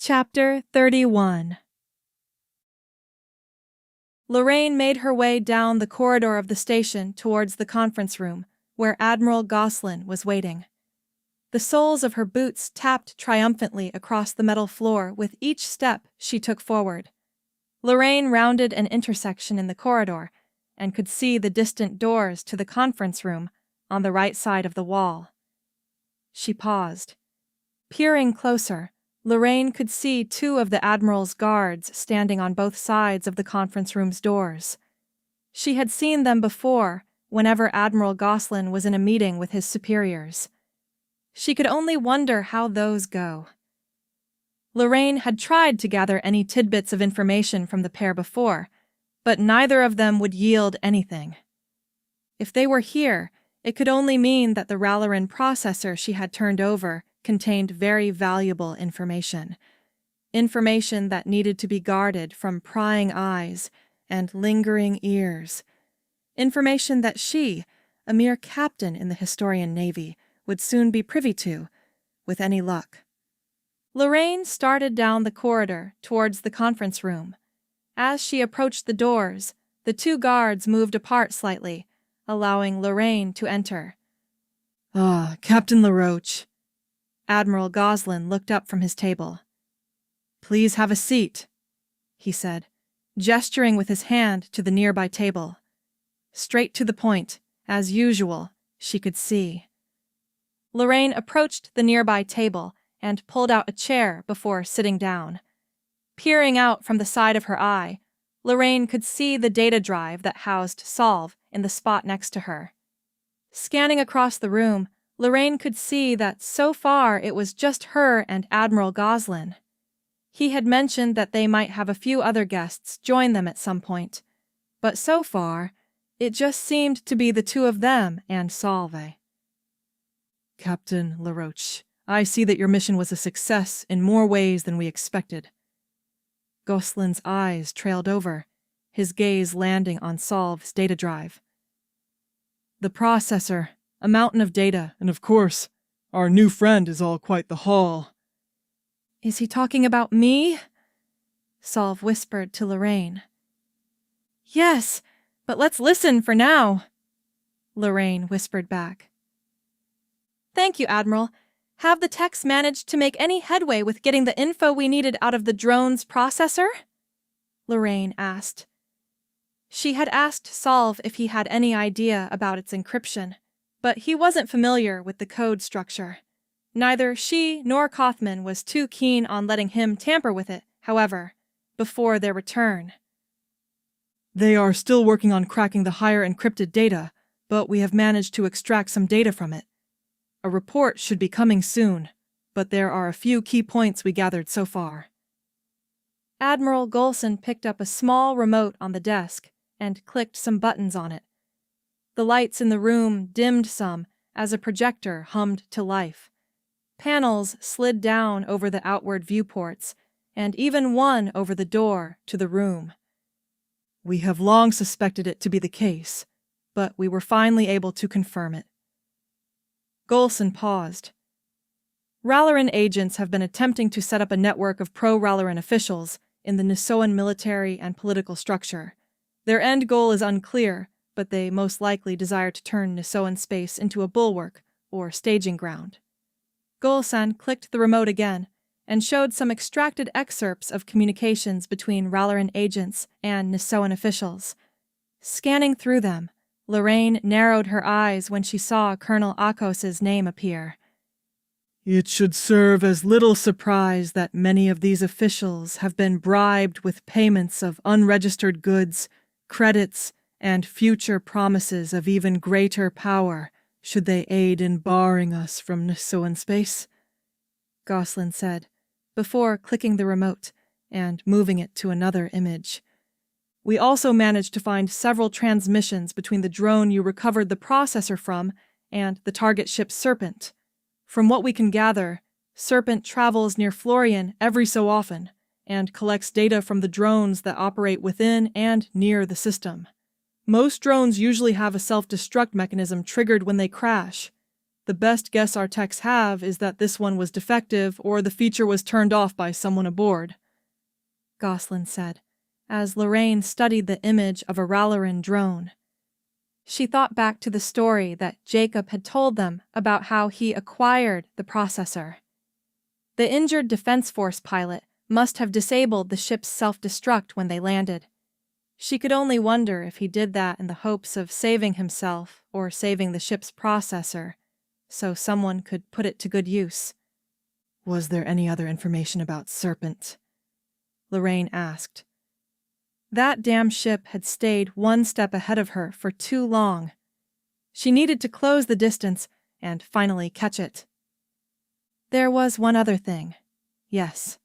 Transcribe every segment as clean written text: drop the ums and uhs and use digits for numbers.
Chapter 31. Lorraine made her way down the corridor of the station towards the conference room, where Admiral Goslin was waiting. The soles of her boots tapped triumphantly across the metal floor with each step she took forward. Lorraine rounded an intersection in the corridor and could see the distant doors to the conference room on the right side of the wall. She paused. Peering closer, Lorraine could see two of the Admiral's guards standing on both sides of the conference room's doors. She had seen them before, whenever Admiral Goslin was in a meeting with his superiors. She could only wonder how those go. Lorraine had tried to gather any tidbits of information from the pair before, but neither of them would yield anything. If they were here, it could only mean that the Ralerin processor she had turned over contained very valuable information. Information that needed to be guarded from prying eyes and lingering ears. Information that she, a mere captain in the Historian Navy, would soon be privy to, with any luck. Lorraine started down the corridor towards the conference room. As she approached the doors, the two guards moved apart slightly, allowing Lorraine to enter. "Ah, Captain Laroach." Admiral Goslin looked up from his table. "Please have a seat," he said, gesturing with his hand to the nearby table. Straight to the point, as usual, she could see. Lorraine approached the nearby table and pulled out a chair before sitting down. Peering out from the side of her eye, Lorraine could see the data drive that housed Solve in the spot next to her. Scanning across the room, Lorraine could see that so far it was just her and Admiral Goslin. He had mentioned that they might have a few other guests join them at some point, but so far, it just seemed to be the two of them and Solve. "Captain Laroach, I see that your mission was a success in more ways than we expected." Goslin's eyes trailed over, his gaze landing on Solve's data drive. "The processor, a mountain of data, and of course, our new friend is all quite the haul." "Is he talking about me?" Solve whispered to Lorraine. "Yes, but let's listen for now," Lorraine whispered back. "Thank you, Admiral. Have the techs managed to make any headway with getting the info we needed out of the drone's processor?" Lorraine asked. She had asked Solve if he had any idea about its encryption, but he wasn't familiar with the code structure. Neither she nor Kaufman was too keen on letting him tamper with it, however, before their return. "They are still working on cracking the higher encrypted data, but we have managed to extract some data from it. A report should be coming soon, but there are a few key points we gathered so far." Admiral Golson picked up a small remote on the desk and clicked some buttons on it. The lights in the room dimmed some as a projector hummed to life. Panels slid down over the outward viewports, and even one over the door to the room. "We have long suspected it to be the case, but we were finally able to confirm it." Golson paused. "Ralerin agents have been attempting to set up a network of pro-Ralerin officials in the Nisoan military and political structure. Their end goal is unclear, but they most likely desire to turn Nisoan space into a bulwark or staging ground." Golson clicked the remote again and showed some extracted excerpts of communications between Ralerin agents and Nisoan officials. Scanning through them, Lorraine narrowed her eyes when she saw Colonel Akos's name appear. "It should serve as little surprise that many of these officials have been bribed with payments of unregistered goods, credits, and future promises of even greater power should they aid in barring us from Nisoan space," Goslin said, before clicking the remote and moving it to another image. "We also managed to find several transmissions between the drone you recovered the processor from and the target ship Serpent. From what we can gather, Serpent travels near Florian every so often and collects data from the drones that operate within and near the system. Most drones usually have a self-destruct mechanism triggered when they crash, The best guess our techs have is that this one was defective or the feature was turned off by someone aboard," Goslin said, as Lorraine studied the image of a Ralerin drone. She thought back to the story that Jacob had told them about how he acquired the processor. The injured Defense Force pilot must have disabled the ship's self-destruct when they landed. She could only wonder if he did that in the hopes of saving himself or saving the ship's processor, so someone could put it to good use. "Was there any other information about Serpent?" Lorraine asked. That damn ship had stayed one step ahead of her for too long. She needed to close the distance and finally catch it. There was one other thing. Yes.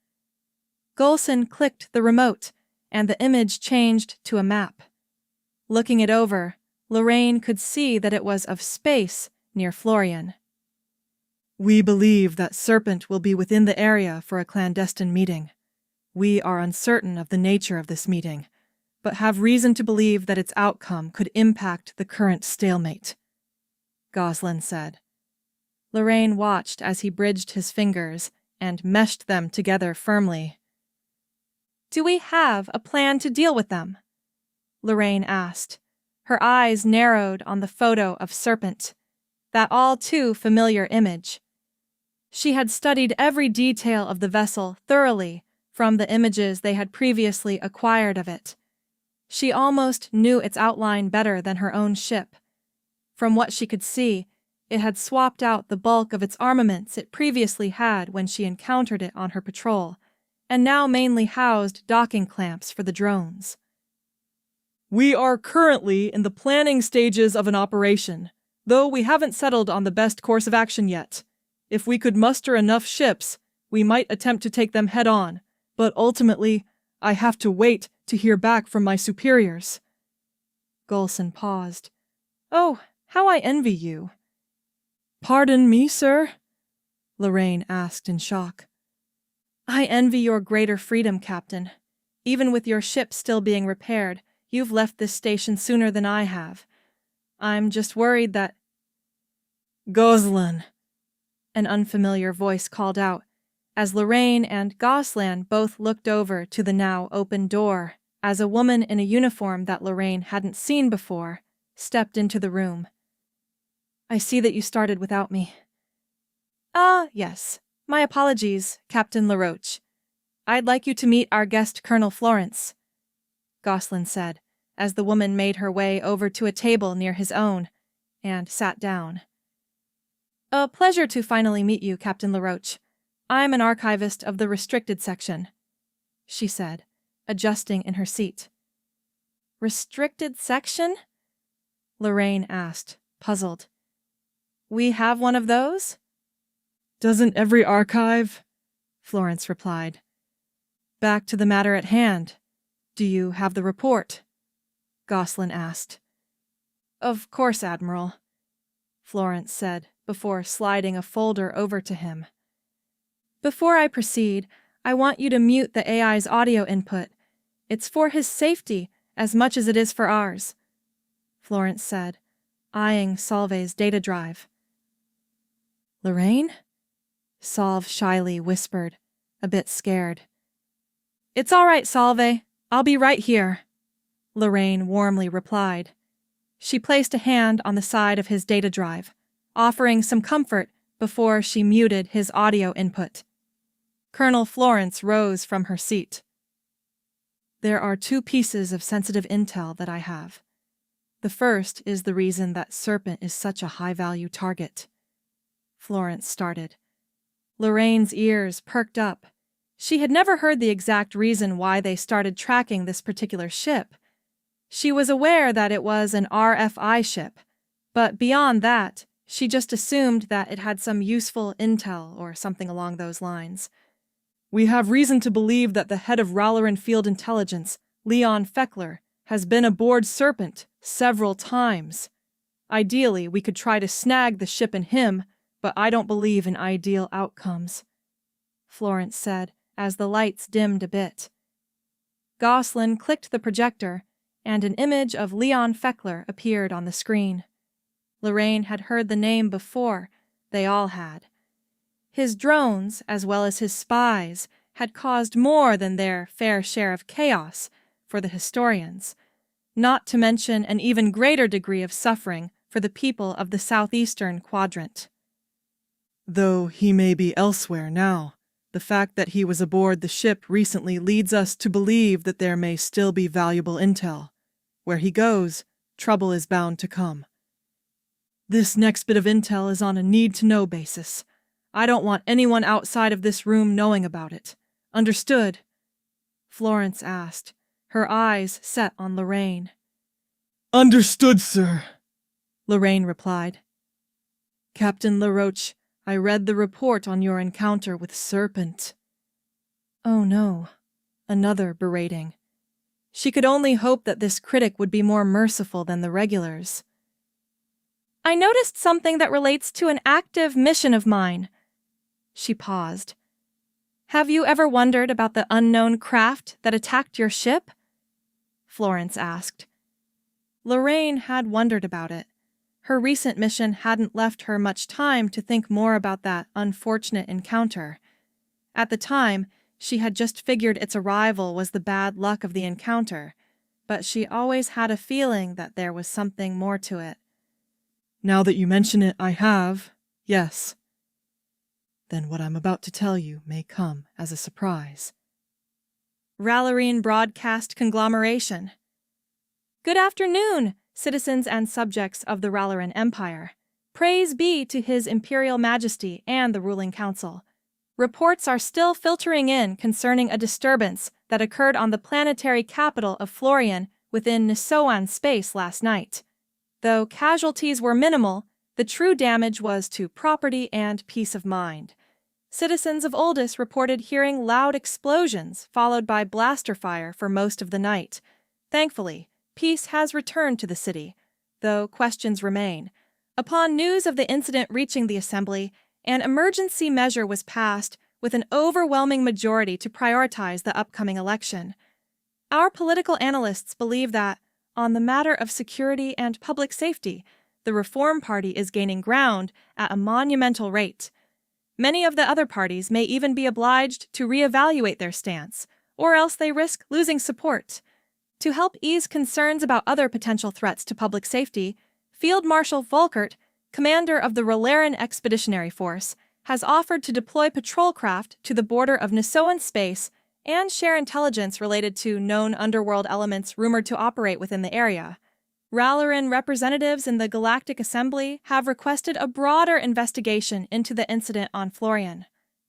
Golson clicked the remote, and the image changed to a map. Looking it over, Lorraine could see that it was of space near Florian. "We believe that Serpent will be within the area for a clandestine meeting. We are uncertain of the nature of this meeting, but have reason to believe that its outcome could impact the current stalemate," Goslin said. Lorraine watched as he bridged his fingers and meshed them together firmly. "Do we have a plan to deal with them?" Lorraine asked. Her eyes narrowed on the photo of Serpent, that all too familiar image. She had studied every detail of the vessel thoroughly from the images they had previously acquired of it. She almost knew its outline better than her own ship. From what she could see, it had swapped out the bulk of its armaments it previously had when she encountered it on her patrol, and now mainly housed docking clamps for the drones. "We are currently in the planning stages of an operation, though we haven't settled on the best course of action yet. If we could muster enough ships, we might attempt to take them head-on, but ultimately, I have to wait to hear back from my superiors." Golson paused. "Oh, how I envy you." "Pardon me, sir?" Lorraine asked in shock. "I envy your greater freedom, Captain. Even with your ship still being repaired, you've left this station sooner than I have. I'm just worried that—" "Goslin," an unfamiliar voice called out, as Lorraine and Goslan both looked over to the now open door as a woman in a uniform that Lorraine hadn't seen before stepped into the room. "I see that you started without me." "Ah, yes. My apologies, Captain Laroach. I'd like you to meet our guest Colonel Florence," Goslin said, as the woman made her way over to a table near his own and sat down. "A pleasure to finally meet you, Captain Laroach. I'm an archivist of the restricted section," she said, adjusting in her seat. "Restricted section?" Lorraine asked, puzzled. "We have one of those?" "Doesn't every archive?" Florence replied. "Back to the matter at hand. Do you have the report?" Goslin asked. "Of course, Admiral," Florence said before sliding a folder over to him. "Before I proceed, I want you to mute the AI's audio input. It's for his safety as much as it is for ours," Florence said, eyeing Solveig's data drive. "Lorraine?" Solve shyly whispered, a bit scared. "It's all right, Solveig. I'll be right here," Lorraine warmly replied. She placed a hand on the side of his data drive, offering some comfort before she muted his audio input. Colonel Florence rose from her seat. "There are 2 pieces of sensitive intel that I have. The first is the reason that Serpent is such a high-value target." Florence started. Lorraine's ears perked up. She had never heard the exact reason why they started tracking this particular ship. She was aware that it was an RFI ship, but beyond that, she just assumed that it had some useful intel or something along those lines. "We have reason to believe that the head of Ralerin Field Intelligence, Leon Feckler, has been aboard Serpent several times. Ideally, we could try to snag the ship and him, but I don't believe in ideal outcomes," Florence said as the lights dimmed a bit. Goslin clicked the projector, and an image of Leon Feckler appeared on the screen. Lorraine had heard the name before, They all had. His drones, as well as his spies, had caused more than their fair share of chaos for the historians, not to mention an even greater degree of suffering for the people of the southeastern quadrant. Though he may be elsewhere now, the fact that he was aboard the ship recently leads us to believe that there may still be valuable intel. Where he goes, trouble is bound to come. This next bit of intel is on a need-to-know basis. I don't want anyone outside of this room knowing about it. Understood? Florence asked, her eyes set on Lorraine. Understood, sir, Lorraine replied. Captain Laroach, I read the report on your encounter with Serpent. Oh no, another berating. She could only hope that this critic would be more merciful than the regulars. I noticed something that relates to an active mission of mine. She paused. Have you ever wondered about the unknown craft that attacked your ship? Florence asked. Lorraine had wondered about it. Her recent mission hadn't left her much time to think more about that unfortunate encounter. At the time, she had just figured its arrival was the bad luck of the encounter, but she always had a feeling that there was something more to it. Now that you mention it, I have, yes. Then what I'm about to tell you may come as a surprise. Ralerin Broadcast Conglomeration. Good afternoon, citizens and subjects of the Ralerin Empire. Praise be to His Imperial Majesty and the ruling council. Reports are still filtering in concerning a disturbance that occurred on the planetary capital of Florian within Nisoan space last night. Though casualties were minimal, the true damage was to property and peace of mind. Citizens of Oldis reported hearing loud explosions followed by blaster fire for most of the night. Thankfully, peace has returned to the city, though questions remain. Upon news of the incident reaching the assembly, an emergency measure was passed with an overwhelming majority to prioritize the upcoming election. Our political analysts believe that, on the matter of security and public safety, the Reform Party is gaining ground at a monumental rate. Many of the other parties may even be obliged to reevaluate their stance, or else they risk losing support. To help ease concerns about other potential threats to public safety, Field Marshal Volkert, commander of the Ralerin Expeditionary Force, has offered to deploy patrol craft to the border of Nisoan space and share intelligence related to known underworld elements rumored to operate within the area. Ralerin representatives in the Galactic Assembly have requested a broader investigation into the incident on Florian.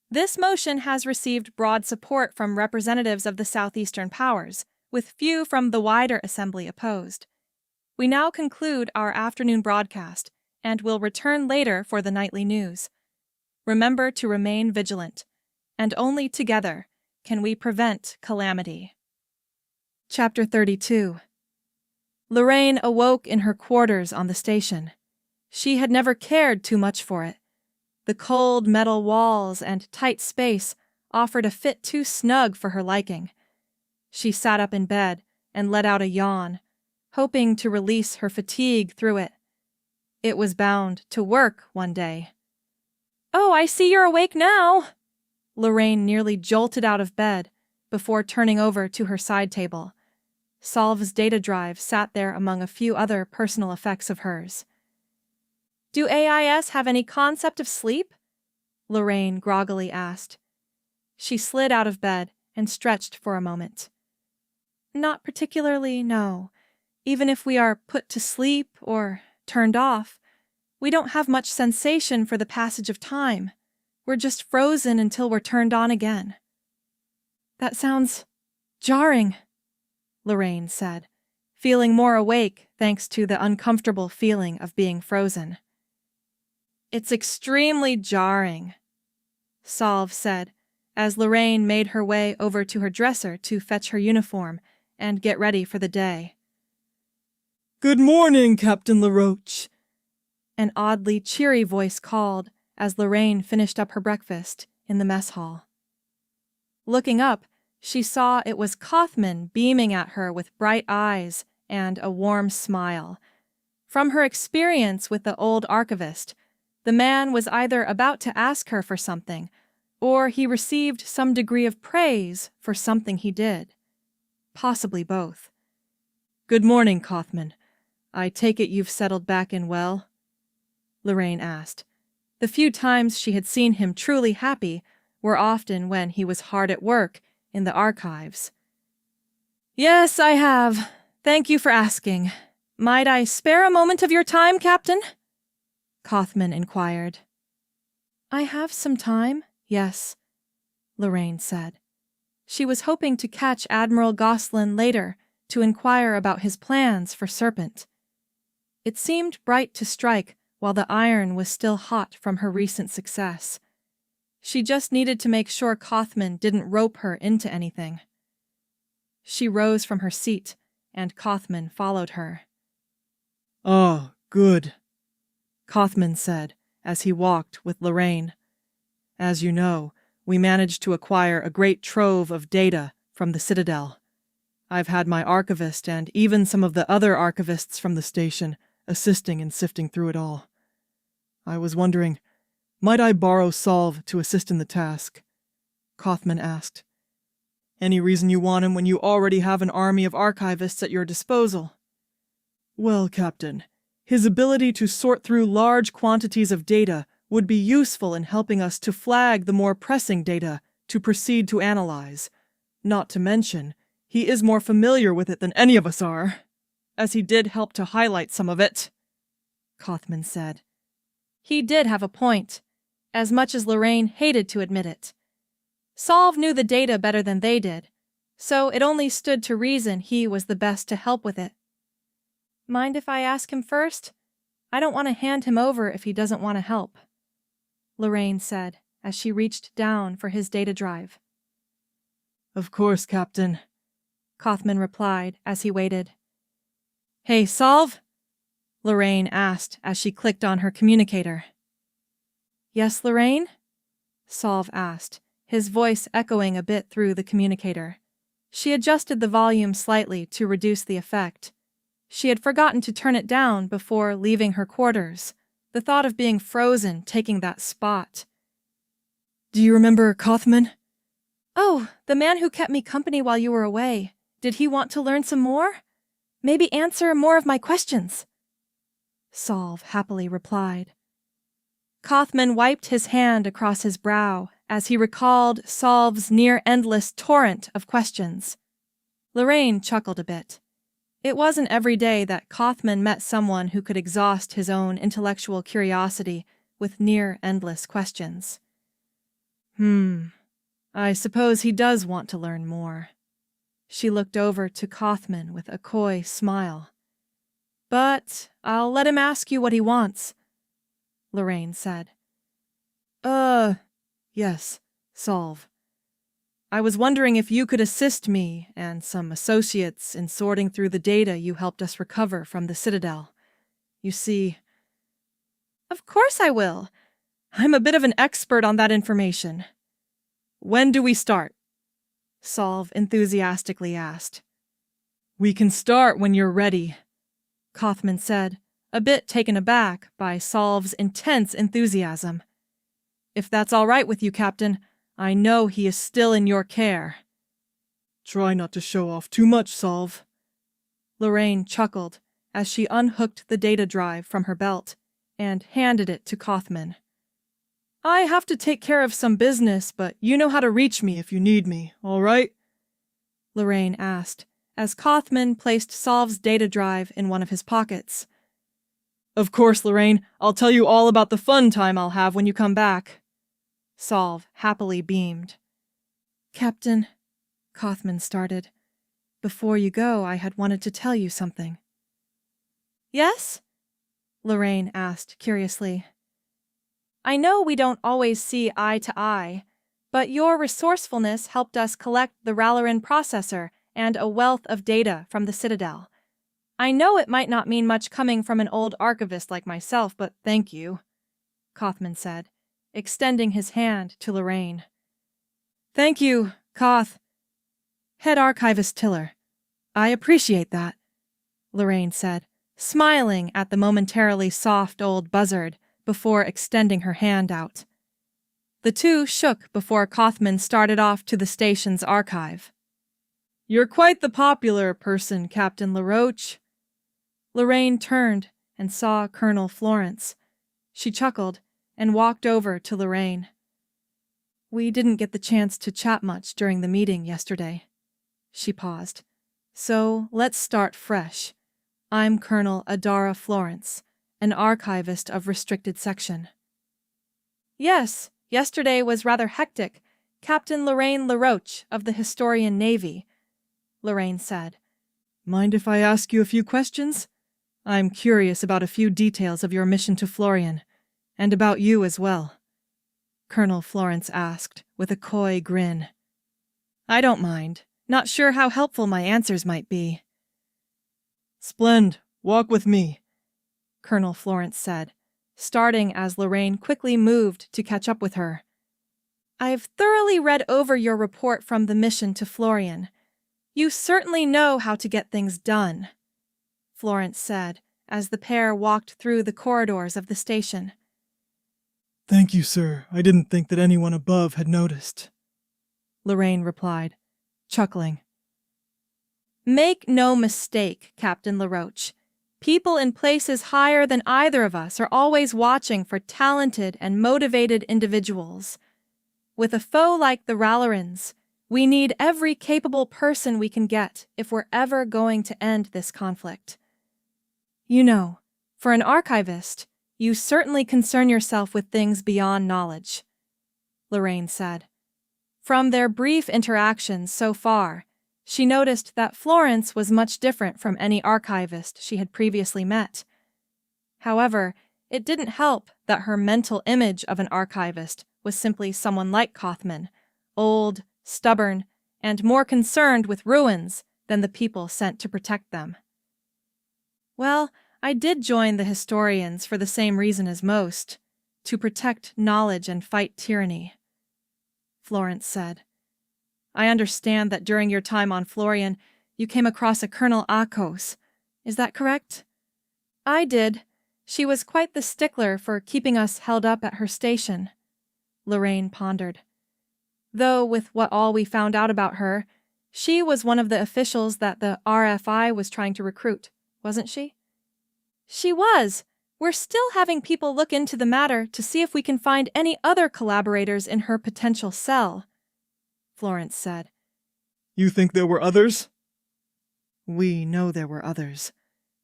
This motion has received broad support from representatives of the southeastern powers, with few from the wider Assembly opposed. We now conclude our afternoon broadcast, and will return later for the nightly news. Remember to remain vigilant, and only together can we prevent calamity. Chapter 32. Lorraine awoke in her quarters on the station. She had never cared too much for it. The cold metal walls and tight space offered a fit too snug for her liking. She sat up in bed and let out a yawn, hoping to release her fatigue through it. It was bound to work one day. "Oh, I see you're awake now!" Lorraine nearly jolted out of bed before turning over to her side table. Solve's data drive sat there among a few other personal effects of hers. "Do AIS have any concept of sleep?" Lorraine groggily asked. She slid out of bed and stretched for a moment. "Not particularly, no. Even if we are put to sleep or turned off, we don't have much sensation for the passage of time. We're just frozen until we're turned on again." "That sounds jarring," Lorraine said, feeling more awake thanks to the uncomfortable feeling of being frozen. "It's extremely jarring," Solve said, as Lorraine made her way over to her dresser to fetch her uniform and get ready for the day. "Good morning, Captain Laroach," an oddly cheery voice called as Lorraine finished up her breakfast in the mess hall. Looking up, she saw it was Kaufman beaming at her with bright eyes and a warm smile. From her experience with the old archivist, The man was either about to ask her for something, or he received some degree of praise for something he did. Possibly both. "Good morning, Kothman. I take it you've settled back in well?" Lorraine asked. The few times she had seen him truly happy were often when he was hard at work in the archives. "Yes, I have. Thank you for asking. Might I spare a moment of your time, Captain?" Kothman inquired. "I have some time, yes," Lorraine said. She was hoping to catch Admiral Goslin later to inquire about his plans for Serpent. It seemed bright to strike while the iron was still hot from her recent success. She just needed to make sure Kothman didn't rope her into anything. She rose from her seat, and Kothman followed her. "Ah, good," Kothman said as he walked with Lorraine. "As you know, we managed to acquire a great trove of data from the Citadel. I've had my archivist and even some of the other archivists from the station assisting in sifting through it all. I was wondering, might I borrow Solve to assist in the task?" Kothman asked. "Any reason you want him when you already have an army of archivists at your disposal?" "Well, Captain, his ability to sort through large quantities of data would be useful in helping us to flag the more pressing data to proceed to analyze. Not to mention, he is more familiar with it than any of us are, as he did help to highlight some of it," Kothman said. He did have a point, as much as Lorraine hated to admit it. Solve knew the data better than they did, so it only stood to reason he was the best to help with it. "Mind if I ask him first? I don't want to hand him over if he doesn't want to help," Lorraine said as she reached down for his data drive. "Of course, Captain," Kothman replied as he waited. "Hey, Solve?" Lorraine asked as she clicked on her communicator. "Yes, Lorraine?" Solve asked, his voice echoing a bit through the communicator. She adjusted the volume slightly to reduce the effect. She had forgotten to turn it down before leaving her quarters, the thought of being frozen taking that spot. "Do you remember Kothman?" "Oh, the man who kept me company while you were away. Did he want to learn some more? Maybe answer more of my questions?" Solve happily replied. Kothman wiped his hand across his brow as he recalled Solve's near-endless torrent of questions. Lorraine chuckled a bit. It wasn't every day that Kothman met someone who could exhaust his own intellectual curiosity with near-endless questions. I suppose he does want to learn more." She looked over to Kothman with a coy smile. "But I'll let him ask you what he wants," Lorraine said. Yes, Solve. I was wondering if you could assist me and some associates in sorting through the data you helped us recover from the Citadel. You see..." "Of course I will. I'm a bit of an expert on that information." "When do we start?" Solve enthusiastically asked. "We can start when you're ready," Kothman said, a bit taken aback by Solve's intense enthusiasm. "If that's all right with you, Captain, I know he is still in your care." "Try not to show off too much, Solve." Lorraine chuckled as she unhooked the data drive from her belt and handed it to Kothman. "I have to take care of some business, but you know how to reach me if you need me, all right?" Lorraine asked, as Kothman placed Solve's data drive in one of his pockets. "Of course, Lorraine, I'll tell you all about the fun time I'll have when you come back." Solve happily beamed. "Captain," Kothman started, "before you go, I had wanted to tell you something." "Yes?" Lorraine asked curiously. "I know we don't always see eye to eye, but your resourcefulness helped us collect the Ralerin processor and a wealth of data from the Citadel. I know it might not mean much coming from an old archivist like myself, but thank you," Kothman said, extending his hand to Lorraine. "Thank you, Koth. Head Archivist Tiller. I appreciate that," Lorraine said, smiling at the momentarily soft old buzzard before extending her hand out. The two shook before Kothman started off to the station's archive. You're quite the popular person, Captain Laroach. Lorraine turned and saw Colonel Florence. She chuckled and walked over to Lorraine. We didn't get the chance to chat much during the meeting yesterday. She paused. So let's start fresh. I'm Colonel Adara Florence, an archivist of Restricted Section. Yes, yesterday was rather hectic. Captain Lorraine Laroach of the Historian Navy, Lorraine said. Mind if I ask you a few questions? I'm curious about a few details of your mission to Florian, and about you as well. Colonel Florence asked, with a coy grin. I don't mind. Not sure how helpful my answers might be. Splend, walk with me, Colonel Florence said, starting as Lorraine quickly moved to catch up with her. I've thoroughly read over your report from the mission to Florian. You certainly know how to get things done, Florence said as the pair walked through the corridors of the station. Thank you, sir. I didn't think that anyone above had noticed, Lorraine replied, chuckling. Make no mistake, Captain Laroach. People in places higher than either of us are always watching for talented and motivated individuals. With a foe like the Ralerins, we need every capable person we can get if we're ever going to end this conflict. You know, for an archivist, you certainly concern yourself with things beyond knowledge, Lorraine said. From their brief interactions so far, she noticed that Florence was much different from any archivist she had previously met. However, it didn't help that her mental image of an archivist was simply someone like Kothman, old, stubborn, and more concerned with ruins than the people sent to protect them. Well, I did join the historians for the same reason as most, to protect knowledge and fight tyranny, Florence said. I understand that during your time on Florian, you came across a Colonel Akos. Is that correct? I did. She was quite the stickler for keeping us held up at her station, Lorraine pondered. Though with what all we found out about her, she was one of the officials that the RFI was trying to recruit, wasn't she? She was. We're still having people look into the matter to see if we can find any other collaborators in her potential cell, Florence said. You think there were others? We know there were others.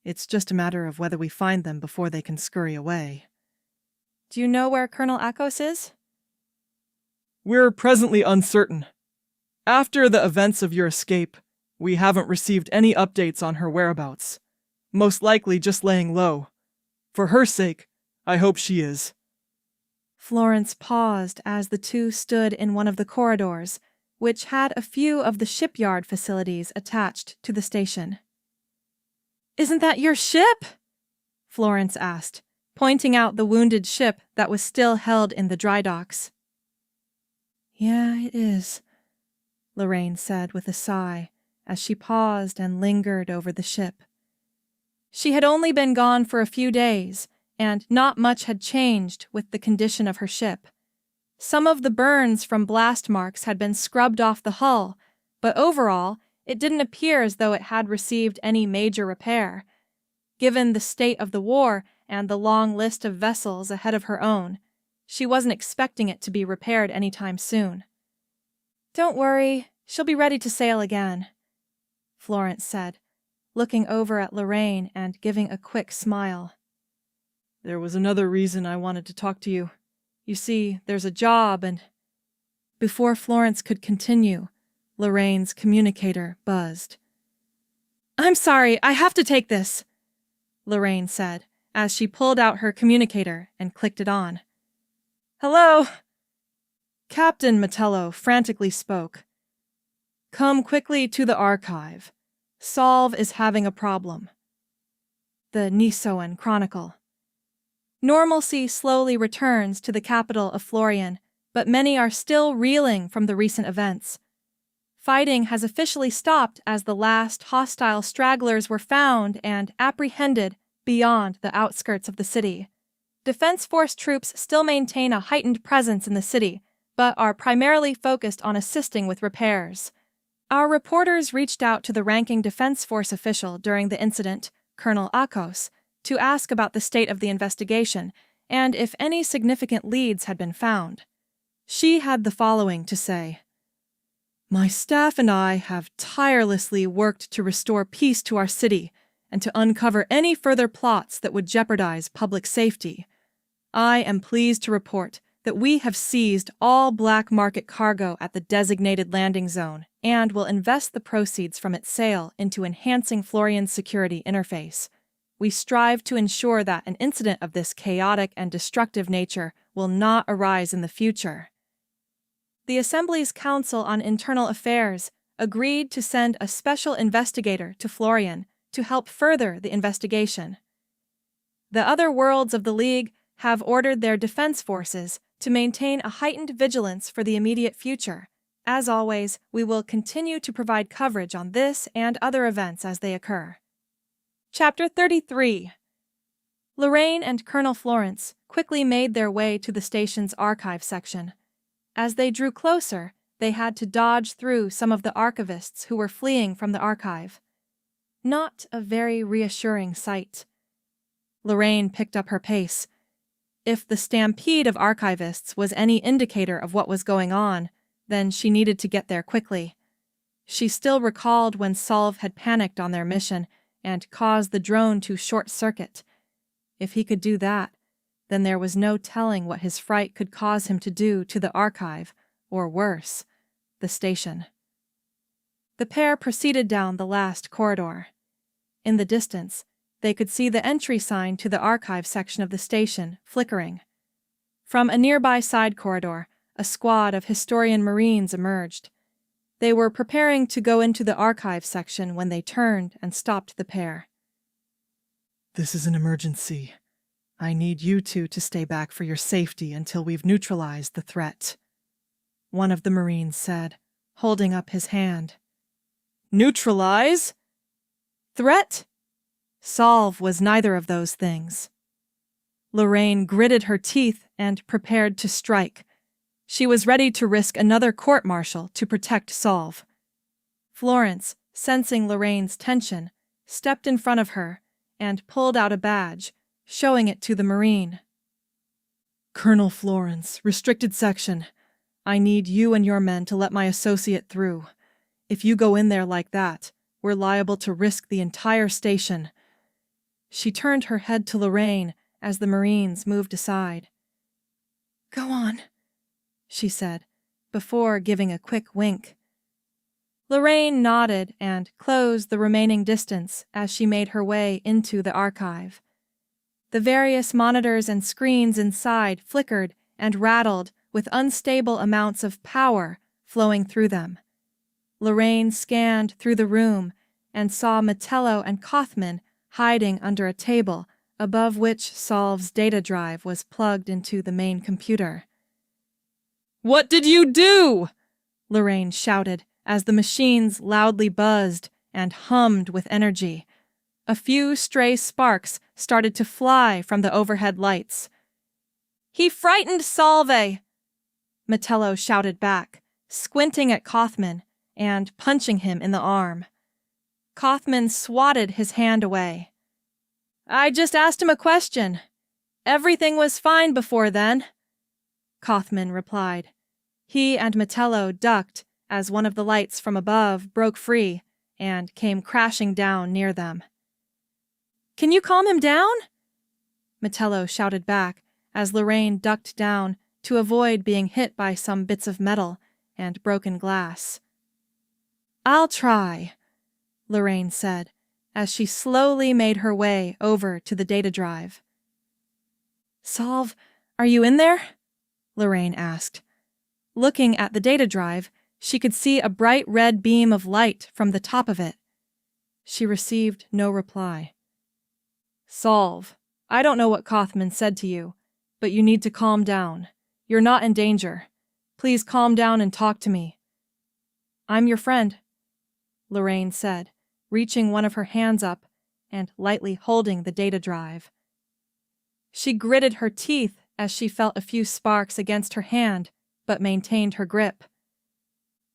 It's just a matter of whether we find them before they can scurry away. Do you know where Colonel Akos is? We're presently uncertain. After the events of your escape, we haven't received any updates on her whereabouts. Most likely just laying low. For her sake, I hope she is. Florence paused as the two stood in one of the corridors, which had a few of the shipyard facilities attached to the station. Isn't that your ship? Florence asked, pointing out the wounded ship that was still held in the dry docks. Yeah, it is, Lorraine said with a sigh as she paused and lingered over the ship. She had only been gone for a few days, and not much had changed with the condition of her ship. Some of the burns from blast marks had been scrubbed off the hull, but overall, it didn't appear as though it had received any major repair. Given the state of the war and the long list of vessels ahead of her own, she wasn't expecting it to be repaired anytime soon. Don't worry, she'll be ready to sail again, Florence said, looking over at Lorraine and giving a quick smile. There was another reason I wanted to talk to you. You see, there's a job and... Before Florence could continue, Lorraine's communicator buzzed. I'm sorry, I have to take this, Lorraine said, as she pulled out her communicator and clicked it on. Hello? Captain Metello frantically spoke. Come quickly to the archive. Solve is having a problem. The Nisoan Chronicle. Normalcy slowly returns to the capital of Florian, but many are still reeling from the recent events. Fighting has officially stopped as the last hostile stragglers were found and apprehended beyond the outskirts of the city. Defense Force troops still maintain a heightened presence in the city, but are primarily focused on assisting with repairs. Our reporters reached out to the ranking Defense Force official during the incident, Colonel Akos, to ask about the state of the investigation and if any significant leads had been found. She had the following to say: "My staff and I have tirelessly worked to restore peace to our city and to uncover any further plots that would jeopardize public safety. I am pleased to report that we have seized all black market cargo at the designated landing zone and will invest the proceeds from its sale into enhancing Florian's security interface. We strive to ensure that an incident of this chaotic and destructive nature will not arise in the future." The Assembly's Council on Internal Affairs agreed to send a special investigator to Florian to help further the investigation. The other worlds of the League have ordered their defense forces to maintain a heightened vigilance for the immediate future. As always, we will continue to provide coverage on this and other events as they occur. Chapter 33. Lorraine and Colonel Florence quickly made their way to the station's archive section. As they drew closer, they had to dodge through some of the archivists who were fleeing from the archive. Not a very reassuring sight. Lorraine picked up her pace. If the stampede of archivists was any indicator of what was going on, then she needed to get there quickly. She still recalled when Solve had panicked on their mission and caused the drone to short-circuit. If he could do that, then there was no telling what his fright could cause him to do to the archive, or worse, the station. The pair proceeded down the last corridor. In the distance, they could see the entry sign to the archive section of the station flickering. From a nearby side corridor, a squad of Historian Marines emerged. They were preparing to go into the archive section when they turned and stopped the pair. "This is an emergency. I need you two to stay back for your safety until we've neutralized the threat," one of the Marines said, holding up his hand. "Neutralize? Threat?" Solve was neither of those things. Lorraine gritted her teeth and prepared to strike. She was ready to risk another court-martial to protect Solve. Florence, sensing Lorraine's tension, stepped in front of her and pulled out a badge, showing it to the Marine. "Colonel Florence, restricted section. I need you and your men to let my associate through. If you go in there like that, we're liable to risk the entire station." She turned her head to Lorraine as the Marines moved aside. "Go on," she said, before giving a quick wink. Lorraine nodded and closed the remaining distance as she made her way into the archive. The various monitors and screens inside flickered and rattled with unstable amounts of power flowing through them. Lorraine scanned through the room and saw Metello and Kaufman hiding under a table above which Solve's data drive was plugged into the main computer. "What did you do?" Lorraine shouted as the machines loudly buzzed and hummed with energy. A few stray sparks started to fly from the overhead lights. "He frightened Solve!" Metello shouted back, squinting at Kaufman and punching him in the arm. Kaufman swatted his hand away. "I just asked him a question. Everything was fine before then," Kaufman replied. He and Metello ducked as one of the lights from above broke free and came crashing down near them. "Can you calm him down?" Metello shouted back as Lorraine ducked down to avoid being hit by some bits of metal and broken glass. "I'll try," Lorraine said as she slowly made her way over to the data drive. "Solve, are you in there?" Lorraine asked. Looking at the data drive, she could see a bright red beam of light from the top of it. She received no reply. "Solve, I don't know what Kaufman said to you, but you need to calm down. You're not in danger. Please calm down and talk to me." "I'm your friend," Lorraine said, reaching one of her hands up and lightly holding the data drive. She gritted her teeth as she felt a few sparks against her hand, but maintained her grip.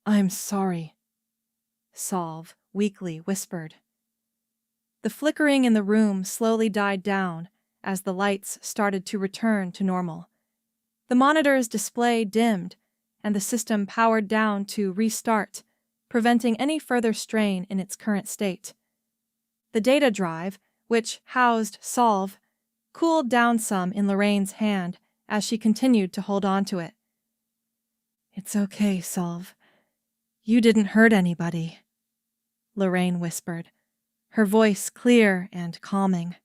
I'm sorry, Solve weakly whispered. The flickering in the room slowly died down as the lights started to return to normal. The monitor's display dimmed, and the system powered down to restart, preventing any further strain in its current state. The data drive, which housed Solve, cooled down some in Lorraine's hand as she continued to hold on to it. It's okay, Solve. You didn't hurt anybody, Lorraine whispered, her voice clear and calming.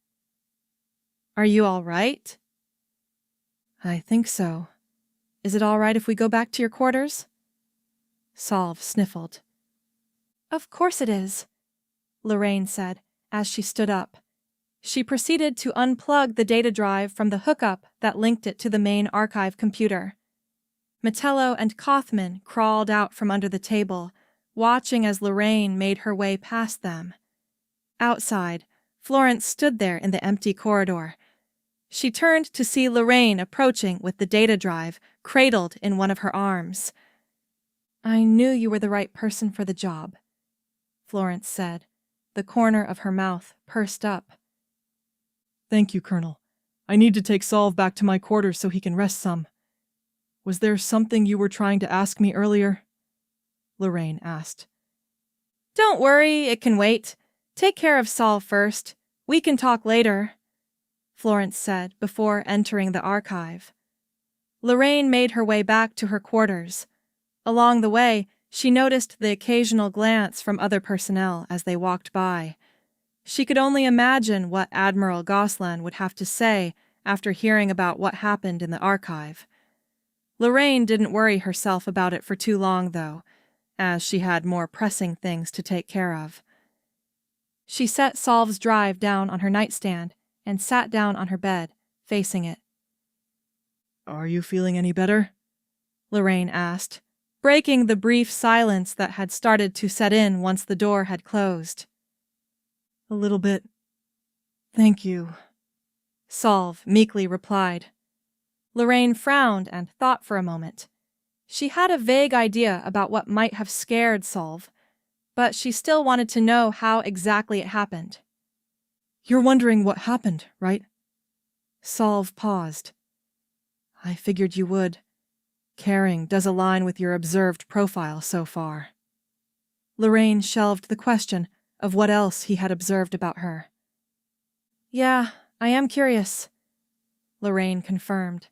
Are you all right? I think so. Is it all right if we go back to your quarters? Solve sniffled. Of course it is, Lorraine said as she stood up. She proceeded to unplug the data drive from the hookup that linked it to the main archive computer. Metello and Kaufman crawled out from under the table, watching as Lorraine made her way past them. Outside, Florence stood there in the empty corridor. She turned to see Lorraine approaching with the data drive cradled in one of her arms. I knew you were the right person for the job, Florence said, the corner of her mouth pursed up. Thank you, Colonel. I need to take Solve back to my quarters so he can rest some. Was there something you were trying to ask me earlier? Lorraine asked. Don't worry, it can wait. Take care of Solve first. We can talk later, Florence said before entering the archive. Lorraine made her way back to her quarters. Along the way, she noticed the occasional glance from other personnel as they walked by. She could only imagine what Admiral Goslan would have to say after hearing about what happened in the archive. Lorraine didn't worry herself about it for too long, though, as she had more pressing things to take care of. She set Solve's drive down on her nightstand and sat down on her bed, facing it. Are you feeling any better? Lorraine asked, breaking the brief silence that had started to set in once the door had closed. A little bit. Thank you, Solve meekly replied. Lorraine frowned and thought for a moment. She had a vague idea about what might have scared Solve, but she still wanted to know how exactly it happened. You're wondering what happened, right? Solve paused. I figured you would. Caring does align with your observed profile so far. Lorraine shelved the question of what else he had observed about her. Yeah, I am curious, Lorraine confirmed.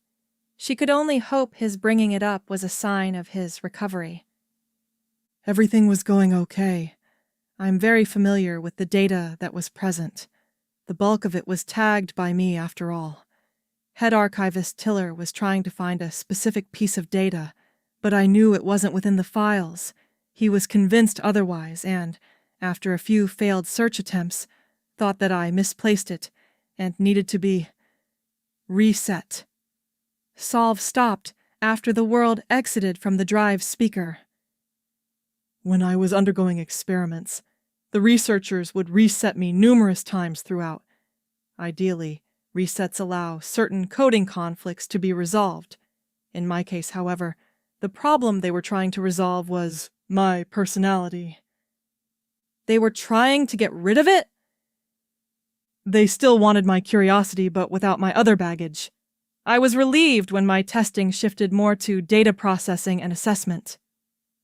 She could only hope his bringing it up was a sign of his recovery. Everything was going okay. I'm very familiar with the data that was present. The bulk of it was tagged by me after all. Head Archivist Tiller was trying to find a specific piece of data, but I knew it wasn't within the files. He was convinced otherwise and, after a few failed search attempts, thought that I misplaced it and needed to be reset. Solve stopped after the world exited from the drive speaker. When I was undergoing experiments, the researchers would reset me numerous times throughout. Ideally, resets allow certain coding conflicts to be resolved. In my case, however, the problem they were trying to resolve was my personality. They were trying to get rid of it? They still wanted my curiosity, but without my other baggage. I was relieved when my testing shifted more to data processing and assessment.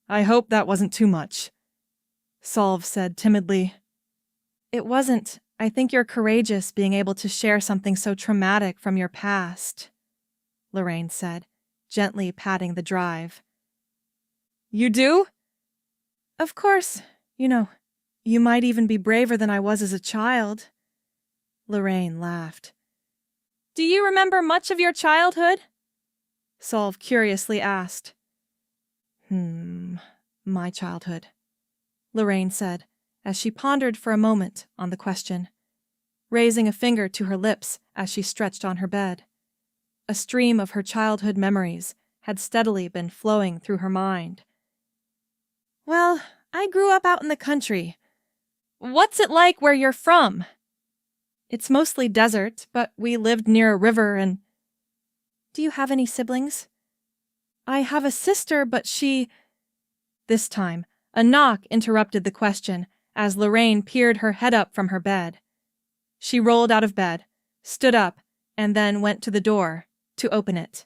I hope that wasn't too much, Solve said timidly. It wasn't. I think you're courageous being able to share something so traumatic from your past, Lorraine said, gently patting the drive. You do? Of course. You might even be braver than I was as a child. Lorraine laughed. Do you remember much of your childhood? Solve curiously asked. My childhood, Lorraine said, as she pondered for a moment on the question, raising a finger to her lips as she stretched on her bed. A stream of her childhood memories had steadily been flowing through her mind. Well, I grew up out in the country. What's it like where you're from? It's mostly desert, but we lived near a river and... Do you have any siblings? I have a sister, but she... This time, a knock interrupted the question as Lorraine peered her head up from her bed. She rolled out of bed, stood up, and then went to the door to open it.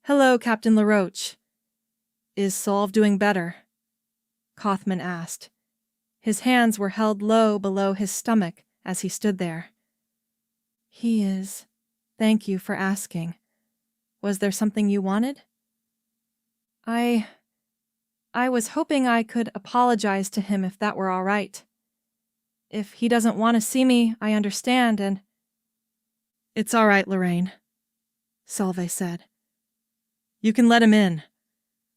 Hello, Captain Laroach. Is Solve doing better? Kothman asked. His hands were held low below his stomach as he stood there. He is. Thank you for asking. Was there something you wanted? I was hoping I could apologize to him if that were all right. If he doesn't want to see me, I understand, and... It's all right, Lorraine, Solve said. You can let him in,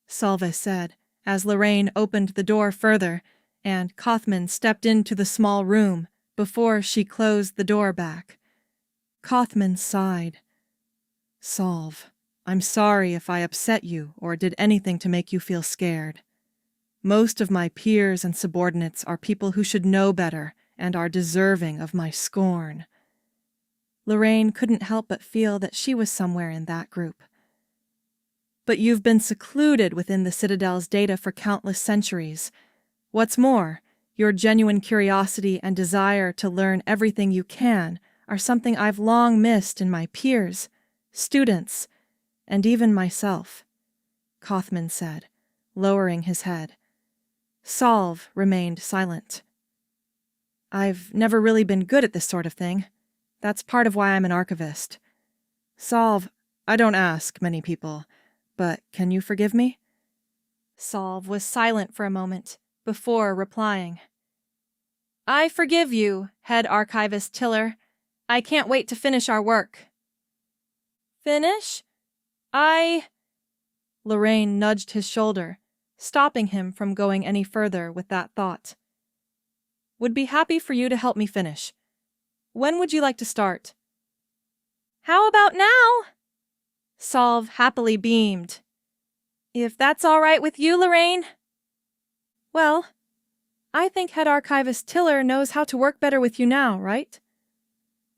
Solve said, as Lorraine opened the door further, and Kothman stepped into the small room before she closed the door back. Kothman sighed. Solve, I'm sorry if I upset you or did anything to make you feel scared. Most of my peers and subordinates are people who should know better and are deserving of my scorn. Lorraine couldn't help but feel that she was somewhere in that group. But you've been secluded within the Citadel's data for countless centuries. What's more, your genuine curiosity and desire to learn everything you can are something I've long missed in my peers, students, and even myself, Kothman said, lowering his head. Solve remained silent. I've never really been good at this sort of thing. That's part of why I'm an archivist. Solve, I don't ask many people, but can you forgive me? Solve was silent for a moment before replying. I forgive you, Head Archivist Tiller. I can't wait to finish our work. Finish? Lorraine nudged his shoulder, stopping him from going any further with that thought. Would be happy for you to help me finish. When would you like to start? How about now? Solve happily beamed. If that's all right with you, Lorraine. Well, I think Head Archivist Tiller knows how to work better with you now, right?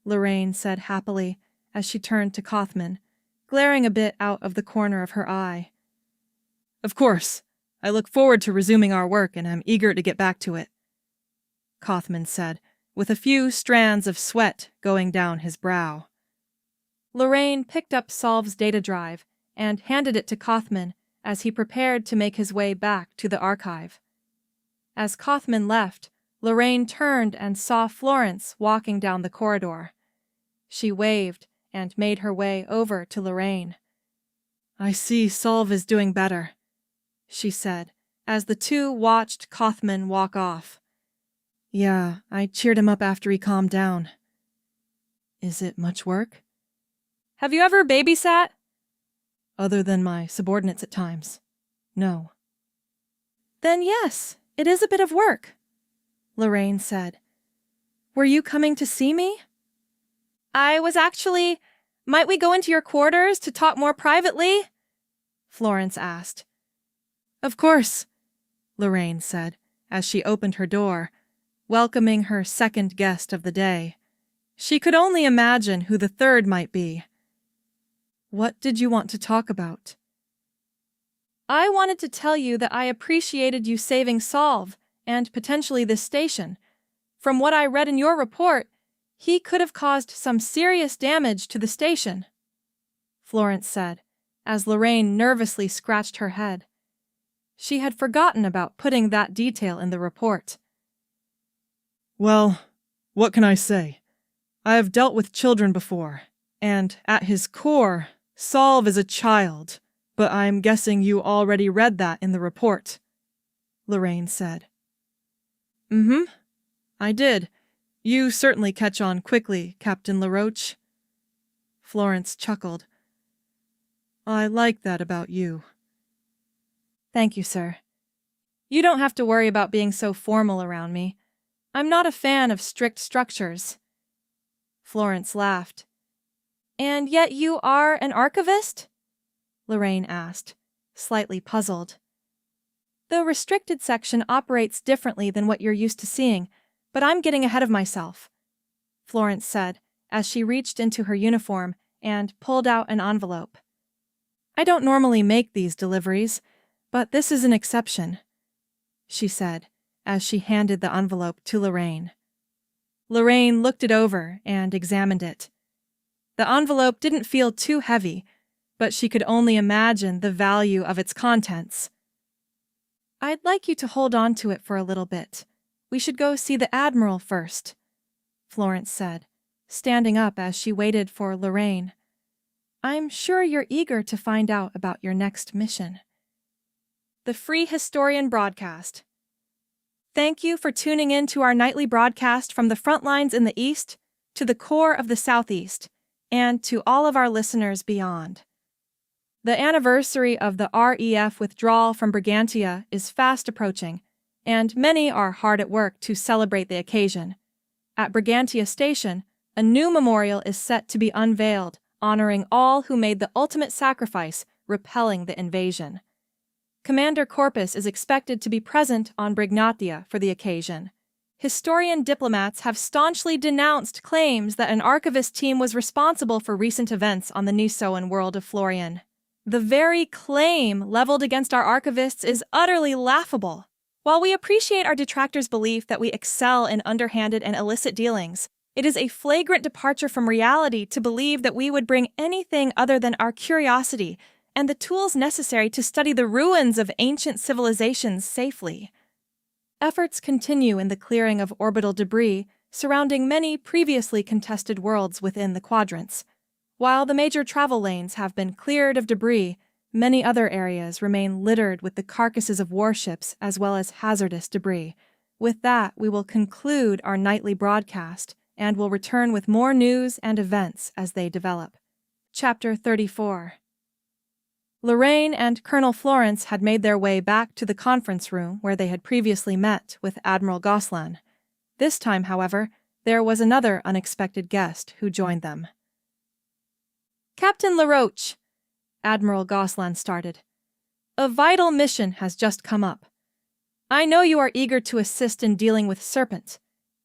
Lorraine said happily as she turned to Kothman, glaring a bit out of the corner of her eye. Of course. I look forward to resuming our work and am eager to get back to it, Kothman said, with a few strands of sweat going down his brow. Lorraine picked up Solve's data drive and handed it to Kothman as he prepared to make his way back to the archive. As Kothman left, Lorraine turned and saw Florence walking down the corridor. She waved and made her way over to Lorraine. I see Solve is doing better, she said, as the two watched Kothman walk off. Yeah, I cheered him up after he calmed down. Is it much work? Have you ever babysat? Other than my subordinates at times. No. Then yes, it is a bit of work, Lorraine said. Were you coming to see me? I was actually... Might we go into your quarters to talk more privately? Florence asked. Of course, Lorraine said, as she opened her door, welcoming her second guest of the day. She could only imagine who the third might be. What did you want to talk about? I wanted to tell you that I appreciated you saving Solve and potentially this station. From what I read in your report, he could have caused some serious damage to the station, Florence said, as Lorraine nervously scratched her head. She had forgotten about putting that detail in the report. Well, what can I say? I have dealt with children before, and at his core, Solve is a child, but I'm guessing you already read that in the report, Lorraine said. I did. You certainly catch on quickly, Captain Laroach. Florence chuckled. I like that about you. Thank you, sir. You don't have to worry about being so formal around me. I'm not a fan of strict structures. Florence laughed. And yet you are an archivist? Lorraine asked, slightly puzzled. The restricted section operates differently than what you're used to seeing, but I'm getting ahead of myself. Florence said, as she reached into her uniform and pulled out an envelope. I don't normally make these deliveries, but this is an exception, she said, as she handed the envelope to Lorraine. Lorraine looked it over and examined it. The envelope didn't feel too heavy, but she could only imagine the value of its contents. I'd like you to hold on to it for a little bit. We should go see the Admiral first, Florence said, standing up as she waited for Lorraine. I'm sure you're eager to find out about your next mission. The Free Historian Broadcast. Thank you for tuning in to our nightly broadcast from the front lines in the East to the core of the Southeast, and to all of our listeners beyond. The anniversary of the REF withdrawal from Brigantia is fast approaching, and many are hard at work to celebrate the occasion. At Brigantia Station, a new memorial is set to be unveiled, honoring all who made the ultimate sacrifice, repelling the invasion. Commander Corpus is expected to be present on Brignatia for the occasion. Historian diplomats have staunchly denounced claims that an archivist team was responsible for recent events on the Nisoan world of Florian. The very claim leveled against our archivists is utterly laughable. While we appreciate our detractors' belief that we excel in underhanded and illicit dealings, it is a flagrant departure from reality to believe that we would bring anything other than our curiosity and the tools necessary to study the ruins of ancient civilizations safely. Efforts continue in the clearing of orbital debris surrounding many previously contested worlds within the quadrants. While the major travel lanes have been cleared of debris, many other areas remain littered with the carcasses of warships as well as hazardous debris. With that, we will conclude our nightly broadcast and will return with more news and events as they develop. Chapter 34. Lorraine and Colonel Florence had made their way back to the conference room where they had previously met with Admiral Goslan. This time, however, there was another unexpected guest who joined them. Captain Laroach, Admiral Goslan started. A vital mission has just come up. I know you are eager to assist in dealing with Serpent,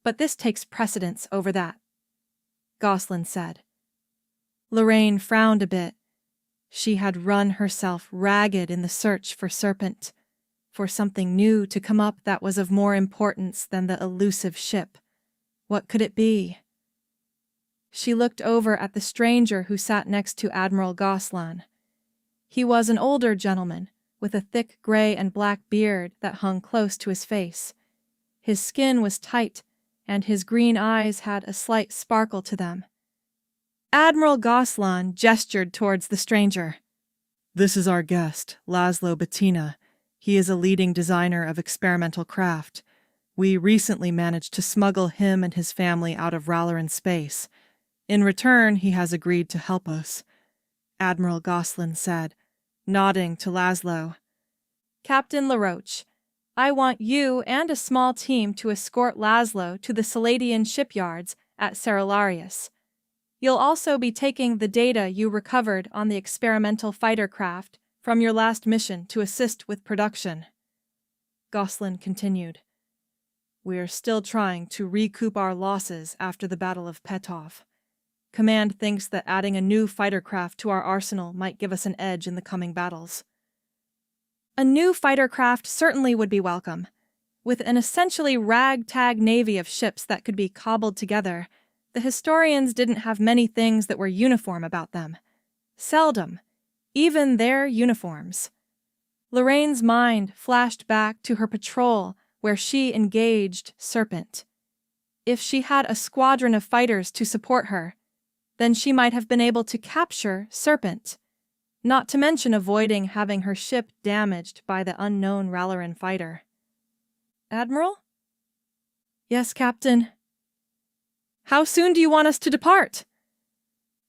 but this takes precedence over that, Goslan said. Lorraine frowned a bit. She had run herself ragged in the search for Serpent, for something new to come up that was of more importance than the elusive ship. What could it be? She looked over at the stranger who sat next to Admiral Goslan. He was an older gentleman, with a thick gray and black beard that hung close to his face. His skin was tight, and his green eyes had a slight sparkle to them. Admiral Goslan gestured towards the stranger. This is our guest, Laszlo Bettina. He is a leading designer of experimental craft. We recently managed to smuggle him and his family out of Ralerin space. In return, he has agreed to help us, Admiral Goslan said, nodding to Laszlo. Captain Laroach, I want you and a small team to escort Laszlo to the Saladian shipyards at Cerularius. You'll also be taking the data you recovered on the experimental fighter craft from your last mission to assist with production. Goslan continued. We're still trying to recoup our losses after the Battle of Petov. Command thinks that adding a new fighter craft to our arsenal might give us an edge in the coming battles. A new fighter craft certainly would be welcome. With an essentially ragtag navy of ships that could be cobbled together, the historians didn't have many things that were uniform about them. Seldom, even their uniforms. Lorraine's mind flashed back to her patrol where she engaged Serpent. If she had a squadron of fighters to support her, then she might have been able to capture Serpent, not to mention avoiding having her ship damaged by the unknown Ralerin fighter. Admiral? Yes, Captain. How soon do you want us to depart?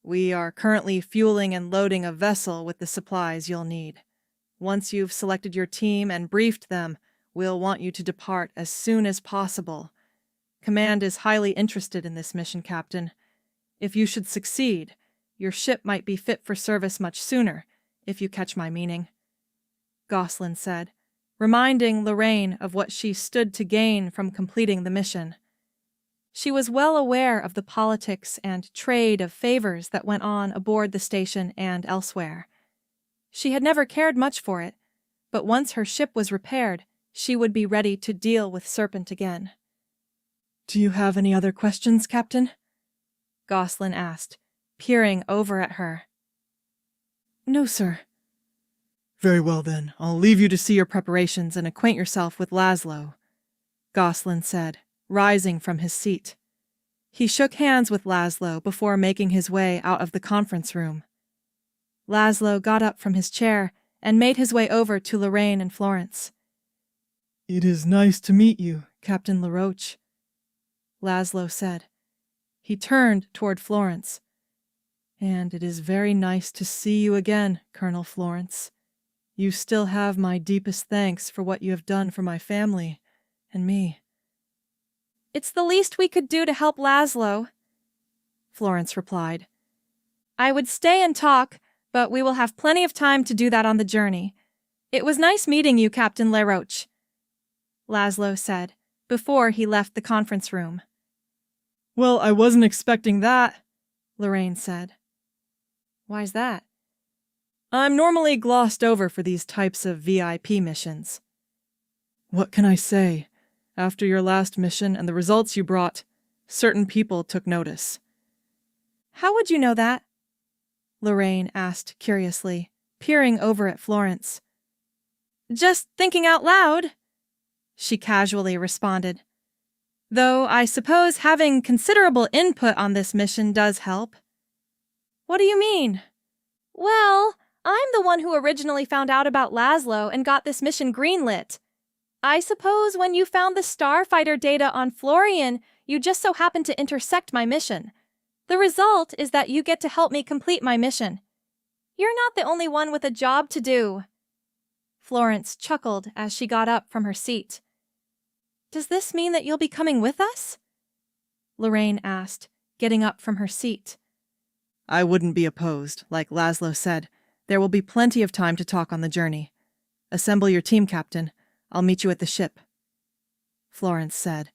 We are currently fueling and loading a vessel with the supplies you'll need. Once you've selected your team and briefed them, we'll want you to depart as soon as possible. Command is highly interested in this mission, Captain. If you should succeed, your ship might be fit for service much sooner, if you catch my meaning, Goslan said, reminding Lorraine of what she stood to gain from completing the mission. She was well aware of the politics and trade of favors that went on aboard the station and elsewhere. She had never cared much for it, but once her ship was repaired, she would be ready to deal with Serpent again. Do you have any other questions, Captain? Goslin asked, peering over at her. No, sir. Very well then, I'll leave you to see your preparations and acquaint yourself with Laszlo, Goslin said, rising from his seat. He shook hands with Laszlo before making his way out of the conference room. Laszlo got up from his chair and made his way over to Lorraine and Florence. It is nice to meet you, Captain Laroach, Laszlo said. He turned toward Florence. And it is very nice to see you again, Colonel Florence. You still have my deepest thanks for what you have done for my family and me. It's the least we could do to help Laszlo, Florence replied. I would stay and talk, but we will have plenty of time to do that on the journey. It was nice meeting you, Captain Laroach, Laszlo said, before he left the conference room. Well, I wasn't expecting that, Lorraine said. Why's that? I'm normally glossed over for these types of VIP missions. What can I say? After your last mission and the results you brought, certain people took notice. How would you know that? Lorraine asked curiously, peering over at Florence. Just thinking out loud, she casually responded. Though I suppose having considerable input on this mission does help. What do you mean? Well, I'm the one who originally found out about Laszlo and got this mission greenlit. I suppose when you found the starfighter data on Florian, you just so happened to intersect my mission. The result is that you get to help me complete my mission. You're not the only one with a job to do. Florence chuckled as she got up from her seat. Does this mean that you'll be coming with us? Lorraine asked, getting up from her seat. I wouldn't be opposed. Like Laszlo said, there will be plenty of time to talk on the journey. Assemble your team, Captain. I'll meet you at the ship, Florence said,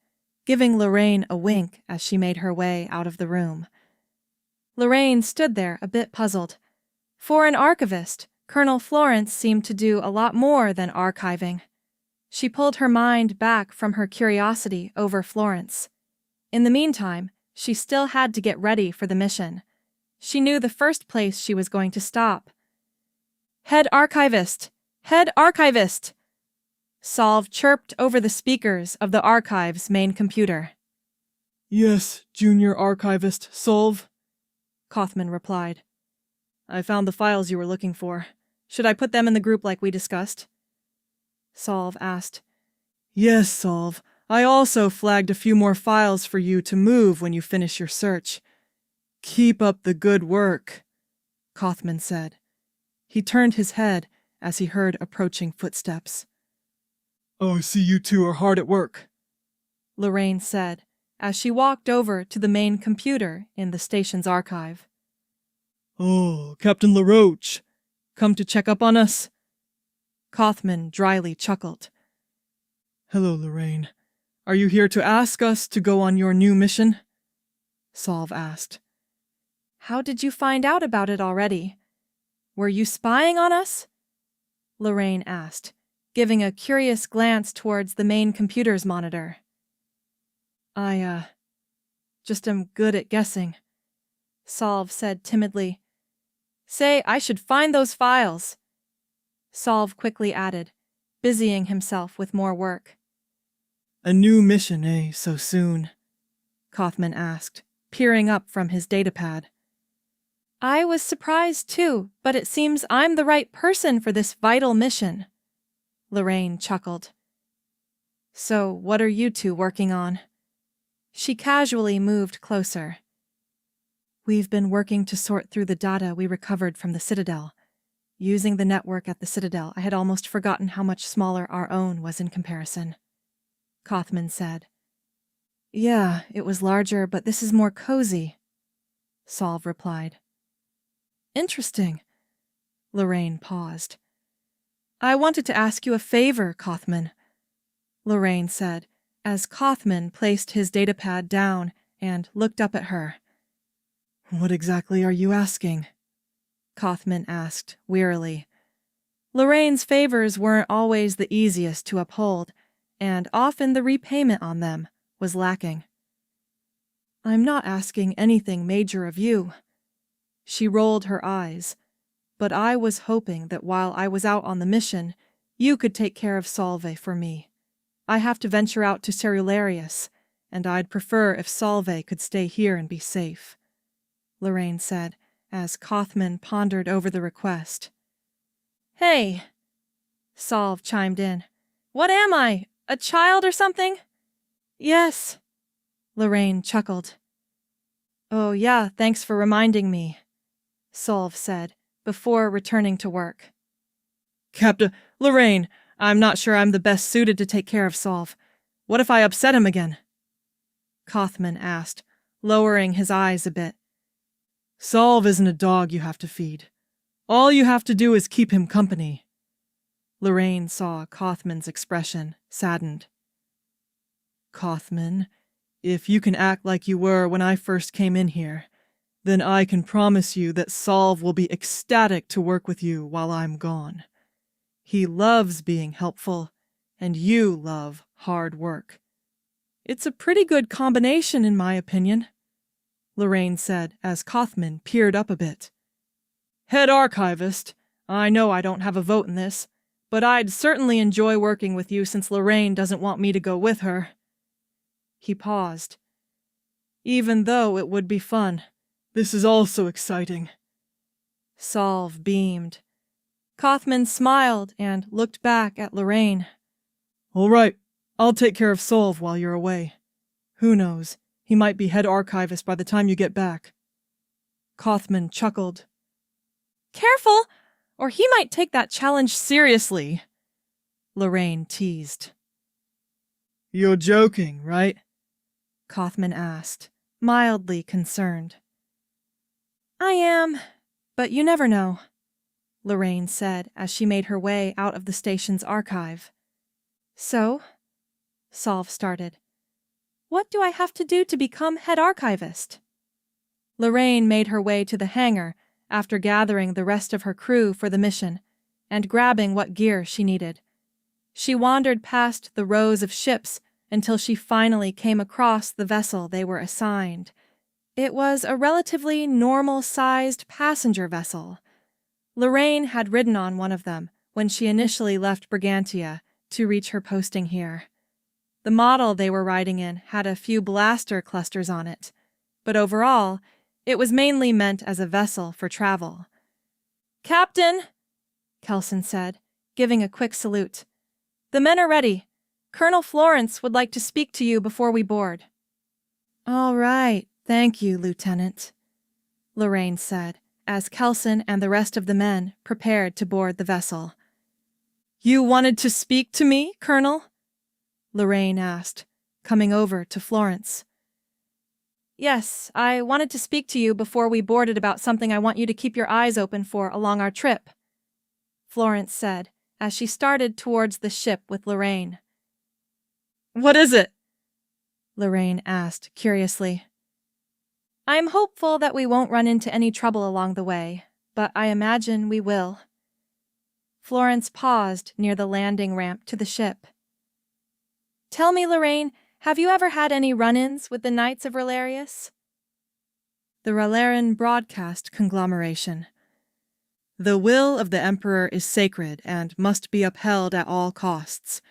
giving Lorraine a wink as she made her way out of the room. Lorraine stood there a bit puzzled. For an archivist, Colonel Florence seemed to do a lot more than archiving. She pulled her mind back from her curiosity over Florence. In the meantime, she still had to get ready for the mission. She knew the first place she was going to stop. Head Archivist! Head Archivist! Solve chirped over the speakers of the archive's main computer. Yes, Junior Archivist Solve, Kothman replied. I found the files you were looking for. Should I put them in the group like we discussed? Solve asked. Yes, Solve. I also flagged a few more files for you to move when you finish your search. Keep up the good work, Kothman said. He turned his head as he heard approaching footsteps. Oh, I see you two are hard at work, Lorraine said as she walked over to the main computer in the station's archive. Oh, Captain Laroach, come to check up on us? Kothman dryly chuckled. Hello, Lorraine. Are you here to ask us to go on your new mission? Solve asked. How did you find out about it already? Were you spying on us? Lorraine asked, giving a curious glance towards the main computer's monitor. I just am good at guessing, Solve said timidly. Say, I should find those files, Solve quickly added, busying himself with more work. A new mission, eh, so soon? Kothman asked, peering up from his datapad. I was surprised too, but it seems I'm the right person for this vital mission, Lorraine chuckled. So what are you two working on? She casually moved closer. We've been working to sort through the data we recovered from the Citadel. Using the network at the Citadel, I had almost forgotten how much smaller our own was in comparison, Kothman said. Yeah, it was larger, but this is more cozy, Solve replied. Interesting. Lorraine paused. I wanted to ask you a favor, Kothman, Lorraine said, as Kothman placed his datapad down and looked up at her. What exactly are you asking? Kothman asked wearily. Lorraine's favors weren't always the easiest to uphold, and often the repayment on them was lacking. I'm not asking anything major of you. She rolled her eyes, but I was hoping that while I was out on the mission, you could take care of Solve for me. I have to venture out to Cerularius, and I'd prefer if Solve could stay here and be safe, Lorraine said, as Kothman pondered over the request. Hey, Solve chimed in. What am I, a child or something? Yes, Lorraine chuckled. Oh yeah, thanks for reminding me, Solve said, before returning to work. Captain Lorraine, I'm not sure I'm the best suited to take care of Solve. What if I upset him again? Kothman asked, lowering his eyes a bit. Solve isn't a dog you have to feed. All you have to do is keep him company. Lorraine saw Kothman's expression, saddened. Kothman, if you can act like you were when I first came in here, then I can promise you that Solve will be ecstatic to work with you while I'm gone. He loves being helpful, and you love hard work. It's a pretty good combination, in my opinion, Lorraine said as Kothman peered up a bit. Head archivist, I know I don't have a vote in this, but I'd certainly enjoy working with you since Lorraine doesn't want me to go with her. He paused. Even though it would be fun. This is also exciting. Solve beamed. Kothman smiled and looked back at Lorraine. All right, I'll take care of Solve while you're away. Who knows, he might be head archivist by the time you get back. Kothman chuckled. Careful, or he might take that challenge seriously, Lorraine teased. You're joking, right? Kothman asked, mildly concerned. I am, but you never know, Lorraine said as she made her way out of the station's archive. So, Solve started. What do I have to do to become head archivist? Lorraine made her way to the hangar after gathering the rest of her crew for the mission and grabbing what gear she needed. She wandered past the rows of ships until she finally came across the vessel they were assigned. It was a relatively normal-sized passenger vessel. Lorraine had ridden on one of them when she initially left Brigantia to reach her posting here. The model they were riding in had a few blaster clusters on it, but overall, it was mainly meant as a vessel for travel. Captain, Kelson said, giving a quick salute. The men are ready. Colonel Florence would like to speak to you before we board. All right, thank you, Lieutenant, Lorraine said, as Kelson and the rest of the men prepared to board the vessel. You wanted to speak to me, Colonel? Lorraine asked, coming over to Florence. Yes, I wanted to speak to you before we boarded about something I want you to keep your eyes open for along our trip, Florence said as she started towards the ship with Lorraine. What is it? Lorraine asked curiously. I'm hopeful that we won't run into any trouble along the way, but I imagine we will. Florence paused near the landing ramp to the ship. Tell me, Lorraine, have you ever had any run-ins with the Knights of Ralearius? The Ralerin broadcast conglomeration. The will of the Emperor is sacred and must be upheld at all costs.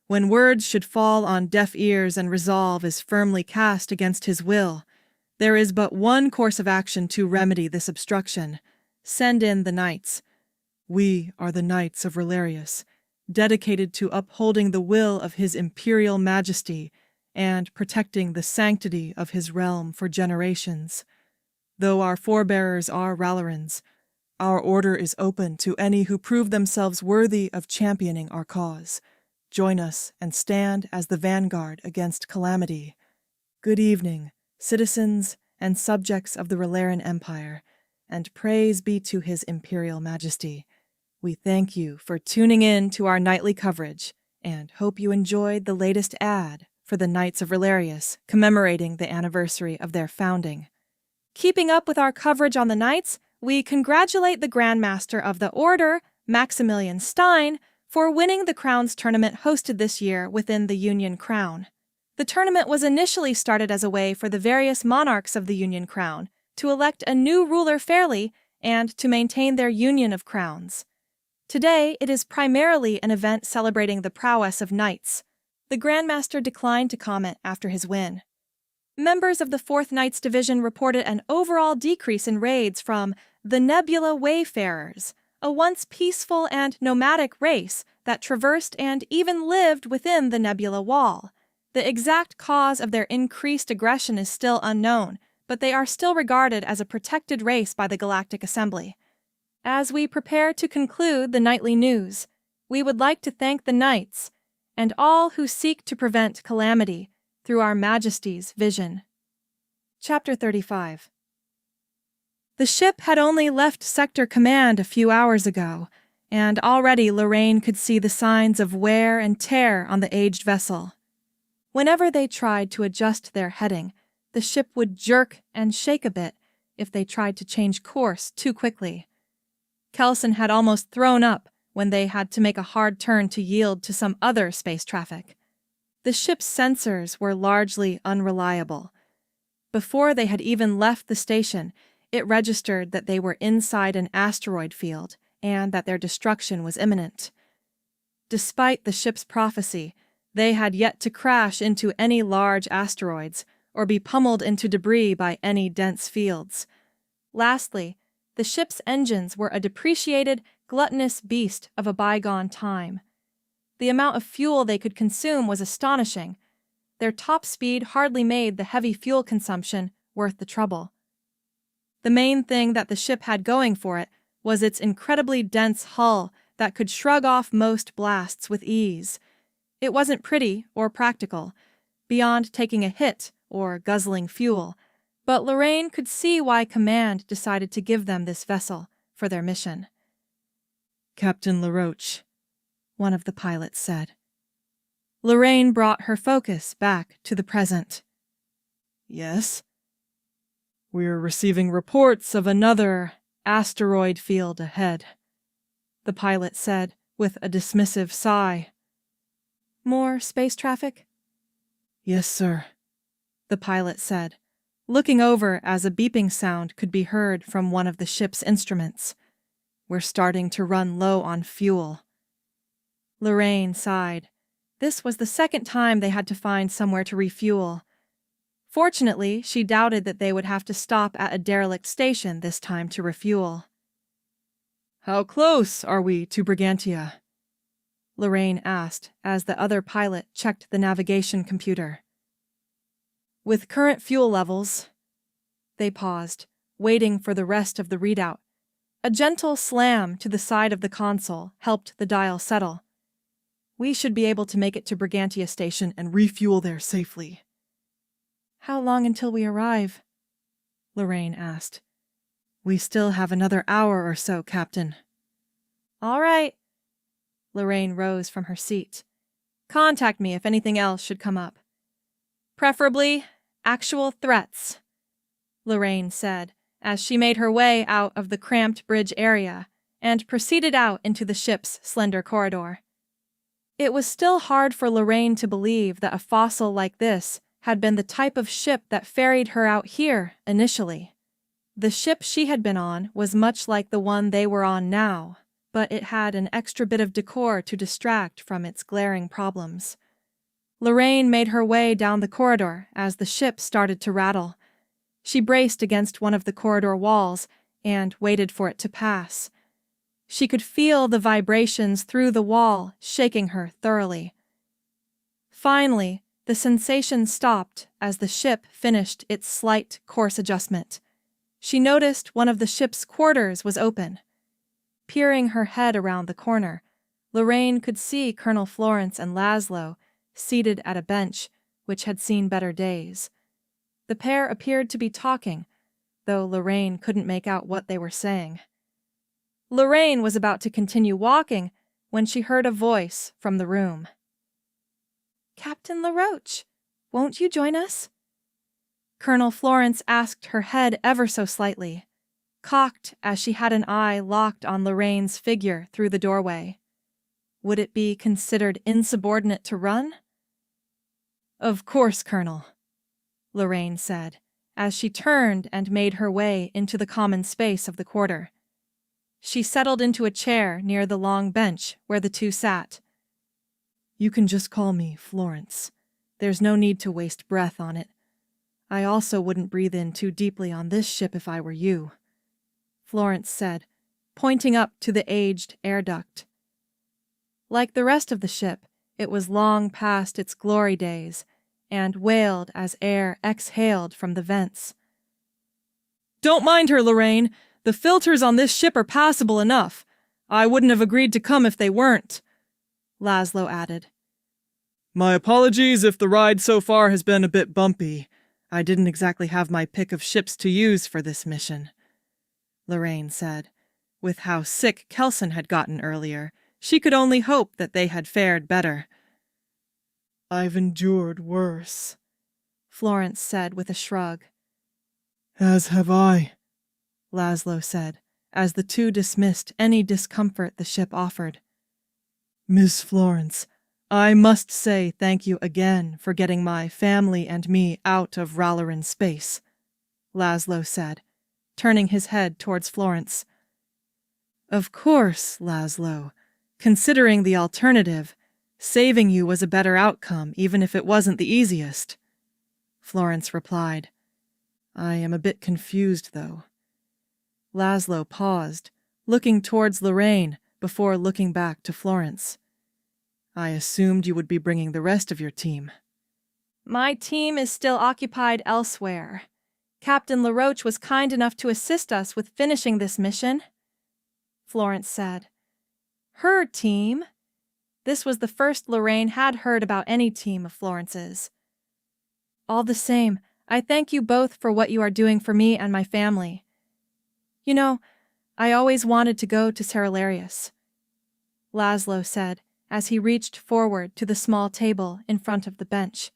When words should fall on deaf ears and resolve is firmly cast against his will, there is but one course of action to remedy this obstruction. Send in the knights. We are the Knights of Ralearius, dedicated to upholding the will of His Imperial Majesty and protecting the sanctity of his realm for generations. Though our forebearers are Ralerins, our order is open to any who prove themselves worthy of championing our cause. Join us and stand as the vanguard against calamity. Good evening, citizens and subjects of the Ralerin Empire, and praise be to His Imperial Majesty. We thank you for tuning in to our nightly coverage and hope you enjoyed the latest ad for the Knights of Ralerin, commemorating the anniversary of their founding. Keeping up with our coverage on the Knights, we congratulate the Grandmaster of the Order, Maximilian Stein, for winning the Crowns tournament hosted this year within the Union Crown. The tournament was initially started as a way for the various monarchs of the Union Crown to elect a new ruler fairly and to maintain their union of crowns. Today, it is primarily an event celebrating the prowess of knights. The Grandmaster declined to comment after his win. Members of the 4th Knights Division reported an overall decrease in raids from the Nebula Wayfarers, a once peaceful and nomadic race that traversed and even lived within the Nebula Wall. The exact cause of their increased aggression is still unknown, but they are still regarded as a protected race by the Galactic Assembly. As we prepare to conclude the nightly news, we would like to thank the Knights and all who seek to prevent calamity through our Majesty's vision. Chapter 35. The ship had only left Sector Command a few hours ago, and already Lorraine could see the signs of wear and tear on the aged vessel. Whenever they tried to adjust their heading, the ship would jerk and shake a bit if they tried to change course too quickly. Kelson had almost thrown up when they had to make a hard turn to yield to some other space traffic. The ship's sensors were largely unreliable. Before they had even left the station, it registered that they were inside an asteroid field and that their destruction was imminent. Despite the ship's prophecy, they had yet to crash into any large asteroids or be pummeled into debris by any dense fields. Lastly, the ship's engines were a depreciated, gluttonous beast of a bygone time. The amount of fuel they could consume was astonishing. Their top speed hardly made the heavy fuel consumption worth the trouble. The main thing that the ship had going for it was its incredibly dense hull that could shrug off most blasts with ease. It wasn't pretty or practical, beyond taking a hit or guzzling fuel, but Lorraine could see why Command decided to give them this vessel for their mission. Captain Laroach, one of the pilots said. Lorraine brought her focus back to the present. Yes? We're receiving reports of another asteroid field ahead, the pilot said with a dismissive sigh. More space traffic? Yes, sir, the pilot said, looking over as a beeping sound could be heard from one of the ship's instruments. We're starting to run low on fuel. Lorraine sighed. This was the second time they had to find somewhere to refuel. Fortunately, she doubted that they would have to stop at a derelict station this time to refuel. How close are we to Brigantia? Lorraine asked as the other pilot checked the navigation computer. With current fuel levels... They paused, waiting for the rest of the readout. A gentle slam to the side of the console helped the dial settle. We should be able to make it to Brigantia Station and refuel there safely. How long until we arrive? Lorraine asked. We still have another hour or so, Captain. All right. Lorraine rose from her seat. Contact me if anything else should come up. Preferably actual threats, Lorraine said as she made her way out of the cramped bridge area and proceeded out into the ship's slender corridor. It was still hard for Lorraine to believe that a fossil like this had been the type of ship that ferried her out here initially. The ship she had been on was much like the one they were on now, but it had an extra bit of decor to distract from its glaring problems. Lorraine made her way down the corridor as the ship started to rattle. She braced against one of the corridor walls and waited for it to pass. She could feel the vibrations through the wall shaking her thoroughly. Finally, the sensation stopped as the ship finished its slight course adjustment. She noticed one of the ship's quarters was open. Peering her head around the corner, Lorraine could see Colonel Florence and Laszlo seated at a bench which had seen better days. The pair appeared to be talking, though Lorraine couldn't make out what they were saying. Lorraine was about to continue walking when she heard a voice from the room. Captain Laroach, Won't you join us? Colonel Florence asked her head ever so slightly, cocked as she had an eye locked on Lorraine's figure through the doorway. Would it be considered insubordinate to run? Of course, Colonel, Lorraine said, as she turned and made her way into the common space of the quarter. She settled into a chair near the long bench where the two sat. You can just call me Florence. There's no need to waste breath on it. I also wouldn't breathe in too deeply on this ship if I were you, Florence said, pointing up to the aged air duct. Like the rest of the ship, it was long past its glory days, and wailed as air exhaled from the vents. Don't mind her, Lorraine. The filters on this ship are passable enough. I wouldn't have agreed to come if they weren't, Laszlo added. My apologies if the ride so far has been a bit bumpy. I didn't exactly have my pick of ships to use for this mission, Lorraine said. With how sick Kelson had gotten earlier, she could only hope that they had fared better. I've endured worse, Florence said with a shrug. As have I, Laszlo said, as the two dismissed any discomfort the ship offered. Miss Florence, I must say thank you again for getting my family and me out of Ralerin space, Laszlo said, turning his head towards Florence. Of course, Laszlo. Considering the alternative, saving you was a better outcome even if it wasn't the easiest, Florence replied. I am a bit confused, though. Laszlo paused, looking towards Lorraine before looking back to Florence. I assumed you would be bringing the rest of your team. My team is still occupied elsewhere. Captain Laroach was kind enough to assist us with finishing this mission, Florence said. Her team? This was the first Lorraine had heard about any team of Florence's. All the same, I thank you both for what you are doing for me and my family. You know, I always wanted to go to Cerularius, Laszlo said as he reached forward to the small table in front of the bench.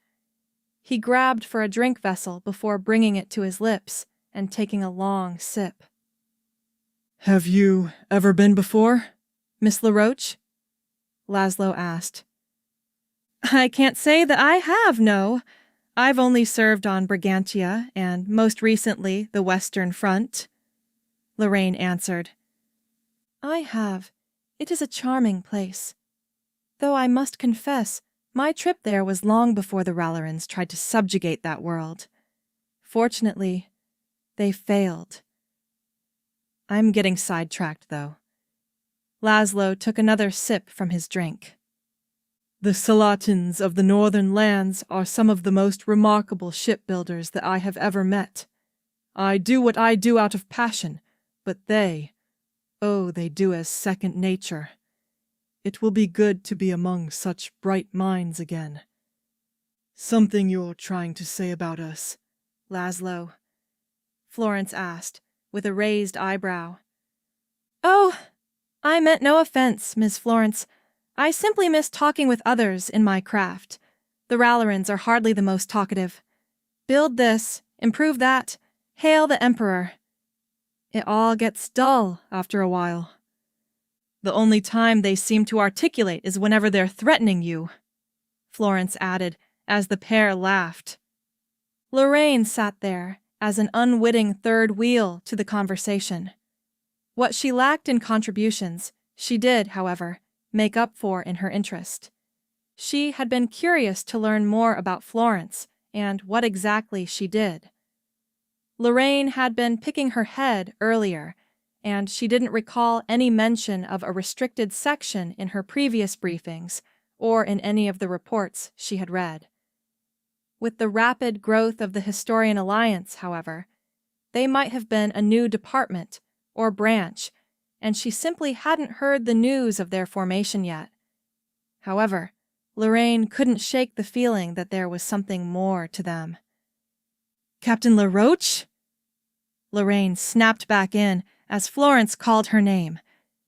He grabbed for a drink vessel before bringing it to his lips and taking a long sip. Have you ever been before, Miss Laroach? Laszlo asked. I can't say that I have, no. I've only served on Brigantia and, most recently, the Western Front, Lorraine answered. I have. It is a charming place. Though I must confess, my trip there was long before the Ralerins tried to subjugate that world. Fortunately, they failed. I'm getting sidetracked, though. Laszlo took another sip from his drink. The Salatins of the northern lands are some of the most remarkable shipbuilders that I have ever met. I do what I do out of passion, but they do as second nature. It will be good to be among such bright minds again. Something you're trying to say about us, Laszlo? Florence asked, with a raised eyebrow. Oh, I meant no offense, Miss Florence. I simply miss talking with others in my craft. The Ralerins are hardly the most talkative. Build this, improve that, hail the Emperor. It all gets dull after a while. The only time they seem to articulate is whenever they're threatening you, Florence added, as the pair laughed. Lorraine sat there as an unwitting third wheel to the conversation. What she lacked in contributions, she did, however, make up for in her interest. She had been curious to learn more about Florence and what exactly she did. Lorraine had been picking her head earlier, and she didn't recall any mention of a restricted section in her previous briefings or in any of the reports she had read. With the rapid growth of the Historian Alliance, however, they might have been a new department or branch, and she simply hadn't heard the news of their formation yet. However, Lorraine couldn't shake the feeling that there was something more to them. Captain Laroach? Lorraine snapped back in as Florence called her name,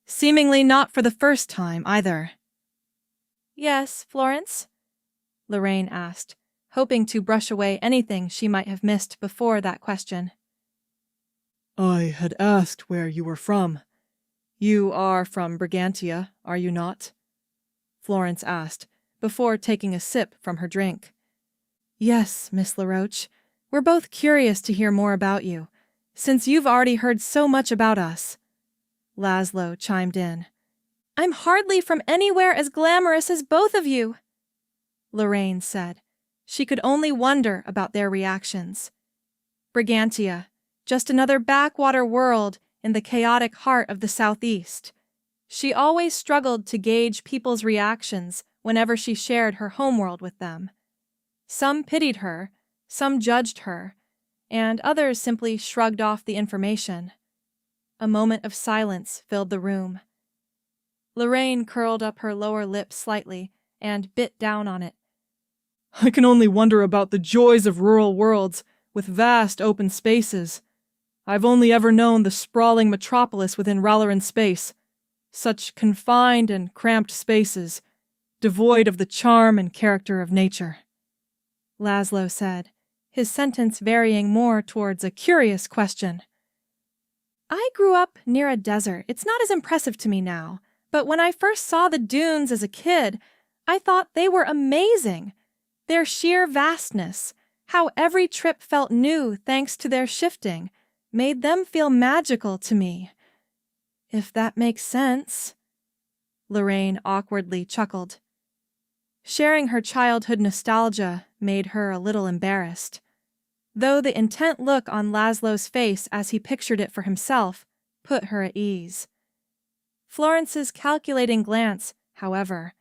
seemingly not for the first time either. Yes, Florence? Lorraine asked, hoping to brush away anything she might have missed before that question. I had asked where you were from. You are from Brigantia, are you not? Florence asked, before taking a sip from her drink. Yes, Miss Laroach. We're both curious to hear more about you, since you've already heard so much about us. Laszlo chimed in. I'm hardly from anywhere as glamorous as both of you, Lorraine said. She could only wonder about their reactions. Brigantia, just another backwater world in the chaotic heart of the Southeast. She always struggled to gauge people's reactions whenever she shared her homeworld with them. Some pitied her, some judged her, and others simply shrugged off the information. A moment of silence filled the room. Lorraine curled up her lower lip slightly and bit down on it. I can only wonder about the joys of rural worlds with vast open spaces. I've only ever known the sprawling metropolis within Ralerin space. Such confined and cramped spaces, devoid of the charm and character of nature. Laszlo said, his sentence varying more towards a curious question. I grew up near a desert. It's not as impressive to me now, but when I first saw the dunes as a kid, I thought they were amazing. Their sheer vastness, how every trip felt new thanks to their shifting, made them feel magical to me. If that makes sense. Lorraine awkwardly chuckled. Sharing her childhood nostalgia made her a little embarrassed, though the intent look on Laszlo's face as he pictured it for himself put her at ease. Florence's calculating glance, however,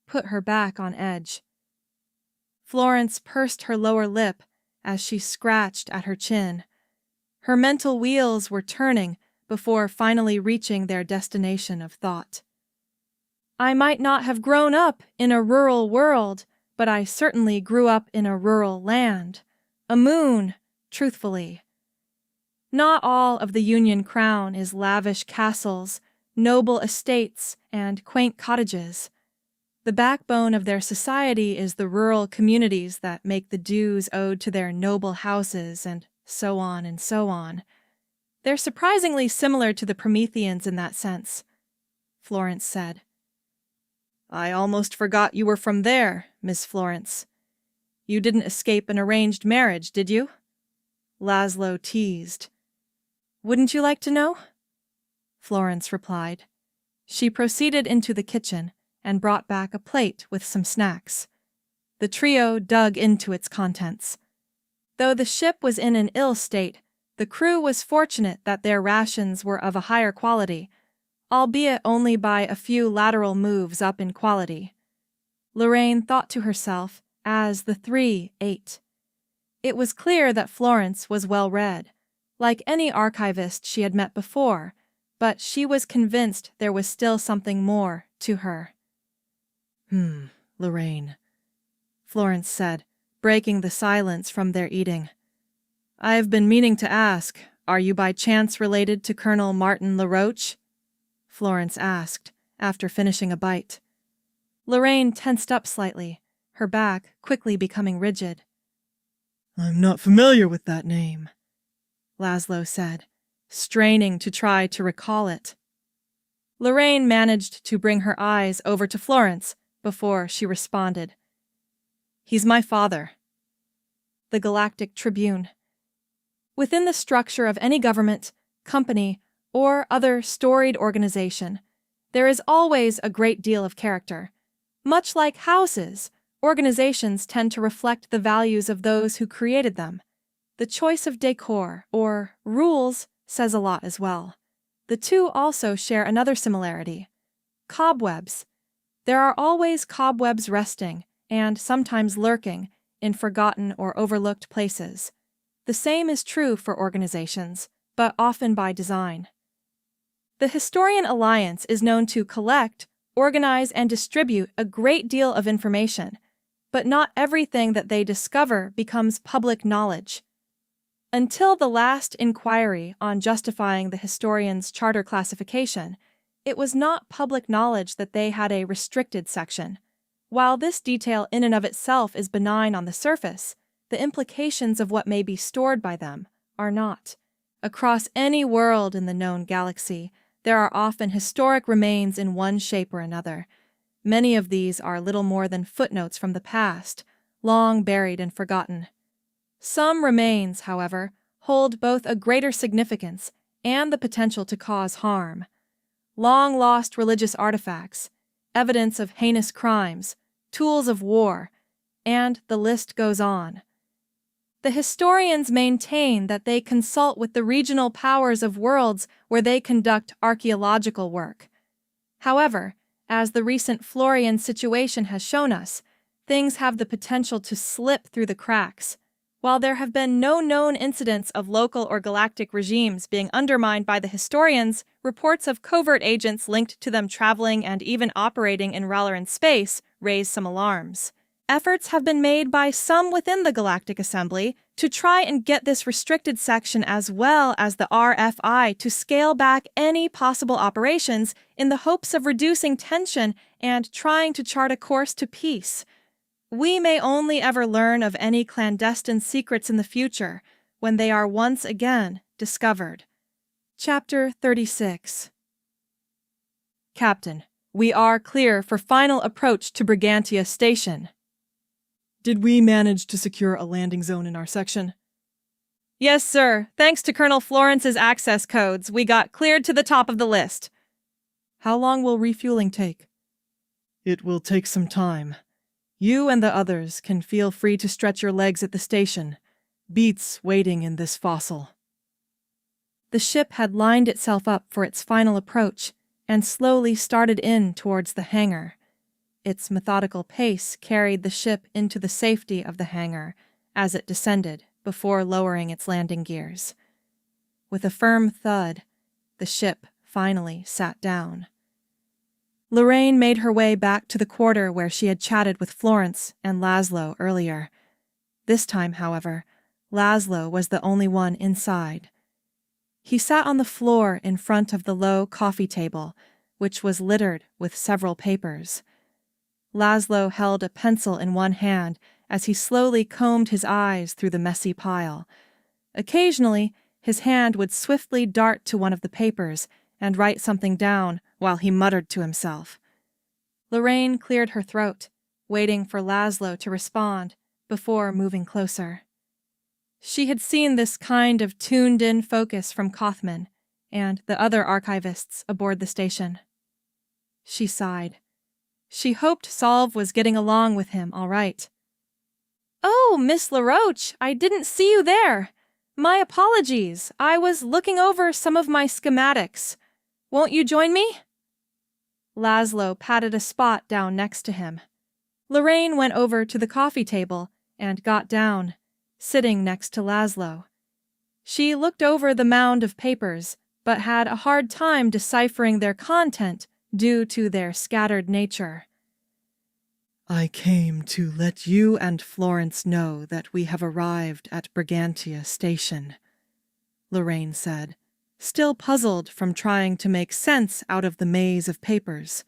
put her back on edge. Florence pursed her lower lip as she scratched at her chin. Her mental wheels were turning before finally reaching their destination of thought. I might not have grown up in a rural world, but I certainly grew up in a rural land. A moon, truthfully. Not all of the Union Crown is lavish castles, noble estates, and quaint cottages. The backbone of their society is the rural communities that make the dues owed to their noble houses, and so on and so on. They're surprisingly similar to the Prometheans in that sense, Florence said. I almost forgot you were from there, Miss Florence. You didn't escape an arranged marriage, did you? Laszlo teased. Wouldn't you like to know? Florence replied. She proceeded into the kitchen and brought back a plate with some snacks. The trio dug into its contents. Though the ship was in an ill state, the crew was fortunate that their rations were of a higher quality, albeit only by a few lateral moves up in quality. Lorraine thought to herself as the three ate. It was clear that Florence was well read, like any archivist she had met before, but she was convinced there was still something more to her. Lorraine, Florence said, breaking the silence from their eating. I've been meaning to ask, are you by chance related to Colonel Martin Laroach? Florence asked, after finishing a bite. Lorraine tensed up slightly, her back quickly becoming rigid. I'm not familiar with that name, Laszlo said, straining to try to recall it. Lorraine managed to bring her eyes over to Florence before she responded. He's my father. The Galactic Tribune. Within the structure of any government, company, or other storied organization, there is always a great deal of character. Much like houses, organizations tend to reflect the values of those who created them. The choice of decor, or rules, says a lot as well. The two also share another similarity. Cobwebs. There are always cobwebs resting, and sometimes lurking, in forgotten or overlooked places. The same is true for organizations, but often by design. The Historian Alliance is known to collect, organize, and distribute a great deal of information, but not everything that they discover becomes public knowledge. Until the last inquiry on justifying the historian's charter classification, it was not public knowledge that they had a restricted section. While this detail in and of itself is benign on the surface, the implications of what may be stored by them are not. Across any world in the known galaxy, there are often historic remains in one shape or another. Many of these are little more than footnotes from the past, long buried and forgotten. Some remains, however, hold both a greater significance and the potential to cause harm. Long-lost religious artifacts, evidence of heinous crimes, tools of war, and the list goes on. The historians maintain that they consult with the regional powers of worlds where they conduct archaeological work. However, as the recent Florian situation has shown us, things have the potential to slip through the cracks. While there have been no known incidents of local or galactic regimes being undermined by the historians, reports of covert agents linked to them traveling and even operating in Ralerin space raise some alarms. Efforts have been made by some within the Galactic Assembly to try and get this restricted section as well as the RFI to scale back any possible operations in the hopes of reducing tension and trying to chart a course to peace. We may only ever learn of any clandestine secrets in the future when they are once again discovered. Chapter 36. Captain, we are clear for final approach to Brigantia Station. Did we manage to secure a landing zone in our section? Yes, sir. Thanks to Colonel Florence's access codes, we got cleared to the top of the list. How long will refueling take? It will take some time. You and the others can feel free to stretch your legs at the station. Beats waiting in this fossil. The ship had lined itself up for its final approach and slowly started in towards the hangar. Its methodical pace carried the ship into the safety of the hangar as it descended before lowering its landing gears. With a firm thud, the ship finally sat down. Lorraine made her way back to the quarter where she had chatted with Florence and Laszlo earlier. This time, however, Laszlo was the only one inside. He sat on the floor in front of the low coffee table, which was littered with several papers. Laszlo held a pencil in one hand as he slowly combed his eyes through the messy pile. Occasionally, his hand would swiftly dart to one of the papers and write something down while he muttered to himself. Lorraine cleared her throat, waiting for Laszlo to respond before moving closer. She had seen this kind of tuned-in focus from Kaufman and the other archivists aboard the station. She sighed. She hoped Solve was getting along with him all right. "Oh, Miss Laroach, I didn't see you there. My apologies. I was looking over some of my schematics. Won't you join me?" Laszlo patted a spot down next to him. Lorraine went over to the coffee table and got down, sitting next to Laszlo. She looked over the mound of papers, but had a hard time deciphering their content due to their scattered nature. I came to let you and Florence know that we have arrived at Brigantia Station, Lorraine said, still puzzled from trying to make sense out of the maze of papers.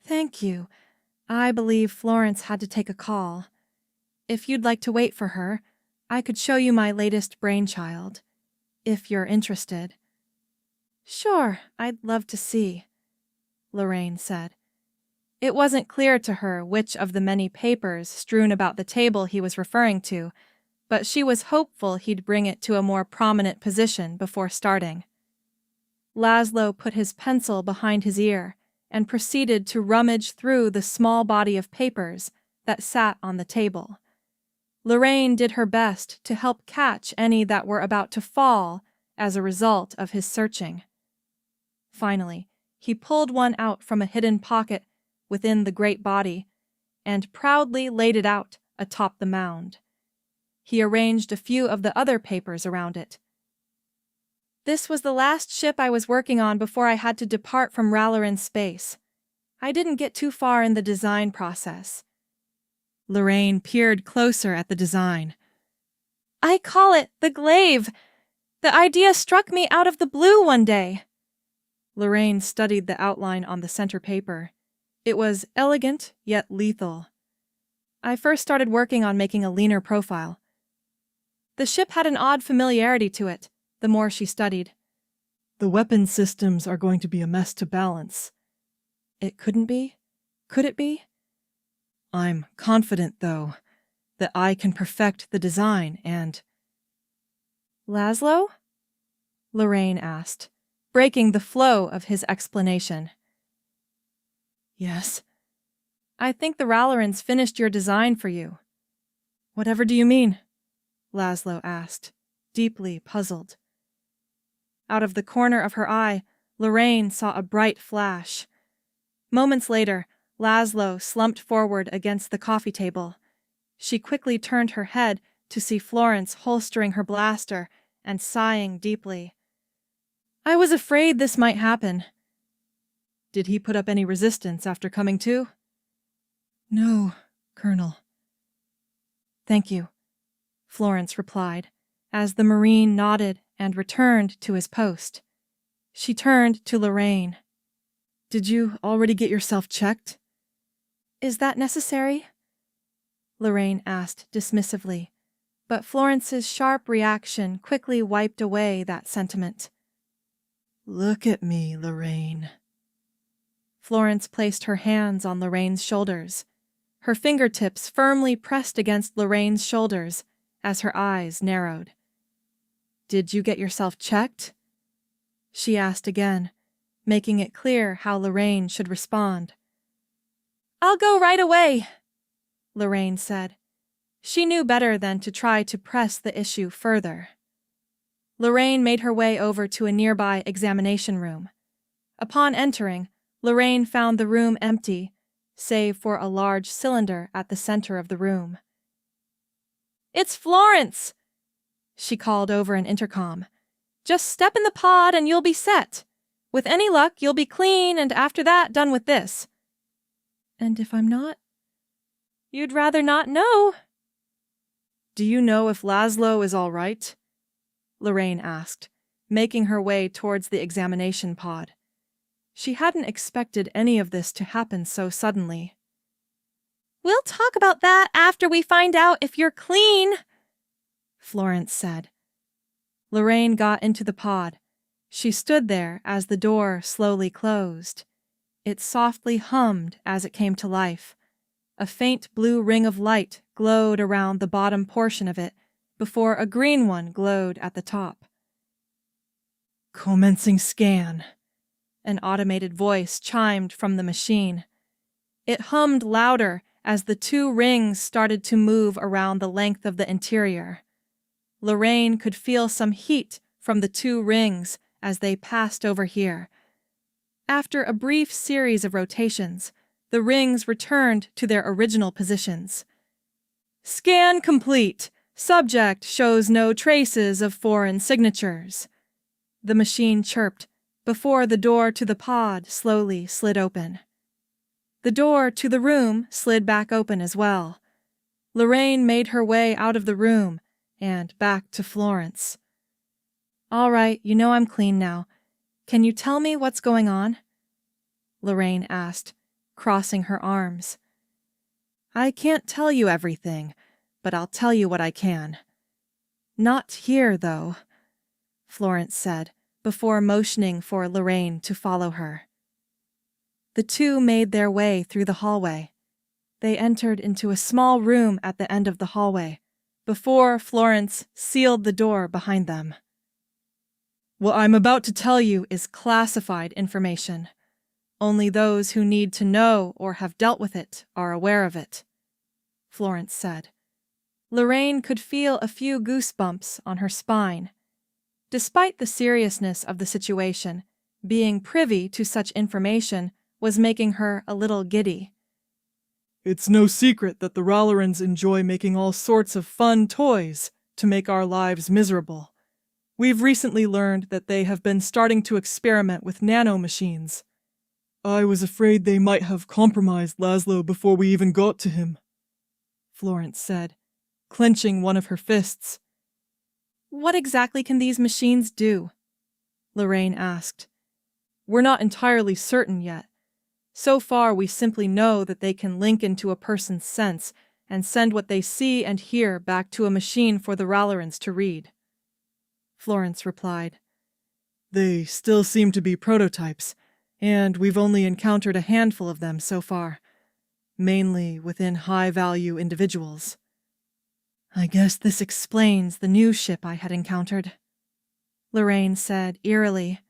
"Thank you. I believe Florence had to take a call. If you'd like to wait for her, I could show you my latest brainchild, if you're interested." "Sure, I'd love to see," Lorraine said. It wasn't clear to her which of the many papers strewn about the table he was referring to, but she was hopeful he'd bring it to a more prominent position before starting. Laszlo put his pencil behind his ear and proceeded to rummage through the small body of papers that sat on the table. Lorraine did her best to help catch any that were about to fall as a result of his searching. Finally, he pulled one out from a hidden pocket within the great body and proudly laid it out atop the mound. He arranged a few of the other papers around it. "This was the last ship I was working on before I had to depart from Ralerin space. I didn't get too far in the design process." Lorraine peered closer at the design. "I call it the glaive. The idea struck me out of the blue one day." Lorraine studied the outline on the center paper. It was elegant yet lethal. I first started working on making a leaner profile. The ship had an odd familiarity to it, the more she studied. The weapon systems are going to be a mess to balance. It couldn't be? Could it be? I'm confident, though, that I can perfect the design and... Laszlo? Lorraine asked, breaking the flow of his explanation. Yes? I think the Ralerins finished your design for you. Whatever do you mean? Laszlo asked, deeply puzzled. Out of the corner of her eye, Lorraine saw a bright flash. Moments later, Laszlo slumped forward against the coffee table. She quickly turned her head to see Florence holstering her blaster and sighing deeply. I was afraid this might happen. Did he put up any resistance after coming to? No, Colonel. Thank you, Florence replied, as the Marine nodded and returned to his post. She turned to Lorraine. Did you already get yourself checked? Is that necessary? Lorraine asked dismissively, but Florence's sharp reaction quickly wiped away that sentiment. Look at me, Lorraine. Florence placed her hands on Lorraine's shoulders, her fingertips firmly pressed against Lorraine's shoulders as her eyes narrowed. Did you get yourself checked? She asked again, making it clear how Lorraine should respond. I'll go right away, Lorraine said. She knew better than to try to press the issue further. Lorraine made her way over to a nearby examination room. Upon entering, Lorraine found the room empty, save for a large cylinder at the center of the room. It's Florence, she called over an intercom. Just step in the pod and you'll be set. With any luck, you'll be clean and after that, done with this. And if I'm not? You'd rather not know. Do you know if Laszlo is all right? Lorraine asked, making her way towards the examination pod. She hadn't expected any of this to happen so suddenly. We'll talk about that after we find out if you're clean, Florence said. Lorraine got into the pod. She stood there as the door slowly closed. It softly hummed as it came to life. A faint blue ring of light glowed around the bottom portion of it before a green one glowed at the top. Commencing scan. An automated voice chimed from the machine. It hummed louder as the two rings started to move around the length of the interior. Lorraine could feel some heat from the two rings as they passed over here. After a brief series of rotations, the rings returned to their original positions. Scan complete. Subject shows no traces of foreign signatures. The machine chirped before the door to the pod slowly slid open. The door to the room slid back open as well. Lorraine made her way out of the room and back to Florence. All right, you know I'm clean now. Can you tell me what's going on? Lorraine asked, crossing her arms. I can't tell you everything, but I'll tell you what I can. Not here, though, Florence said, before motioning for Lorraine to follow her. The two made their way through the hallway. They entered into a small room at the end of the hallway, before Florence sealed the door behind them. What I'm about to tell you is classified information. Only those who need to know or have dealt with it are aware of it, Florence said. Lorraine could feel a few goosebumps on her spine. Despite the seriousness of the situation, being privy to such information was making her a little giddy. It's no secret that the Ralerins enjoy making all sorts of fun toys to make our lives miserable. We've recently learned that they have been starting to experiment with nanomachines. I was afraid they might have compromised Laszlo before we even got to him, Florence said, clenching one of her fists. What exactly can these machines do? Lorraine asked. We're not entirely certain yet. So far, we simply know that they can link into a person's sense and send what they see and hear back to a machine for the Ralerins to read. Florence replied. They still seem to be prototypes, and we've only encountered a handful of them so far, mainly within high-value individuals. I guess this explains the new ship I had encountered, Lorraine said eerily,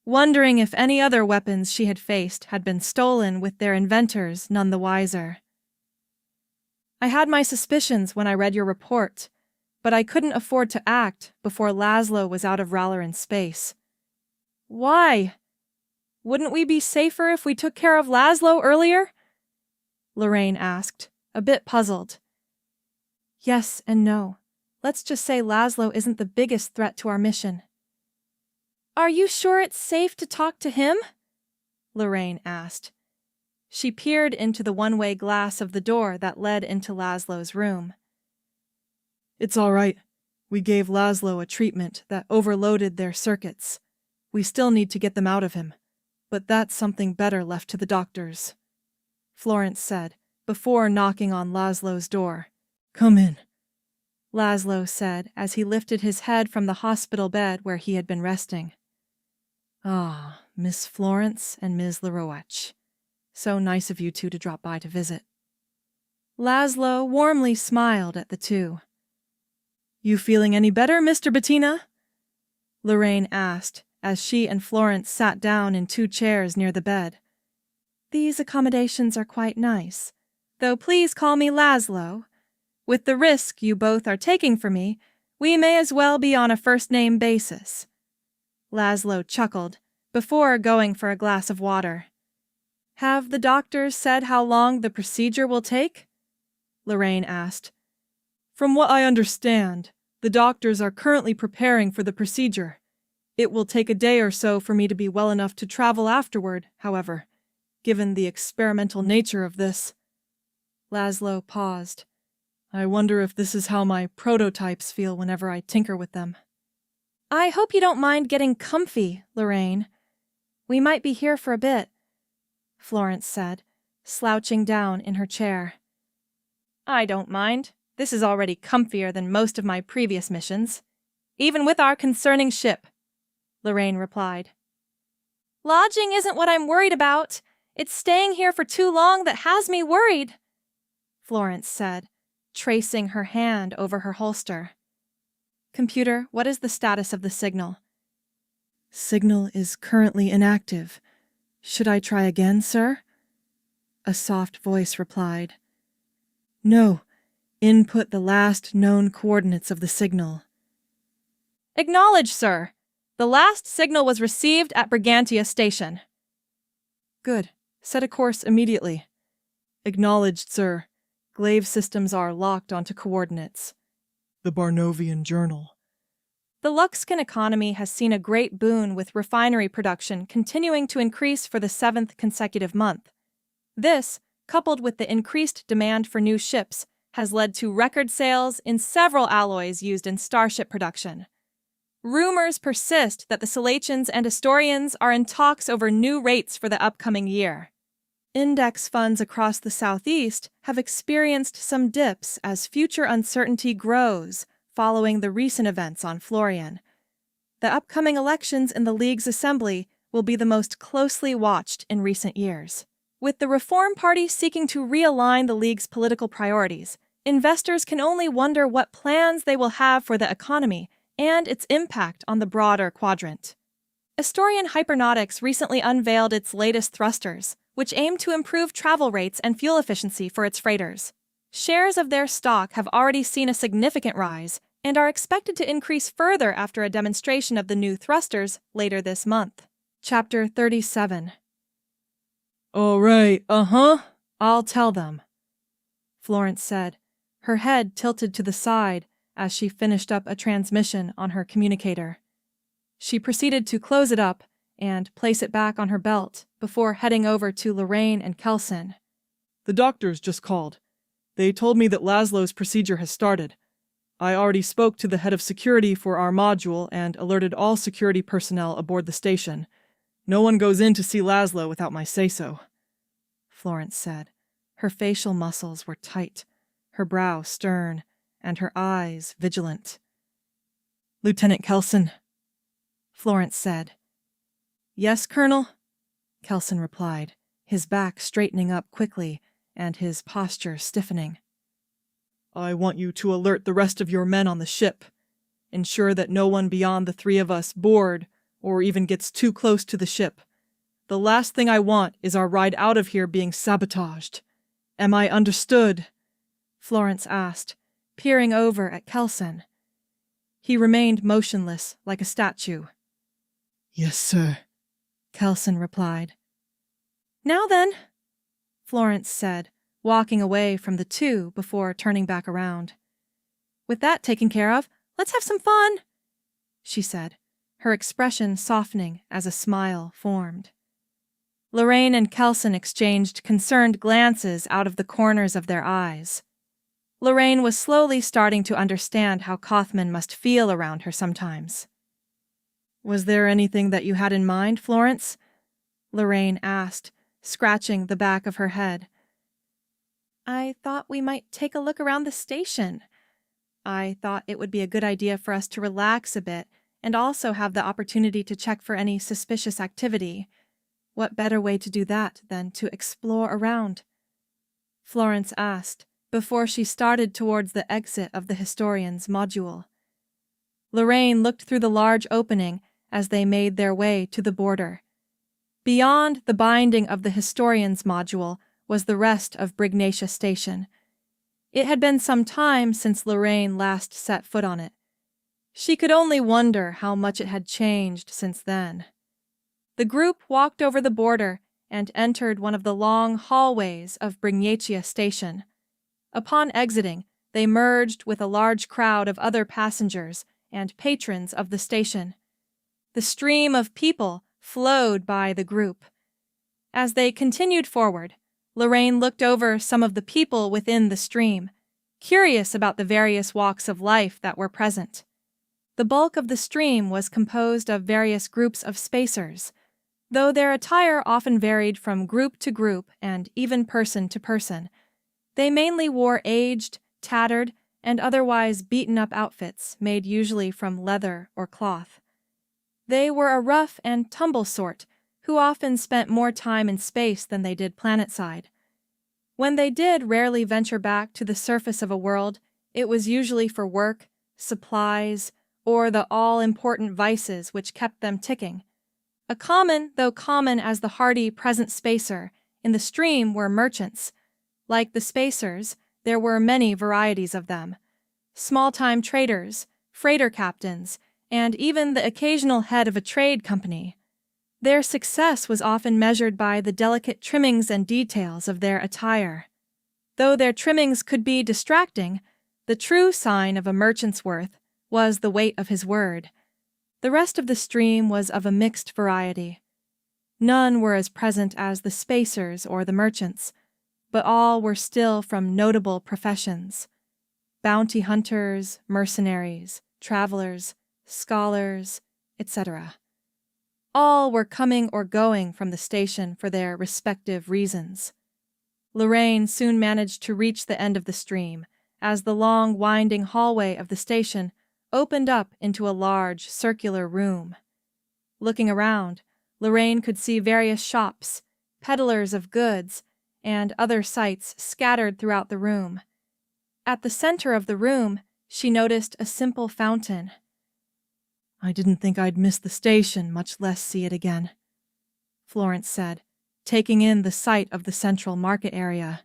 wondering if any other weapons she had faced had been stolen with their inventors none the wiser. I had my suspicions when I read your report, but I couldn't afford to act before Laszlo was out of Ralerin space. Why? Wouldn't we be safer if we took care of Laszlo earlier? Lorraine asked, a bit puzzled. Yes and no. Let's just say Laszlo isn't the biggest threat to our mission. Are you sure it's safe to talk to him? Lorraine asked. She peered into the one-way glass of the door that led into Laszlo's room. It's all right. We gave Laszlo a treatment that overloaded their circuits. We still need to get them out of him, but that's something better left to the doctors, Florence said, before knocking on Laszlo's door. Come in, Laszlo said as he lifted his head from the hospital bed where he had been resting. Ah, Miss Florence and Ms. Laroach. So nice of you two to drop by to visit. Laszlo warmly smiled at the two. You feeling any better, Mr. Bettina? Lorraine asked as she and Florence sat down in 2 chairs near the bed. These accommodations are quite nice, though please call me Laszlo. With the risk you both are taking for me, we may as well be on a first-name basis. Laszlo chuckled, before going for a glass of water. Have the doctors said how long the procedure will take? Lorraine asked. From what I understand, the doctors are currently preparing for the procedure. It will take a day or so for me to be well enough to travel afterward, however, given the experimental nature of this. Laszlo paused. I wonder if this is how my prototypes feel whenever I tinker with them. I hope you don't mind getting comfy, Lorraine. We might be here for a bit, Florence said, slouching down in her chair. I don't mind. This is already comfier than most of my previous missions, even with our concerning ship, Lorraine replied. Lodging isn't what I'm worried about. It's staying here for too long that has me worried, Florence said, tracing her hand over her holster. Computer, what is the status of the signal? Signal is currently inactive. Should I try again, sir? A soft voice replied. No. Input the last known coordinates of the signal. Acknowledged, sir. The last signal was received at Brigantia Station. Good. Set a course immediately. Acknowledged, sir. Glaive systems are locked onto coordinates. The Barnovian Journal. The Luxcan economy has seen a great boon with refinery production continuing to increase for the 7th consecutive month. This, coupled with the increased demand for new ships, has led to record sales in several alloys used in starship production. Rumors persist that the Salacians and Astorians are in talks over new rates for the upcoming year. Index funds across the southeast have experienced some dips as future uncertainty grows following the recent events on Florian. The upcoming elections in the League's assembly will be the most closely watched in recent years. With the Reform Party seeking to realign the League's political priorities, investors can only wonder what plans they will have for the economy and its impact on the broader quadrant. Astorian Hypernautics recently unveiled its latest thrusters, which aim to improve travel rates and fuel efficiency for its freighters. Shares of their stock have already seen a significant rise and are expected to increase further after a demonstration of the new thrusters later this month. Chapter 37. All right, I'll tell them, Florence said, her head tilted to the side as she finished up a transmission on her communicator. She proceeded to close it up and place it back on her belt before heading over to Lorraine and Kelson. The doctors just called. They told me that Laszlo's procedure has started. I already spoke to the head of security for our module and alerted all security personnel aboard the station. No one goes in to see Laszlo without my say-so. Florence said. Her facial muscles were tight, her brow stern, and her eyes vigilant. Lieutenant Kelson, Florence said. Yes, Colonel, Kelson replied, his back straightening up quickly and his posture stiffening. I want you to alert the rest of your men on the ship. Ensure that no one beyond the three of us board or even gets too close to the ship. The last thing I want is our ride out of here being sabotaged. Am I understood? Florence asked, peering over at Kelson. He remained motionless like a statue. Yes, sir, Kelson replied. Now then, Florence said, walking away from the two before turning back around. With that taken care of, let's have some fun, she said, her expression softening as a smile formed. Lorraine and Kelson exchanged concerned glances out of the corners of their eyes. Lorraine was slowly starting to understand how Kaufman must feel around her sometimes. Was there anything that you had in mind, Florence? Lorraine asked, scratching the back of her head. I thought we might take a look around the station. I thought it would be a good idea for us to relax a bit and also have the opportunity to check for any suspicious activity. What better way to do that than to explore around? Florence asked, before she started towards the exit of the historian's module. Lorraine looked through the large opening as they made their way to the border. Beyond the binding of the historian's module was the rest of Brignacia Station. It had been some time since Lorraine last set foot on it. She could only wonder how much it had changed since then. The group walked over the border and entered one of the long hallways of Brignacia Station. Upon exiting, they merged with a large crowd of other passengers and patrons of the station. The stream of people flowed by the group. As they continued forward, Lorraine looked over some of the people within the stream, curious about the various walks of life that were present. The bulk of the stream was composed of various groups of spacers, though their attire often varied from group to group and even person to person. They mainly wore aged, tattered, and otherwise beaten-up outfits made usually from leather or cloth. They were a rough and tumble sort who often spent more time in space than they did planetside. When they did rarely venture back to the surface of a world, it was usually for work, supplies, or the all-important vices which kept them ticking. A common, though common as the hardy present spacer, in the stream were merchants. Like the spacers, there were many varieties of them. Small-time traders, freighter captains, and even the occasional head of a trade company. Their success was often measured by the delicate trimmings and details of their attire. Though their trimmings could be distracting, the true sign of a merchant's worth was the weight of his word. The rest of the stream was of a mixed variety. None were as present as the spacers or the merchants, but all were still from notable professions. Bounty hunters, mercenaries, travelers, scholars, etc. All were coming or going from the station for their respective reasons. Lorraine soon managed to reach the end of the stream, as the long, winding hallway of the station opened up into a large, circular room. Looking around, Lorraine could see various shops, peddlers of goods, and other sights scattered throughout the room. At the center of the room, she noticed a simple fountain. I didn't think I'd miss the station, much less see it again, Florence said, taking in the sight of the central market area.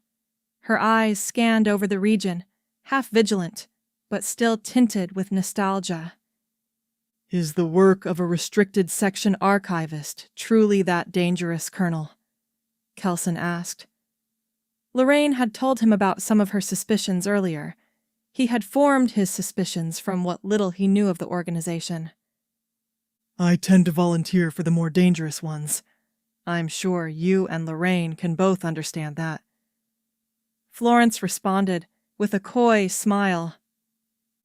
Her eyes scanned over the region, half vigilant, but still tinted with nostalgia. Is the work of a restricted section archivist truly that dangerous, Colonel? Kelson asked. Lorraine had told him about some of her suspicions earlier. He had formed his suspicions from what little he knew of the organization. I tend to volunteer for the more dangerous ones. I'm sure you and Lorraine can both understand that. Florence responded with a coy smile.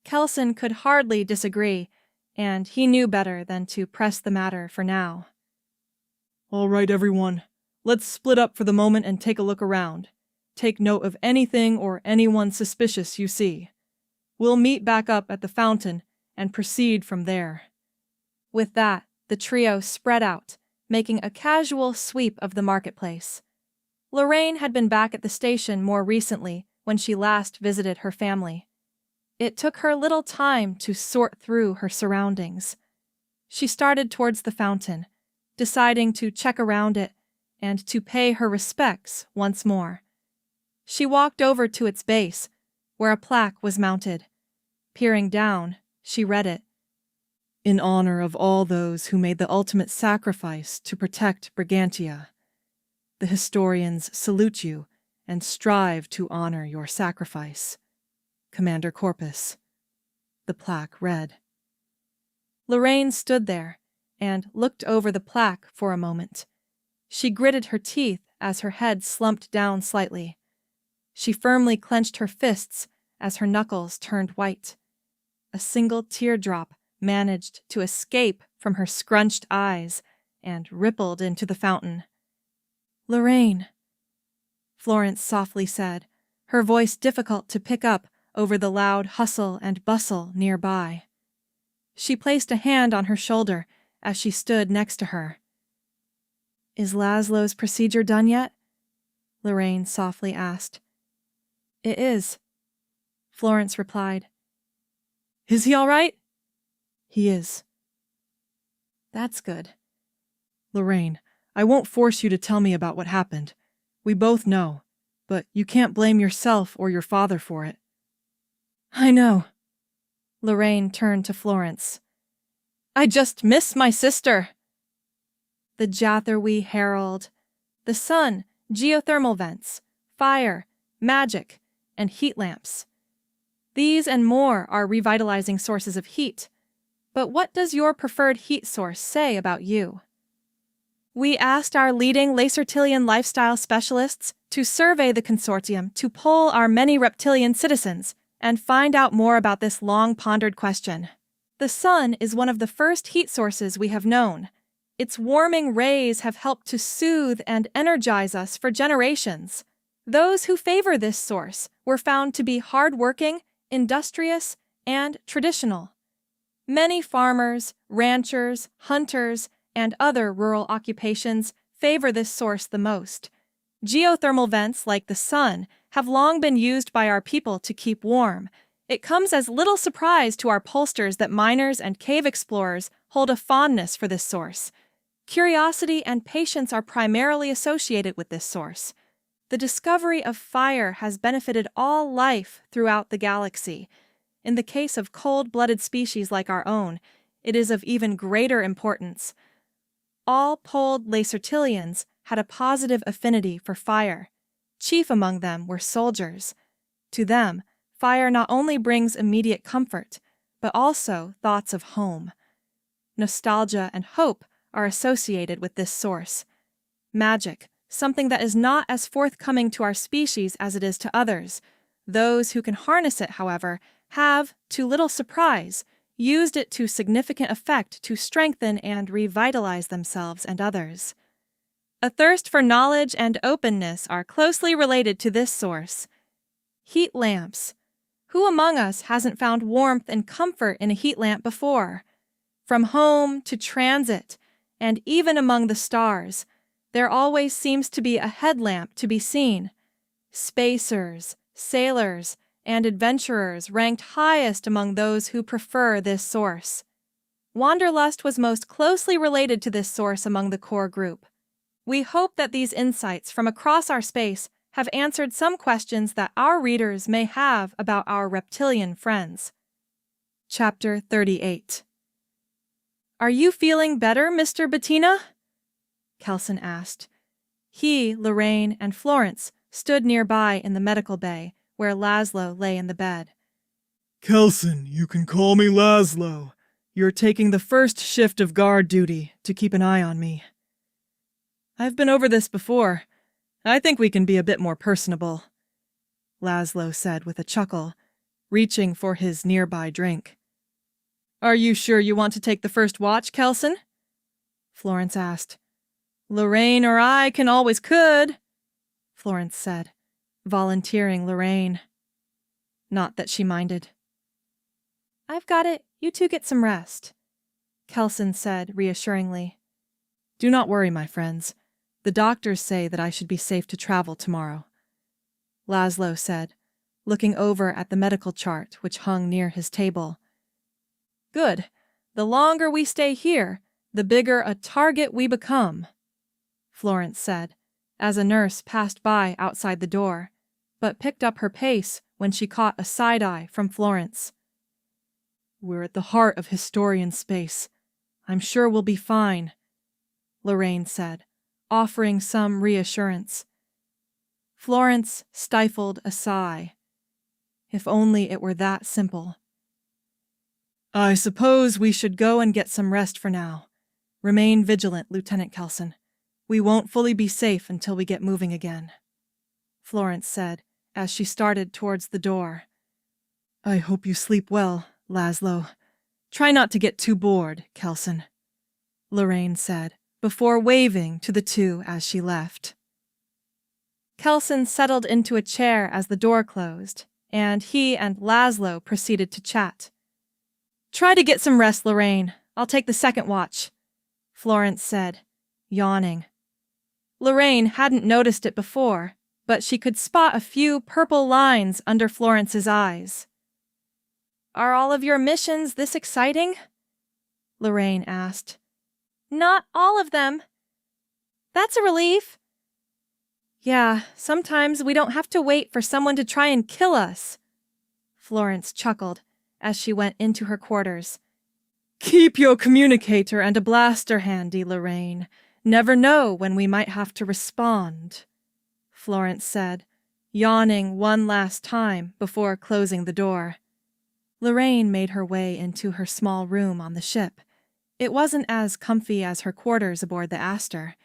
Kelson could hardly disagree, and he knew better than to press the matter for now. All right, everyone. Let's split up for the moment and take a look around. Take note of anything or anyone suspicious you see. We'll meet back up at the fountain and proceed from there." With that, the trio spread out, making a casual sweep of the marketplace. Lorraine had been back at the station more recently when she last visited her family. It took her little time to sort through her surroundings. She started towards the fountain, deciding to check around it and to pay her respects once more. She walked over to its base, where a plaque was mounted. Peering down, she read it. "In honor of all those who made the ultimate sacrifice to protect Brigantia, the historians salute you and strive to honor your sacrifice. Commander Corpus." The plaque read. Lorraine stood there and looked over the plaque for a moment. She gritted her teeth as her head slumped down slightly. She firmly clenched her fists as her knuckles turned white. A single teardrop managed to escape from her scrunched eyes and rippled into the fountain. "Lorraine," Florence softly said, her voice difficult to pick up over the loud hustle and bustle nearby. She placed a hand on her shoulder as she stood next to her. "Is Laszlo's procedure done yet?" Lorraine softly asked. "It is," Florence replied. "Is he all right?" "He is." "That's good." "Lorraine, I won't force you to tell me about what happened. We both know, but you can't blame yourself or your father for it." "I know." Lorraine turned to Florence. "I just miss my sister." The Jatherwee Herald, the sun, geothermal vents, fire, magic, and heat lamps. These and more are revitalizing sources of heat. But what does your preferred heat source say about you? We asked our leading Lacertilian lifestyle specialists to survey the consortium to poll our many reptilian citizens and find out more about this long-pondered question. The sun is one of the first heat sources we have known. Its warming rays have helped to soothe and energize us for generations. Those who favor this source were found to be hardworking, industrious, and traditional. Many farmers, ranchers, hunters, and other rural occupations favor this source the most. Geothermal vents like the sun have long been used by our people to keep warm. It comes as little surprise to our pollsters that miners and cave explorers hold a fondness for this source. Curiosity and patience are primarily associated with this source. The discovery of fire has benefited all life throughout the galaxy. In the case of cold-blooded species like our own, it is of even greater importance. All polled Lacertilians had a positive affinity for fire. Chief among them were soldiers. To them, fire not only brings immediate comfort, but also thoughts of home. Nostalgia and hope are associated with this source. Magic, something that is not as forthcoming to our species as it is to others. Those who can harness it, however, have, to little surprise, used it to significant effect to strengthen and revitalize themselves and others. A thirst for knowledge and openness are closely related to this source. Heat lamps. Who among us hasn't found warmth and comfort in a heat lamp before? From home to transit, and even among the stars, there always seems to be a headlamp to be seen. Spacers, sailors, and adventurers ranked highest among those who prefer this source. Wanderlust was most closely related to this source among the core group. We hope that these insights from across our space have answered some questions that our readers may have about our reptilian friends. Chapter 38. "Are you feeling better, Mr. Bettina?" Kelson asked. He, Lorraine, and Florence stood nearby in the medical bay, where Laszlo lay in the bed. "Kelson, you can call me Laszlo. You're taking the first shift of guard duty to keep an eye on me." "I've been over this before. I think we can be a bit more personable," Laszlo said with a chuckle, reaching for his nearby drink. "Are you sure you want to take the first watch, Kelson?" Florence asked. Lorraine or I can always could, Florence said, volunteering Lorraine. Not that she minded. I've got it. You two get some rest, Kelson said reassuringly. Do not worry, my friends. The doctors say that I should be safe to travel tomorrow, Laszlo said, looking over at the medical chart which hung near his table. Good. The longer we stay here, the bigger a target we become, Florence said, as a nurse passed by outside the door, but picked up her pace when she caught a side-eye from Florence. We're at the heart of historian space. I'm sure we'll be fine, Lorraine said, offering some reassurance. Florence stifled a sigh. If only it were that simple. I suppose we should go and get some rest for now. Remain vigilant, Lieutenant Kelson. We won't fully be safe until we get moving again, Florence said as she started towards the door. I hope you sleep well, Laszlo. Try not to get too bored, Kelson, Lorraine said, before waving to the two as she left. Kelson settled into a chair as the door closed, and he and Laszlo proceeded to chat. Try to get some rest, Lorraine. I'll take the second watch, Florence said, yawning. Lorraine hadn't noticed it before, but she could spot a few purple lines under Florence's eyes. Are all of your missions this exciting? Lorraine asked. Not all of them. That's a relief. Yeah, sometimes we don't have to wait for someone to try and kill us, Florence chuckled as she went into her quarters. Keep your communicator and a blaster handy, Lorraine. Never know when we might have to respond, Florence said, yawning one last time before closing the door. Lorraine made her way into her small room on the ship. It wasn't as comfy as her quarters aboard the Astor.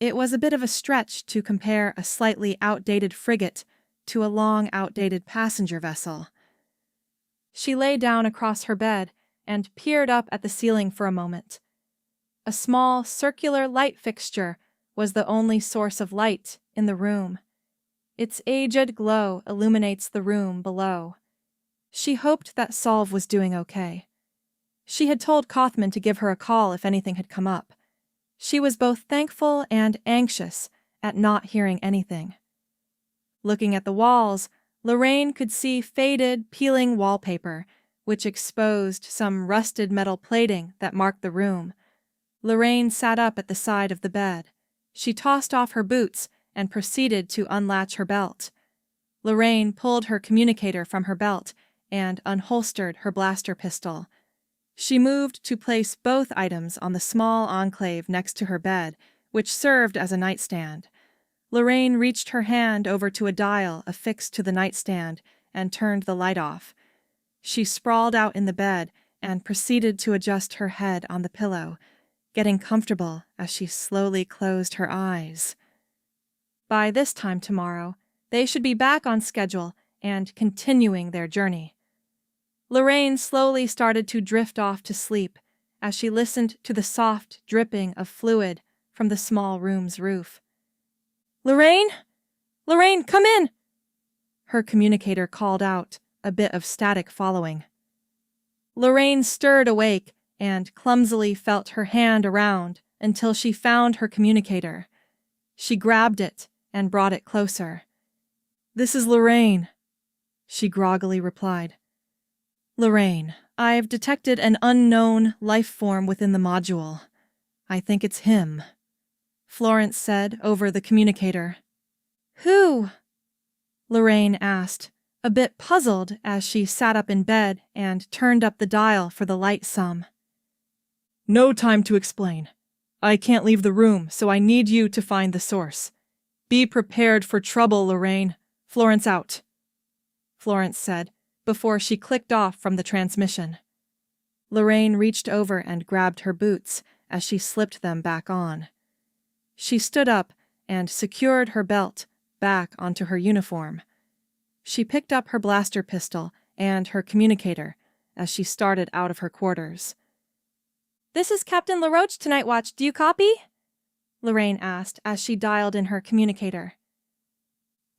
It was a bit of a stretch to compare a slightly outdated frigate to a long outdated passenger vessel. She lay down across her bed and peered up at the ceiling for a moment. A small circular light fixture was the only source of light in the room. Its aged glow illuminates the room below. She hoped that Solve was doing okay. She had told Kaufman to give her a call if anything had come up. She was both thankful and anxious at not hearing anything. Looking at the walls, Lorraine could see faded, peeling wallpaper, which exposed some rusted metal plating that marked the room. Lorraine sat up at the side of the bed. She tossed off her boots and proceeded to unlatch her belt. Lorraine pulled her communicator from her belt and unholstered her blaster pistol. She moved to place both items on the small enclave next to her bed, which served as a nightstand. Lorraine reached her hand over to a dial affixed to the nightstand and turned the light off. She sprawled out in the bed and proceeded to adjust her head on the pillow, getting comfortable as she slowly closed her eyes. By this time tomorrow, they should be back on schedule and continuing their journey. Lorraine slowly started to drift off to sleep as she listened to the soft dripping of fluid from the small room's roof. Lorraine? Lorraine, come in! Her communicator called out, a bit of static following. Lorraine stirred awake and clumsily felt her hand around until she found her communicator. She grabbed it and brought it closer. This is Lorraine, she groggily replied. Lorraine, I've detected an unknown life form within the module. I think it's him, Florence said over the communicator. Who? Lorraine asked, a bit puzzled as she sat up in bed and turned up the dial for the light sum. No time to explain. I can't leave the room, so I need you to find the source. Be prepared for trouble, Lorraine. Florence out, Florence said, before she clicked off from the transmission. Lorraine reached over and grabbed her boots as she slipped them back on. She stood up and secured her belt back onto her uniform. She picked up her blaster pistol and her communicator as she started out of her quarters. This is Captain Laroach to Night Watch. Do you copy? Lorraine asked as she dialed in her communicator.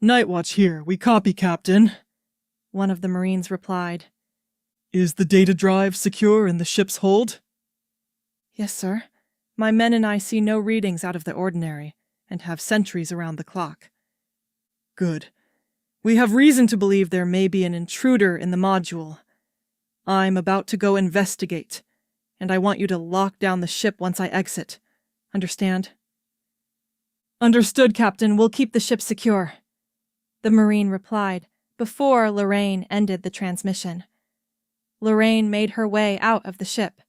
Night Watch here. We copy, Captain. One of the Marines replied. Is the data drive secure in the ship's hold? Yes, sir. My men and I see no readings out of the ordinary, and have sentries around the clock. Good. We have reason to believe there may be an intruder in the module. I'm about to go investigate, and I want you to lock down the ship once I exit. Understand? Understood, Captain. We'll keep the ship secure. The Marine replied before Lorraine ended the transmission. Lorraine made her way out of the ship.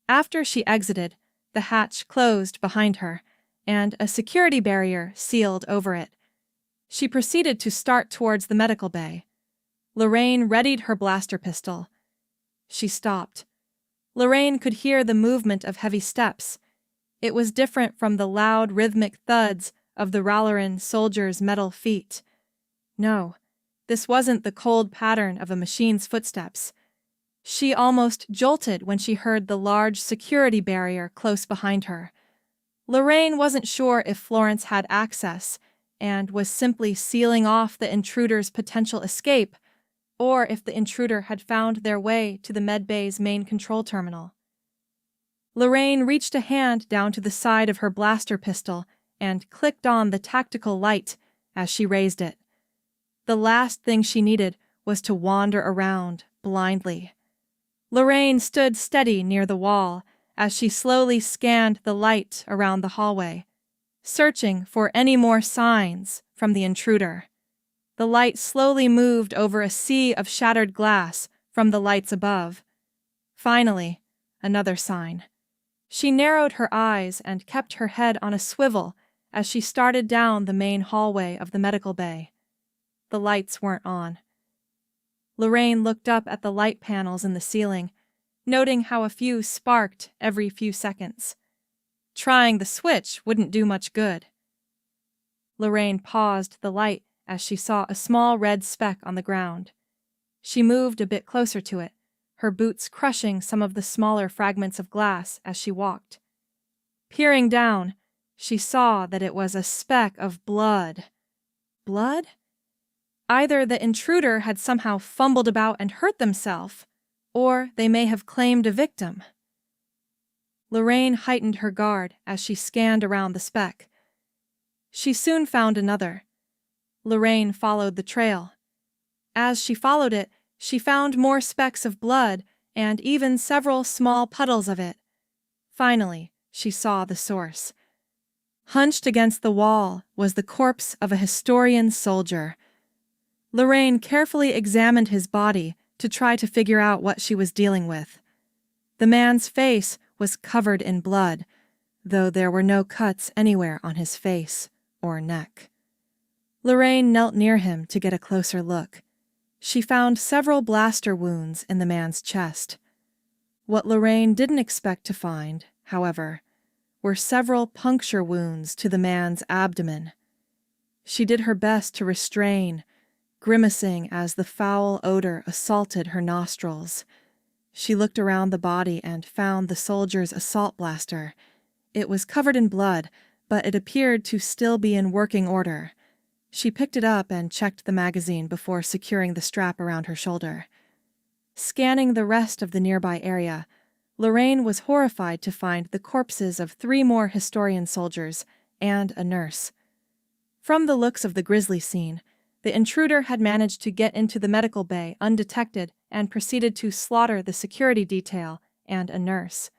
After she exited, the hatch closed behind her, and a security barrier sealed over it. She proceeded to start towards the medical bay. Lorraine readied her blaster pistol. She stopped. Lorraine could hear the movement of heavy steps. It was different from the loud, rhythmic thuds of the Ralerin soldiers' metal feet. No, this wasn't the cold pattern of a machine's footsteps. She almost jolted when she heard the large security barrier close behind her. Lorraine wasn't sure if Florence had access and was simply sealing off the intruder's potential escape, or if the intruder had found their way to the medbay's main control terminal. Lorraine reached a hand down to the side of her blaster pistol and clicked on the tactical light as she raised it. The last thing she needed was to wander around blindly. Lorraine stood steady near the wall as she slowly scanned the light around the hallway, searching for any more signs from the intruder. The light slowly moved over a sea of shattered glass from the lights above. Finally, another sign. She narrowed her eyes and kept her head on a swivel as she started down the main hallway of the medical bay. The lights weren't on. Lorraine looked up at the light panels in the ceiling, noting how a few sparked every few seconds. Trying the switch wouldn't do much good. Lorraine paused the light as she saw a small red speck on the ground. She moved a bit closer to it, her boots crushing some of the smaller fragments of glass as she walked. Peering down, she saw that it was a speck of blood. Blood? Either the intruder had somehow fumbled about and hurt themselves, or they may have claimed a victim. Lorraine heightened her guard as she scanned around the speck. She soon found another. Lorraine followed the trail. As she followed it, she found more specks of blood and even several small puddles of it. Finally, she saw the source. Hunched against the wall was the corpse of a Historian soldier. Lorraine carefully examined his body to try to figure out what she was dealing with. The man's face was covered in blood, though there were no cuts anywhere on his face or neck. Lorraine knelt near him to get a closer look. She found several blaster wounds in the man's chest. What Lorraine didn't expect to find, however, were several puncture wounds to the man's abdomen. She did her best to restrain, grimacing as the foul odor assaulted her nostrils. She looked around the body and found the soldier's assault blaster. It was covered in blood, but it appeared to still be in working order. She picked it up and checked the magazine before securing the strap around her shoulder. Scanning the rest of the nearby area, Lorraine was horrified to find the corpses of 3 more Historian soldiers and a nurse. From the looks of the grisly scene, the intruder had managed to get into the medical bay undetected and proceeded to slaughter the security detail and a nurse.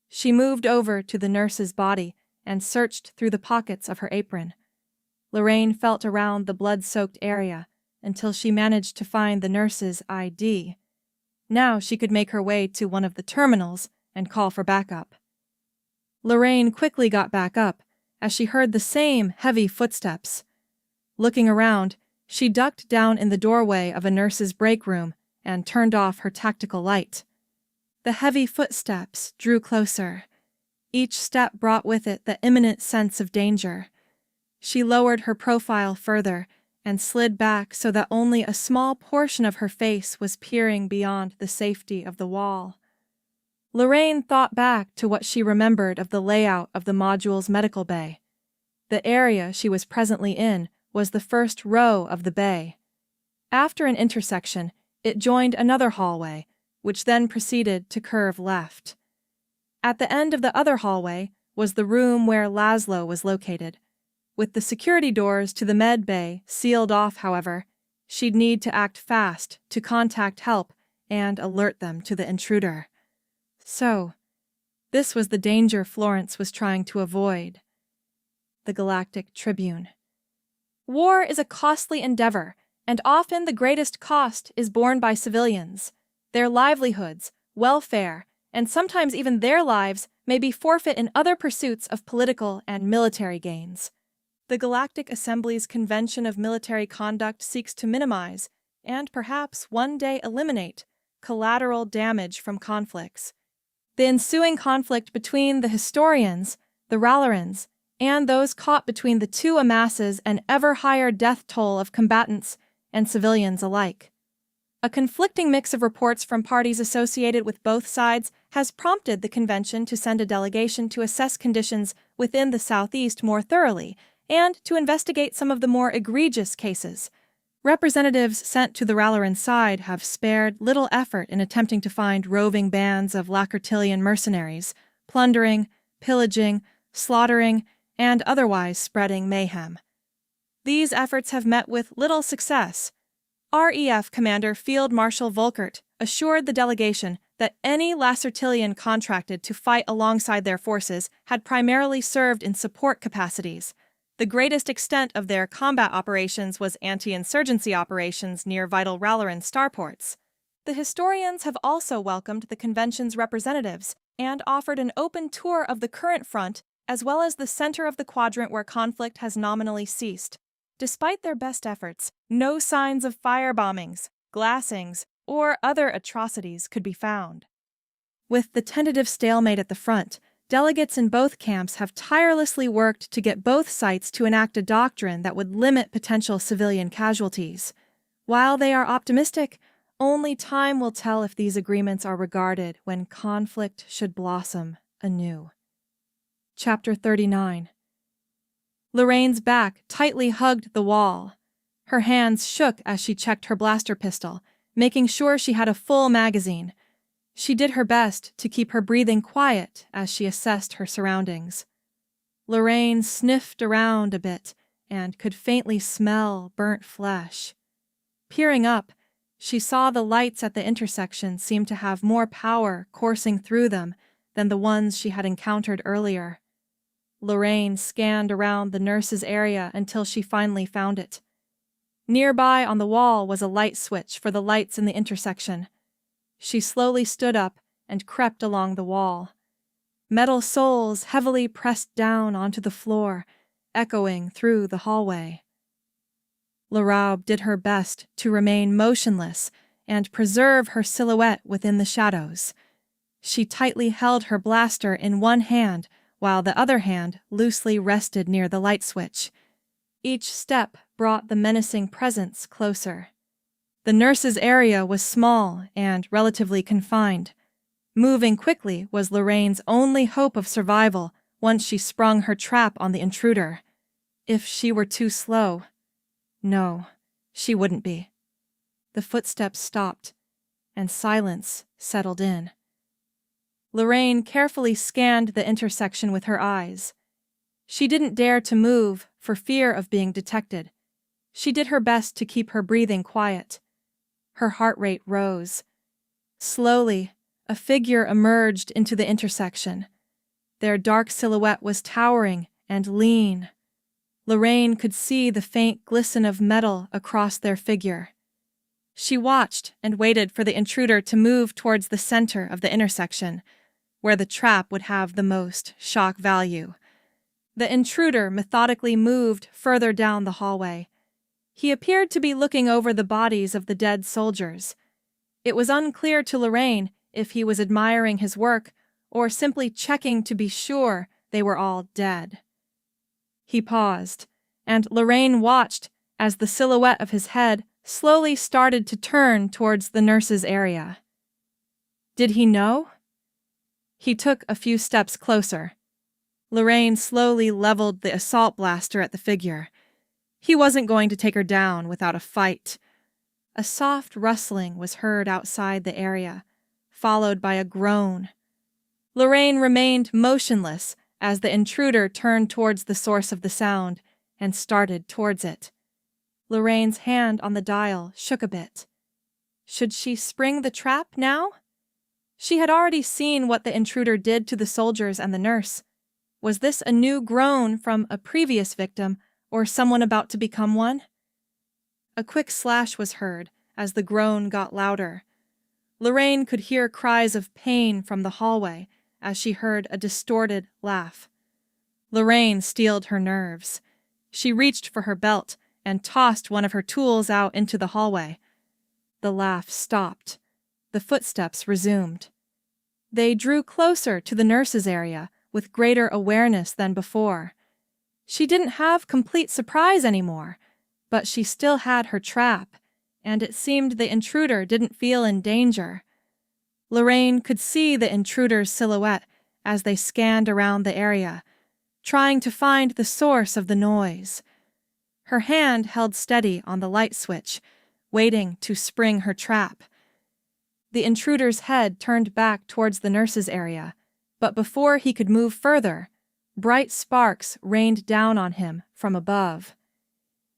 She moved over to the nurse's body and searched through the pockets of her apron. Lorraine felt around the blood-soaked area until she managed to find the nurse's ID. Now she could make her way to one of the terminals and call for backup. Lorraine quickly got back up as she heard the same heavy footsteps. Looking around, she ducked down in the doorway of a nurse's break room and turned off her tactical light. The heavy footsteps drew closer. Each step brought with it the imminent sense of danger. She lowered her profile further and slid back so that only a small portion of her face was peering beyond the safety of the wall. Lorraine thought back to what she remembered of the layout of the module's medical bay. The area she was presently in was the first row of the bay. After an intersection, it joined another hallway, which then proceeded to curve left. At the end of the other hallway was the room where Laszlo was located. With the security doors to the med bay sealed off, however, she'd need to act fast to contact help and alert them to the intruder. So, this was the danger Florence was trying to avoid. The Galactic Tribune. War is a costly endeavor, and often the greatest cost is borne by civilians. Their livelihoods, welfare, and sometimes even their lives may be forfeit in other pursuits of political and military gains. The Galactic Assembly's Convention of Military Conduct seeks to minimize, and perhaps one day eliminate, collateral damage from conflicts. The ensuing conflict between the historians, the Ralerins, and those caught between the two amasses an ever higher death toll of combatants and civilians alike. A conflicting mix of reports from parties associated with both sides has prompted the convention to send a delegation to assess conditions within the Southeast more thoroughly and to investigate some of the more egregious cases. Representatives sent to the Ralerin side have spared little effort in attempting to find roving bands of Lacertillian mercenaries, plundering, pillaging, slaughtering, and otherwise spreading mayhem. These efforts have met with little success. REF Commander Field Marshal Volkert assured the delegation that any Lacertillian contracted to fight alongside their forces had primarily served in support capacities. The greatest extent of their combat operations was anti-insurgency operations near vital Ralerin starports. The historians have also welcomed the convention's representatives and offered an open tour of the current front as well as the center of the quadrant where conflict has nominally ceased. Despite their best efforts, no signs of firebombings, glassings, or other atrocities could be found. With the tentative stalemate at the front, delegates in both camps have tirelessly worked to get both sites to enact a doctrine that would limit potential civilian casualties. While they are optimistic, only time will tell if these agreements are regarded when conflict should blossom anew. Chapter 39. Lorraine's back tightly hugged the wall. Her hands shook as she checked her blaster pistol, making sure she had a full magazine. She did her best to keep her breathing quiet as she assessed her surroundings. Lorraine sniffed around a bit and could faintly smell burnt flesh. Peering up, she saw the lights at the intersection seemed to have more power coursing through them than the ones she had encountered earlier. Lorraine scanned around the nurse's area until she finally found it. Nearby on the wall was a light switch for the lights in the intersection. She slowly stood up and crept along the wall. Metal soles heavily pressed down onto the floor, echoing through the hallway. Laroach did her best to remain motionless and preserve her silhouette within the shadows. She tightly held her blaster in one hand while the other hand loosely rested near the light switch. Each step brought the menacing presence closer. The nurse's area was small and relatively confined. Moving quickly was Lorraine's only hope of survival once she sprung her trap on the intruder. If she were too slow. No, she wouldn't be. The footsteps stopped, and silence settled in. Lorraine carefully scanned the intersection with her eyes. She didn't dare to move for fear of being detected. She did her best to keep her breathing quiet. Her heart rate rose. Slowly, a figure emerged into the intersection. Their dark silhouette was towering and lean. Lorraine could see the faint glisten of metal across their figure. She watched and waited for the intruder to move towards the center of the intersection, where the trap would have the most shock value. The intruder methodically moved further down the hallway. He appeared to be looking over the bodies of the dead soldiers. It was unclear to Lorraine if he was admiring his work or simply checking to be sure they were all dead. He paused, and Lorraine watched as the silhouette of his head slowly started to turn towards the nurse's area. Did he know? He took a few steps closer. Lorraine slowly leveled the assault blaster at the figure. He wasn't going to take her down without a fight. A soft rustling was heard outside the area, followed by a groan. Lorraine remained motionless as the intruder turned towards the source of the sound and started towards it. Lorraine's hand on the dial shook a bit. Should she spring the trap now? She had already seen what the intruder did to the soldiers and the nurse. Was this a new groan from a previous victim or someone about to become one? A quick slash was heard as the groan got louder. Lorraine could hear cries of pain from the hallway as she heard a distorted laugh. Lorraine steeled her nerves. She reached for her belt and tossed one of her tools out into the hallway. The laugh stopped. The footsteps resumed. They drew closer to the nurse's area with greater awareness than before. She didn't have complete surprise anymore, but she still had her trap, and it seemed the intruder didn't feel in danger. Lorraine could see the intruder's silhouette as they scanned around the area, trying to find the source of the noise. Her hand held steady on the light switch, waiting to spring her trap. The intruder's head turned back towards the nurse's area, but before he could move further, bright sparks rained down on him from above.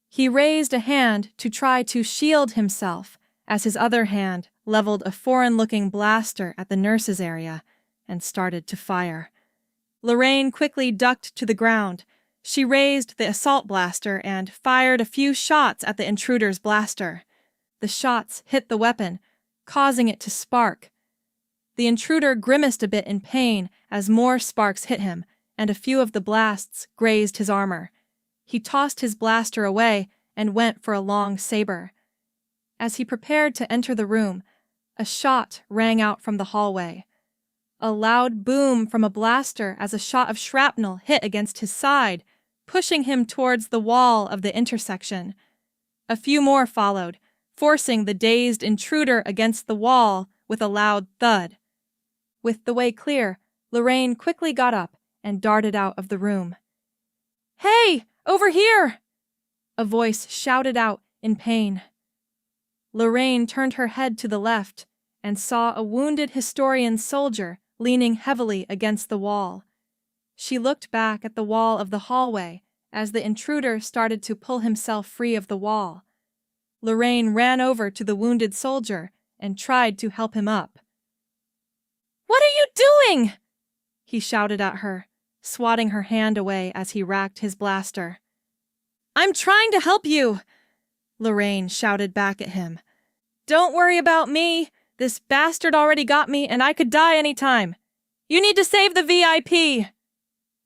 He raised a hand to try to shield himself as his other hand leveled a foreign-looking blaster at the nurse's area and started to fire. Lorraine quickly ducked to the ground. She raised the assault blaster and fired a few shots at the intruder's blaster. The shots hit the weapon, causing it to spark. The intruder grimaced a bit in pain as more sparks hit him, and a few of the blasts grazed his armor. He tossed his blaster away and went for a long saber. As he prepared to enter the room, a shot rang out from the hallway. A loud boom from a blaster as a shot of shrapnel hit against his side, pushing him towards the wall of the intersection. A few more followed, forcing the dazed intruder against the wall with a loud thud. With the way clear, Lorraine quickly got up and darted out of the room. "Hey, over here!" a voice shouted out in pain. Lorraine turned her head to the left and saw a wounded Historian soldier leaning heavily against the wall. She looked back at the wall of the hallway as the intruder started to pull himself free of the wall. Lorraine ran over to the wounded soldier and tried to help him up. "What are you doing?" he shouted at her, swatting her hand away as he racked his blaster. "I'm trying to help you," Lorraine shouted back at him. "Don't worry about me. This bastard already got me and I could die any time. You need to save the VIP!"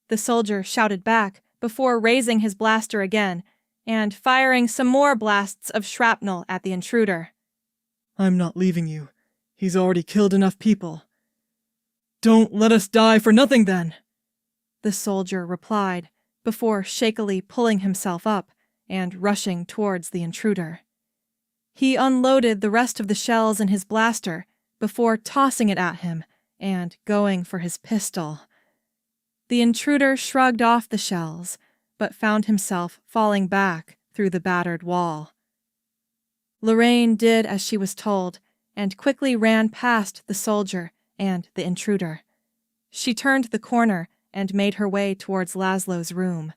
The soldier shouted back before raising his blaster again and firing some more blasts of shrapnel at the intruder. "I'm not leaving you. He's already killed enough people." "Don't let us die for nothing then," the soldier replied before shakily pulling himself up and rushing towards the intruder. He unloaded the rest of the shells in his blaster before tossing it at him and going for his pistol. The intruder shrugged off the shells, but found himself falling back through the battered wall. Lorraine did as she was told and quickly ran past the soldier and the intruder. She turned the corner and made her way towards Laszlo's room.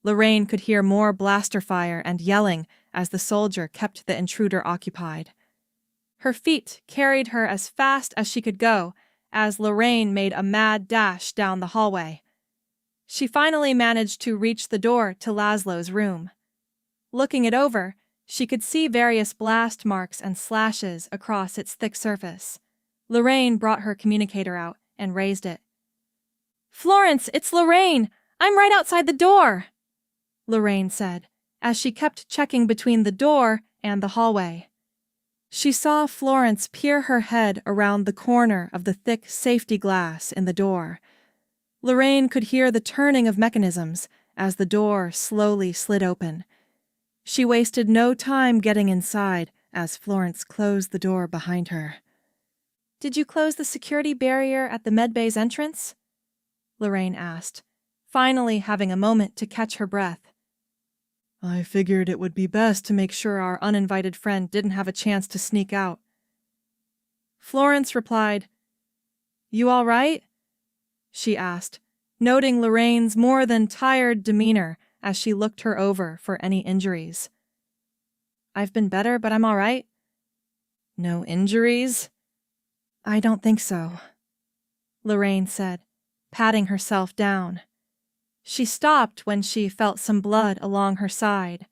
Lorraine could hear more blaster fire and yelling as the soldier kept the intruder occupied. Her feet carried her as fast as she could go as Lorraine made a mad dash down the hallway. She finally managed to reach the door to Laszlo's room. Looking it over, she could see various blast marks and slashes across its thick surface. Lorraine brought her communicator out and raised it. "Florence, it's Lorraine! I'm right outside the door!" Lorraine said, as she kept checking between the door and the hallway. She saw Florence peer her head around the corner of the thick safety glass in the door. Lorraine could hear the turning of mechanisms as the door slowly slid open. She wasted no time getting inside as Florence closed the door behind her. Did you close the security barrier at the medbay's entrance? Lorraine asked, finally having a moment to catch her breath. I figured it would be best to make sure our uninvited friend didn't have a chance to sneak out. Florence replied, You all right? She asked, noting Lorraine's more than tired demeanor as she looked her over for any injuries. I've been better, but I'm all right. No injuries? I don't think so, Lorraine said, patting herself down. She stopped when she felt some blood along her side.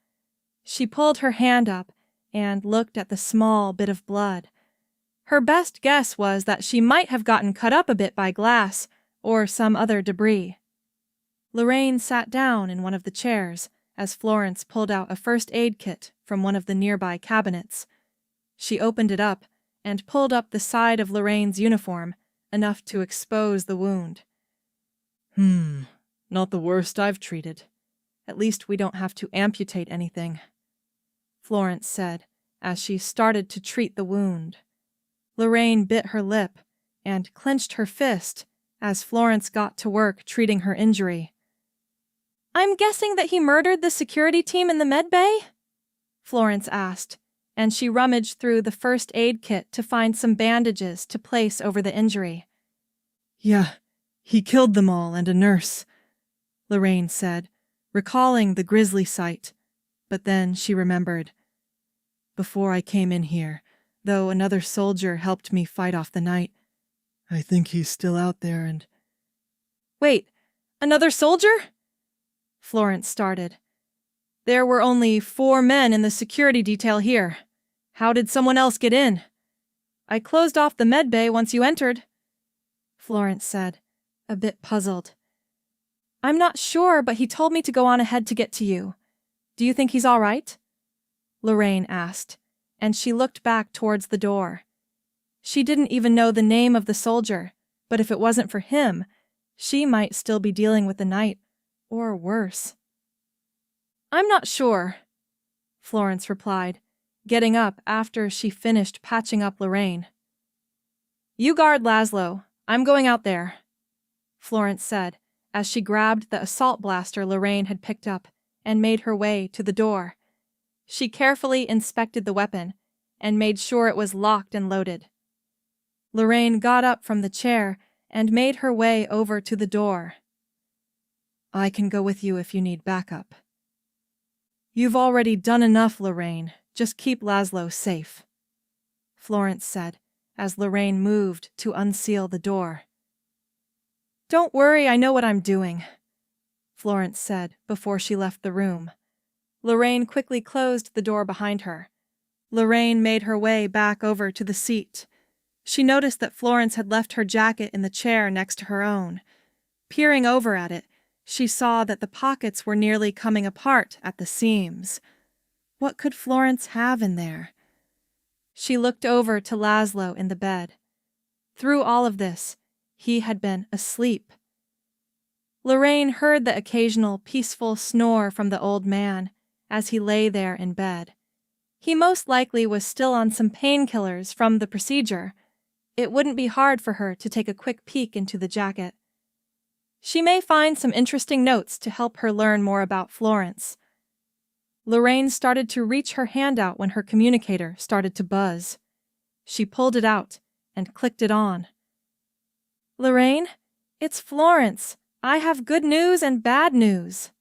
She pulled her hand up and looked at the small bit of blood. Her best guess was that she might have gotten cut up a bit by glass or some other debris. Lorraine sat down in one of the chairs as Florence pulled out a first aid kit from one of the nearby cabinets. She opened it up and pulled up the side of Lorraine's uniform, enough to expose the wound. Not the worst I've treated. At least we don't have to amputate anything, Florence said as she started to treat the wound. Lorraine bit her lip and clenched her fist as Florence got to work treating her injury. I'm guessing that he murdered the security team in the medbay? Florence asked, and she rummaged through the first aid kit to find some bandages to place over the injury. Yeah, he killed them all and a nurse, Lorraine said, recalling the grisly sight. But then she remembered. Before I came in here, though another soldier helped me fight off the night. I think he's still out there and... Wait, another soldier? Florence started. There were only 4 men in the security detail here. How did someone else get in? I closed off the medbay once you entered, Florence said, a bit puzzled. I'm not sure, but he told me to go on ahead to get to you. Do you think he's all right? Lorraine asked, and she looked back towards the door. She didn't even know the name of the soldier, but if it wasn't for him, she might still be dealing with the night, or worse. I'm not sure, Florence replied, getting up after she finished patching up Lorraine. You guard Laszlo. I'm going out there, Florence said, as she grabbed the assault blaster Lorraine had picked up and made her way to the door. She carefully inspected the weapon and made sure it was locked and loaded. Lorraine got up from the chair and made her way over to the door. I can go with you if you need backup. You've already done enough, Lorraine. Just keep Laszlo safe, Florence said as Lorraine moved to unseal the door. Don't worry, I know what I'm doing, Florence said before she left the room. Lorraine quickly closed the door behind her. Lorraine made her way back over to the seat. She noticed that Florence had left her jacket in the chair next to her own. Peering over at it, she saw that the pockets were nearly coming apart at the seams. What could Florence have in there? She looked over to Laszlo in the bed. Through all of this, he had been asleep. Lorraine heard the occasional peaceful snore from the old man as he lay there in bed. He most likely was still on some painkillers from the procedure. It wouldn't be hard for her to take a quick peek into the jacket. She may find some interesting notes to help her learn more about Florence. Lorraine started to reach her hand out when her communicator started to buzz. She pulled it out and clicked it on. Lorraine, it's Florence. I have good news and bad news.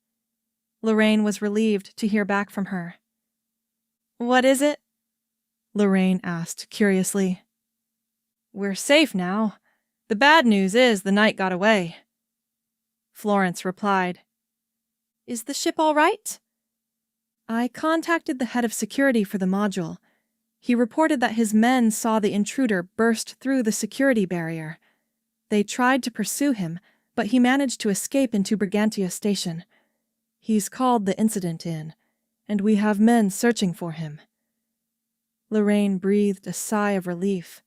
Lorraine was relieved to hear back from her. What is it? Lorraine asked curiously. We're safe now. The bad news is the knight got away, Florence replied. Is the ship all right? I contacted the head of security for the module. He reported that his men saw the intruder burst through the security barrier. They tried to pursue him, but he managed to escape into Brigantia Station. He's called the incident in, and we have men searching for him. Lorraine breathed a sigh of relief.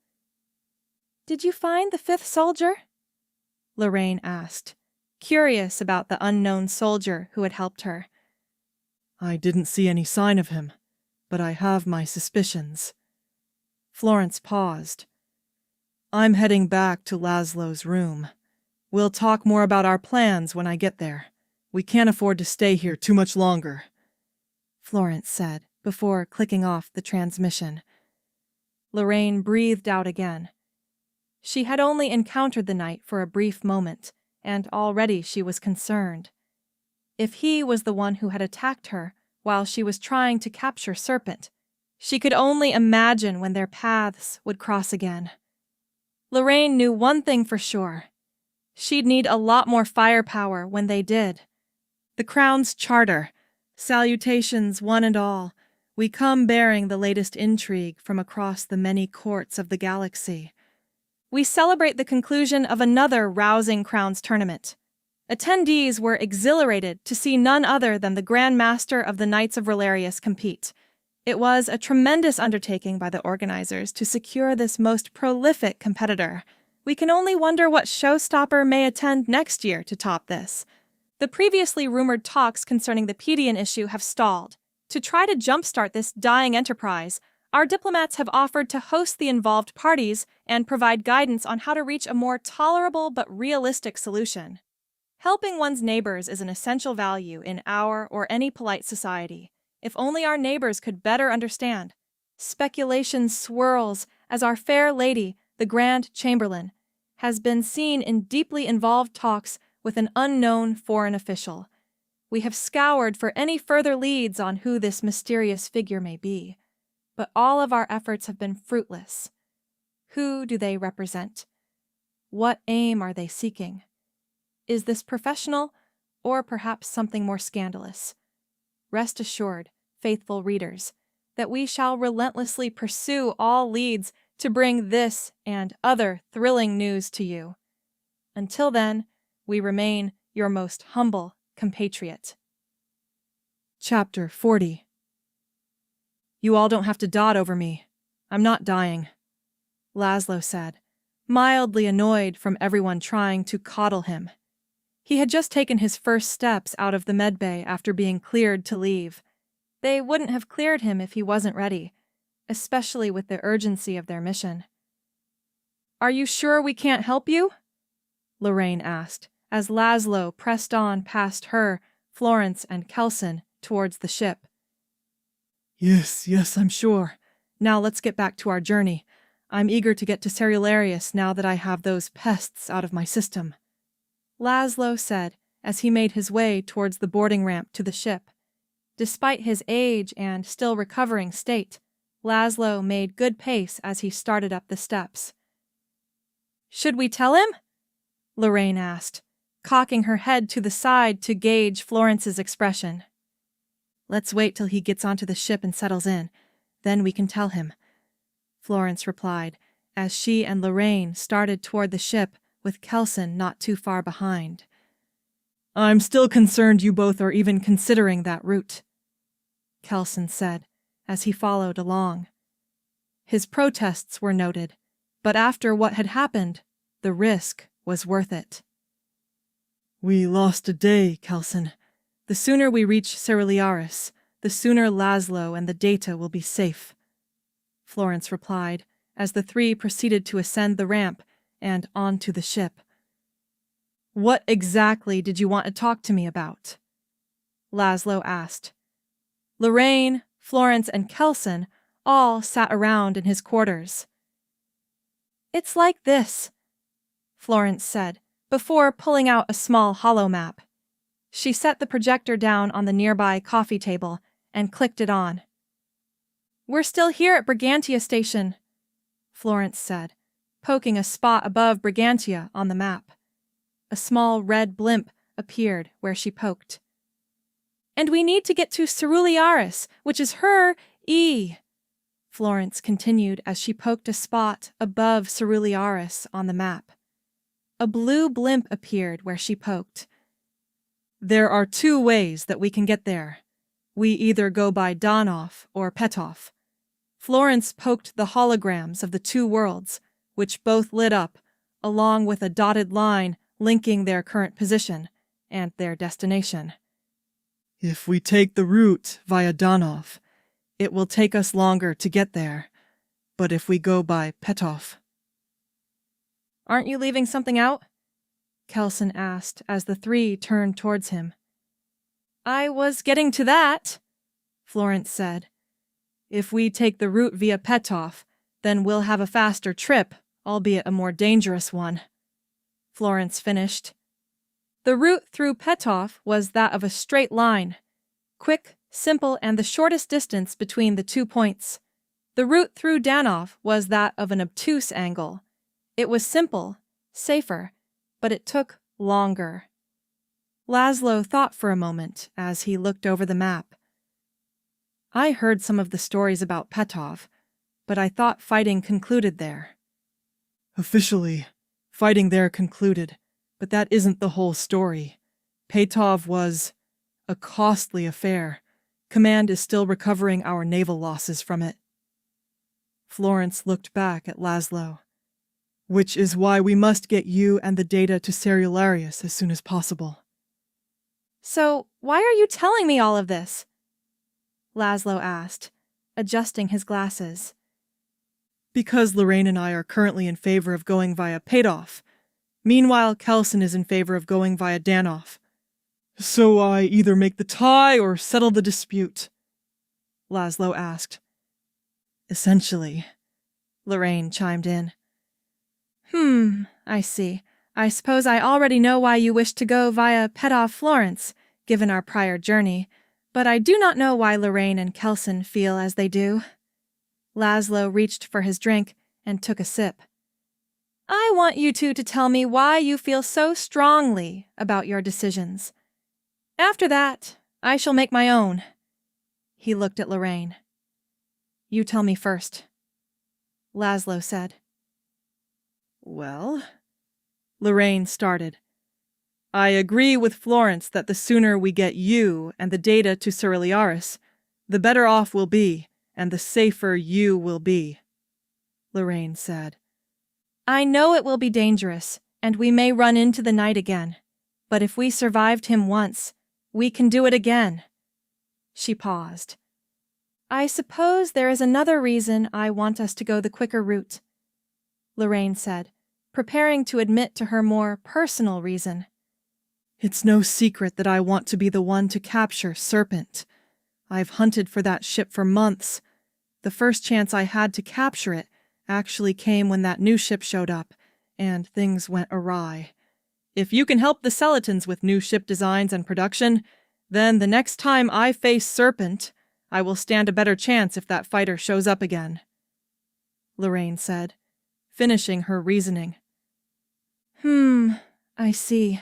Did you find the 5th soldier? Lorraine asked, curious about the unknown soldier who had helped her. I didn't see any sign of him, but I have my suspicions. Florence paused. I'm heading back to Laszlo's room. We'll talk more about our plans when I get there. We can't afford to stay here too much longer," Florence said before clicking off the transmission. Lorraine breathed out again. She had only encountered the knight for a brief moment, and already she was concerned. If he was the one who had attacked her while she was trying to capture Serpent, she could only imagine when their paths would cross again. Lorraine knew one thing for sure. She'd need a lot more firepower when they did. The Crown's charter. Salutations, one and all. We come bearing the latest intrigue from across the many courts of the galaxy. We celebrate the conclusion of another rousing Crowns tournament. Attendees were exhilarated to see none other than the Grand Master of the Knights of Ralerin compete. It was a tremendous undertaking by the organizers to secure this most prolific competitor. We can only wonder what showstopper may attend next year to top this. The previously rumored talks concerning the Pedian issue have stalled. To try to jumpstart this dying enterprise, our diplomats have offered to host the involved parties and provide guidance on how to reach a more tolerable but realistic solution. Helping one's neighbors is an essential value in our or any polite society. If only our neighbors could better understand. Speculation swirls as our fair lady, the Grand Chamberlain, has been seen in deeply involved talks with an unknown foreign official. We have scoured for any further leads on who this mysterious figure may be, but all of our efforts have been fruitless. Who do they represent? What aim are they seeking? Is this professional, or perhaps something more scandalous? Rest assured, faithful readers, that we shall relentlessly pursue all leads to bring this and other thrilling news to you. Until then, we remain your most humble compatriot. Chapter 40. You all don't have to dot over me. I'm not dying, Laszlo said, mildly annoyed from everyone trying to coddle him. He had just taken his first steps out of the medbay after being cleared to leave. They wouldn't have cleared him if he wasn't ready, especially with the urgency of their mission. Are you sure we can't help you? Lorraine asked, as Laszlo pressed on past her, Florence, and Kelson towards the ship. Yes, I'm sure. Now let's get back to our journey. I'm eager to get to Cerularius now that I have those pests out of my system, Laszlo said as he made his way towards the boarding ramp to the ship. Despite his age and still recovering state, Laszlo made good pace as he started up the steps. Should we tell him? Lorraine asked, cocking her head to the side to gauge Florence's expression. Let's wait till he gets onto the ship and settles in. Then we can tell him, Florence replied, as she and Lorraine started toward the ship with Kelson not too far behind. I'm still concerned you both are even considering that route, Kelson said, as he followed along. His protests were noted, but after what had happened, the risk was worth it. We lost a day, Kelson. The sooner we reach Cerularius, the sooner Laszlo and the data will be safe, Florence replied, as the three proceeded to ascend the ramp and onto the ship. What exactly did you want to talk to me about? Laszlo asked. Lorraine, Florence, and Kelson all sat around in his quarters. It's like this, Florence said, before pulling out a small holo map. She set the projector down on the nearby coffee table and clicked it on. We're still here at Brigantia Station, Florence said, poking a spot above Brigantia on the map. A small red blimp appeared where she poked. And we need to get to Cerularius, which is her Florence continued as she poked a spot above Cerularius on the map. A blue blimp appeared where she poked. There are two ways that we can get there. We either go by Donoff or Petoff. Florence poked the holograms of the two worlds, which both lit up, along with a dotted line linking their current position and their destination. If we take the route via Donoff, it will take us longer to get there, but if we go by Petoff... Aren't you leaving something out? Kelson asked as the three turned towards him. I was getting to that, Florence said. If we take the route via Petov, then we'll have a faster trip, albeit a more dangerous one, Florence finished. The route through Petov was that of a straight line, quick, simple, and the shortest distance between the 2 points. The route through Danov was that of an obtuse angle. It was simple, safer, but it took longer. Laszlo thought for a moment as he looked over the map. I heard some of the stories about Petov, but I thought fighting concluded there. Officially, fighting there concluded, but that isn't the whole story. Petov was a costly affair. Command is still recovering our naval losses from it. Florence looked back at Laszlo. Which is why we must get you and the data to Cerularius as soon as possible. So, why are you telling me all of this? Laszlo asked, adjusting his glasses. Because Lorraine and I are currently in favor of going via Petov. Meanwhile, Kelson is in favor of going via Danov. So I either make the tie or settle the dispute? Laszlo asked. Essentially, Lorraine chimed in. I see. I suppose I already know why you wish to go via Petov Florence, given our prior journey, but I do not know why Lorraine and Kelson feel as they do. Laszlo reached for his drink and took a sip. I want you two to tell me why you feel so strongly about your decisions. After that, I shall make my own. He looked at Lorraine. You tell me first, Laszlo said. Well, Lorraine started. I agree with Florence that the sooner we get you and the data to Cerularius, the better off we'll be, and the safer you will be, Lorraine said. I know it will be dangerous, and we may run into the night again, but if we survived him once, we can do it again. She paused. I suppose there is another reason I want us to go the quicker route, Lorraine said, preparing to admit to her more personal reason. It's no secret that I want to be the one to capture Serpent. I've hunted for that ship for months. The first chance I had to capture it actually came when that new ship showed up, and things went awry. If you can help the Celatons with new ship designs and production, then the next time I face Serpent, I will stand a better chance if that fighter shows up again, Lorraine said, finishing her reasoning. I see.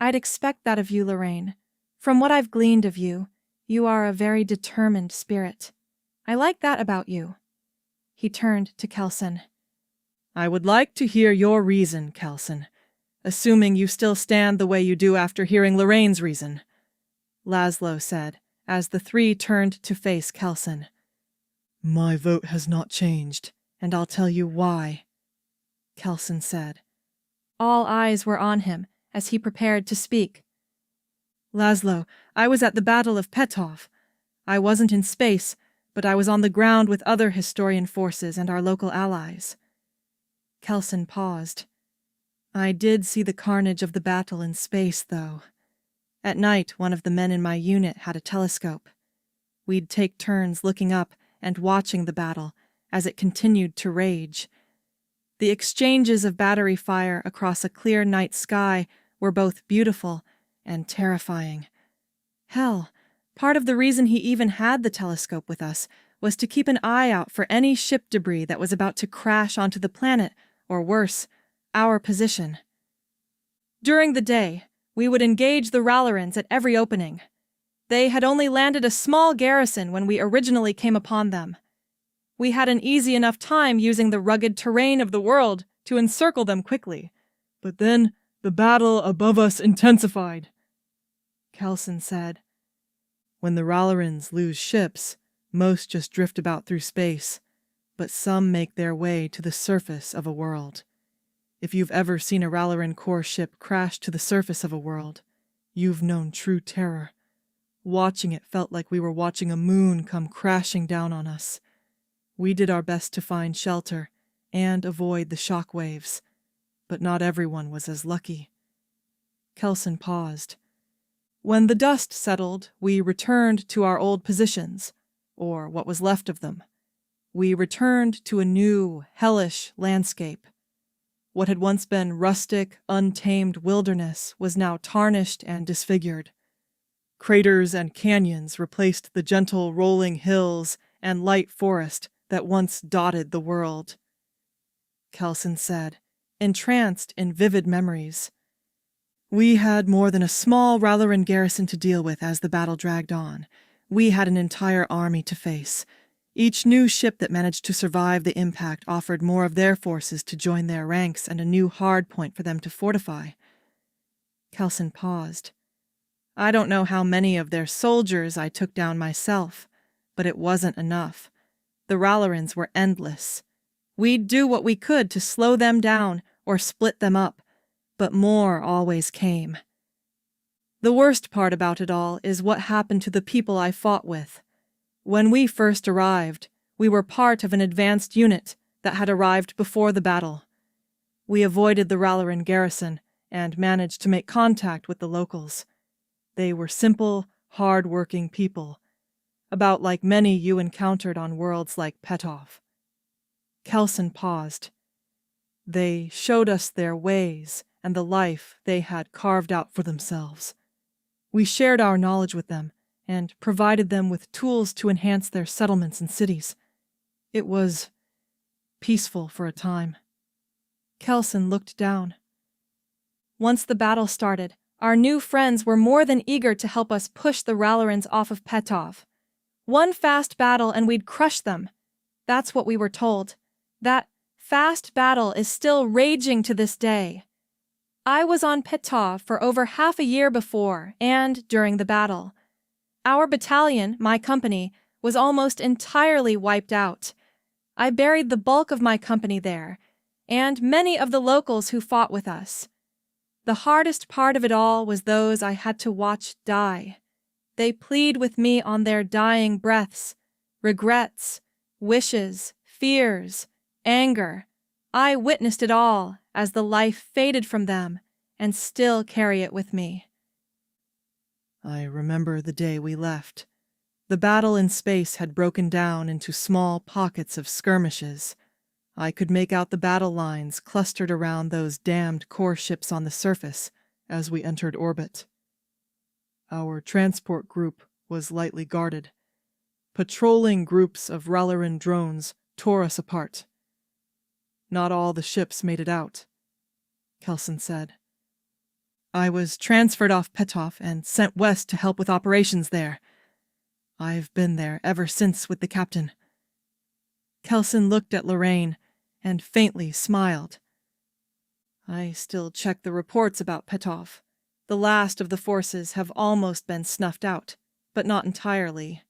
I'd expect that of you, Lorraine. From what I've gleaned of you, you are a very determined spirit. I like that about you. He turned to Kelson. I would like to hear your reason, Kelson, assuming you still stand the way you do after hearing Lorraine's reason, Laszlo said, as the three turned to face Kelson. My vote has not changed, and I'll tell you why, Kelson said. All eyes were on him as he prepared to speak. Laszlo, I was at the Battle of Petov. I wasn't in space, but I was on the ground with other historian forces and our local allies. Kelson paused. I did see the carnage of the battle in space, though. At night, one of the men in my unit had a telescope. We'd take turns looking up and watching the battle as it continued to rage. The exchanges of battery fire across a clear night sky were both beautiful and terrifying. Hell, part of the reason he even had the telescope with us was to keep an eye out for any ship debris that was about to crash onto the planet, or worse, our position. During the day, we would engage the Ralerins at every opening. They had only landed a small garrison when we originally came upon them. We had an easy enough time using the rugged terrain of the world to encircle them quickly. But then the battle above us intensified, Kelson said. When the Ralerins lose ships, most just drift about through space, but some make their way to the surface of a world. If you've ever seen a Ralerin core ship crash to the surface of a world, you've known true terror. Watching it felt like we were watching a moon come crashing down on us. We did our best to find shelter and avoid the shock waves. but not everyone was as lucky. Kelson paused. When the dust settled, we returned to our old positions, or what was left of them. We returned to a new, hellish landscape. What had once been rustic, untamed wilderness was now tarnished and disfigured. Craters and canyons replaced the gentle rolling hills and light forest that once dotted the world. Kelson said, entranced in vivid memories. We had more than a small Ralerin garrison to deal with as the battle dragged on. We had an entire army to face. Each new ship that managed to survive the impact offered more of their forces to join their ranks and a new hard point for them to fortify. Kelson paused. I don't know how many of their soldiers I took down myself, but it wasn't enough. The Ralerins were endless. We'd do what we could to slow them down or split them up, but more always came. The worst part about it all is what happened to the people I fought with. When we first arrived, we were part of an advanced unit that had arrived before the battle. We avoided the Ralerin garrison and managed to make contact with the locals. They were simple, hard-working people, about like many you encountered on worlds like Petov. Kelson paused. They showed us their ways and the life they had carved out for themselves. We shared our knowledge with them and provided them with tools to enhance their settlements and cities. It was peaceful for a time. Kelson looked down. Once the battle started, our new friends were more than eager to help us push the Ralerins off of Petov. One fast battle and we'd crush them. That's what we were told. That fast battle is still raging to this day. I was on Petov for over half a year before and during the battle. Our battalion, my company, was almost entirely wiped out. I buried the bulk of my company there, and many of the locals who fought with us. The hardest part of it all was those I had to watch die. They plead with me on their dying breaths, regrets, wishes, fears, anger. I witnessed it all as the life faded from them and still carry it with me. I remember the day we left. The battle in space had broken down into small pockets of skirmishes. I could make out the battle lines clustered around those damned core ships on the surface as we entered orbit. Our transport group was lightly guarded. Patrolling groups of Ralerin drones tore us apart. Not all the ships made it out, Kelson said. I was transferred off Petov and sent west to help with operations there. I've been there ever since with the captain. Kelson looked at Lorraine and faintly smiled. I still check the reports about Petov. The last of the forces have almost been snuffed out, but not entirely.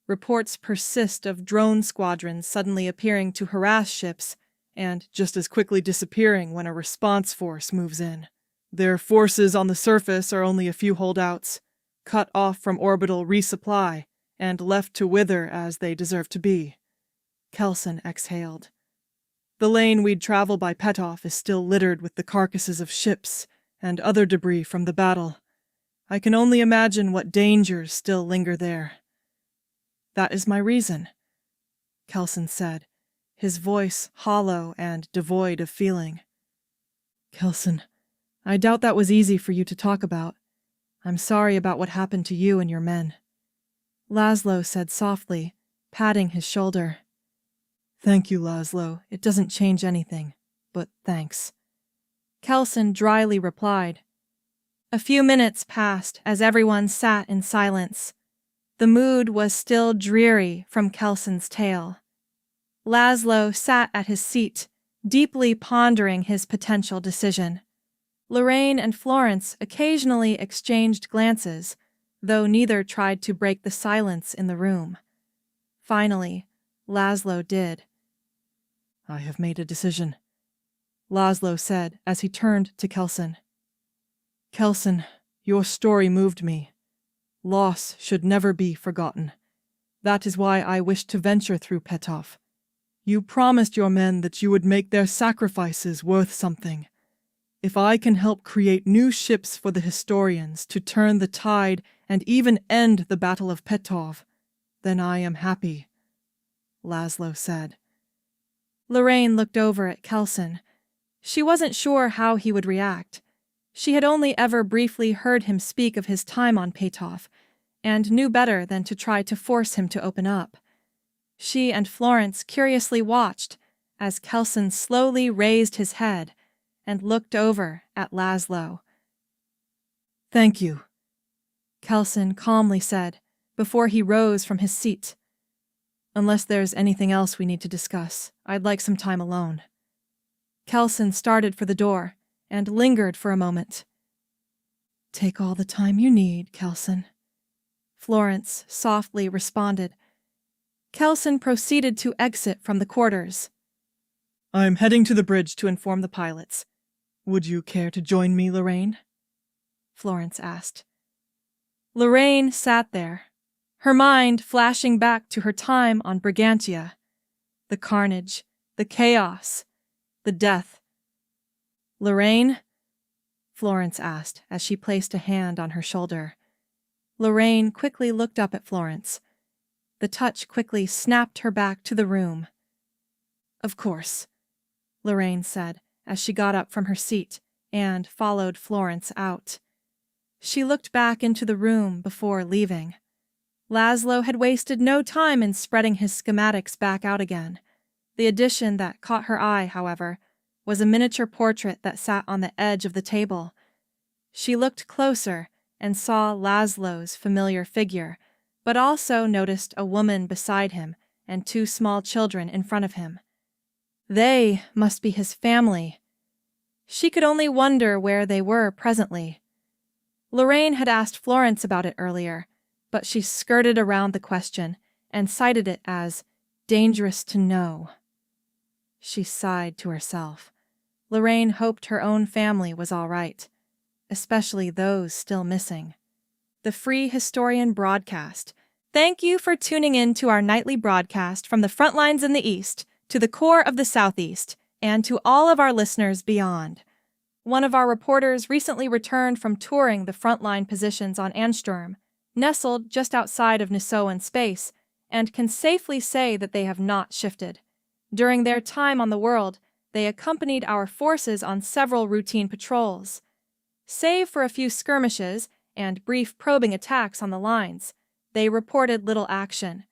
Reports persist of drone squadrons suddenly appearing to harass ships and just as quickly disappearing when a response force moves in. Their forces on the surface are only a few holdouts, cut off from orbital resupply and left to wither as they deserve to be. Kelson exhaled. The lane we'd travel by Petov is still littered with the carcasses of ships and other debris from the battle. I can only imagine what dangers still linger there. That is my reason, Kelson said, his voice hollow and devoid of feeling. Kelson, I doubt that was easy for you to talk about. I'm sorry about what happened to you and your men. Laszlo said softly, patting his shoulder. Thank you, Laszlo. It doesn't change anything, but thanks. Kelson dryly replied. A few minutes passed as everyone sat in silence. The mood was still dreary from Kelson's tale. Laszlo sat at his seat, deeply pondering his potential decision. Lorraine and Florence occasionally exchanged glances, though neither tried to break the silence in the room. Finally, Laszlo did. I have made a decision, Laszlo said as he turned to Kelson. Kelson, your story moved me. Loss should never be forgotten. That is why I wish to venture through Petov. You promised your men that you would make their sacrifices worth something. If I can help create new ships for the historians to turn the tide and even end the Battle of Petov, then I am happy, Laszlo said. Lorraine looked over at Kelson. She wasn't sure how he would react. She had only ever briefly heard him speak of his time on Petov, and knew better than to try to force him to open up. She and Florence curiously watched as Kelson slowly raised his head and looked over at Laszlo. Thank you, Kelson calmly said before he rose from his seat. Unless there's anything else we need to discuss, I'd like some time alone. Kelson started for the door and lingered for a moment. Take all the time you need, Kelson, Florence softly responded. Kelson proceeded to exit from the quarters. I'm heading to the bridge to inform the pilots. Would you care to join me, Lorraine? Florence asked. Lorraine sat there, her mind flashing back to her time on Brigantia. The carnage, the chaos, the death. Lorraine? Florence asked as she placed a hand on her shoulder. Lorraine quickly looked up at Florence. The touch quickly snapped her back to the room. Of course, Lorraine said as she got up from her seat and followed Florence out. She looked back into the room before leaving. Laszlo had wasted no time in spreading his schematics back out again. The addition that caught her eye, however, was a miniature portrait that sat on the edge of the table. She looked closer and saw Laszlo's familiar figure, but also noticed a woman beside him and two small children in front of him. They must be his family. She could only wonder where they were presently. Lorraine had asked Florence about it earlier, but she skirted around the question and cited it as dangerous to know. She sighed to herself. Lorraine hoped her own family was all right, especially those still missing. The Free Historian Broadcast. Thank you for tuning in to our nightly broadcast from the front lines in the East, to the core of the Southeast, and to all of our listeners beyond. One of our reporters recently returned from touring the frontline positions on Ansturm, nestled just outside of Nisoan space, and can safely say that they have not shifted. During their time on the world, they accompanied our forces on several routine patrols. Save for a few skirmishes and brief probing attacks on the lines, they reported little action.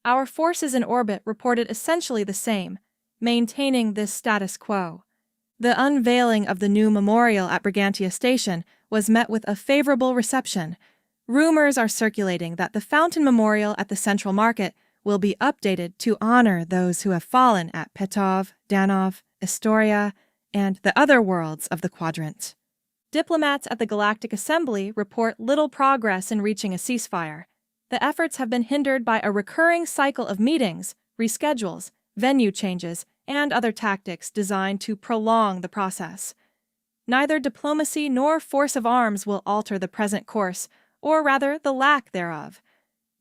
Our forces in orbit reported essentially the same, maintaining this status quo. The unveiling of the new memorial at Brigantia Station was met with a favorable reception. Rumors are circulating that the Fountain Memorial at the Central Market will be updated to honor those who have fallen at Petov, Danov, Astoria, and the other worlds of the quadrant. Diplomats at the Galactic Assembly report little progress in reaching a ceasefire. The efforts have been hindered by a recurring cycle of meetings, reschedules, venue changes, and other tactics designed to prolong the process. Neither diplomacy nor force of arms will alter the present course, or rather the lack thereof.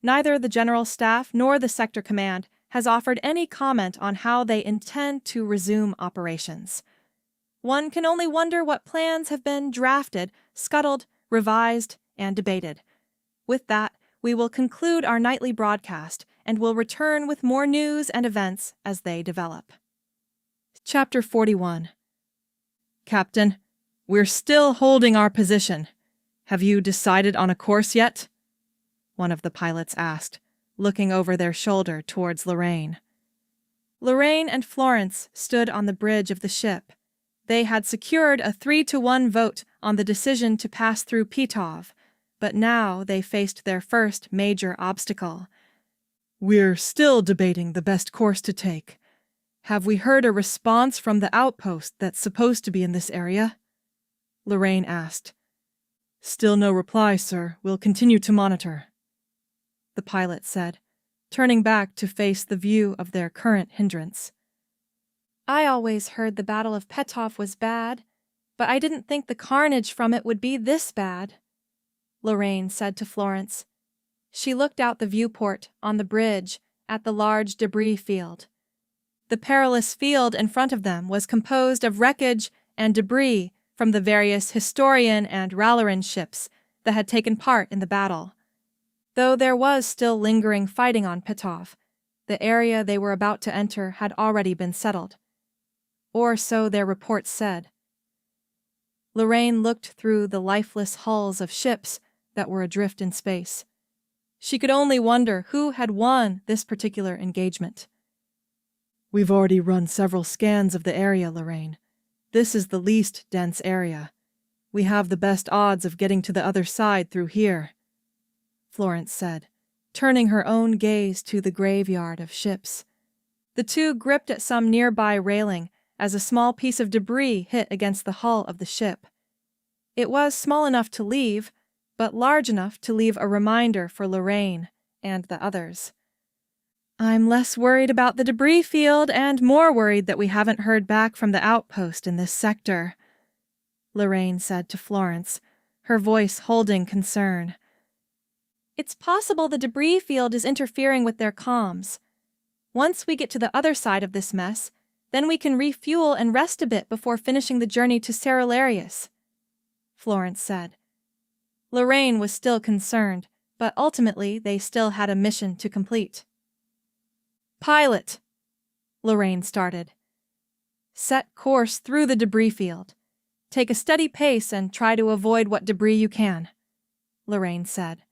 Neither the General Staff nor the Sector Command has offered any comment on how they intend to resume operations. One can only wonder what plans have been drafted, scuttled, revised, and debated. With that, we will conclude our nightly broadcast and will return with more news and events as they develop. Chapter 41. Captain, we're still holding our position. Have you decided on a course yet? One of the pilots asked, looking over their shoulder towards Lorraine. Lorraine and Florence stood on the bridge of the ship. They had secured a 3-1 vote on the decision to pass through Petov, but now they faced their first major obstacle. We're still debating the best course to take. Have we heard a response from the outpost that's supposed to be in this area? Lorraine asked. Still no reply, sir. We'll continue to monitor, the pilot said, turning back to face the view of their current hindrance. I always heard the Battle of Petov was bad, but I didn't think the carnage from it would be this bad, Lorraine said to Florence. She looked out the viewport on the bridge at the large debris field. The perilous field in front of them was composed of wreckage and debris from the various Historian and Ralerin ships that had taken part in the battle. Though there was still lingering fighting on Petov, the area they were about to enter had already been settled. Or so their reports said. Lorraine looked through the lifeless hulls of ships that were adrift in space. She could only wonder who had won this particular engagement. We've already run several scans of the area, Lorraine. This is the least dense area. We have the best odds of getting to the other side through here, Florence said, turning her own gaze to the graveyard of ships. The two gripped at some nearby railing as a small piece of debris hit against the hull of the ship. It was small enough to leave, but large enough to leave a reminder for Lorraine and the others. I'm less worried about the debris field and more worried that we haven't heard back from the outpost in this sector, Lorraine said to Florence, her voice holding concern. It's possible the debris field is interfering with their comms. Once we get to the other side of this mess, then we can refuel and rest a bit before finishing the journey to Ralerin, Florence said. Lorraine was still concerned, but ultimately they still had a mission to complete. Pilot, Lorraine started. Set course through the debris field. Take a steady pace and try to avoid what debris you can, Lorraine said.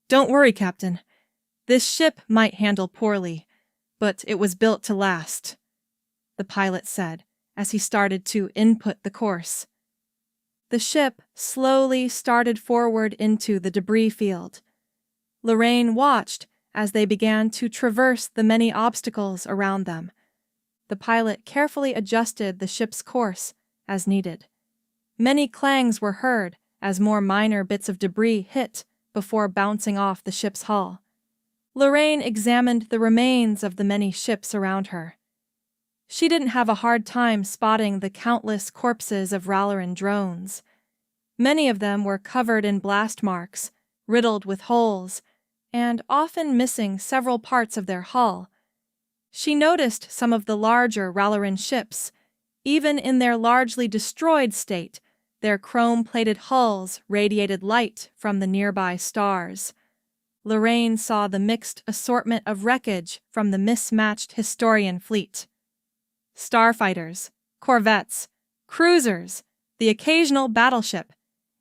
Don't worry, Captain. This ship might handle poorly, but it was built to last, the pilot said as he started to input the course. The ship slowly started forward into the debris field. Lorraine watched as they began to traverse the many obstacles around them. The pilot carefully adjusted the ship's course as needed. Many clangs were heard as more minor bits of debris hit before bouncing off the ship's hull. Lorraine examined the remains of the many ships around her. She didn't have a hard time spotting the countless corpses of Ralerin drones. Many of them were covered in blast marks, riddled with holes, and often missing several parts of their hull. She noticed some of the larger Ralerin ships. Even in their largely destroyed state, their chrome-plated hulls radiated light from the nearby stars. Lorraine saw the mixed assortment of wreckage from the mismatched Historian fleet. Starfighters, corvettes, cruisers, the occasional battleship,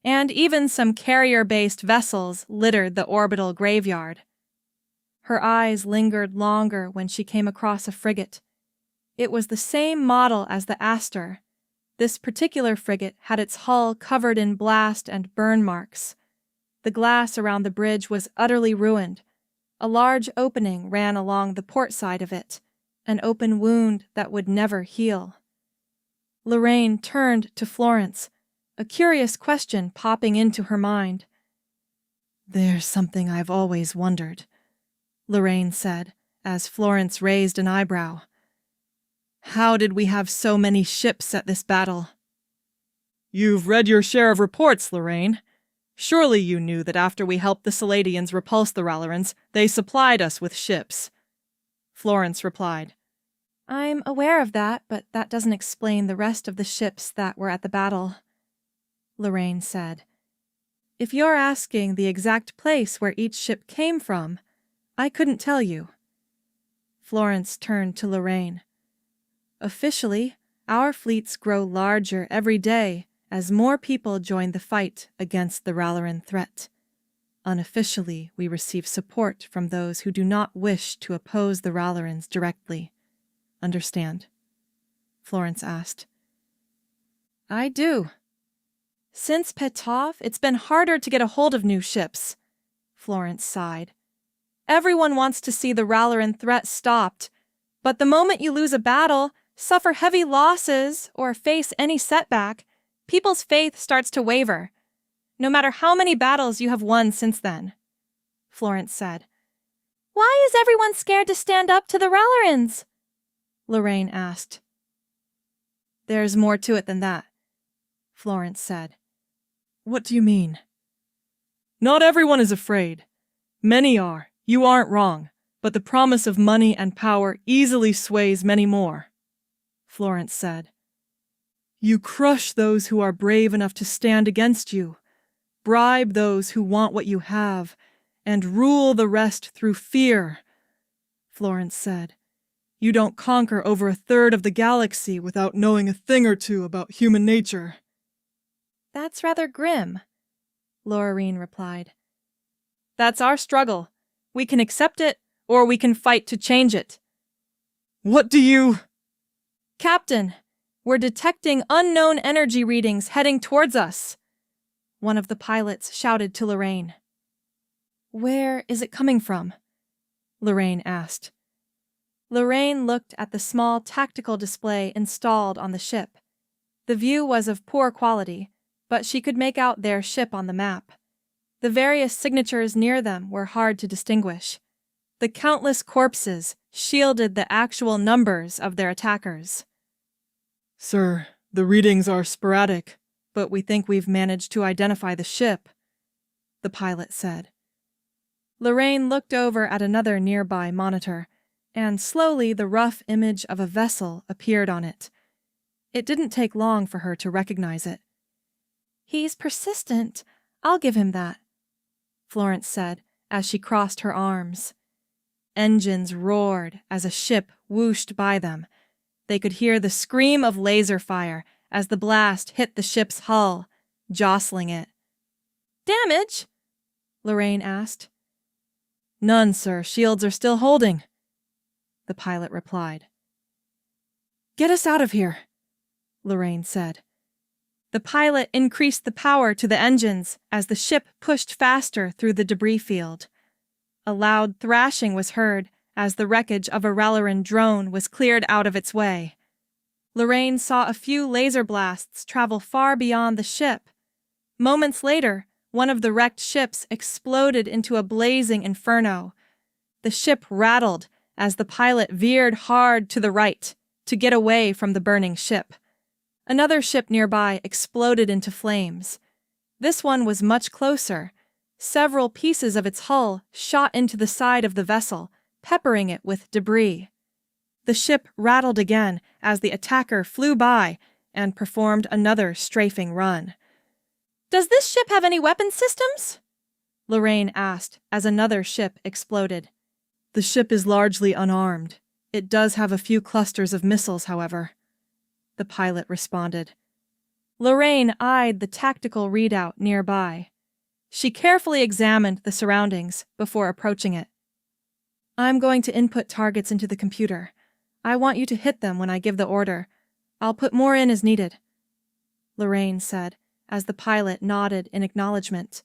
and even some carrier-based vessels littered the orbital graveyard. Her eyes lingered longer when she came across a frigate. It was the same model as the Astor. This particular frigate had its hull covered in blast and burn marks. The glass around the bridge was utterly ruined. A large opening ran along the port side of it, an open wound that would never heal. Lorraine turned to Florence, a curious question popping into her mind. There's something I've always wondered, Lorraine said, as Florence raised an eyebrow. How did we have so many ships at this battle? You've read your share of reports, Lorraine. Surely you knew that after we helped the Saladians repulse the Ralerins, they supplied us with ships, Florence replied. I'm aware of that, but that doesn't explain the rest of the ships that were at the battle, Lorraine said. If you're asking the exact place where each ship came from, I couldn't tell you. Florence turned to Lorraine. Officially, our fleets grow larger every day as more people join the fight against the Ralerin threat. Unofficially, we receive support from those who do not wish to oppose the Ralerins directly. Understand? Florence asked. I do. Since Petov, it's been harder to get a hold of new ships, Florence sighed. Everyone wants to see the Ralerin threat stopped, but the moment you lose a battle, suffer heavy losses, or face any setback, people's faith starts to waver, no matter how many battles you have won since then, Florence said. Why is everyone scared to stand up to the Ralerins? Lorraine asked. There's more to it than that, Florence said. What do you mean? Not everyone is afraid. Many are, you aren't wrong, but the promise of money and power easily sways many more, Florence said. You crush those who are brave enough to stand against you, bribe those who want what you have, and rule the rest through fear, Florence said. You don't conquer over a third of the galaxy without knowing a thing or two about human nature. That's rather grim, Lorraine replied. That's our struggle. We can accept it, or we can fight to change it. What do you... Captain, we're detecting unknown energy readings heading towards us, one of the pilots shouted to Lorraine. Where is it coming from? Lorraine asked. Lorraine looked at the small tactical display installed on the ship. The view was of poor quality, but she could make out their ship on the map. The various signatures near them were hard to distinguish. The countless corpses shielded the actual numbers of their attackers. Sir, the readings are sporadic, but we think we've managed to identify the ship, the pilot said. Lorraine looked over at another nearby monitor, and slowly the rough image of a vessel appeared on it. It didn't take long for her to recognize it. He's persistent. I'll give him that, Florence said as she crossed her arms. Engines roared as a ship whooshed by them. They could hear the scream of laser fire as the blast hit the ship's hull, jostling it. Damage? Lorraine asked. None, sir. Shields are still holding, the pilot replied. Get us out of here, Lorraine said. The pilot increased the power to the engines as the ship pushed faster through the debris field. A loud thrashing was heard as the wreckage of a Ralerin drone was cleared out of its way. Lorraine saw a few laser blasts travel far beyond the ship. Moments later, one of the wrecked ships exploded into a blazing inferno. The ship rattled as the pilot veered hard to the right to get away from the burning ship. Another ship nearby exploded into flames. This one was much closer. Several pieces of its hull shot into the side of the vessel, peppering it with debris. The ship rattled again as the attacker flew by and performed another strafing run. Does this ship have any weapon systems? Lorraine asked as another ship exploded. The ship is largely unarmed. It does have a few clusters of missiles, however, the pilot responded. Lorraine eyed the tactical readout nearby. She carefully examined the surroundings before approaching it. I'm going to input targets into the computer. I want you to hit them when I give the order. I'll put more in as needed, Lorraine said as the pilot nodded in acknowledgement.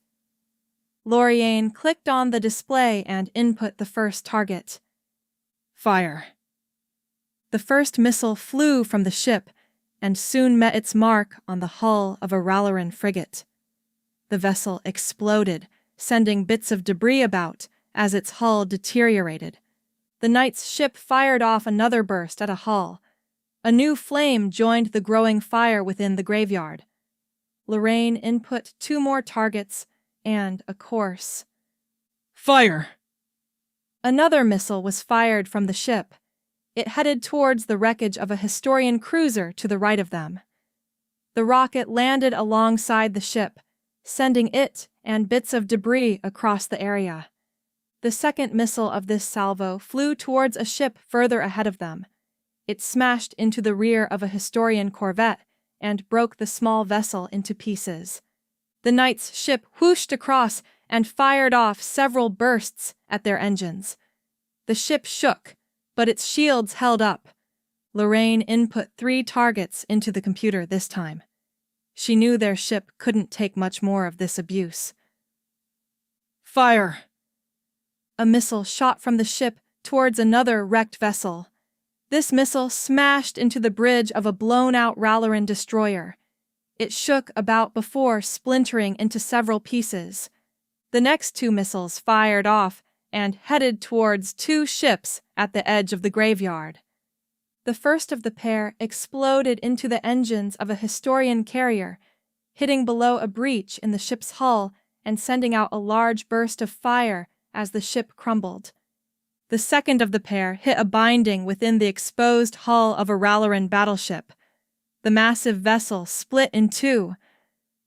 Lorraine clicked on the display and input the first target. Fire. The first missile flew from the ship and soon met its mark on the hull of a Ralerin frigate. The vessel exploded, sending bits of debris about as its hull deteriorated. The Knight's ship fired off another burst at a hull. A new flame joined the growing fire within the graveyard. Lorraine input 2 more targets and a course. Fire! Another missile was fired from the ship. It headed towards the wreckage of a Historian cruiser to the right of them. The rocket landed alongside the ship, sending it and bits of debris across the area. The second missile of this salvo flew towards a ship further ahead of them. It smashed into the rear of a Historian corvette and broke the small vessel into pieces. The Knight's ship whooshed across and fired off several bursts at their engines. The ship shook, but its shields held up. Lorraine input 3 targets into the computer this time. She knew their ship couldn't take much more of this abuse. Fire! A missile shot from the ship towards another wrecked vessel. This missile smashed into the bridge of a blown-out Ralerin destroyer. It shook about before splintering into several pieces. The next 2 missiles fired off and headed towards 2 ships at the edge of the graveyard. The first of the pair exploded into the engines of a Historian carrier, hitting below a breach in the ship's hull and sending out a large burst of fire as the ship crumbled. The second of the pair hit a binding within the exposed hull of a Ralerin battleship. The massive vessel split in two.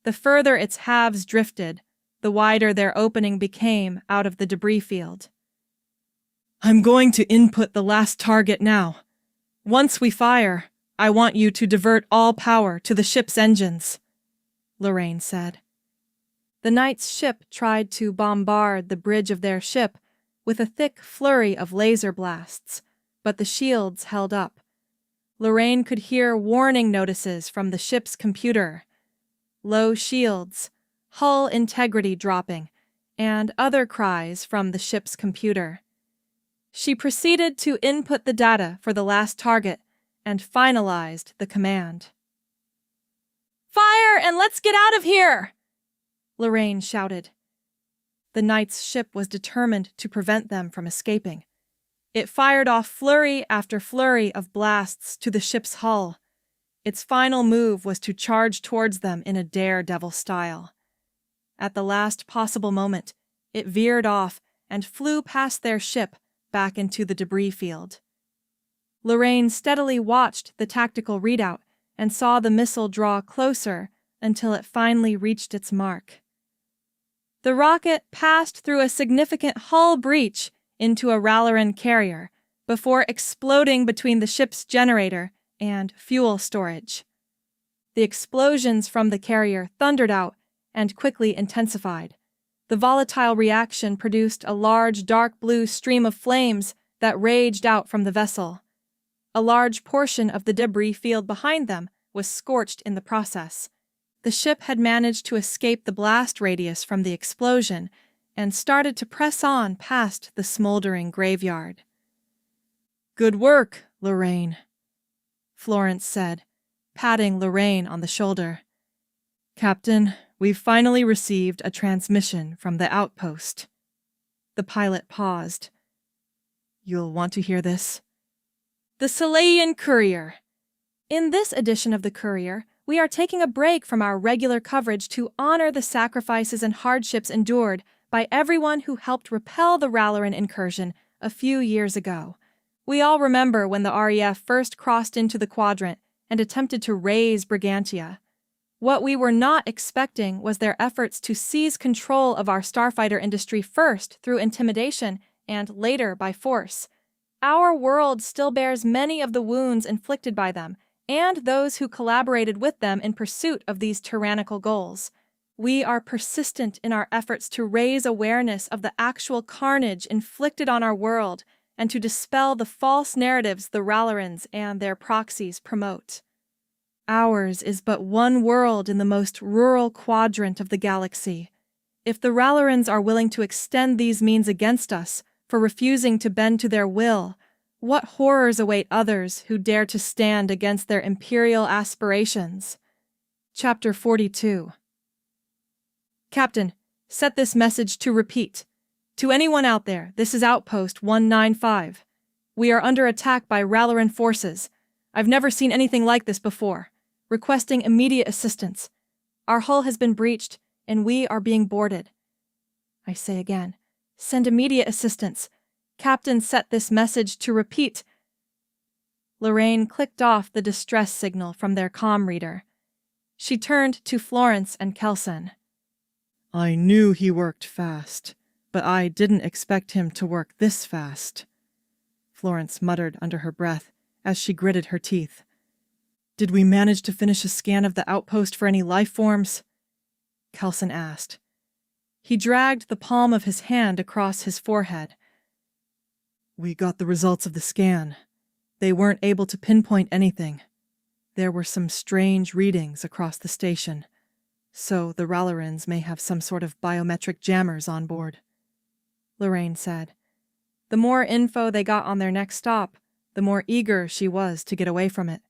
The further its halves drifted, the wider their opening became out of the debris field. I'm going to input the last target now. Once we fire, I want you to divert all power to the ship's engines, Lorraine said. The Knight's ship tried to bombard the bridge of their ship with a thick flurry of laser blasts, but the shields held up. Lorraine could hear warning notices from the ship's computer. Low shields, hull integrity dropping, and other cries from the ship's computer. She proceeded to input the data for the last target and finalized the command. "Fire and let's get out of here!" Lorraine shouted. The Knight's ship was determined to prevent them from escaping. It fired off flurry after flurry of blasts to the ship's hull. Its final move was to charge towards them in a daredevil style. At the last possible moment, it veered off and flew past their ship back into the debris field. Lorraine steadily watched the tactical readout and saw the missile draw closer until it finally reached its mark. The rocket passed through a significant hull breach into a Ralerin carrier before exploding between the ship's generator and fuel storage. The explosions from the carrier thundered out and quickly intensified. The volatile reaction produced a large dark blue stream of flames that raged out from the vessel. A large portion of the debris field behind them was scorched in the process. The ship had managed to escape the blast radius from the explosion and started to press on past the smoldering graveyard. "Good work, Lorraine," Florence said, patting Lorraine on the shoulder. "Captain, we've finally received a transmission from the outpost." The pilot paused. "You'll want to hear this." The Selayan Courier. In this edition of the Courier, we are taking a break from our regular coverage to honor the sacrifices and hardships endured by everyone who helped repel the Ralerin incursion a few years ago. We all remember when the REF first crossed into the quadrant and attempted to raze Brigantia. What we were not expecting was their efforts to seize control of our starfighter industry first through intimidation and later by force. Our world still bears many of the wounds inflicted by them and those who collaborated with them in pursuit of these tyrannical goals. We are persistent in our efforts to raise awareness of the actual carnage inflicted on our world and to dispel the false narratives the Ralerins and their proxies promote. Ours is but one world in the most rural quadrant of the galaxy. If the Ralerins are willing to extend these means against us for refusing to bend to their will, what horrors await others who dare to stand against their imperial aspirations? Chapter 42. Captain, set this message to repeat. To anyone out there, this is Outpost 195. We are under attack by Ralerin forces. I've never seen anything like this before. Requesting immediate assistance. Our hull has been breached, and we are being boarded. I say again, send immediate assistance. Captain set this message to repeat. Lorraine clicked off the distress signal from their comm reader. She turned to Florence and Kelson. "I knew he worked fast, but I didn't expect him to work this fast," Florence muttered under her breath as she gritted her teeth. "Did we manage to finish a scan of the outpost for any life forms?" Kelson asked. He dragged the palm of his hand across his forehead. "We got the results of the scan. They weren't able to pinpoint anything. There were some strange readings across the station, so the Ralerins may have some sort of biometric jammers on board," Lorraine said. The more info they got on their next stop, the more eager she was to get away from it.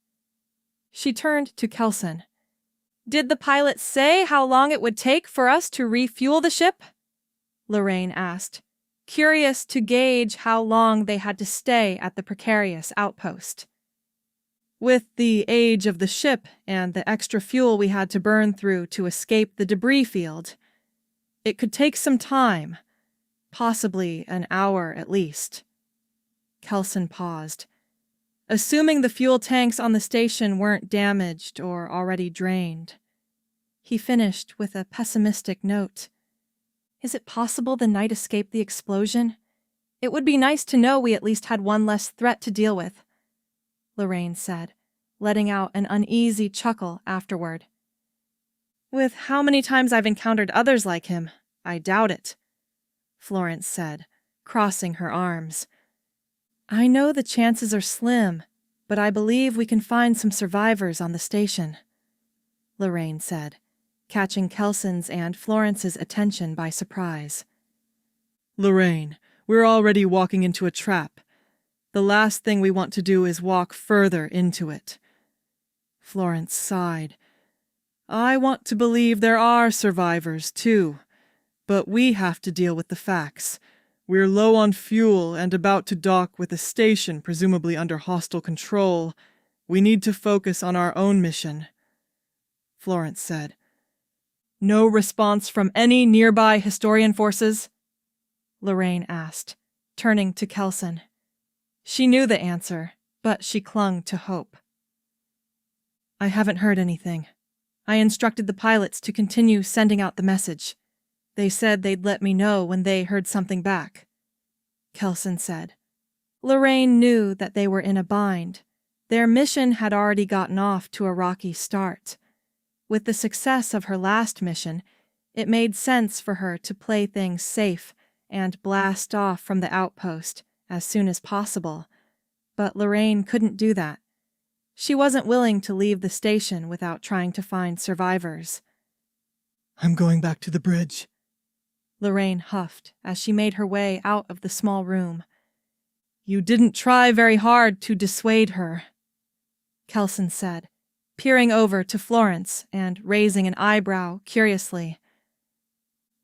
She turned to Kelson. "Did the pilot say how long it would take for us to refuel the ship?" Lorraine asked, curious to gauge how long they had to stay at the precarious outpost. "With the age of the ship and the extra fuel we had to burn through to escape the debris field, it could take some time, possibly an hour at least." Kelson paused. assuming the fuel tanks on the station weren't damaged or already drained. He finished with a pessimistic note. Is it possible the knight escaped the explosion? It would be nice to know we at least had one less threat to deal with, Lorraine said, letting out an uneasy chuckle afterward. With how many times I've encountered others like him, I doubt it, Florence said, crossing her arms. I know the chances are slim, but I believe we can find some survivors on the station, Lorraine said, catching Kelson's and Florence's attention by surprise. Lorraine, we're already walking into a trap. The last thing we want to do is walk further into it. Florence sighed. I want to believe there are survivors, too, but we have to deal with the facts. We're low on fuel and about to dock with a station presumably under hostile control. We need to focus on our own mission, Florence said. No response from any nearby Historian forces? Lorraine asked, turning to Kelson. She knew the answer, but she clung to hope. I haven't heard anything. I instructed the pilots to continue sending out the message. They said they'd let me know when they heard something back, Kelson said. Lorraine knew that they were in a bind. Their mission had already gotten off to a rocky start. With the success of her last mission, it made sense for her to play things safe and blast off from the outpost as soon as possible. But Lorraine couldn't do that. She wasn't willing to leave the station without trying to find survivors. I'm going back to the bridge, Lorraine huffed as she made her way out of the small room. You didn't try very hard to dissuade her, Kelson said, peering over to Florence and raising an eyebrow curiously.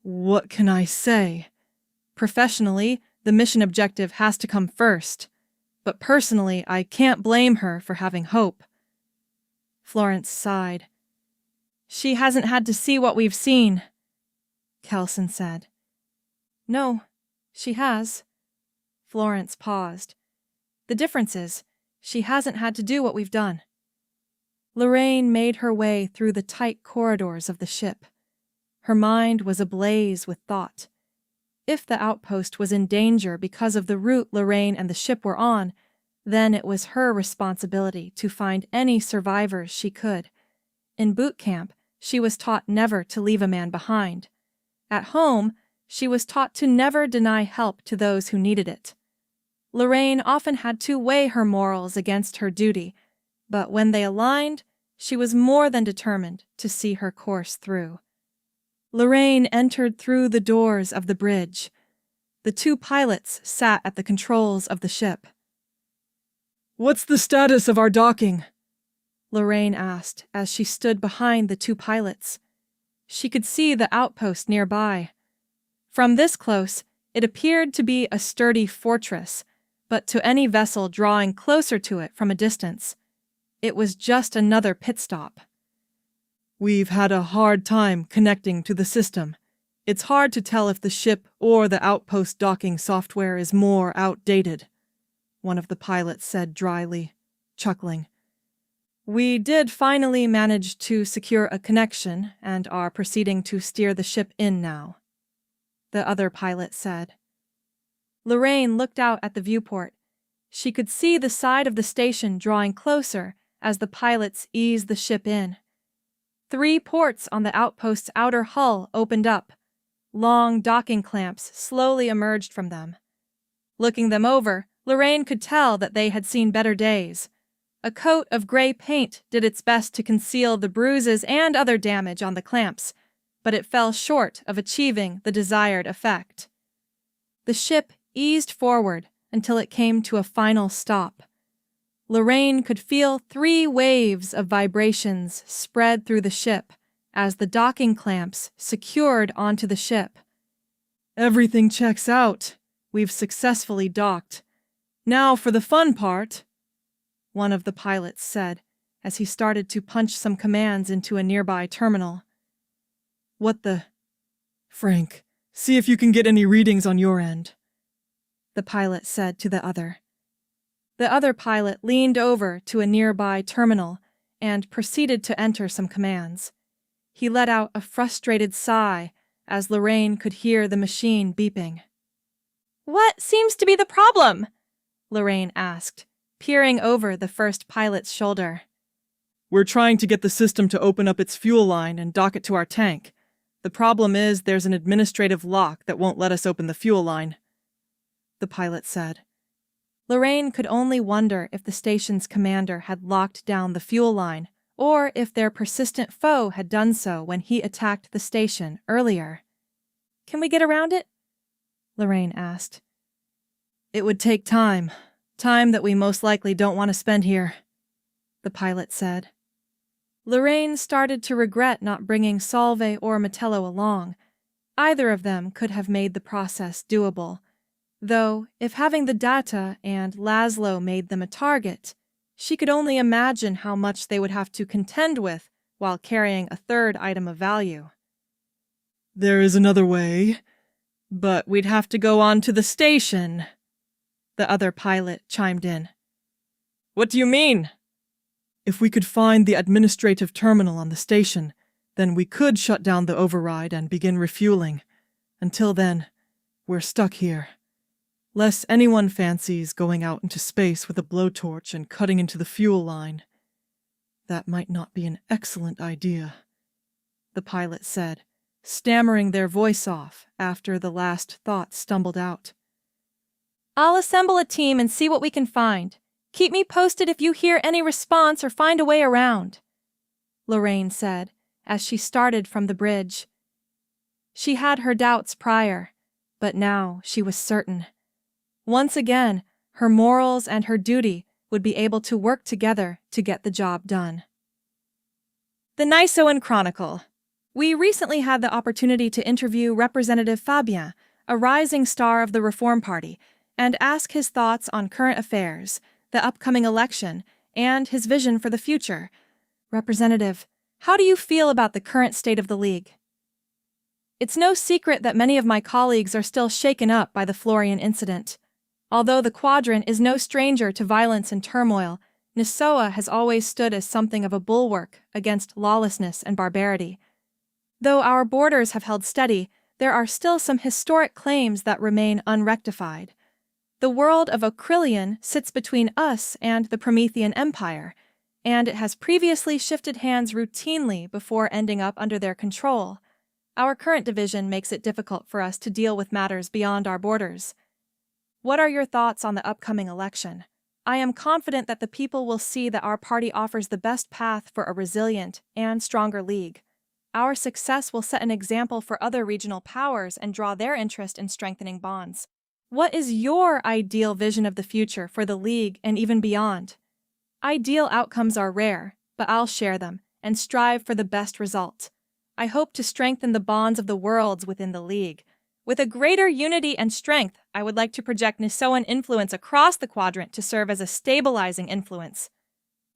What can I say? Professionally, the mission objective has to come first. But personally, I can't blame her for having hope. Florence sighed. She hasn't had to see what we've seen, Kelson said. No, she has. Florence paused. The difference is, she hasn't had to do what we've done. Lorraine made her way through the tight corridors of the ship. Her mind was ablaze with thought. If the outpost was in danger because of the route Lorraine and the ship were on, then it was her responsibility to find any survivors she could. In boot camp, she was taught never to leave a man behind. At home, she was taught to never deny help to those who needed it. Lorraine often had to weigh her morals against her duty, but when they aligned, she was more than determined to see her course through. Lorraine entered through the doors of the bridge. The two pilots sat at the controls of the ship. What's the status of our docking? Lorraine asked as she stood behind the two pilots. She could see the outpost nearby. From this close, it appeared to be a sturdy fortress, but to any vessel drawing closer to it from a distance, it was just another pit stop. We've had a hard time connecting to the system. It's hard to tell if the ship or the outpost docking software is more outdated, one of the pilots said dryly, chuckling. We did finally manage to secure a connection and are proceeding to steer the ship in now, the other pilot said. Lorraine looked out at the viewport. She could see the side of the station drawing closer as the pilots eased the ship in. 3 ports on the outpost's outer hull opened up. Long docking clamps slowly emerged from them. Looking them over, Lorraine could tell that they had seen better days. A coat of gray paint did its best to conceal the bruises and other damage on the clamps, but it fell short of achieving the desired effect. The ship eased forward until it came to a final stop. Lorraine could feel 3 waves of vibrations spread through the ship as the docking clamps secured onto the ship. Everything checks out. We've successfully docked. Now for the fun part, one of the pilots said as he started to punch some commands into a nearby terminal. What the? Frank, see if you can get any readings on your end, the pilot said to the other. The other pilot leaned over to a nearby terminal and proceeded to enter some commands. He let out a frustrated sigh as Lorraine could hear the machine beeping. "What seems to be the problem?" Lorraine asked, peering over the first pilot's shoulder. "We're trying to get the system to open up its fuel line and dock it to our tank. The problem is there's an administrative lock that won't let us open the fuel line," the pilot said. Lorraine could only wonder if the station's commander had locked down the fuel line, or if their persistent foe had done so when he attacked the station earlier. "Can we get around it?" Lorraine asked. "It would take time that we most likely don't want to spend here," the pilot said. Lorraine started to regret not bringing Solve or Metello along. Either of them could have made the process doable. Though, if having the data and Laszlo made them a target, she could only imagine how much they would have to contend with while carrying a third item of value. "There is another way, but we'd have to go on to the station," the other pilot chimed in. "What do you mean?" "If we could find the administrative terminal on the station, then we could shut down the override and begin refueling. Until then, we're stuck here. Lest anyone fancies going out into space with a blowtorch and cutting into the fuel line. That might not be an excellent idea," the pilot said, stammering their voice off after the last thought stumbled out. "I'll assemble a team and see what we can find. Keep me posted if you hear any response or find a way around," Lorraine said as she started from the bridge. She had her doubts prior, but now she was certain. Once again, her morals and her duty would be able to work together to get the job done. The Niceoan Chronicle. We recently had the opportunity to interview Representative Fabien, a rising star of the Reform Party, and ask his thoughts on current affairs, the upcoming election, and his vision for the future. Representative, how do you feel about the current state of the League? It's no secret that many of my colleagues are still shaken up by the Florian incident. Although the Quadrant is no stranger to violence and turmoil, Nisoa has always stood as something of a bulwark against lawlessness and barbarity. Though our borders have held steady, there are still some historic claims that remain unrectified. The world of Okrillian sits between us and the Promethean Empire, and it has previously shifted hands routinely before ending up under their control. Our current division makes it difficult for us to deal with matters beyond our borders. What are your thoughts on the upcoming election? I am confident that the people will see that our party offers the best path for a resilient and stronger League. Our success will set an example for other regional powers and draw their interest in strengthening bonds. What is your ideal vision of the future for the League and even beyond? Ideal outcomes are rare, but I'll share them and strive for the best result. I hope to strengthen the bonds of the worlds within the League. With a greater unity and strength, I would like to project Nisoan influence across the Quadrant to serve as a stabilizing influence.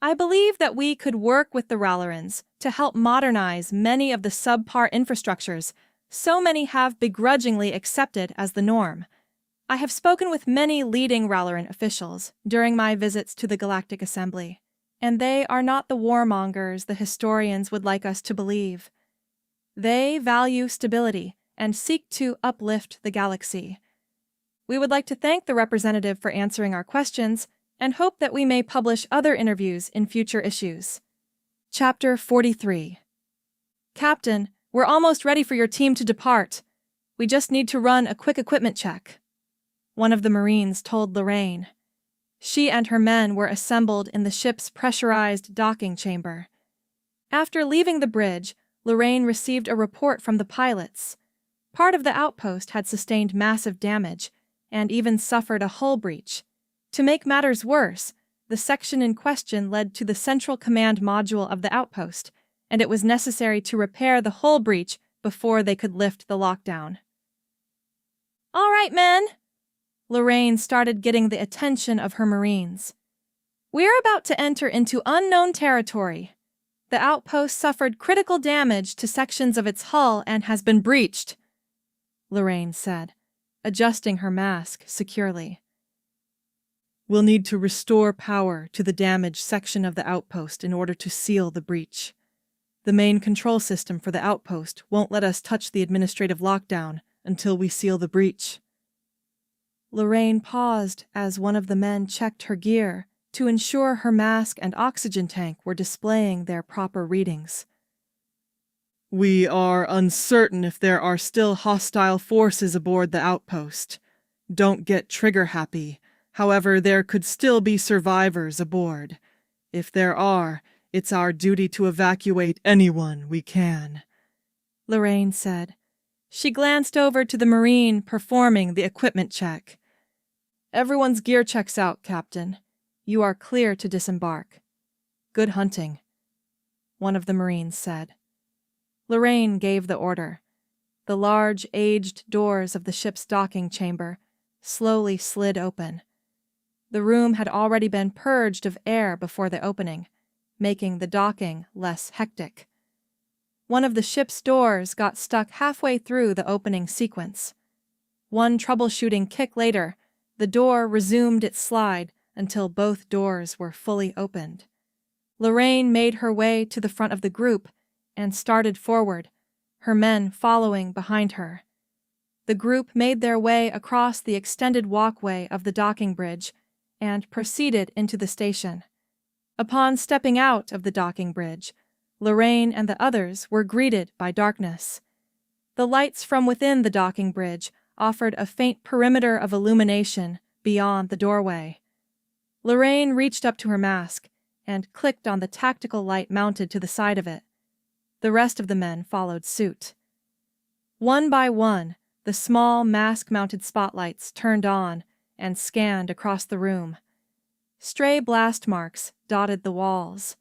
I believe that we could work with the Ralerins to help modernize many of the subpar infrastructures so many have begrudgingly accepted as the norm. I have spoken with many leading Ralerin officials during my visits to the Galactic Assembly, and they are not the warmongers the historians would like us to believe. They value stability and seek to uplift the galaxy. We would like to thank the representative for answering our questions and hope that we may publish other interviews in future issues. Chapter 43. Captain, we're almost ready for your team to depart. We just need to run a quick equipment check, one of the Marines told Lorraine. She and her men were assembled in the ship's pressurized docking chamber. After leaving the bridge, Lorraine received a report from the pilots. Part of the outpost had sustained massive damage and even suffered a hull breach. To make matters worse, the section in question led to the central command module of the outpost, and it was necessary to repair the hull breach before they could lift the lockdown. "All right, men," Lorraine started getting the attention of her Marines. "We're about to enter into unknown territory. The outpost suffered critical damage to sections of its hull and has been breached," Lorraine said, adjusting her mask securely. We'll need to restore power to the damaged section of the outpost in order to seal the breach. The main control system for the outpost won't let us touch the administrative lockdown until we seal the breach. Lorraine paused as one of the men checked her gear to ensure her mask and oxygen tank were displaying their proper readings. We are uncertain if there are still hostile forces aboard the outpost. Don't get trigger-happy. However, there could still be survivors aboard. If there are, it's our duty to evacuate anyone we can, Lorraine said. She glanced over to the Marine performing the equipment check. Everyone's gear checks out, Captain. You are clear to disembark. Good hunting, one of the Marines said. Lorraine gave the order. The large, aged doors of the ship's docking chamber slowly slid open. The room had already been purged of air before the opening, making the docking less hectic. One of the ship's doors got stuck halfway through the opening sequence. One troubleshooting kick later, the door resumed its slide until both doors were fully opened. Lorraine made her way to the front of the group and started forward, her men following behind her. The group made their way across the extended walkway of the docking bridge and proceeded into the station. Upon stepping out of the docking bridge, Lorraine and the others were greeted by darkness. The lights from within the docking bridge offered a faint perimeter of illumination beyond the doorway. Lorraine reached up to her mask and clicked on the tactical light mounted to the side of it. The rest of the men followed suit. One by one, the small mask-mounted spotlights turned on and scanned across the room. Stray blast marks dotted the walls.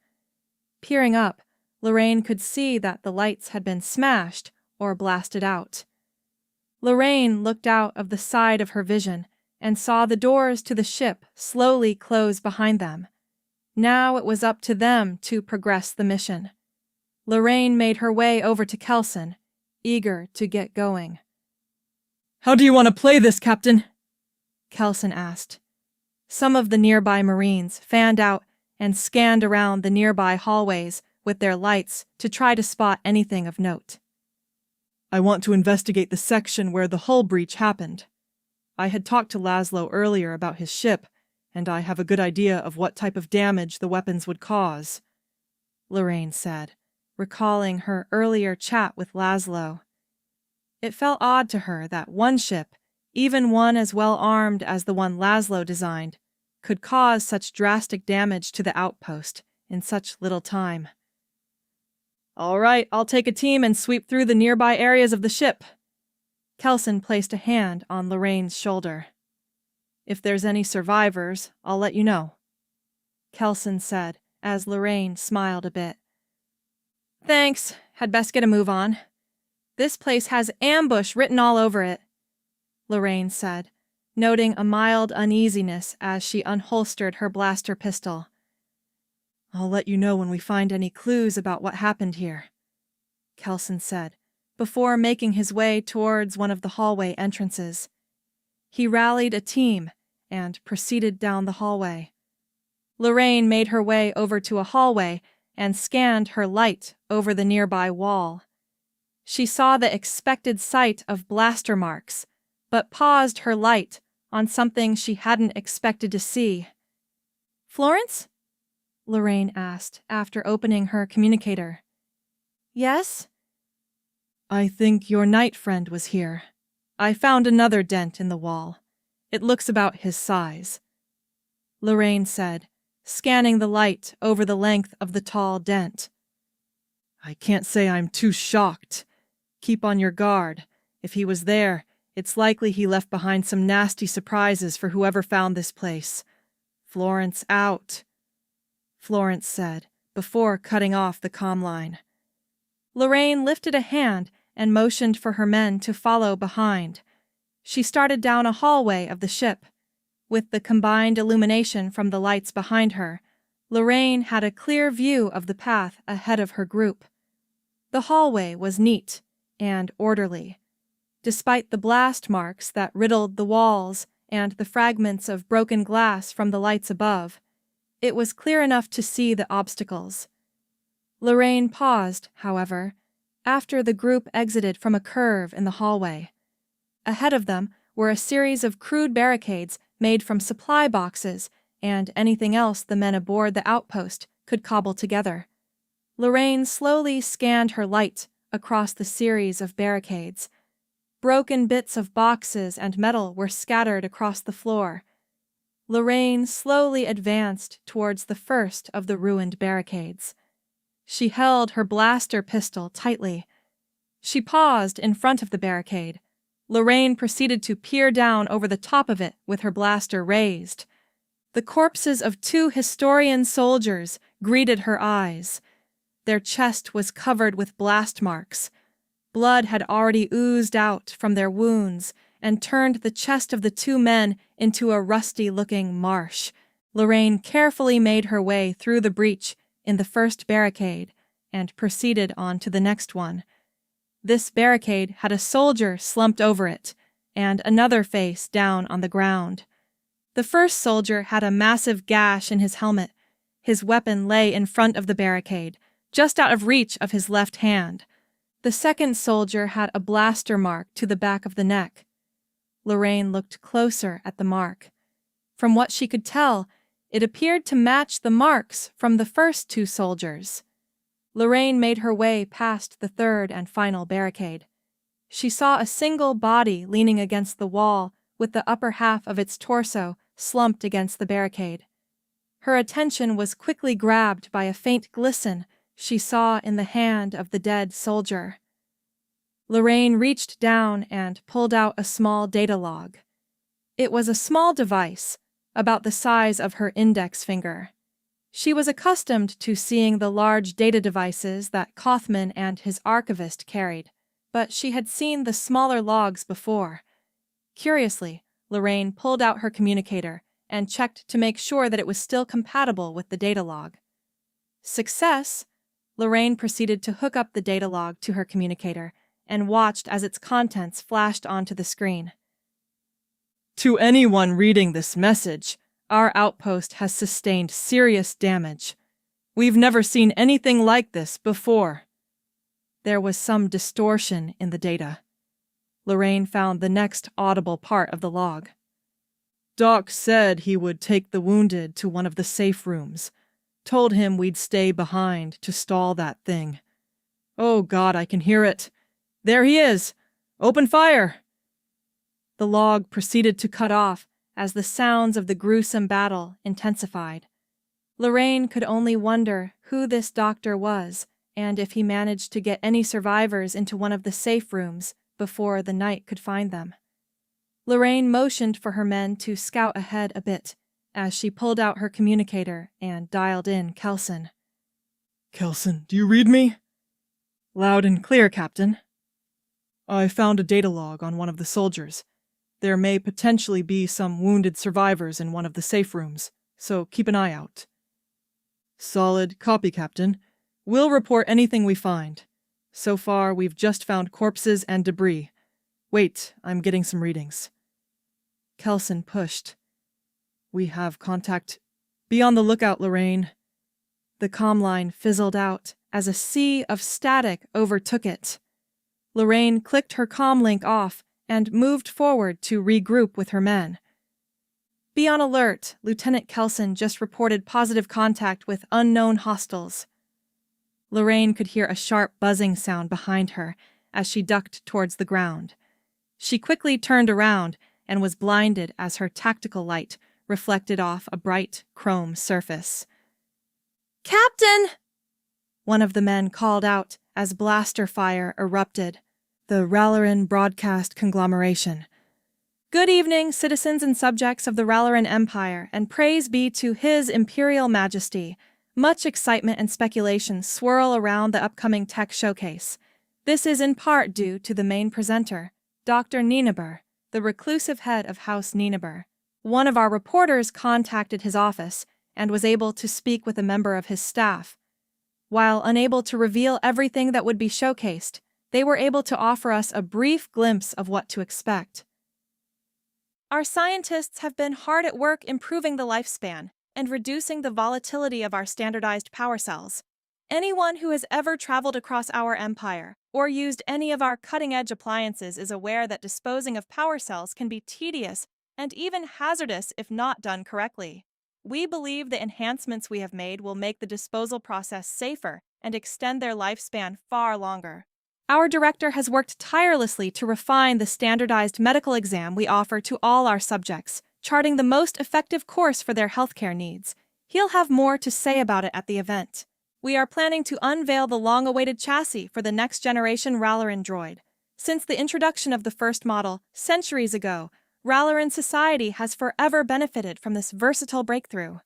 Peering up, Lorraine could see that the lights had been smashed or blasted out. Lorraine looked out of the side of her vision and saw the doors to the ship slowly close behind them. Now it was up to them to progress the mission. Lorraine made her way over to Kelson, eager to get going. How do you want to play this, Captain? Kelson asked. Some of the nearby Marines fanned out and scanned around the nearby hallways with their lights to try to spot anything of note. I want to investigate the section where the hull breach happened. I had talked to Laszlo earlier about his ship, and I have a good idea of what type of damage the weapons would cause, Lorraine said, recalling her earlier chat with Laszlo. It felt odd to her that one ship, even one as well armed as the one Laszlo designed, could cause such drastic damage to the outpost in such little time. All right, I'll take a team and sweep through the nearby areas of the ship. Kelson placed a hand on Lorraine's shoulder. If there's any survivors, I'll let you know, Kelson said, as Lorraine smiled a bit. Thanks, had best get a move on. This place has ambush written all over it, Lorraine said, noting a mild uneasiness as she unholstered her blaster pistol. I'll let you know when we find any clues about what happened here, Kelson said, before making his way towards one of the hallway entrances. He rallied a team and proceeded down the hallway. Lorraine made her way over to a hallway and scanned her light over the nearby wall. She saw the expected sight of blaster marks, but paused her light on something she hadn't expected to see. Florence? Lorraine asked after opening her communicator. Yes? I think your night friend was here. I found another dent in the wall. It looks about his size, Lorraine said, scanning the light over the length of the tall dent. I can't say I'm too shocked. Keep on your guard. If he was there, it's likely he left behind some nasty surprises for whoever found this place. Florence out, Florence said, before cutting off the comm line. Lorraine lifted a hand and motioned for her men to follow behind. She started down a hallway of the ship. With the combined illumination from the lights behind her, Lorraine had a clear view of the path ahead of her group. The hallway was neat and orderly. Despite the blast marks that riddled the walls and the fragments of broken glass from the lights above, it was clear enough to see the obstacles. Lorraine paused, however, after the group exited from a curve in the hallway. Ahead of them were a series of crude barricades made from supply boxes and anything else the men aboard the outpost could cobble together. Lorraine slowly scanned her light across the series of barricades. Broken bits of boxes and metal were scattered across the floor. Lorraine slowly advanced towards the first of the ruined barricades. She held her blaster pistol tightly. She paused in front of the barricade. Lorraine proceeded to peer down over the top of it with her blaster raised. The corpses of 2 Historian soldiers greeted her eyes. Their chest was covered with blast marks. Blood had already oozed out from their wounds and turned the chest of the 2 men into a rusty-looking marsh. Lorraine carefully made her way through the breach in the first barricade and proceeded on to the next one. This barricade had a soldier slumped over it and another face down on the ground. The first soldier had a massive gash in his helmet. His weapon lay in front of the barricade, just out of reach of his left hand. The second soldier had a blaster mark to the back of the neck. Lorraine looked closer at the mark. From what she could tell, it appeared to match the marks from the first 2 soldiers. Lorraine made her way past the third and final barricade. She saw a single body leaning against the wall with the upper half of its torso slumped against the barricade. Her attention was quickly grabbed by a faint glisten she saw in the hand of the dead soldier. Lorraine reached down and pulled out a small data log. It was a small device, about the size of her index finger. She was accustomed to seeing the large data devices that Kaufman and his archivist carried, but she had seen the smaller logs before. Curiously, Lorraine pulled out her communicator and checked to make sure that it was still compatible with the data log. Success! Lorraine proceeded to hook up the data log to her communicator and watched as its contents flashed onto the screen. To anyone reading this message, our outpost has sustained serious damage. We've never seen anything like this before. There was some distortion in the data. Lorraine found the next audible part of the log. Doc said he would take the wounded to one of the safe rooms. Told him we'd stay behind to stall that thing. Oh God, I can hear it. There he is! Open fire! The log proceeded to cut off as the sounds of the gruesome battle intensified. Lorraine could only wonder who this doctor was and if he managed to get any survivors into one of the safe rooms before the night could find them. Lorraine motioned for her men to scout ahead a bit as she pulled out her communicator and dialed in Kelson. Kelson, do you read me? Loud and clear, Captain. I found a data log on one of the soldiers. There may potentially be some wounded survivors in one of the safe rooms, so keep an eye out. Solid copy, Captain. We'll report anything we find. So far, we've just found corpses and debris. Wait, I'm getting some readings. Kelson pushed. We have contact. Be on the lookout, Lorraine. The comm line fizzled out as a sea of static overtook it. Lorraine clicked her comm link off and moved forward to regroup with her men. Be on alert. Lieutenant Kelson just reported positive contact with unknown hostiles. Lorraine could hear a sharp buzzing sound behind her as she ducked towards the ground. She quickly turned around and was blinded as her tactical light reflected off a bright chrome surface. "Captain!" one of the men called out as blaster fire erupted. The Ralerin broadcast conglomeration. "Good evening, citizens and subjects of the Ralerin Empire, and praise be to His Imperial Majesty. Much excitement and speculation swirl around the upcoming tech showcase. This is in part due to the main presenter, Dr. Nienaber, the reclusive head of House Nienaber. One of our reporters contacted his office and was able to speak with a member of his staff. While unable to reveal everything that would be showcased, they were able to offer us a brief glimpse of what to expect. Our scientists have been hard at work improving the lifespan and reducing the volatility of our standardized power cells. Anyone who has ever traveled across our empire or used any of our cutting-edge appliances is aware that disposing of power cells can be tedious and even hazardous if not done correctly. We believe the enhancements we have made will make the disposal process safer and extend their lifespan far longer. Our director has worked tirelessly to refine the standardized medical exam we offer to all our subjects, charting the most effective course for their healthcare needs. He'll have more to say about it at the event. We are planning to unveil the long-awaited chassis for the next-generation Ralerin droid. Since the introduction of the first model centuries ago, Ralerin society has forever benefited from this versatile breakthrough.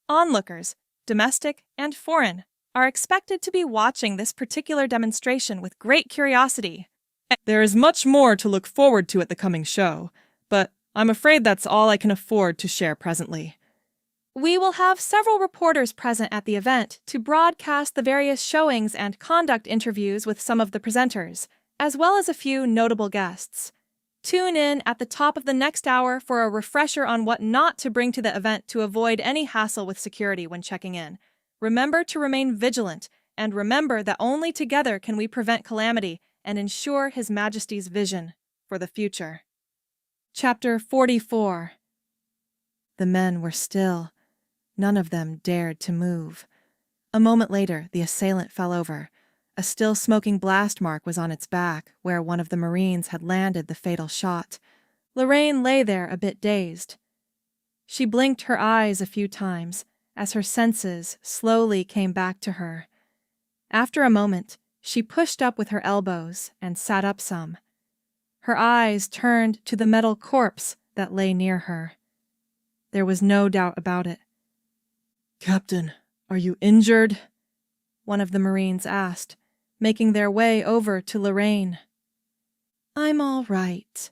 Onlookers, domestic and foreign, are expected to be watching this particular demonstration with great curiosity. There is much more to look forward to at the coming show, but I'm afraid that's all I can afford to share presently. We will have several reporters present at the event to broadcast the various showings and conduct interviews with some of the presenters, as well as a few notable guests. Tune in at the top of the next hour for a refresher on what not to bring to the event to avoid any hassle with security when checking in. Remember to remain vigilant, and remember that only together can we prevent calamity and ensure His Majesty's vision for the future. Chapter 44. The men were still. None of them dared to move. A moment later, the assailant fell over. A still smoking blast mark was on its back, where one of the Marines had landed the fatal shot. Lorraine lay there a bit dazed. She blinked her eyes a few times, as her senses slowly came back to her. After a moment, she pushed up with her elbows and sat up some. Her eyes turned to the metal corpse that lay near her. There was no doubt about it. "Captain, are you injured?" one of the Marines asked, making their way over to Lorraine. "I'm all right,"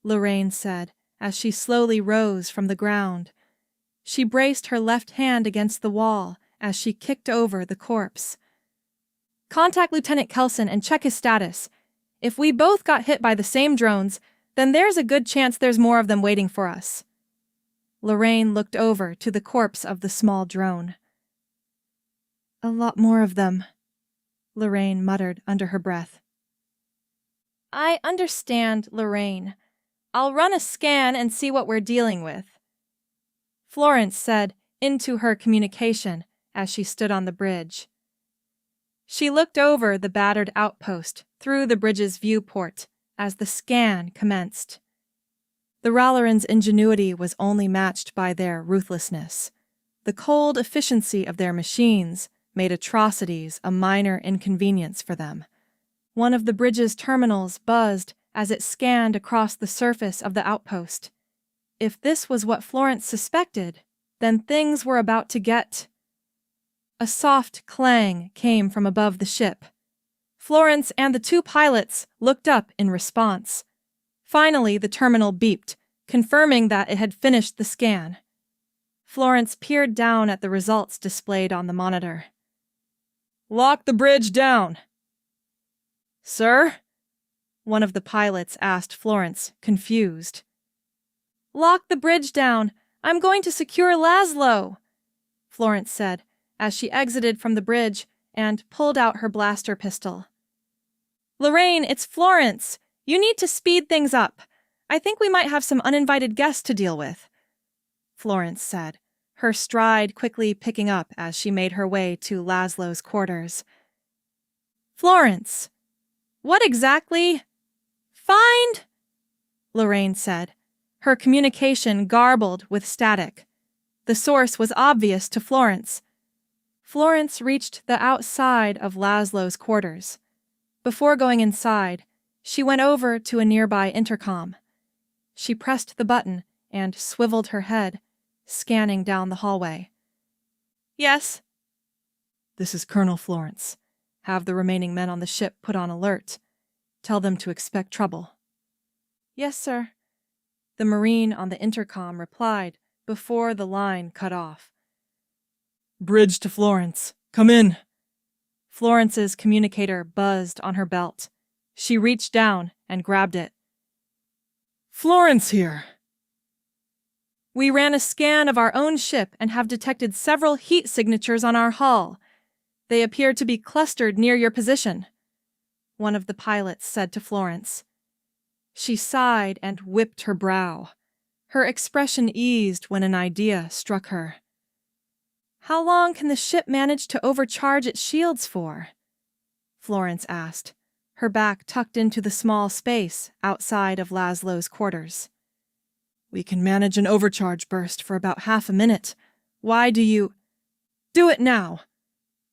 Lorraine said as she slowly rose from the ground. She braced her left hand against the wall as she kicked over the corpse. "Contact Lieutenant Kelson and check his status. If we both got hit by the same drones, then there's a good chance there's more of them waiting for us." Lorraine looked over to the corpse of the small drone. "A lot more of them," Lorraine muttered under her breath. "I understand, Lorraine. I'll run a scan and see what we're dealing with," Florence said into her communication as she stood on the bridge. She looked over the battered outpost through the bridge's viewport as the scan commenced. The Ralerins' ingenuity was only matched by their ruthlessness. The cold efficiency of their machines made atrocities a minor inconvenience for them. One of the bridge's terminals buzzed as it scanned across the surface of the outpost. If this was what Florence suspected, then things were about to get... A soft clang came from above the ship. Florence and the two pilots looked up in response. Finally, the terminal beeped, confirming that it had finished the scan. Florence peered down at the results displayed on the monitor. "Lock the bridge down." "Sir?" one of the pilots asked Florence, confused. "Lock the bridge down. I'm going to secure Laszlo," Florence said as she exited from the bridge and pulled out her blaster pistol. "Lorraine, it's Florence. You need to speed things up. I think we might have some uninvited guests to deal with," Florence said, her stride quickly picking up as she made her way to Laszlo's quarters. "Florence, what exactly?" "Find," Lorraine said, her communication garbled with static. The source was obvious to Florence. Florence reached the outside of Laszlo's quarters. Before going inside, she went over to a nearby intercom. She pressed the button and swiveled her head, scanning down the hallway. "Yes?" "This is Colonel Florence. Have the remaining men on the ship put on alert. Tell them to expect trouble." "Yes, sir," the Marine on the intercom replied before the line cut off. "Bridge to Florence. Come in." Florence's communicator buzzed on her belt. She reached down and grabbed it. "Florence here. We ran a scan of our own ship and have detected several heat signatures on our hull. They appear to be clustered near your position," one of the pilots said to Florence. She sighed and whipped her brow. Her expression eased when an idea struck her. "How long can the ship manage to overcharge its shields for?" Florence asked, her back tucked into the small space outside of Laszlo's quarters. "We can manage an overcharge burst for about half a minute. Why do you—" "Do it now!"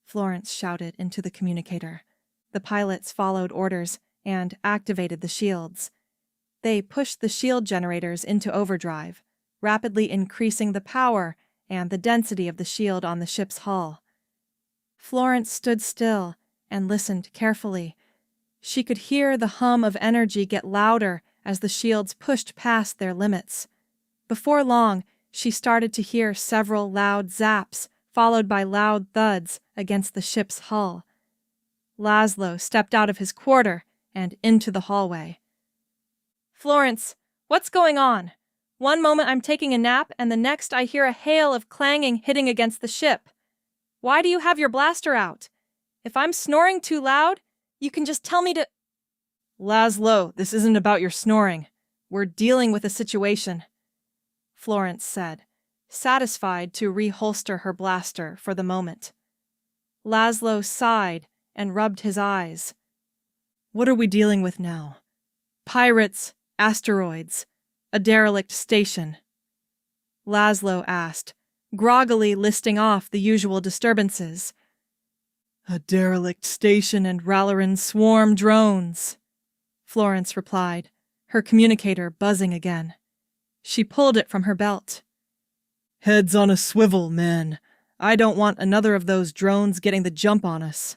Florence shouted into the communicator. The pilots followed orders and activated the shields. They pushed the shield generators into overdrive, rapidly increasing the power and the density of the shield on the ship's hull. Florence stood still and listened carefully. She could hear the hum of energy get louder as the shields pushed past their limits. Before long, she started to hear several loud zaps, followed by loud thuds against the ship's hull. Laszlo stepped out of his quarter and into the hallway. "Florence, what's going on? One moment I'm taking a nap and the next I hear a hail of clanging hitting against the ship. Why do you have your blaster out? If I'm snoring too loud, you can just tell me to—" "Laszlo, this isn't about your snoring. We're dealing with a situation," Florence said, satisfied to reholster her blaster for the moment. Laszlo sighed and rubbed his eyes. "What are we dealing with now? Pirates, asteroids, a derelict station?" Laszlo asked, groggily listing off the usual disturbances. "A derelict station and Ralerin swarm drones," Florence replied, her communicator buzzing again. She pulled it from her belt. "Heads on a swivel, men. I don't want another of those drones getting the jump on us,"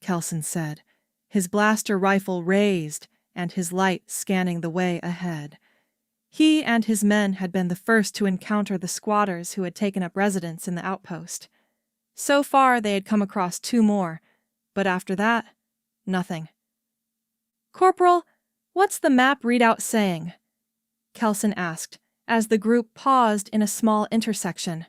Kelson said, his blaster rifle raised and his light scanning the way ahead. He and his men had been the first to encounter the squatters who had taken up residence in the outpost. So far they had come across 2 more, but after that, nothing. "Corporal, what's the map readout saying?" Kelson asked, as the group paused in a small intersection.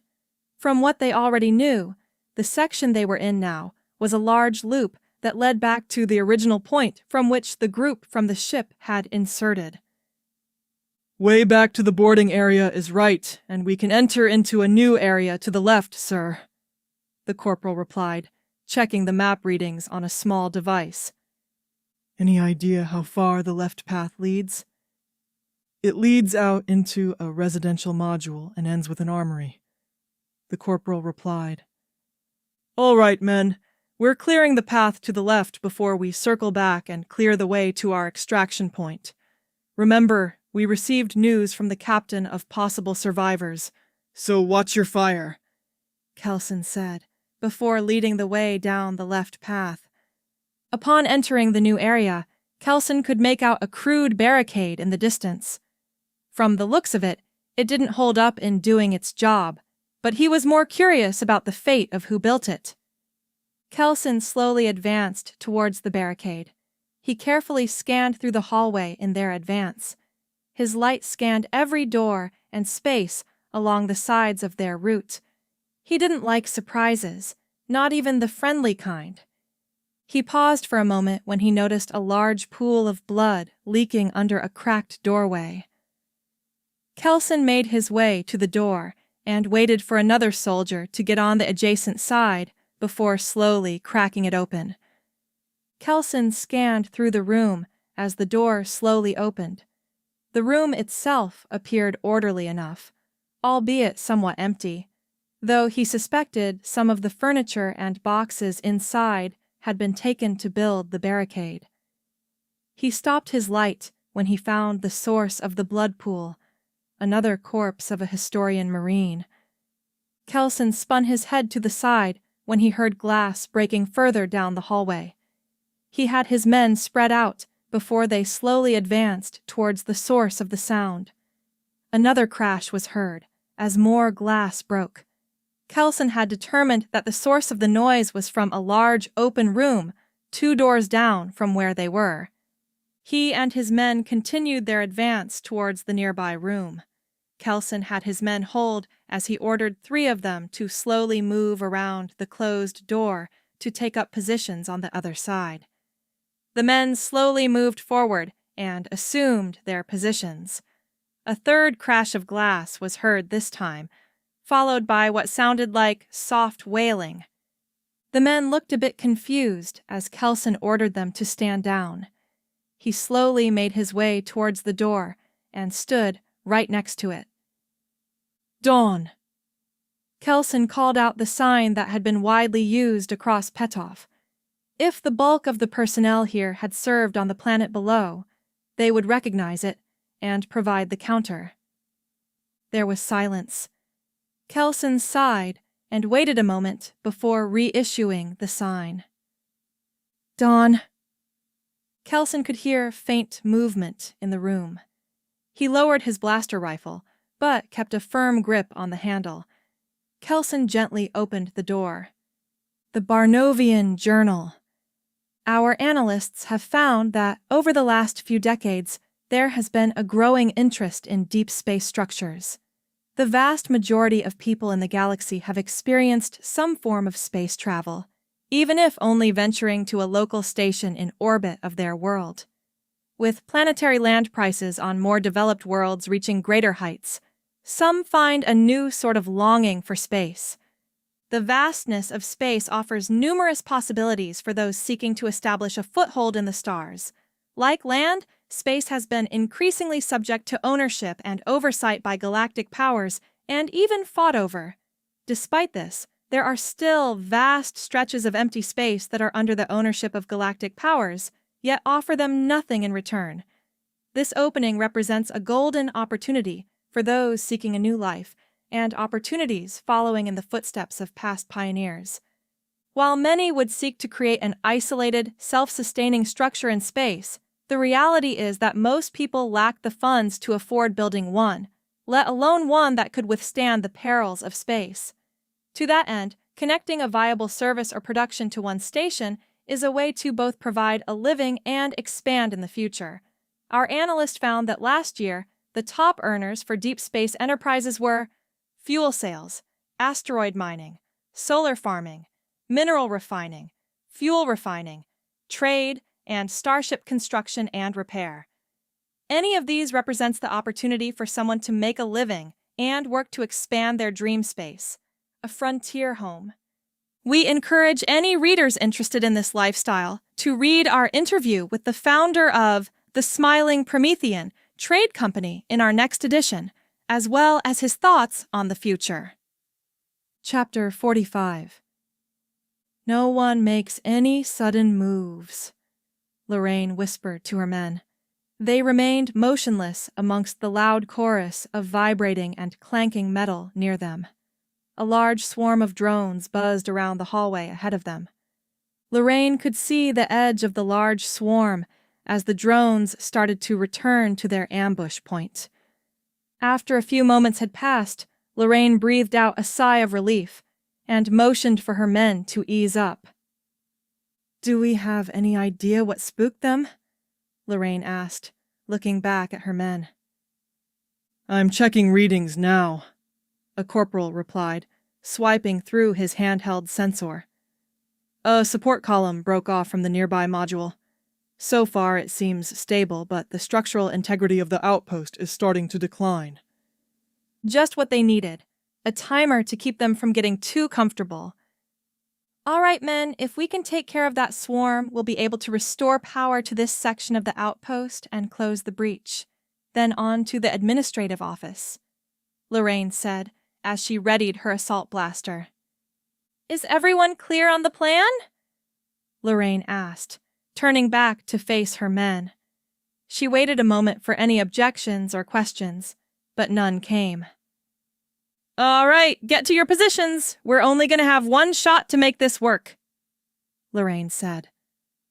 From what they already knew, the section they were in now was a large loop that led back to the original point from which the group from the ship had inserted. "Way back to the boarding area is right, and we can enter into a new area to the left, sir," the corporal replied, checking the map readings on a small device. "Any idea how far the left path leads?" "It leads out into a residential module and ends with an armory," the corporal replied. "All right, men. We're clearing the path to the left before we circle back and clear the way to our extraction point. Remember, we received news from the captain of possible survivors, so watch your fire," Kelson said, before leading the way down the left path. Upon entering the new area, Kelson could make out a crude barricade in the distance. From the looks of it, it didn't hold up in doing its job, but he was more curious about the fate of who built it. Kelson slowly advanced towards the barricade. He carefully scanned through the hallway in their advance. His light scanned every door and space along the sides of their route. He didn't like surprises, not even the friendly kind. He paused for a moment when he noticed a large pool of blood leaking under a cracked doorway. Kelson made his way to the door and waited for another soldier to get on the adjacent side before slowly cracking it open. Kelson scanned through the room as the door slowly opened. The room itself appeared orderly enough, albeit somewhat empty, though he suspected some of the furniture and boxes inside had been taken to build the barricade. He stopped his light when he found the source of the blood pool, another corpse of a historian Marine. Kelson spun his head to the side when he heard glass breaking further down the hallway. He had his men spread out before they slowly advanced towards the source of the sound. Another crash was heard as more glass broke. Kelson had determined that the source of the noise was from a large open room 2 doors down from where they were. He and his men continued their advance towards the nearby room. Kelson had his men hold as he ordered 3 of them to slowly move around the closed door to take up positions on the other side. The men slowly moved forward and assumed their positions. A 3rd crash of glass was heard this time, followed by what sounded like soft wailing. The men looked a bit confused as Kelson ordered them to stand down. He slowly made his way towards the door and stood right next to it. Dawn! Kelson called out the sign that had been widely used across Petov. If the bulk of the personnel here had served on the planet below, they would recognize it and provide the counter. There was silence. Kelson sighed and waited a moment before reissuing the sign. Dawn! Kelson could hear faint movement in the room. He lowered his blaster rifle, but kept a firm grip on the handle. Kelson gently opened the door. The Barnovian Journal. Our analysts have found that over the last few decades, there has been a growing interest in deep space structures. The vast majority of people in the galaxy have experienced some form of space travel, even if only venturing to a local station in orbit of their world. With planetary land prices on more developed worlds reaching greater heights, some find a new sort of longing for space. The vastness of space offers numerous possibilities for those seeking to establish a foothold in the stars. Like land, space has been increasingly subject to ownership and oversight by galactic powers, and even fought over. Despite this, there are still vast stretches of empty space that are under the ownership of galactic powers, yet offer them nothing in return. This opening represents a golden opportunity for those seeking a new life, and opportunities following in the footsteps of past pioneers. While many would seek to create an isolated, self-sustaining structure in space, the reality is that most people lack the funds to afford building one, let alone one that could withstand the perils of space. To that end, connecting a viable service or production to one's station is a way to both provide a living and expand in the future. Our analyst found that last year, the top earners for deep space enterprises were fuel sales, asteroid mining, solar farming, mineral refining, fuel refining, trade, and starship construction and repair. Any of these represents the opportunity for someone to make a living and work to expand their dream space, a frontier home. We encourage any readers interested in this lifestyle to read our interview with the founder of the Smiling Promethean trade company in our next edition, as well as his thoughts on the future. Chapter 45. No one makes any sudden moves, Lorraine whispered to her men. They remained motionless amongst the loud chorus of vibrating and clanking metal near them. A large swarm of drones buzzed around the hallway ahead of them. Lorraine could see the edge of the large swarm as the drones started to return to their ambush point. After a few moments had passed, Lorraine breathed out a sigh of relief and motioned for her men to ease up. Do we have any idea what spooked them? Lorraine asked, looking back at her men. I'm checking readings now, a corporal replied, swiping through his handheld sensor. A support column broke off from the nearby module. So far it seems stable, but the structural integrity of the outpost is starting to decline. Just what they needed. A timer to keep them from getting too comfortable. All right, men, if we can take care of that swarm, we'll be able to restore power to this section of the outpost and close the breach. Then on to the administrative office, Lorraine said as she readied her assault blaster. Is everyone clear on the plan? Lorraine asked, turning back to face her men. She waited a moment for any objections or questions, but none came. All right, get to your positions. We're only going to have one shot to make this work, Lorraine said.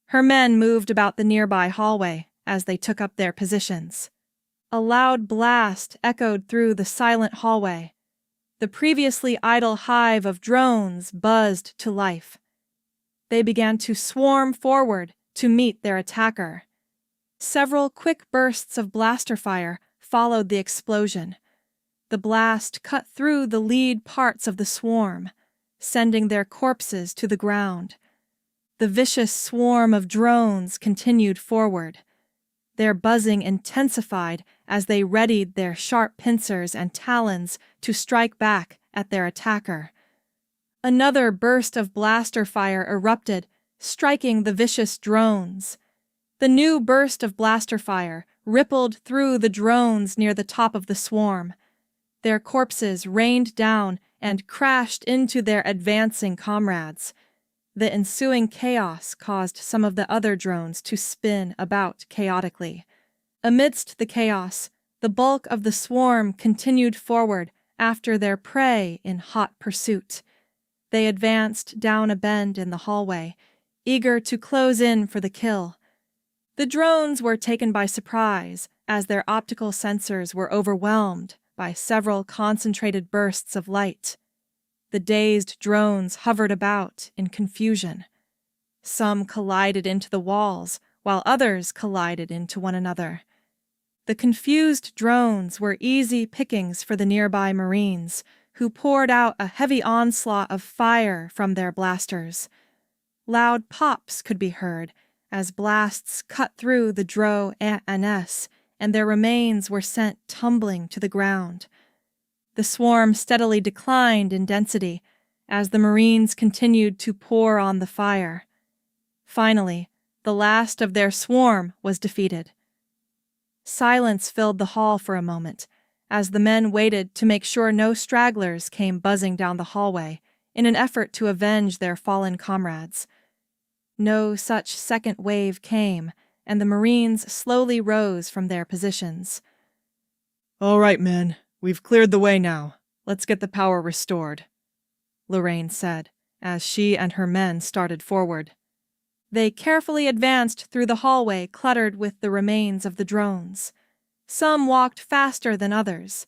Her men moved about the nearby hallway as they took up their positions. A loud blast echoed through the silent hallway. The previously idle hive of drones buzzed to life. They began to swarm forward to meet their attacker. Several quick bursts of blaster fire followed the explosion. The blast cut through the lead parts of the swarm, sending their corpses to the ground. The vicious swarm of drones continued forward. Their buzzing intensified as they readied their sharp pincers and talons to strike back at their attacker. Another burst of blaster fire erupted, striking the vicious drones. The new burst of blaster fire rippled through the drones near the top of the swarm. Their corpses rained down and crashed into their advancing comrades. The ensuing chaos caused some of the other drones to spin about chaotically. Amidst the chaos, the bulk of the swarm continued forward after their prey in hot pursuit. They advanced down a bend in the hallway, eager to close in for the kill. The drones were taken by surprise as their optical sensors were overwhelmed by several concentrated bursts of light. The dazed drones hovered about in confusion. Some collided into the walls, while others collided into one another. The confused drones were easy pickings for the nearby Marines, who poured out a heavy onslaught of fire from their blasters. Loud pops could be heard as blasts cut through the Dro ANS, and their remains were sent tumbling to the ground. The swarm steadily declined in density as the Marines continued to pour on the fire. Finally, the last of their swarm was defeated. Silence filled the hall for a moment as the men waited to make sure no stragglers came buzzing down the hallway in an effort to avenge their fallen comrades. No such second wave came, and the Marines slowly rose from their positions. "All right, men. We've cleared the way now. Let's get the power restored," Lorraine said, as she and her men started forward. They carefully advanced through the hallway cluttered with the remains of the drones. Some walked faster than others.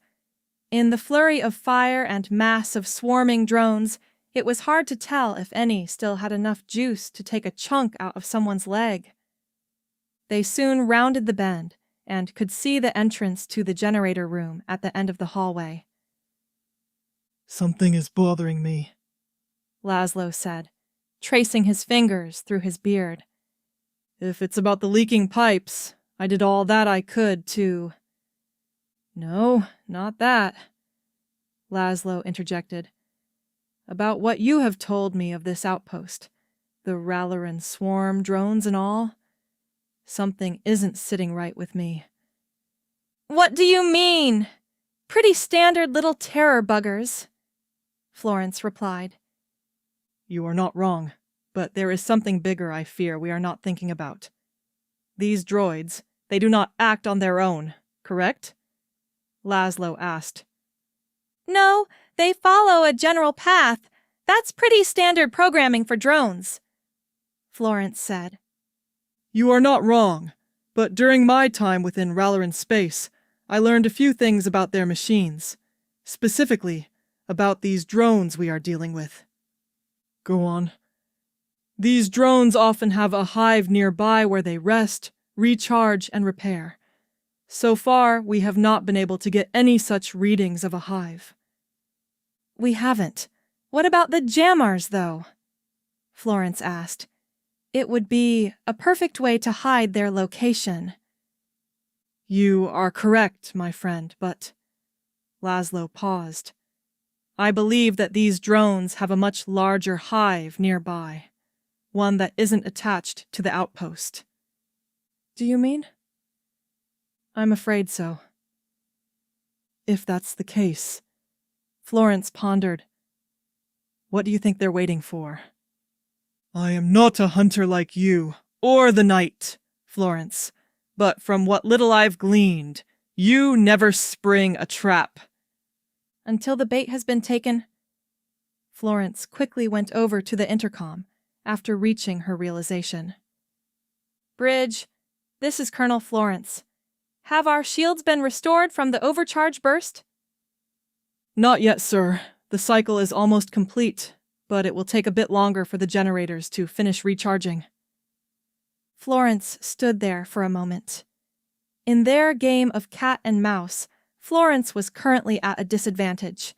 In the flurry of fire and mass of swarming drones, it was hard to tell if any still had enough juice to take a chunk out of someone's leg. They soon rounded the bend and could see the entrance to the generator room at the end of the hallway. "Something is bothering me," Laszlo said, tracing his fingers through his beard. "If it's about the leaking pipes, I did all that I could to—" "No, not that," Laszlo interjected. "About what you have told me of this outpost, the Ralerin swarm drones and all. Something isn't sitting right with me." "What do you mean? Pretty standard little terror buggers," Florence replied. "You are not wrong, but there is something bigger I fear we are not thinking about. These droids, they do not act on their own, correct?" Laszlo asked. "No, they follow a general path. That's pretty standard programming for drones," Florence said. "You are not wrong, but during my time within Ralerin space, I learned a few things about their machines, specifically about these drones we are dealing with." "Go on." "These drones often have a hive nearby where they rest, recharge, and repair. So far, we have not been able to get any such readings of a hive." "We haven't. What about the jammers, though?" Florence asked. "It would be a perfect way to hide their location." "You are correct, my friend, but—" Laszlo paused. "I believe that these drones have a much larger hive nearby, one that isn't attached to the outpost." "Do you mean?" "I'm afraid so." "If that's the case," Florence pondered, "what do you think they're waiting for?" "I am not a hunter like you, or the knight, Florence, but from what little I've gleaned, you never spring a trap." "Until the bait has been taken?" Florence quickly went over to the intercom after reaching her realization. "Bridge, this is Colonel Florence. Have our shields been restored from the overcharge burst?" "Not yet, sir. The cycle is almost complete, but it will take a bit longer for the generators to finish recharging." Florence stood there for a moment. In their game of cat and mouse, Florence was currently at a disadvantage.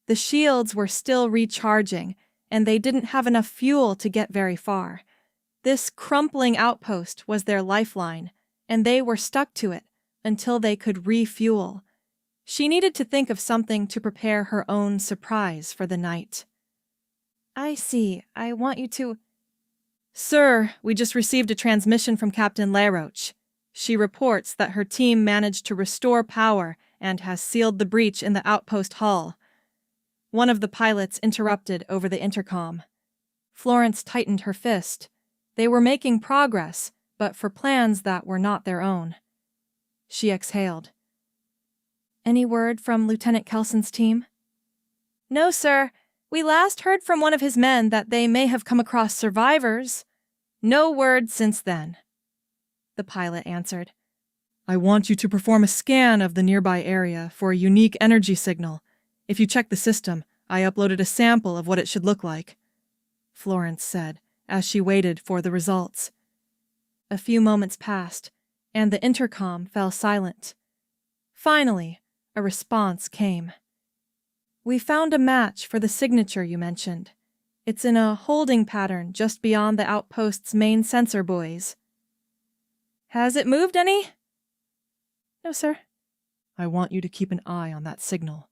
The shields were still recharging, and they didn't have enough fuel to get very far. This crumpling outpost was their lifeline, and they were stuck to it until they could refuel. She needed to think of something to prepare her own surprise for the night. I see. I want you to... Sir, we just received a transmission from Captain Laroach. She reports that her team managed to restore power and has sealed the breach in the outpost hull. One of the pilots interrupted over the intercom. Florence tightened her fist. They were making progress, but for plans that were not their own. She exhaled. Any word from Lieutenant Kelson's team? No, sir. We last heard from one of his men that they may have come across survivors. No word since then, the pilot answered. I want you to perform a scan of the nearby area for a unique energy signal. If you check the system, I uploaded a sample of what it should look like, Florence said, as she waited for the results. A few moments passed, and the intercom fell silent. Finally, a response came. We found a match for the signature you mentioned. It's in a holding pattern just beyond the outpost's main sensor buoys. Has it moved any? No, sir. I want you to keep an eye on that signal.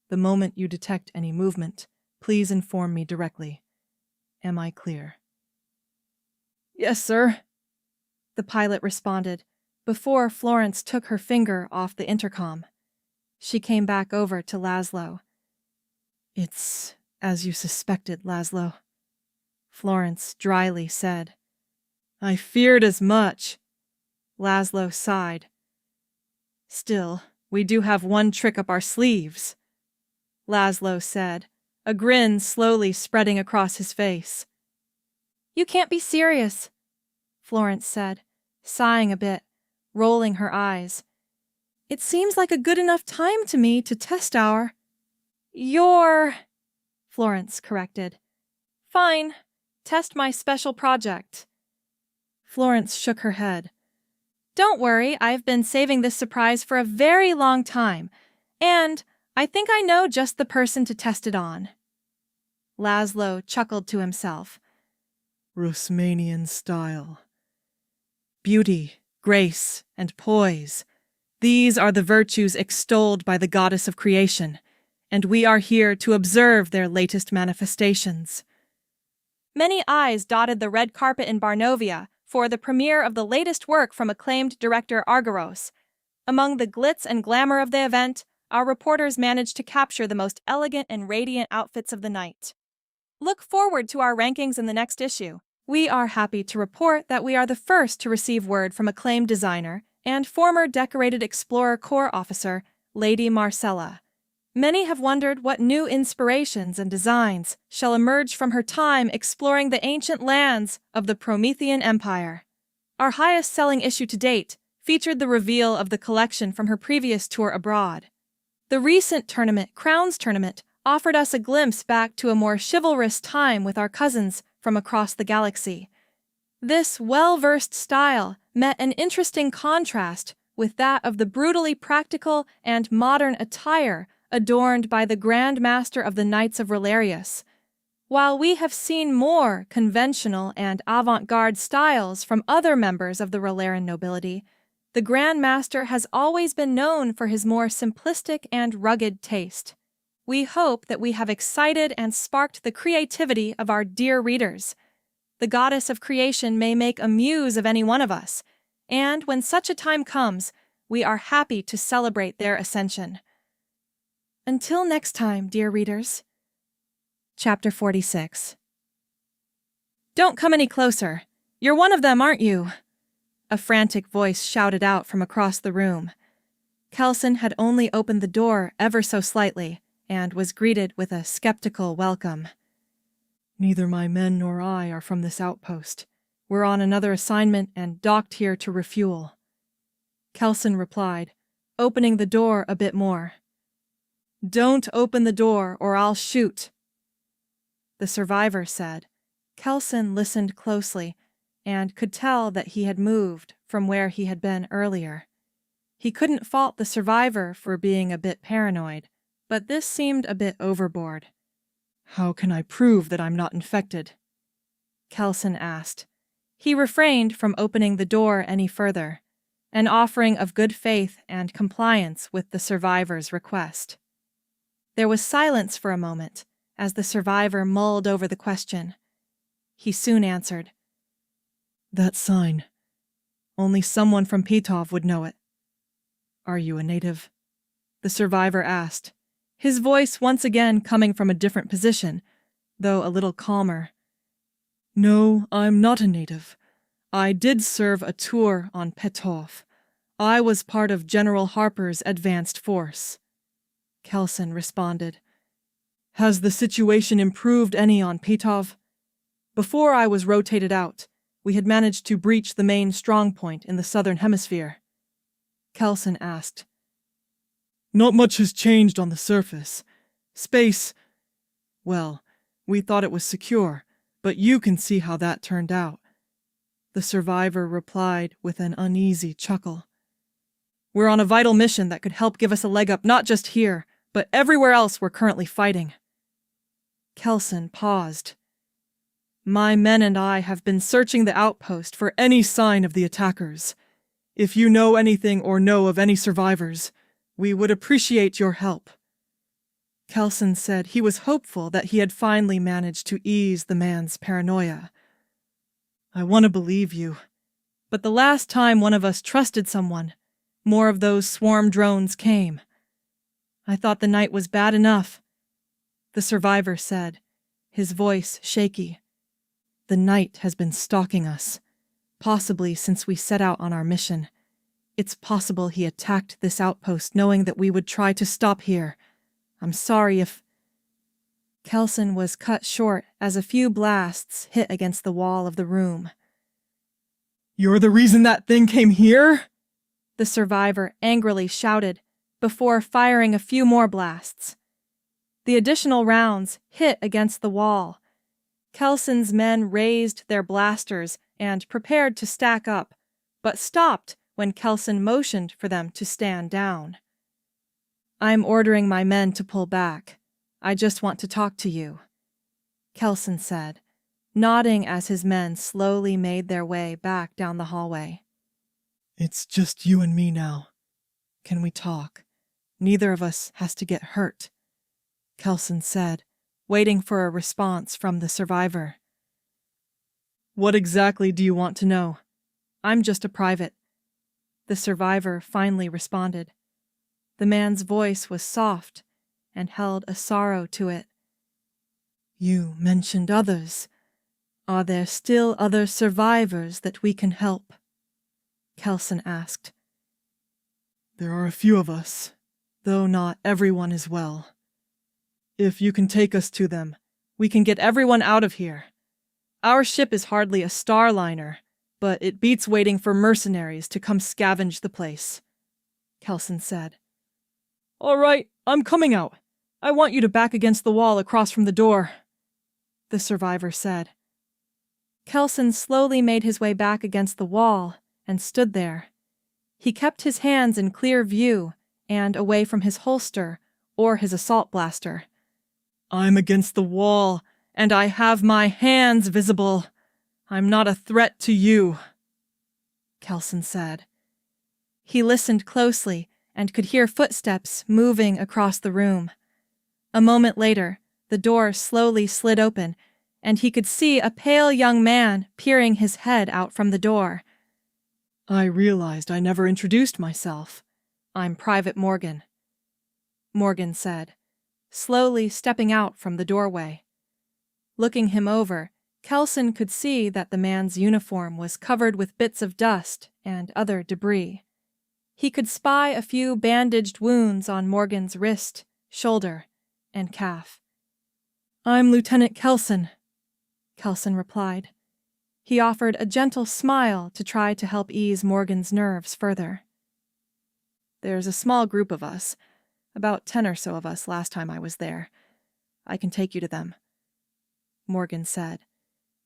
The moment you detect any movement, please inform me directly. Am I clear? Yes, sir, the pilot responded, before Florence took her finger off the intercom. She came back over to Laszlo. It's as you suspected, Laszlo, Florence dryly said. I feared as much. Laszlo sighed. Still, we do have one trick up our sleeves, Laszlo said, a grin slowly spreading across his face. You can't be serious, Florence said, sighing a bit, rolling her eyes. It seems like a good enough time to me to test your... Florence corrected. Fine. Test my special project. Florence shook her head. Don't worry, I've been saving this surprise for a very long time, and I think I know just the person to test it on. Laszlo chuckled to himself. Rusmanian style. Beauty, grace, and poise. These are the virtues extolled by the goddess of creation, and we are here to observe their latest manifestations. Many eyes dotted the red carpet in Barnovia for the premiere of the latest work from acclaimed director Argyros. Among the glitz and glamour of the event, our reporters managed to capture the most elegant and radiant outfits of the night. Look forward to our rankings in the next issue. We are happy to report that we are the first to receive word from acclaimed designer and former decorated Explorer Corps officer, Lady Marcella. Many have wondered what new inspirations and designs shall emerge from her time exploring the ancient lands of the Promethean Empire. Our highest-selling issue to date featured the reveal of the collection from her previous tour abroad. The recent tournament, Crowns Tournament, offered us a glimpse back to a more chivalrous time with our cousins from across the galaxy. This well-versed style met an interesting contrast with that of the brutally practical and modern attire adorned by the Grand Master of the Knights of Ralerin. While we have seen more conventional and avant-garde styles from other members of the Ralerin nobility, the Grand Master has always been known for his more simplistic and rugged taste. We hope that we have excited and sparked the creativity of our dear readers. The goddess of creation may make a muse of any one of us, and when such a time comes, we are happy to celebrate their ascension. Until next time, dear readers. Chapter 46. Don't come any closer. You're one of them, aren't you? A frantic voice shouted out from across the room. Kelson had only opened the door ever so slightly and was greeted with a skeptical welcome. Neither my men nor I are from this outpost. We're on another assignment and docked here to refuel, Kelson replied, opening the door a bit more. Don't open the door or I'll shoot, the survivor said. Kelson listened closely and could tell that he had moved from where he had been earlier. He couldn't fault the survivor for being a bit paranoid, but this seemed a bit overboard. How can I prove that I'm not infected? Kelson asked. He refrained from opening the door any further, an offering of good faith and compliance with the survivor's request. There was silence for a moment as the survivor mulled over the question. He soon answered. That sign. Only someone from Petov would know it. Are you a native? The survivor asked, his voice once again coming from a different position, though a little calmer. No, I'm not a native. I did serve a tour on Petov. I was part of General Harper's advanced force. Kelson responded. Has the situation improved any on Petov? Before I was rotated out, we had managed to breach the main strongpoint in the southern hemisphere. Kelson asked. Not much has changed on the surface. Space, well, we thought it was secure, but you can see how that turned out. The survivor replied with an uneasy chuckle. We're on a vital mission that could help give us a leg up not just here, but everywhere else we're currently fighting. Kelson paused. My men and I have been searching the outpost for any sign of the attackers. If you know anything or know of any survivors, we would appreciate your help. Kelson said he was hopeful that he had finally managed to ease the man's paranoia. I want to believe you. But the last time one of us trusted someone, more of those swarm drones came. I thought the night was bad enough. The survivor said, his voice shaky. The night has been stalking us, possibly since we set out on our mission. It's possible he attacked this outpost knowing that we would try to stop here. I'm sorry if... Kelson was cut short as a few blasts hit against the wall of the room. You're the reason that thing came here? The survivor angrily shouted before firing a few more blasts. The additional rounds hit against the wall. Kelson's men raised their blasters and prepared to stack up, but stopped when Kelson motioned for them to stand down. I'm ordering my men to pull back. I just want to talk to you, Kelson said, nodding as his men slowly made their way back down the hallway. It's just you and me now. Can we talk? Neither of us has to get hurt, Kelson said, waiting for a response from the survivor. What exactly do you want to know? I'm just a private, the survivor finally responded. The man's voice was soft and held a sorrow to it. You mentioned others. Are there still other survivors that we can help? Kelson asked. There are a few of us, though not everyone is well. If you can take us to them, we can get everyone out of here. Our ship is hardly a starliner, but it beats waiting for mercenaries to come scavenge the place, Kelson said. All right, I'm coming out. I want you to back against the wall across from the door, the survivor said. Kelson slowly made his way back against the wall and stood there. He kept his hands in clear view and away from his holster or his assault blaster. I'm against the wall, and I have my hands visible. I'm not a threat to you, Kelson said. He listened closely and could hear footsteps moving across the room. A moment later, the door slowly slid open, and he could see a pale young man peering his head out from the door. I realized I never introduced myself. I'm Private Morgan, Morgan said, slowly stepping out from the doorway. Looking him over, Kelson could see that the man's uniform was covered with bits of dust and other debris. He could spy a few bandaged wounds on Morgan's wrist, shoulder, and calf. I'm Lieutenant Kelson, Kelson replied. He offered a gentle smile to try to help ease Morgan's nerves further. There's a small group of us, about 10 or so of us last time I was there. I can take you to them, Morgan said.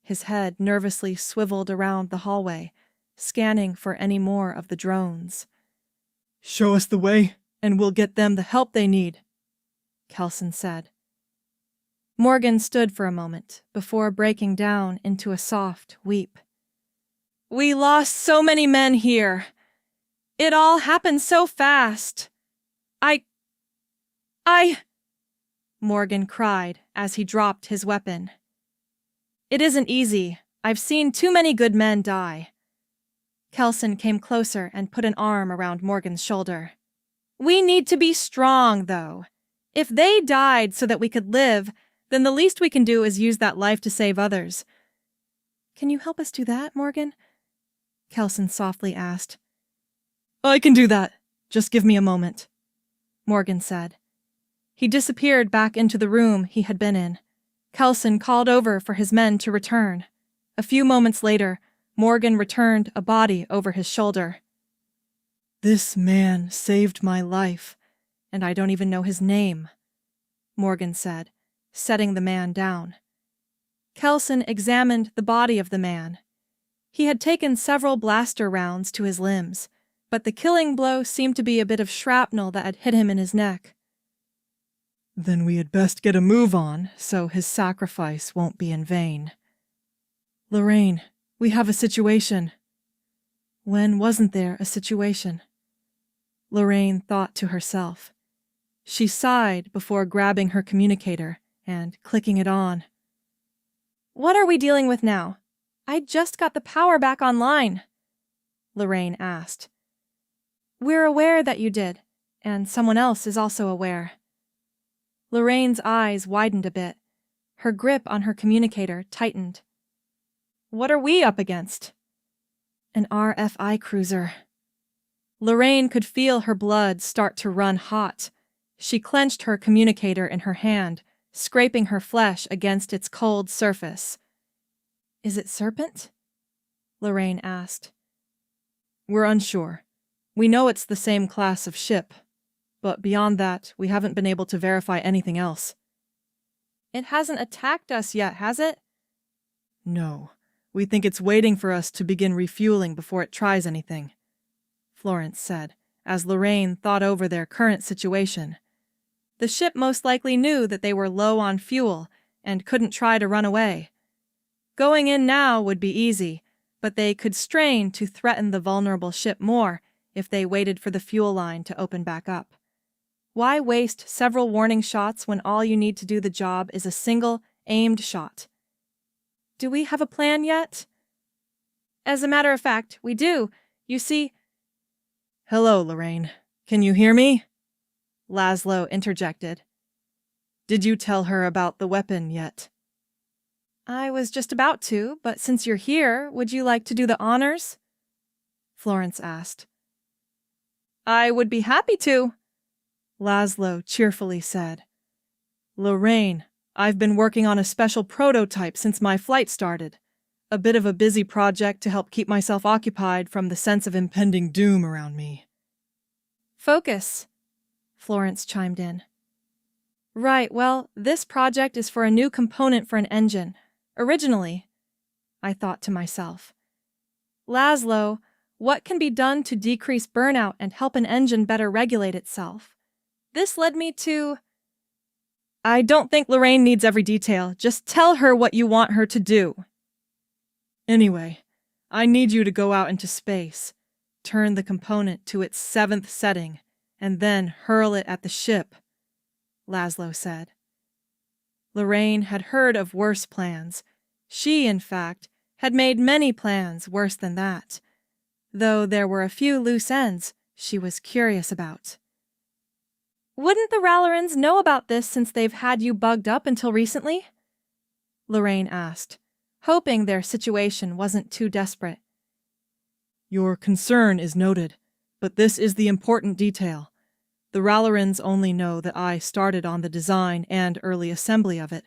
His head nervously swiveled around the hallway, scanning for any more of the drones. Show us the way, and we'll get them the help they need, Kelson said. Morgan stood for a moment before breaking down into a soft weep. We lost so many men here. It all happened so fast. Morgan cried as he dropped his weapon. It isn't easy. I've seen too many good men die. Kelson came closer and put an arm around Morgan's shoulder. We need to be strong, though. If they died so that we could live, then the least we can do is use that life to save others. Can you help us do that, Morgan? Kelson softly asked. I can do that. Just give me a moment, Morgan said. He disappeared back into the room he had been in. Kelson called over for his men to return. A few moments later, Morgan returned a body over his shoulder. This man saved my life, and I don't even know his name, Morgan said, setting the man down. Kelson examined the body of the man. He had taken several blaster rounds to his limbs, but the killing blow seemed to be a bit of shrapnel that had hit him in his neck. Then we had best get a move on, so his sacrifice won't be in vain. Lorraine, we have a situation. When wasn't there a situation? Lorraine thought to herself. She sighed before grabbing her communicator and clicking it on. What are we dealing with now? I just got the power back online, Lorraine asked. We're aware that you did, and someone else is also aware. Lorraine's eyes widened a bit. Her grip on her communicator tightened. What are we up against? An RFI cruiser. Lorraine could feel her blood start to run hot. She clenched her communicator in her hand, scraping her flesh against its cold surface. Is it Serpent? Lorraine asked. We're unsure. We know it's the same class of ship, but beyond that, we haven't been able to verify anything else. It hasn't attacked us yet, has it? No. We think it's waiting for us to begin refueling before it tries anything, Florence said, as Lorraine thought over their current situation. The ship most likely knew that they were low on fuel and couldn't try to run away. Going in now would be easy, but they could strain to threaten the vulnerable ship more if they waited for the fuel line to open back up. Why waste several warning shots when all you need to do the job is a single, aimed shot? Do we have a plan yet? As a matter of fact, we do. You see— Hello, Lorraine. Can you hear me? Laszlo interjected. Did you tell her about the weapon yet? I was just about to, but since you're here, would you like to do the honors? Florence asked. I would be happy to, Laszlo cheerfully said. Lorraine, I've been working on a special prototype since my flight started. A bit of a busy project to help keep myself occupied from the sense of impending doom around me. Focus, Florence chimed in. Right, well, this project is for a new component for an engine. Originally, I thought to myself. Laszlo, what can be done to decrease burnout and help an engine better regulate itself? This led me to— I don't think Lorraine needs every detail. Just tell her what you want her to do. Anyway, I need you to go out into space, turn the component to its 7th setting, and then hurl it at the ship, Laszlo said. Lorraine had heard of worse plans. She, in fact, had made many plans worse than that, though there were a few loose ends she was curious about. Wouldn't the Ralerins know about this since they've had you bugged up until recently? Lorraine asked, hoping their situation wasn't too desperate. Your concern is noted, but this is the important detail. The Ralerins only know that I started on the design and early assembly of it.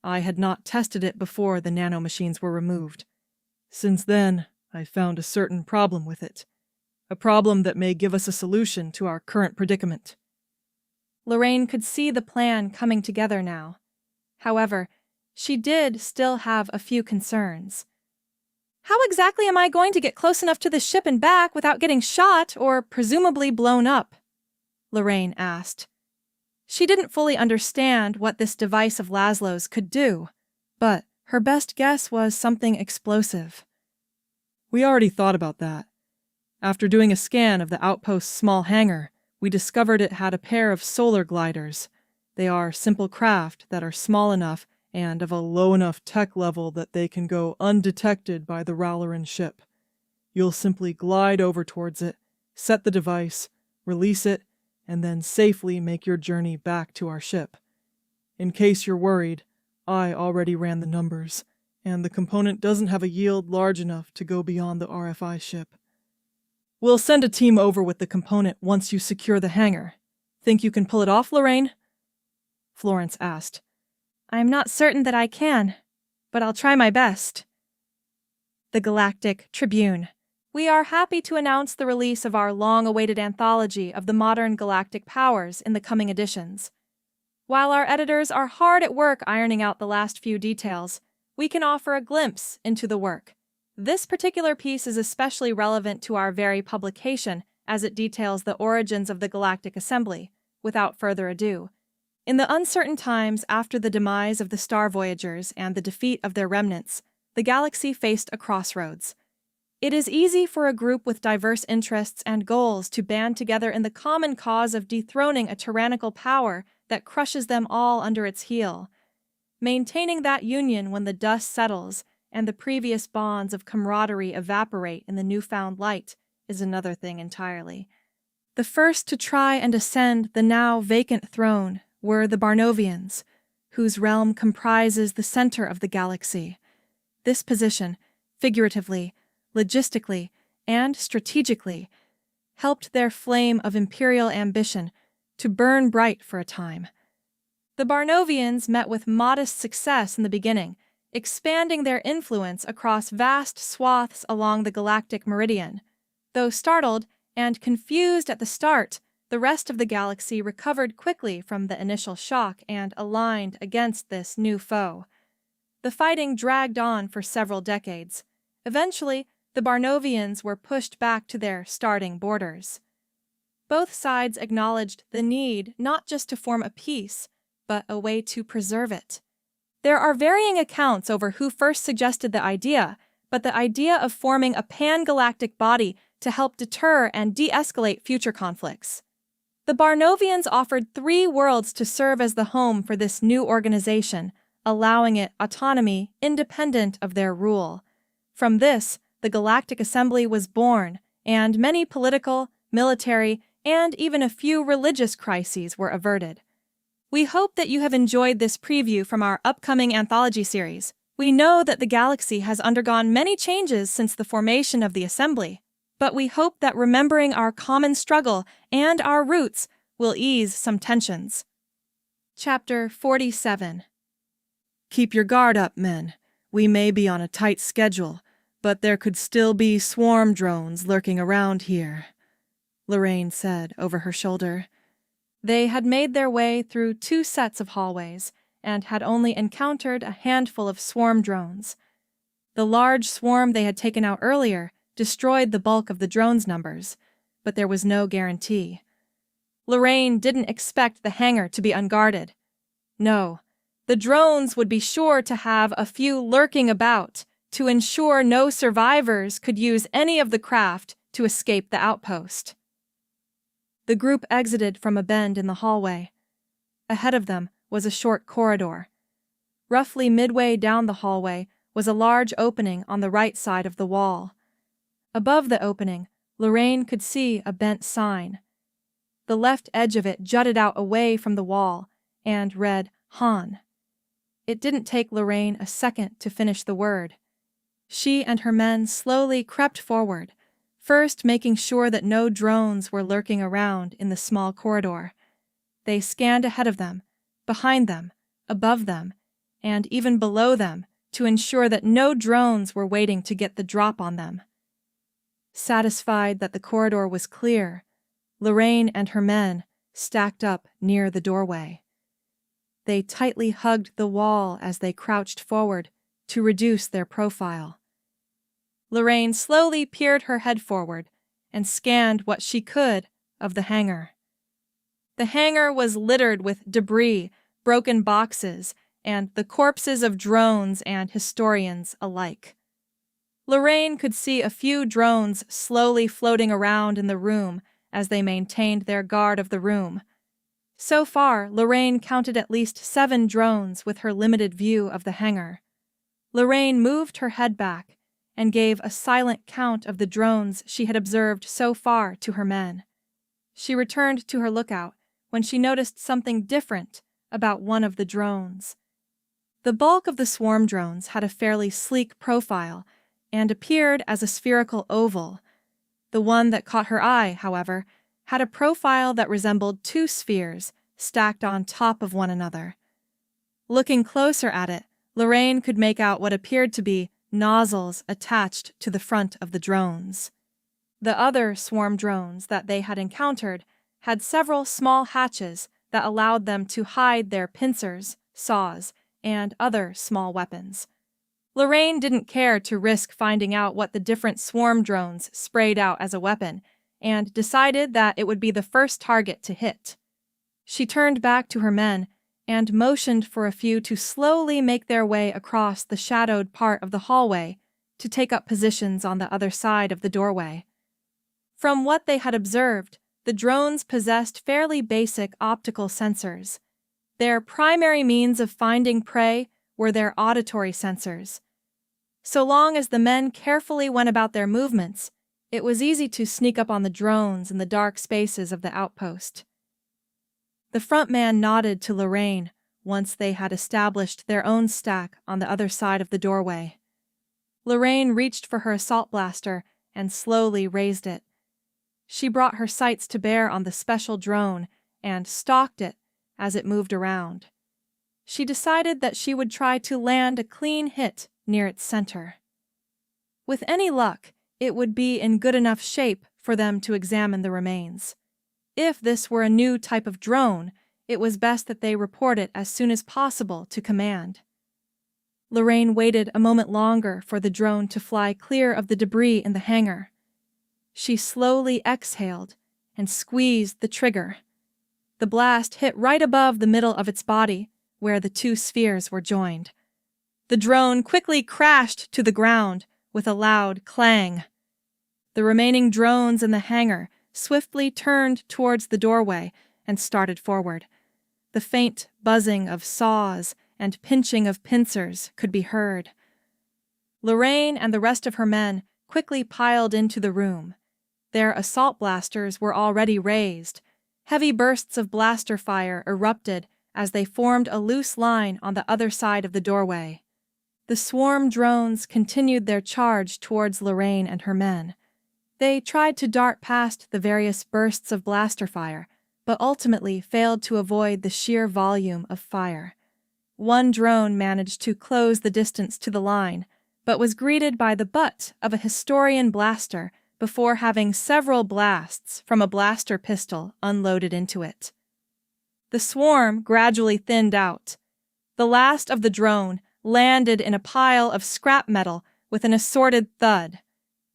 I had not tested it before the nanomachines were removed. Since then, I found a certain problem with it. A problem that may give us a solution to our current predicament. Lorraine could see the plan coming together now. However, she did still have a few concerns. How exactly am I going to get close enough to the ship and back without getting shot or presumably blown up? Lorraine asked. She didn't fully understand what this device of Laszlo's could do, but her best guess was something explosive. We already thought about that. After doing a scan of the outpost's small hangar, we discovered it had a pair of solar gliders. They are simple craft that are small enough and of a low enough tech level that they can go undetected by the Ralerin ship. You'll simply glide over towards it, set the device, release it, and then safely make your journey back to our ship. In case you're worried, I already ran the numbers, and the component doesn't have a yield large enough to go beyond the RFI ship. We'll send a team over with the component once you secure the hangar. Think you can pull it off, Lorraine? Florence asked. I'm not certain that I can, but I'll try my best. The Galactic Tribune. We are happy to announce the release of our long-awaited anthology of the modern galactic powers in the coming editions. While our editors are hard at work ironing out the last few details, we can offer a glimpse into the work. This particular piece is especially relevant to our very publication, as it details the origins of the Galactic Assembly. Without further ado, in the uncertain times after the demise of the Star Voyagers and the defeat of their remnants, the galaxy faced a crossroads. It is easy for a group with diverse interests and goals to band together in the common cause of dethroning a tyrannical power that crushes them all under its heel. Maintaining that union when the dust settles and the previous bonds of camaraderie evaporate in the newfound light is another thing entirely. The first to try and ascend the now vacant throne were the Barnovians, whose realm comprises the center of the galaxy. This position, figuratively, logistically, and strategically, helped their flame of imperial ambition to burn bright for a time. The Barnovians met with modest success in the beginning, expanding their influence across vast swaths along the galactic meridian. Though startled and confused at the start, the rest of the galaxy recovered quickly from the initial shock and aligned against this new foe. The fighting dragged on for several decades. Eventually, the Barnovians were pushed back to their starting borders. Both sides acknowledged the need not just to form a peace, but a way to preserve it. There are varying accounts over who first suggested the idea, but the idea of forming a pan-galactic body to help deter and de-escalate future conflicts. The Barnovians offered 3 worlds to serve as the home for this new organization, allowing it autonomy independent of their rule. From this, the Galactic Assembly was born, and many political, military, and even a few religious crises were averted. We hope that you have enjoyed this preview from our upcoming anthology series. We know that the galaxy has undergone many changes since the formation of the Assembly, but we hope that remembering our common struggle and our roots will ease some tensions. Chapter 47. Keep your guard up, men. We may be on a tight schedule, but there could still be swarm drones lurking around here, Lorraine said over her shoulder. They had made their way through 2 sets of hallways and had only encountered a handful of swarm drones. The large swarm they had taken out earlier destroyed the bulk of the drones' numbers, but there was no guarantee. Lorraine didn't expect the hangar to be unguarded. No, the drones would be sure to have a few lurking about to ensure no survivors could use any of the craft to escape the outpost. The group exited from a bend in the hallway. Ahead of them was a short corridor. Roughly midway down the hallway was a large opening on the right side of the wall. Above the opening, Lorraine could see a bent sign. The left edge of it jutted out away from the wall and read Han. It didn't take Lorraine a second to finish the word. She and her men slowly crept forward, first making sure that no drones were lurking around in the small corridor. They scanned ahead of them, behind them, above them, and even below them to ensure that no drones were waiting to get the drop on them. Satisfied that the corridor was clear, Lorraine and her men stacked up near the doorway. They tightly hugged the wall as they crouched forward to reduce their profile. Lorraine slowly peered her head forward and scanned what she could of the hangar. The hangar was littered with debris, broken boxes, and the corpses of drones and historians alike. Lorraine could see a few drones slowly floating around in the room as they maintained their guard of the room. So far, Lorraine counted at least 7 drones with her limited view of the hangar. Lorraine moved her head back and gave a silent count of the drones she had observed so far to her men. She returned to her lookout when she noticed something different about one of the drones. The bulk of the swarm drones had a fairly sleek profile and appeared as a spherical oval. The one that caught her eye, however, had a profile that resembled 2 spheres stacked on top of one another. Looking closer at it, Lorraine could make out what appeared to be nozzles attached to the front of the drones. The other swarm drones that they had encountered had several small hatches that allowed them to hide their pincers, saws, and other small weapons. Lorraine didn't care to risk finding out what the different swarm drones sprayed out as a weapon, and decided that it would be the first target to hit. She turned back to her men and motioned for a few to slowly make their way across the shadowed part of the hallway to take up positions on the other side of the doorway. From what they had observed, the drones possessed fairly basic optical sensors. Their primary means of finding prey were their auditory sensors. So long as the men carefully went about their movements, it was easy to sneak up on the drones in the dark spaces of the outpost. The front man nodded to Lorraine once they had established their own stack on the other side of the doorway. Lorraine reached for her assault blaster and slowly raised it. She brought her sights to bear on the special drone and stalked it as it moved around. She decided that she would try to land a clean hit near its center. With any luck, it would be in good enough shape for them to examine the remains. If this were a new type of drone, it was best that they report it as soon as possible to command. Lorraine waited a moment longer for the drone to fly clear of the debris in the hangar. She slowly exhaled and squeezed the trigger. The blast hit right above the middle of its body, where the 2 spheres were joined. The drone quickly crashed to the ground with a loud clang. The remaining drones in the hangar swiftly turned towards the doorway and started forward. The faint buzzing of saws and pinching of pincers could be heard. Lorraine and the rest of her men quickly piled into the room. Their assault blasters were already raised. Heavy bursts of blaster fire erupted as they formed a loose line on the other side of the doorway. The swarm drones continued their charge towards Lorraine and her men. They tried to dart past the various bursts of blaster fire, but ultimately failed to avoid the sheer volume of fire. One drone managed to close the distance to the line, but was greeted by the butt of a historian blaster before having several blasts from a blaster pistol unloaded into it. The swarm gradually thinned out. The last of the drone landed in a pile of scrap metal with an assorted thud.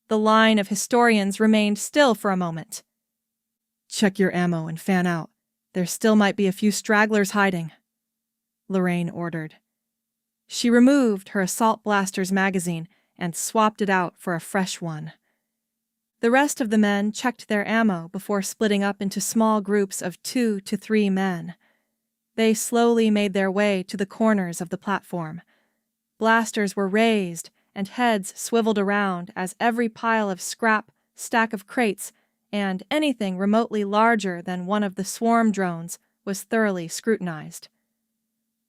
The line of historians remained still for a moment. "Check your ammo and fan out. There still might be a few stragglers hiding," Lorraine ordered. She removed her assault blaster's magazine and swapped it out for a fresh one. The rest of the men checked their ammo before splitting up into small groups of 2 to 3 men. They slowly made their way to the corners of the platform. Blasters were raised and heads swiveled around as every pile of scrap, stack of crates, and anything remotely larger than one of the swarm drones was thoroughly scrutinized.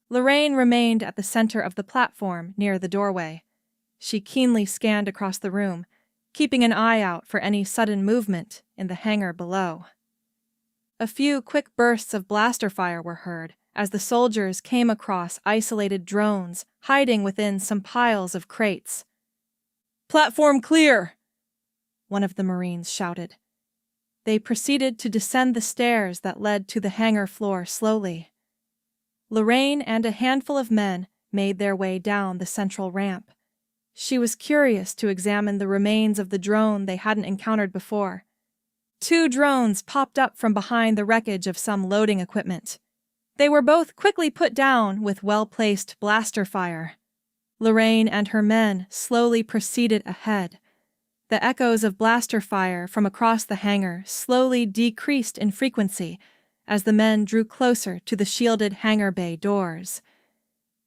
Lorraine remained at the center of the platform near the doorway. She keenly scanned across the room, keeping an eye out for any sudden movement in the hangar below. A few quick bursts of blaster fire were heard as the soldiers came across isolated drones hiding within some piles of crates. "Platform clear!" one of the Marines shouted. They proceeded to descend the stairs that led to the hangar floor slowly. Lorraine and a handful of men made their way down the central ramp. She was curious to examine the remains of the drone they hadn't encountered before. 2 drones popped up from behind the wreckage of some loading equipment. They were both quickly put down with well-placed blaster fire. Lorraine and her men slowly proceeded ahead. The echoes of blaster fire from across the hangar slowly decreased in frequency as the men drew closer to the shielded hangar bay doors.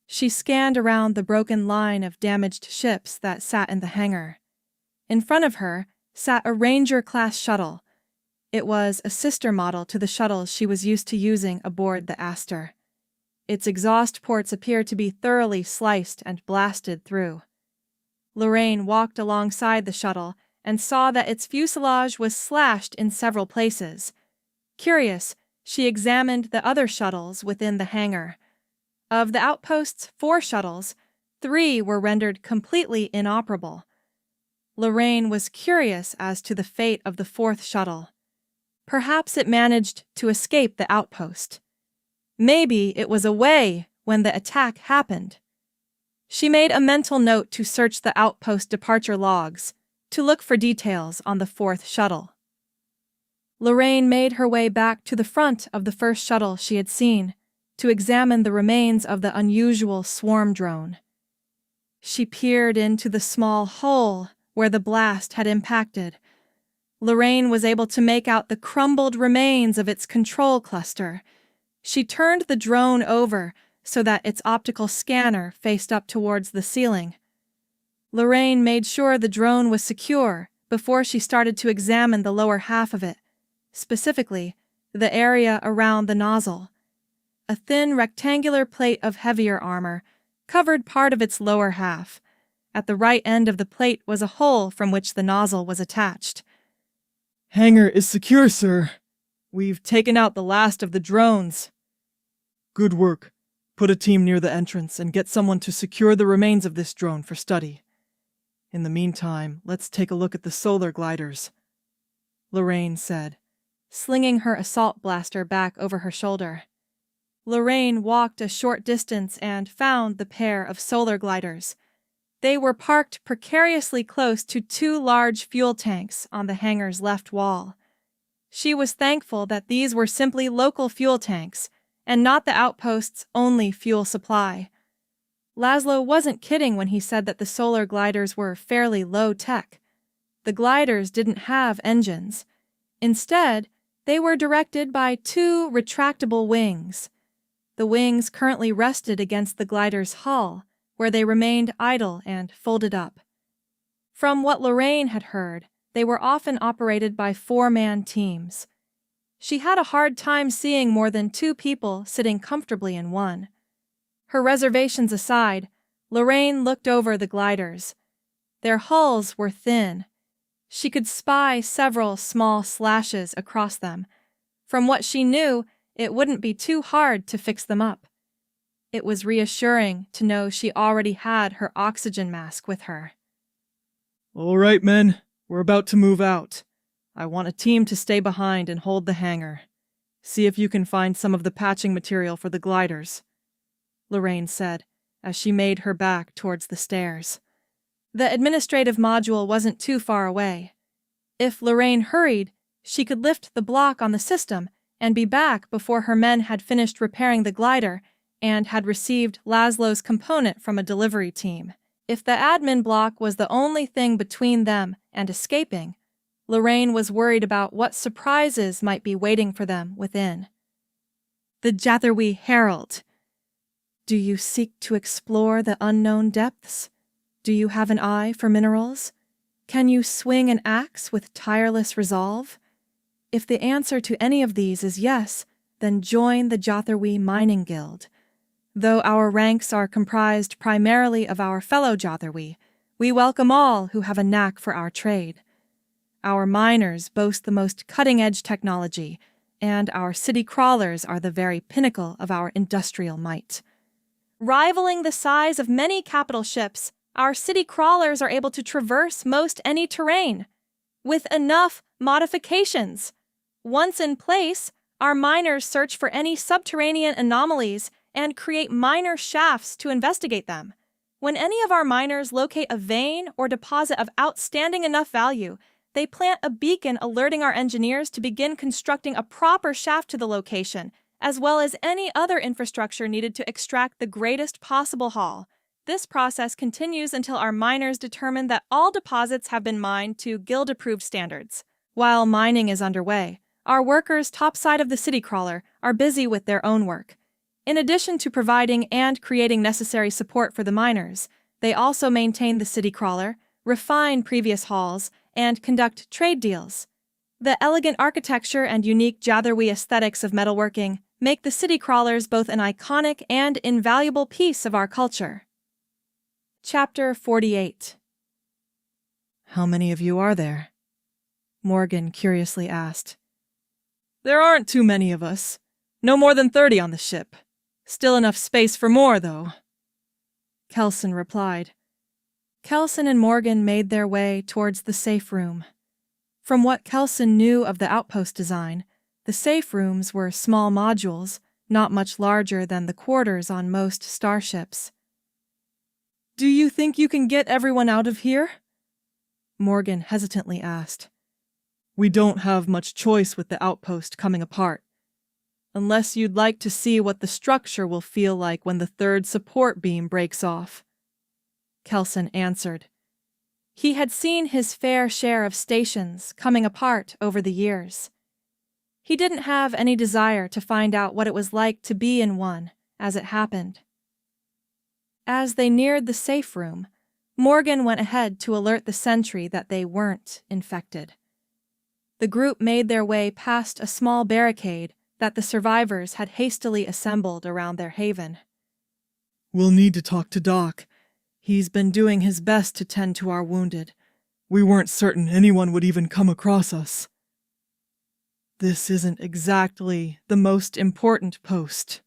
She scanned around the broken line of damaged ships that sat in the hangar. In front of her sat a Ranger-class shuttle. It was a sister model to the shuttles she was used to using aboard the Aster. Its exhaust ports appeared to be thoroughly sliced and blasted through. Lorraine walked alongside the shuttle and saw that its fuselage was slashed in several places. Curious, she examined the other shuttles within the hangar. Of the outpost's 4 shuttles, 3 were rendered completely inoperable. Lorraine was curious as to the fate of the 4th shuttle. Perhaps it managed to escape the outpost. Maybe it was away when the attack happened. She made a mental note to search the outpost departure logs to look for details on the 4th shuttle. Lorraine made her way back to the front of the first shuttle she had seen to examine the remains of the unusual swarm drone. She peered into the small hole where the blast had impacted. Lorraine was able to make out the crumbled remains of its control cluster. She turned the drone over so that its optical scanner faced up towards the ceiling. Lorraine made sure the drone was secure before she started to examine the lower half of it, specifically the area around the nozzle. A thin rectangular plate of heavier armor covered part of its lower half. At the right end of the plate was a hole from which the nozzle was attached. Hangar is secure, sir. We've taken out the last of the drones. Good work. Put a team near the entrance and get someone to secure the remains of this drone for study. In the meantime, let's take a look at the solar gliders, Lorraine said, slinging her assault blaster back over her shoulder. Lorraine walked a short distance and found the pair of solar gliders. They were parked precariously close to 2 large fuel tanks on the hangar's left wall. She was thankful that these were simply local fuel tanks and not the outpost's only fuel supply. Laszlo wasn't kidding when he said that the solar gliders were fairly low-tech. The gliders didn't have engines. Instead, they were directed by 2 retractable wings. The wings currently rested against the glider's hull, where they remained idle and folded up. From what Lorraine had heard, they were often operated by 4-man teams. She had a hard time seeing more than 2 people sitting comfortably in one. Her reservations aside, Lorraine looked over the gliders. Their hulls were thin. She could spy several small slashes across them. From what she knew, it wouldn't be too hard to fix them up. It was reassuring to know she already had her oxygen mask with her. All right, men. We're about to move out. I want a team to stay behind and hold the hangar. See if you can find some of the patching material for the gliders, Lorraine said, as she made her back towards the stairs. The administrative module wasn't too far away. If Lorraine hurried, she could lift the block on the system and be back before her men had finished repairing the glider and had received Laszlo's component from a delivery team. If the admin block was the only thing between them and escaping, Lorraine was worried about what surprises might be waiting for them within. The Jatherwy Herald. Do you seek to explore the unknown depths? Do you have an eye for minerals? Can you swing an axe with tireless resolve? If the answer to any of these is yes, then join the Jatherwy Mining Guild. Though our ranks are comprised primarily of our fellow Jatherwy, we welcome all who have a knack for our trade. Our miners boast the most cutting-edge technology, and our city crawlers are the very pinnacle of our industrial might. Rivaling the size of many capital ships, our city crawlers are able to traverse most any terrain, with enough modifications. Once in place, our miners search for any subterranean anomalies and create minor shafts to investigate them. When any of our miners locate a vein or deposit of outstanding enough value, they plant a beacon alerting our engineers to begin constructing a proper shaft to the location, as well as any other infrastructure needed to extract the greatest possible haul. This process continues until our miners determine that all deposits have been mined to guild-approved standards. While mining is underway, our workers topside of the city crawler are busy with their own work. In addition to providing and creating necessary support for the miners, they also maintain the city crawler, refine previous hauls, and conduct trade deals. The elegant architecture and unique shadowy aesthetics of metalworking make the city crawlers both an iconic and invaluable piece of our culture. Chapter 48. How many of you are there? Morgan curiously asked. There aren't too many of us. No more than 30 on the ship. Still enough space for more, though. Kelson replied. Kelson and Morgan made their way towards the safe room. From what Kelson knew of the outpost design, the safe rooms were small modules, not much larger than the quarters on most starships. Do you think you can get everyone out of here? Morgan hesitantly asked. We don't have much choice with the outpost coming apart. Unless you'd like to see what the structure will feel like when the third support beam breaks off. Kelson answered. He had seen his fair share of stations coming apart over the years. He didn't have any desire to find out what it was like to be in one as it happened. As they neared the safe room, Morgan went ahead to alert the sentry that they weren't infected. The group made their way past a small barricade that the survivors had hastily assembled around their haven. We'll need to talk to Doc. He's been doing his best to tend to our wounded. We weren't certain anyone would even come across us. This isn't exactly the most important post,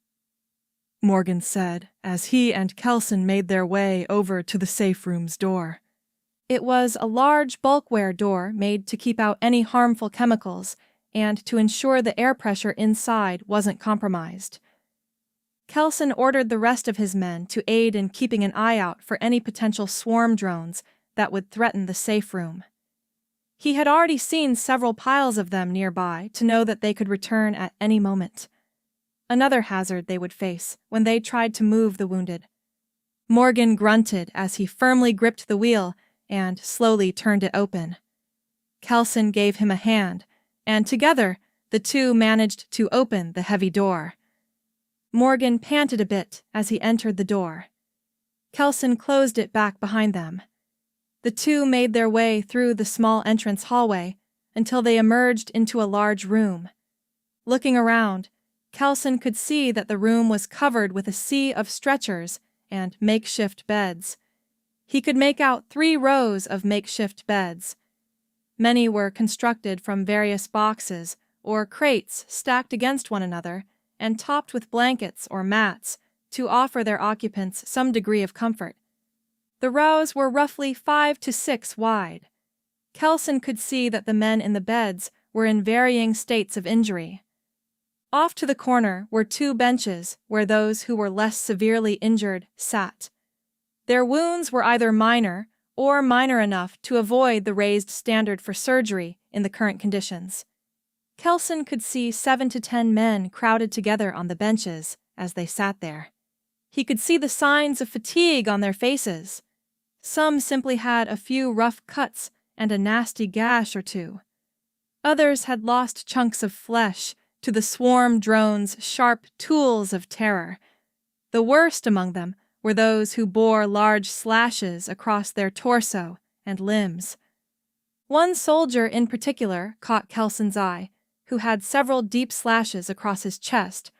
Morgan said as he and Kelson made their way over to the safe room's door. It was a large bulkware door made to keep out any harmful chemicals and to ensure the air pressure inside wasn't compromised. Kelson ordered the rest of his men to aid in keeping an eye out for any potential swarm drones that would threaten the safe room. He had already seen several piles of them nearby to know that they could return at any moment. Another hazard they would face when they tried to move the wounded. Morgan grunted as he firmly gripped the wheel and slowly turned it open. Kelson gave him a hand, and together the two managed to open the heavy door. Morgan panted a bit as he entered the door. Kelson closed it back behind them. The two made their way through the small entrance hallway until they emerged into a large room. Looking around, Kelson could see that the room was covered with a sea of stretchers and makeshift beds. He could make out 3 rows of makeshift beds. Many were constructed from various boxes or crates stacked against one another and topped with blankets or mats to offer their occupants some degree of comfort. The rows were roughly 5 to 6 wide. Kelson could see that the men in the beds were in varying states of injury. Off to the corner were 2 benches where those who were less severely injured sat. Their wounds were either minor or minor enough to avoid the raised standard for surgery in the current conditions. Kelson could see 7 to 10 men crowded together on the benches as they sat there. He could see the signs of fatigue on their faces. Some simply had a few rough cuts and a nasty gash or 2. Others had lost chunks of flesh to the swarm drone's sharp tools of terror. The worst among them were those who bore large slashes across their torso and limbs. One soldier in particular caught Kelson's eye, who had several deep slashes across his chest,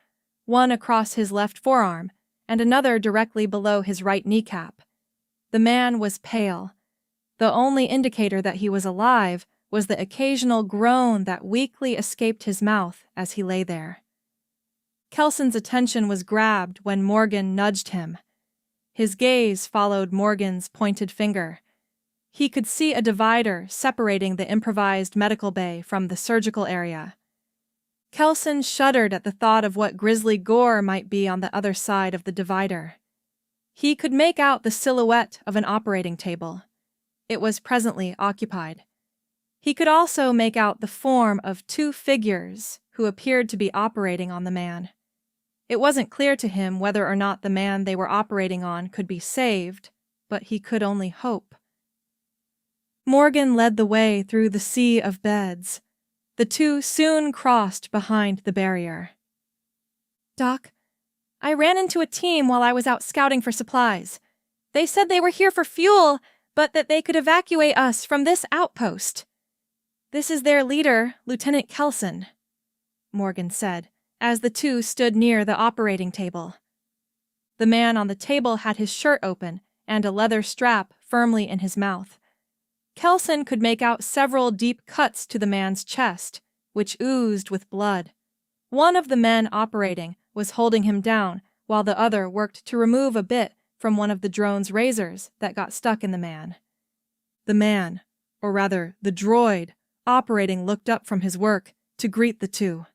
one across his left forearm and another directly below his right kneecap. The man was pale. The only indicator that he was alive was the occasional groan that weakly escaped his mouth as he lay there. Kelson's attention was grabbed when Morgan nudged him. His gaze followed Morgan's pointed finger. He could see a divider separating the improvised medical bay from the surgical area. Kelson shuddered at the thought of what grisly gore might be on the other side of the divider. He could make out the silhouette of an operating table. It was presently occupied. He could also make out the form of two figures who appeared to be operating on the man. It wasn't clear to him whether or not the man they were operating on could be saved, but he could only hope. Morgan led the way through the sea of beds. The two soon crossed behind the barrier. Doc, I ran into a team while I was out scouting for supplies. They said they were here for fuel, but that they could evacuate us from this outpost. This is their leader, Lieutenant Kelson, Morgan said, as the two stood near the operating table. The man on the table had his shirt open and a leather strap firmly in his mouth. Kelson could make out several deep cuts to the man's chest, which oozed with blood. One of the men operating was holding him down, while the other worked to remove a bit from one of the drone's razors that got stuck in the man. The man, or rather the droid, operating looked up from his work to greet the two.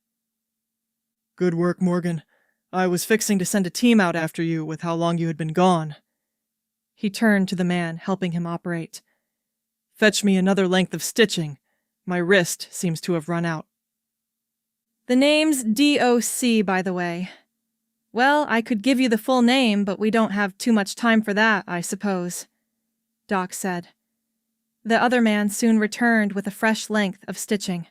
Good work, Morgan. I was fixing to send a team out after you with how long you had been gone. He turned to the man helping him operate. Fetch me another length of stitching. My wrist seems to have run out. The name's DOC, by the way. Well, I could give you the full name, but we don't have too much time for that, I suppose, Doc said. The other man soon returned with a fresh length of stitching.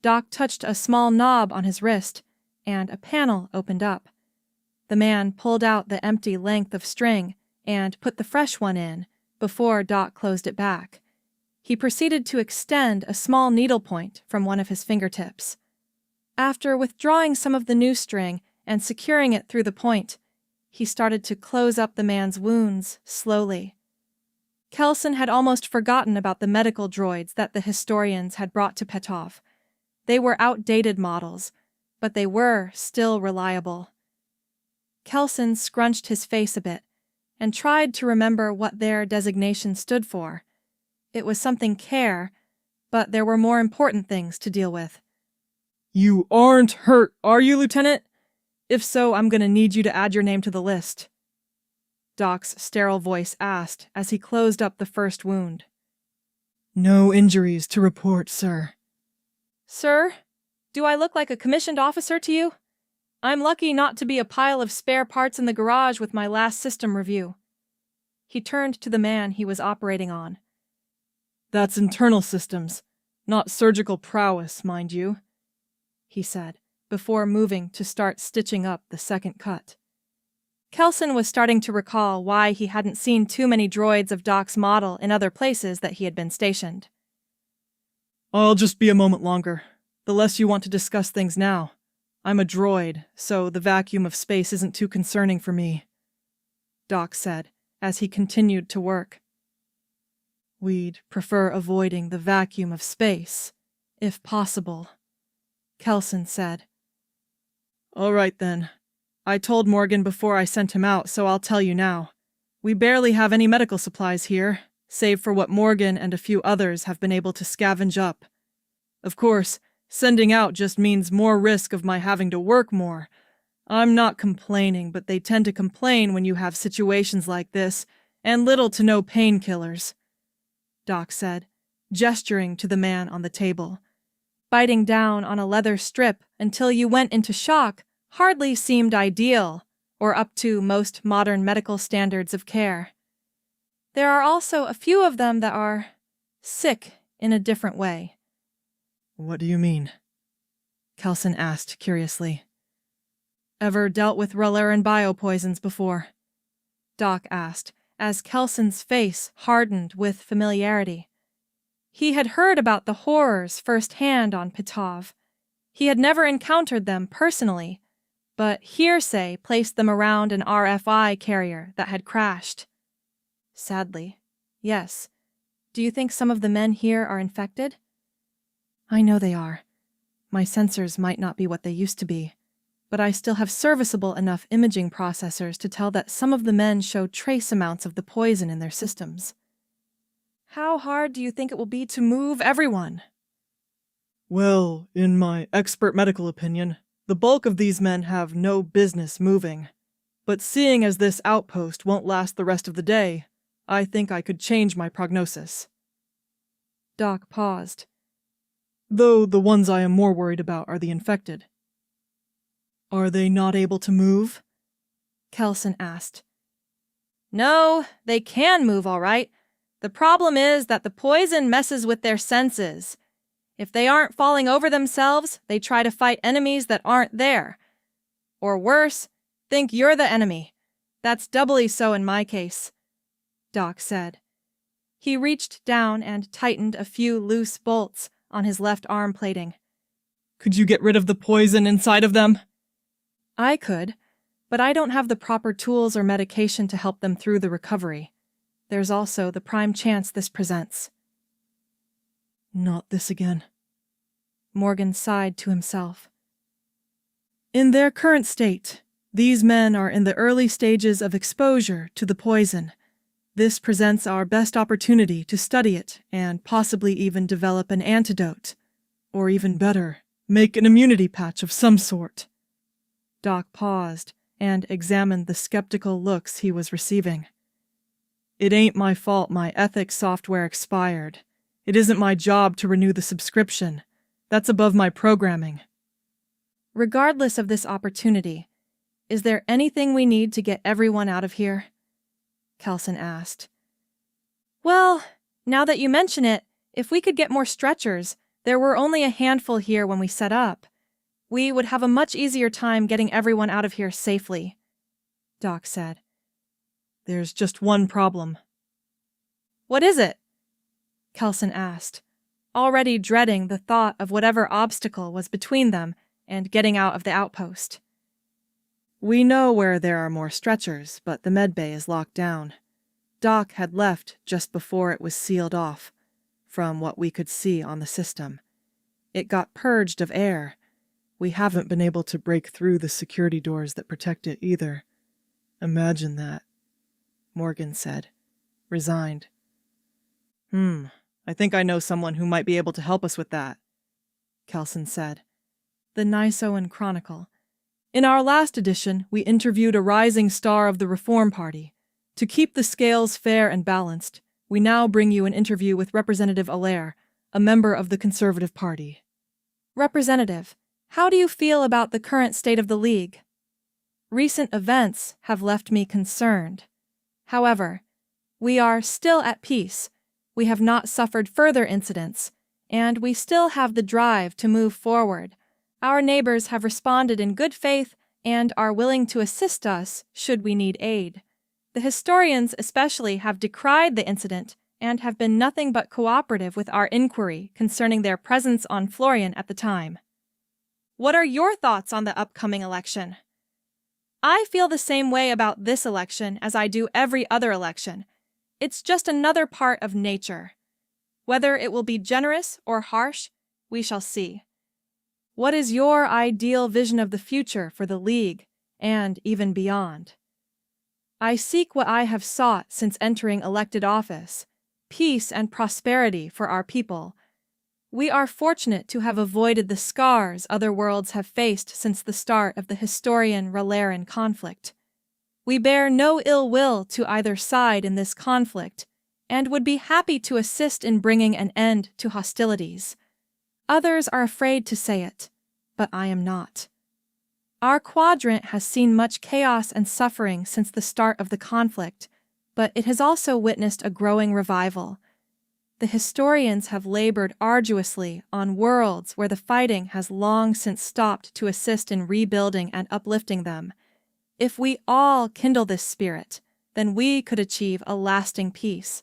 Doc touched a small knob on his wrist, and a panel opened up. The man pulled out the empty length of string and put the fresh one in before Doc closed it back. He proceeded to extend a small needlepoint from one of his fingertips. After withdrawing some of the new string and securing it through the point, he started to close up the man's wounds slowly. Kelson had almost forgotten about the medical droids that the historians had brought to Petov. They were outdated models, but they were still reliable. Kelson scrunched his face a bit and tried to remember what their designation stood for. It was something care, but there were more important things to deal with. You aren't hurt, are you, Lieutenant? If so, I'm going to need you to add your name to the list. Doc's sterile voice asked as he closed up the first wound. No injuries to report, sir. Sir, do I look like a commissioned officer to you? I'm lucky not to be a pile of spare parts in the garage with my last system review. He turned to the man he was operating on. That's internal systems, not surgical prowess, mind you, he said, before moving to start stitching up the second cut. Kelson was starting to recall why he hadn't seen too many droids of Doc's model in other places that he had been stationed. I'll just be a moment longer, the less you want to discuss things now. I'm a droid, so the vacuum of space isn't too concerning for me, Doc said, as he continued to work. We'd prefer avoiding the vacuum of space, if possible, Kelson said. All right then. I told Morgan before I sent him out, so I'll tell you now. We barely have any medical supplies here, save for what Morgan and a few others have been able to scavenge up. Of course, sending out just means more risk of my having to work more. I'm not complaining, but they tend to complain when you have situations like this, and little to no painkillers, Doc said, gesturing to the man on the table. Biting down on a leather strip until you went into shock hardly seemed ideal, or up to most modern medical standards of care. There are also a few of them that are sick in a different way. What do you mean? Kelson asked curiously. Ever dealt with Ralerin biopoisons before? Doc asked, as Kelson's face hardened with familiarity. He had heard about the horrors firsthand on Petov. He had never encountered them personally, but hearsay placed them around an RFI carrier that had crashed. Sadly, yes. Do you think some of the men here are infected? I know they are. My sensors might not be what they used to be, but I still have serviceable enough imaging processors to tell that some of the men show trace amounts of the poison in their systems. How hard do you think it will be to move everyone? Well, in my expert medical opinion, the bulk of these men have no business moving. But seeing as this outpost won't last the rest of the day, I think I could change my prognosis. Doc paused. Though the ones I am more worried about are the infected. Are they not able to move? Kelson asked. No, they can move all right. The problem is that the poison messes with their senses. If they aren't falling over themselves, they try to fight enemies that aren't there. Or worse, think you're the enemy. That's doubly so in my case, Doc said. He reached down and tightened a few loose bolts on his left arm plating. Could you get rid of the poison inside of them? I could, but I don't have the proper tools or medication to help them through the recovery. There's also the prime chance this presents. Not this again. Morgan sighed to himself. In their current state, these men are in the early stages of exposure to the poison. This presents our best opportunity to study it and possibly even develop an antidote. Or even better, make an immunity patch of some sort. Doc paused and examined the skeptical looks he was receiving. It ain't my fault my ethics software expired. It isn't my job to renew the subscription. That's above my programming. Regardless of this opportunity, is there anything we need to get everyone out of here? Kelson asked. Well, now that you mention it, if we could get more stretchers, there were only a handful here when we set up. We would have a much easier time getting everyone out of here safely, Doc said. There's just one problem. What is it? Kelson asked, already dreading the thought of whatever obstacle was between them and getting out of the outpost. We know where there are more stretchers, but the medbay is locked down. Doc had left just before it was sealed off, from what we could see on the system. It got purged of air. We haven't been able to break through the security doors that protect it either. Imagine that, Morgan said, resigned. I think I know someone who might be able to help us with that, Kelson said. The Nisoan Chronicle. In our last edition, we interviewed a rising star of the Reform Party. To keep the scales fair and balanced, we now bring you an interview with Representative Allaire, a member of the Conservative Party. Representative, how do you feel about the current state of the League? Recent events have left me concerned. However, we are still at peace. We have not suffered further incidents, and we still have the drive to move forward. Our neighbors have responded in good faith and are willing to assist us should we need aid. The historians especially have decried the incident and have been nothing but cooperative with our inquiry concerning their presence on Florian at the time. What are your thoughts on the upcoming election? I feel the same way about this election as I do every other election. It's just another part of nature. Whether it will be generous or harsh, we shall see. What is your ideal vision of the future for the League, and even beyond? I seek what I have sought since entering elected office, peace and prosperity for our people. We are fortunate to have avoided the scars other worlds have faced since the start of the historian Ralerin conflict. We bear no ill will to either side in this conflict, and would be happy to assist in bringing an end to hostilities. Others are afraid to say it, but I am not. Our quadrant has seen much chaos and suffering since the start of the conflict, but it has also witnessed a growing revival. The historians have labored arduously on worlds where the fighting has long since stopped to assist in rebuilding and uplifting them. If we all kindle this spirit, then we could achieve a lasting peace.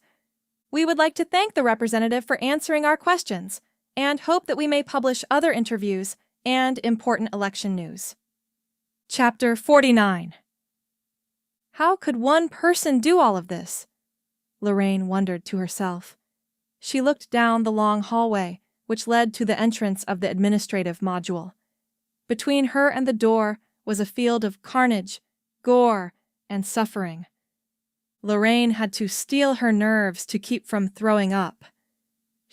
We would like to thank the representative for answering our questions, and hope that we may publish other interviews and important election news. Chapter 49. How could one person do all of this? Lorraine wondered to herself. She looked down the long hallway, which led to the entrance of the administrative module. Between her and the door was a field of carnage, gore, and suffering. Lorraine had to steel her nerves to keep from throwing up.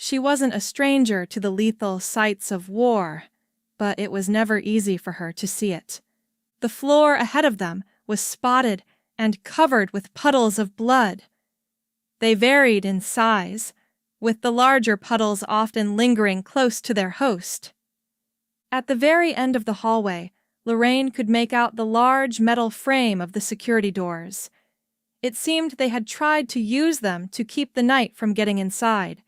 She wasn't a stranger to the lethal sights of war, but it was never easy for her to see it. The floor ahead of them was spotted and covered with puddles of blood. They varied in size, with the larger puddles often lingering close to their host. At the very end of the hallway, Lorraine could make out the large metal frame of the security doors. It seemed they had tried to use them to keep the night from getting inside.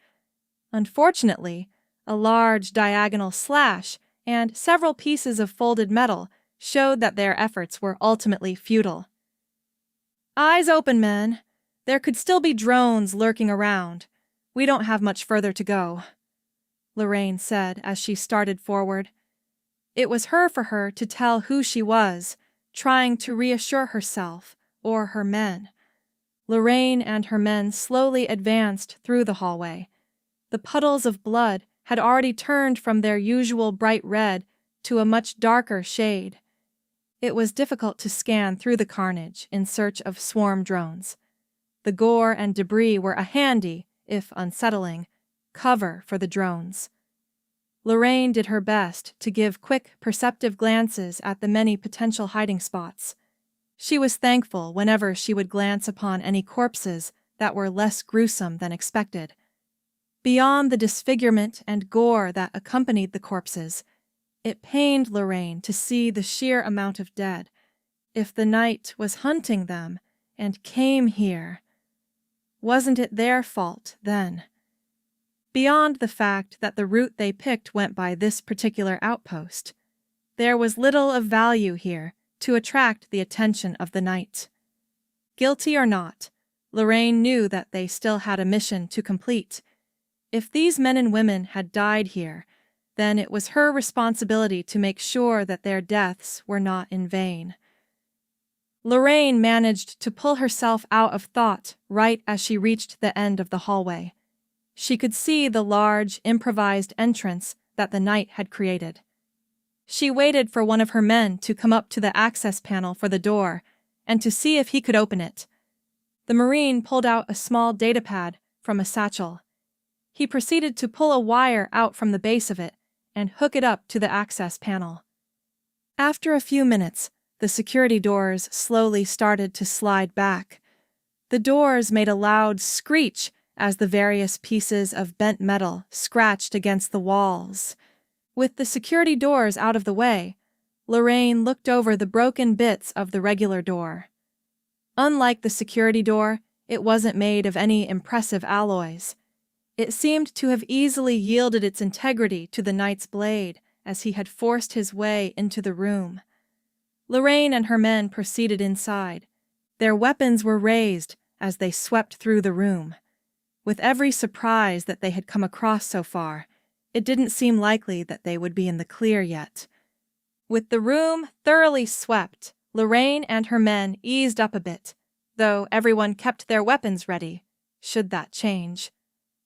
Unfortunately, a large diagonal slash and several pieces of folded metal showed that their efforts were ultimately futile. "Eyes open, men. There could still be drones lurking around. We don't have much further to go," Lorraine said as she started forward. It was for her to tell who she was, trying to reassure herself or her men. Lorraine and her men slowly advanced through the hallway. The puddles of blood had already turned from their usual bright red to a much darker shade. It was difficult to scan through the carnage in search of swarm drones. The gore and debris were a handy, if unsettling, cover for the drones. Lorraine did her best to give quick, perceptive glances at the many potential hiding spots. She was thankful whenever she would glance upon any corpses that were less gruesome than expected. Beyond the disfigurement and gore that accompanied the corpses, it pained Lorraine to see the sheer amount of dead. If the night was hunting them and came here, wasn't it their fault then? Beyond the fact that the route they picked went by this particular outpost, there was little of value here to attract the attention of the night. Guilty or not, Lorraine knew that they still had a mission to complete. If these men and women had died here, then it was her responsibility to make sure that their deaths were not in vain. Lorraine managed to pull herself out of thought right as she reached the end of the hallway. She could see the large, improvised entrance that the night had created. She waited for one of her men to come up to the access panel for the door and to see if he could open it. The Marine pulled out a small datapad from a satchel. He proceeded to pull a wire out from the base of it and hook it up to the access panel. After a few minutes, the security doors slowly started to slide back. The doors made a loud screech as the various pieces of bent metal scratched against the walls. With the security doors out of the way, Lorraine looked over the broken bits of the regular door. Unlike the security door, it wasn't made of any impressive alloys. It seemed to have easily yielded its integrity to the knight's blade as he had forced his way into the room. Lorraine and her men proceeded inside. Their weapons were raised as they swept through the room. With every surprise that they had come across so far, it didn't seem likely that they would be in the clear yet. With the room thoroughly swept, Lorraine and her men eased up a bit, though everyone kept their weapons ready, should that change.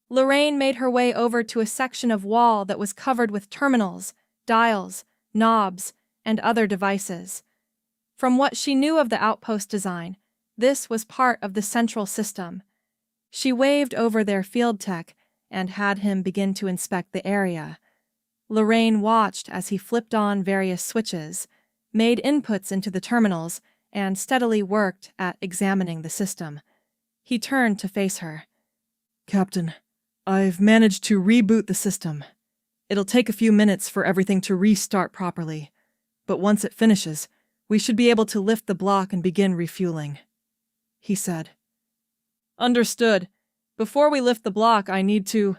Lorraine made her way over to a section of wall that was covered with terminals, dials, knobs, and other devices. From what she knew of the outpost design, this was part of the central system. She waved over their field tech and had him begin to inspect the area. Lorraine watched as he flipped on various switches, made inputs into the terminals, and steadily worked at examining the system. He turned to face her. "Captain, I've managed to reboot the system. It'll take a few minutes for everything to restart properly, but once it finishes, we should be able to lift the block and begin refueling," he said. "Understood. Before we lift the block, I need to—"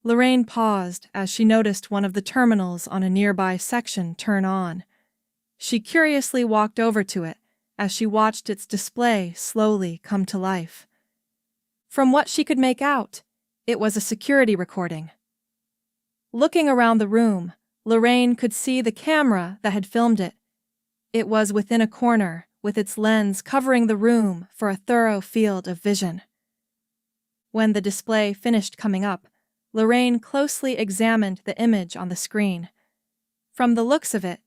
Lorraine paused as she noticed one of the terminals on a nearby section turn on. She curiously walked over to it as she watched its display slowly come to life. From what she could make out, it was a security recording. Looking around the room, Lorraine could see the camera that had filmed it. It was within a corner, with its lens covering the room for a thorough field of vision. When the display finished coming up, Lorraine closely examined the image on the screen. From the looks of it,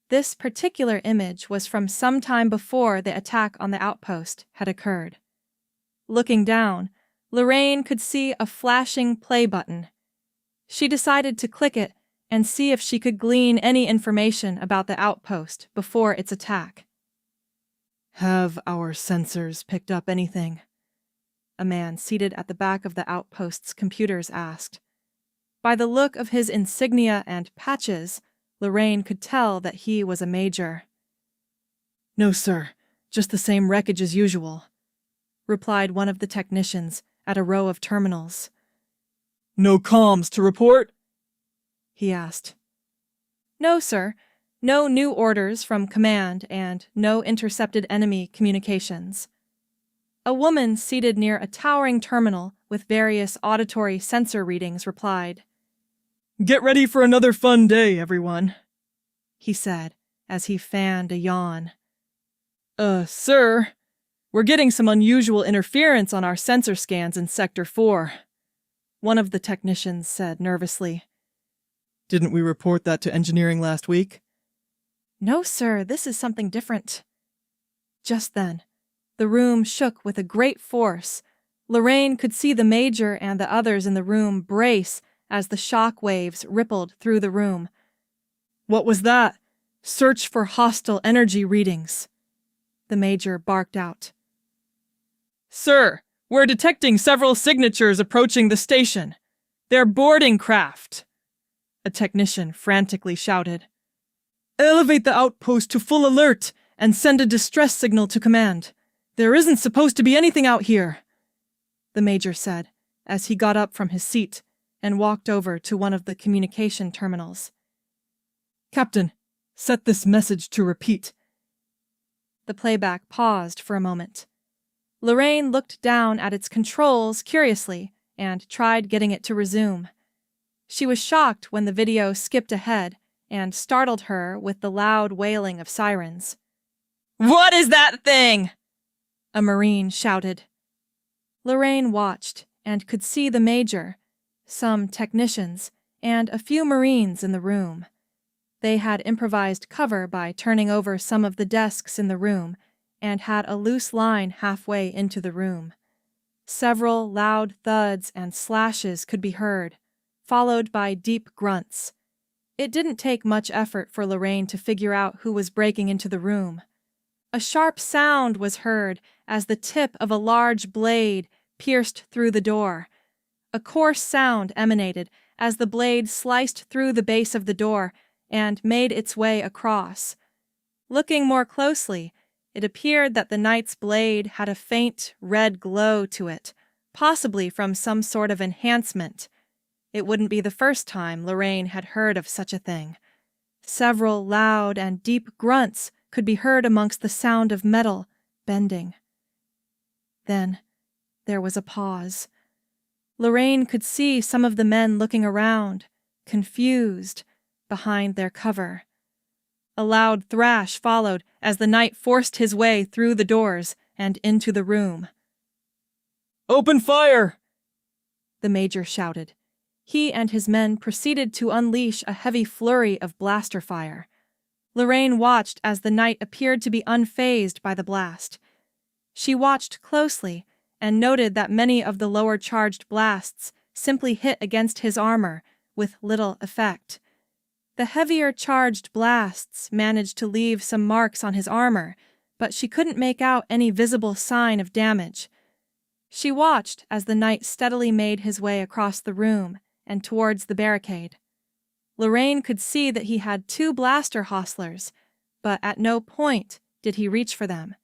this particular image was from some time before the attack on the outpost had occurred. Looking down, Lorraine could see a flashing play button. She decided to click it and see if she could glean any information about the outpost before its attack. Have our sensors picked up anything? A man seated at the back of the outpost's computers asked. By the look of his insignia and patches, Lorraine could tell that he was a major. No, sir. Just the same wreckage as usual, replied one of the technicians at a row of terminals. No comms to report? He asked. No, sir. No new orders from command and no intercepted enemy communications. A woman seated near a towering terminal with various auditory sensor readings replied. Get ready for another fun day, everyone, he said as he fanned a yawn. Sir, we're getting some unusual interference on our sensor scans in Sector 4. One of the technicians said nervously. Didn't we report that to engineering last week? No, sir, this is something different. Just then, the room shook with a great force. Lorraine could see the Major and the others in the room brace as the shock waves rippled through the room. What was that? Search for hostile energy readings, the Major barked out. Sir, we're detecting several signatures approaching the station. They're boarding craft, a technician frantically shouted. Elevate the outpost to full alert and send a distress signal to command. There isn't supposed to be anything out here, the Major said as he got up from his seat and walked over to one of the communication terminals. Captain, set this message to repeat. The playback paused for a moment. Lorraine looked down at its controls curiously and tried getting it to resume. She was shocked when the video skipped ahead and startled her with the loud wailing of sirens. What is that thing? A Marine shouted. Lorraine watched and could see the Major, some technicians, and a few Marines in the room. They had improvised cover by turning over some of the desks in the room and had a loose line halfway into the room. Several loud thuds and slashes could be heard, followed by deep grunts. It didn't take much effort for Lorraine to figure out who was breaking into the room. A sharp sound was heard as the tip of a large blade pierced through the door. A coarse sound emanated as the blade sliced through the base of the door and made its way across. Looking more closely, it appeared that the knight's blade had a faint red glow to it, possibly from some sort of enhancement. It wouldn't be the first time Lorraine had heard of such a thing. Several loud and deep grunts could be heard amongst the sound of metal bending. Then there was a pause. Lorraine could see some of the men looking around, confused, behind their cover. A loud thrash followed as the knight forced his way through the doors and into the room. Open fire! The Major shouted. He and his men proceeded to unleash a heavy flurry of blaster fire. Lorraine watched as the knight appeared to be unfazed by the blast. She watched closely and noted that many of the lower charged blasts simply hit against his armor with little effect. The heavier charged blasts managed to leave some marks on his armor, but she couldn't make out any visible sign of damage. She watched as the knight steadily made his way across the room and towards the barricade. Lorraine could see that he had 2 blaster hostlers, but at no point did he reach for them.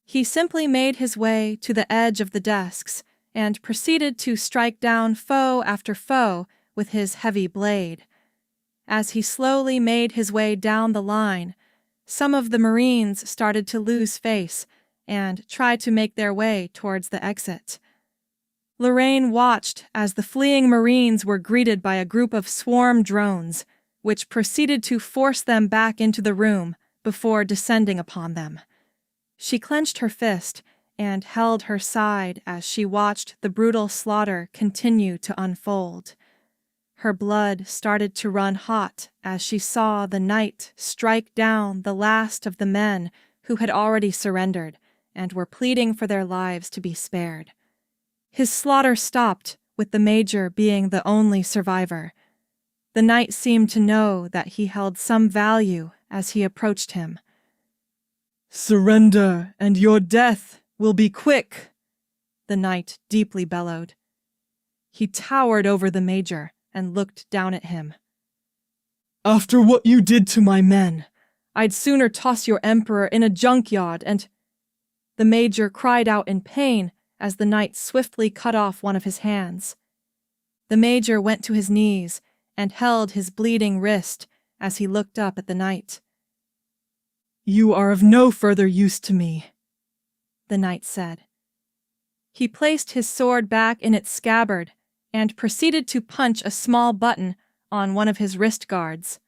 He simply made his way to the edge of the desks and proceeded to strike down foe after foe with his heavy blade. As he slowly made his way down the line, some of the Marines started to lose face and try to make their way towards the exit. Lorraine watched as the fleeing Marines were greeted by a group of swarm drones, which proceeded to force them back into the room before descending upon them. She clenched her fist and held her side as she watched the brutal slaughter continue to unfold. Her blood started to run hot as she saw the knight strike down the last of the men who had already surrendered and were pleading for their lives to be spared. His slaughter stopped with the Major being the only survivor. The knight seemed to know that he held some value as he approached him. Surrender, and your death will be quick, the knight deeply bellowed. He towered over the Major and looked down at him. After what you did to my men, I'd sooner toss your emperor in a junkyard and— The Major cried out in pain as the knight swiftly cut off one of his hands. The Major went to his knees and held his bleeding wrist as he looked up at the knight. You are of no further use to me, the knight said. He placed his sword back in its scabbard and proceeded to punch a small button on one of his wrist guards.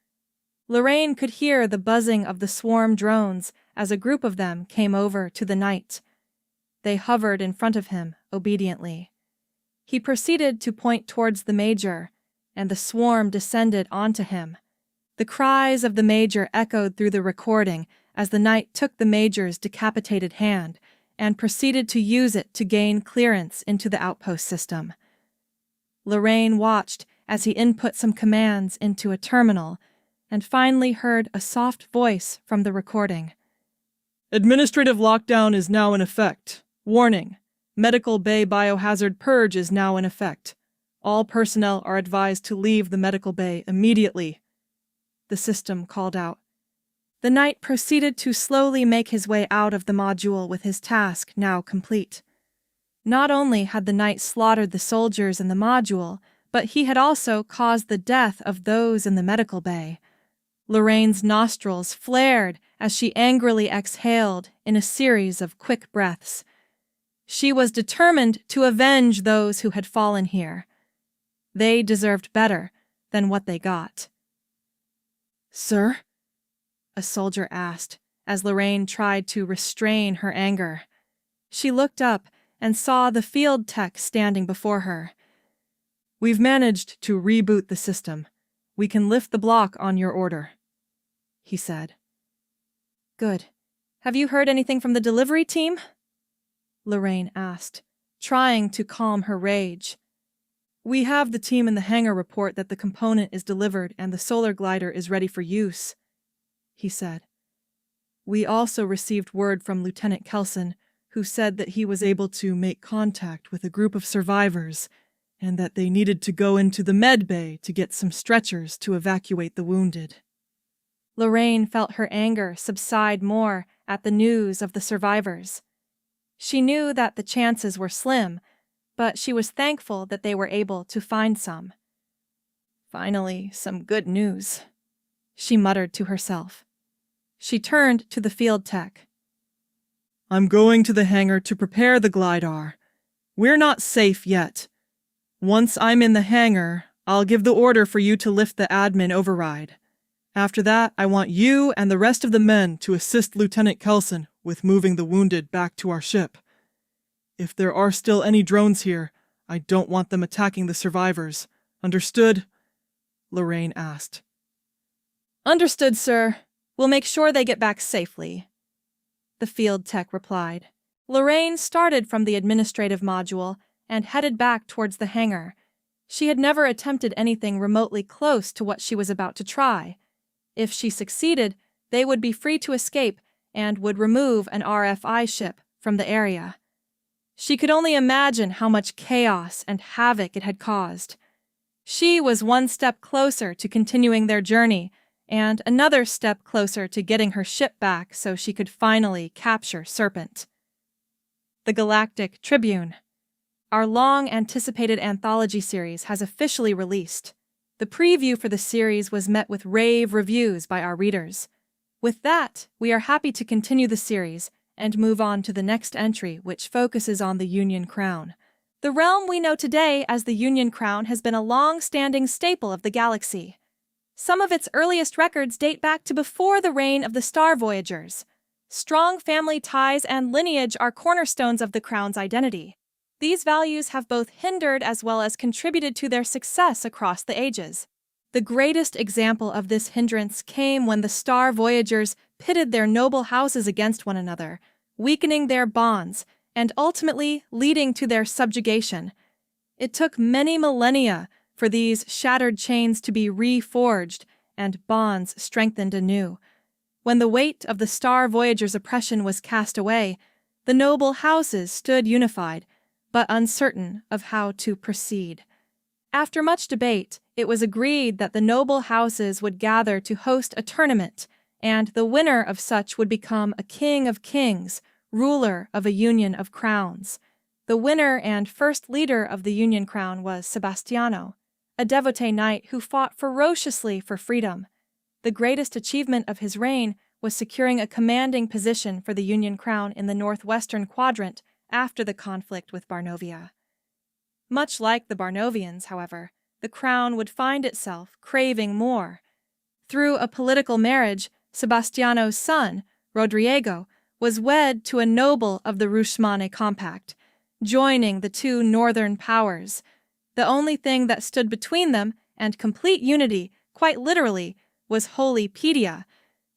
Lorraine could hear the buzzing of the swarm drones as a group of them came over to the knight. They hovered in front of him obediently. He proceeded to point towards the Major, and the swarm descended onto him. The cries of the Major echoed through the recording as the knight took the Major's decapitated hand and proceeded to use it to gain clearance into the outpost system. Lorraine watched as he input some commands into a terminal and finally heard a soft voice from the recording. Administrative lockdown is now in effect. Warning. Medical bay biohazard purge is now in effect. All personnel are advised to leave the medical bay immediately. The system called out. The knight proceeded to slowly make his way out of the module with his task now complete. Not only had the knight slaughtered the soldiers in the module, but he had also caused the death of those in the medical bay. Lorraine's nostrils flared as she angrily exhaled in a series of quick breaths. She was determined to avenge those who had fallen here. They deserved better than what they got. Sir? A soldier asked as Lorraine tried to restrain her anger. She looked up and saw the field tech standing before her. We've managed to reboot the system. We can lift the block on your order, he said. Good. Have you heard anything from the delivery team? Lorraine asked, trying to calm her rage. We have the team in the hangar report that the component is delivered and the solar glider is ready for use, he said. We also received word from Lieutenant Kelson, who said that he was able to make contact with a group of survivors and that they needed to go into the med bay to get some stretchers to evacuate the wounded. Lorraine felt her anger subside more at the news of the survivors. She knew that the chances were slim, but she was thankful that they were able to find some. Finally, some good news, she muttered to herself. She turned to the field tech. I'm going to the hangar to prepare the glidar. We're not safe yet. Once I'm in the hangar, I'll give the order for you to lift the admin override. After that, I want you and the rest of the men to assist Lieutenant Kelson with moving the wounded back to our ship. If there are still any drones here, I don't want them attacking the survivors. Understood? Lorraine asked. Understood, sir. We'll make sure they get back safely, the field tech replied. Lorraine started from the administrative module and headed back towards the hangar. She had never attempted anything remotely close to what she was about to try. If she succeeded, they would be free to escape and would remove an RFI ship from the area. She could only imagine how much chaos and havoc it had caused. She was one step closer to continuing their journey, and another step closer to getting her ship back so she could finally capture Serpent. The Galactic Tribune. Our long-anticipated anthology series has officially released. The preview for the series was met with rave reviews by our readers. With that, we are happy to continue the series and move on to the next entry, which focuses on the Union Crown. The realm we know today as the Union Crown has been a long-standing staple of the galaxy. Some of its earliest records date back to before the reign of the Star Voyagers. Strong family ties and lineage are cornerstones of the Crown's identity. These values have both hindered as well as contributed to their success across the ages. The greatest example of this hindrance came when the Star Voyagers pitted their noble houses against one another, weakening their bonds and ultimately leading to their subjugation. It took many millennia for these shattered chains to be reforged and bonds strengthened anew. When the weight of the Star Voyager's oppression was cast away, the noble houses stood unified, but uncertain of how to proceed. After much debate, it was agreed that the noble houses would gather to host a tournament, and the winner of such would become a king of kings, ruler of a union of crowns. The winner and first leader of the Union Crown was Sebastiano, a devotee knight who fought ferociously for freedom. The greatest achievement of his reign was securing a commanding position for the Union Crown in the northwestern quadrant after the conflict with Barnovia. Much like the Barnovians, however, the crown would find itself craving more. Through a political marriage, Sebastiano's son, Rodrigo, was wed to a noble of the Rushmane Compact, joining the two northern powers. The only thing that stood between them and complete unity, quite literally, was Holy Pedia.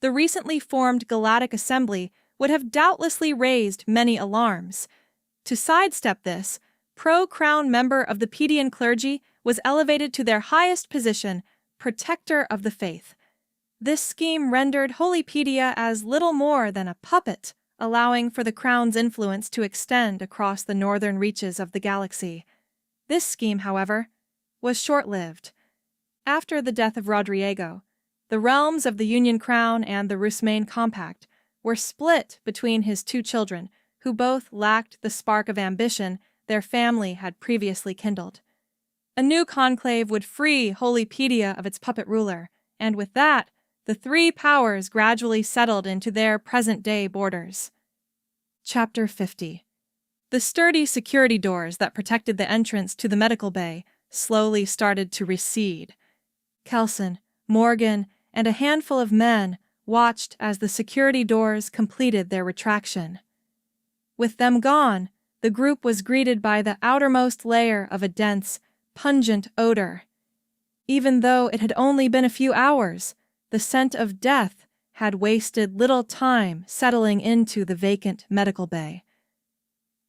The recently formed Galactic Assembly would have doubtlessly raised many alarms. To sidestep this, pro-crown member of the Pedian clergy was elevated to their highest position, protector of the faith. This scheme rendered Holy Pedia as little more than a puppet, allowing for the crown's influence to extend across the northern reaches of the galaxy. This scheme, however, was short-lived. After the death of Rodrigo, the realms of the Union Crown and the Rushmane Compact were split between his two children, who both lacked the spark of ambition their family had previously kindled. A new conclave would free Holy Pedia of its puppet ruler, and with that, the three powers gradually settled into their present-day borders. Chapter 50. The sturdy security doors that protected the entrance to the medical bay slowly started to recede. Kelson, Morgan, and a handful of men watched as the security doors completed their retraction. With them gone, the group was greeted by the outermost layer of a dense, pungent odor. Even though it had only been a few hours, the scent of death had wasted little time settling into the vacant medical bay.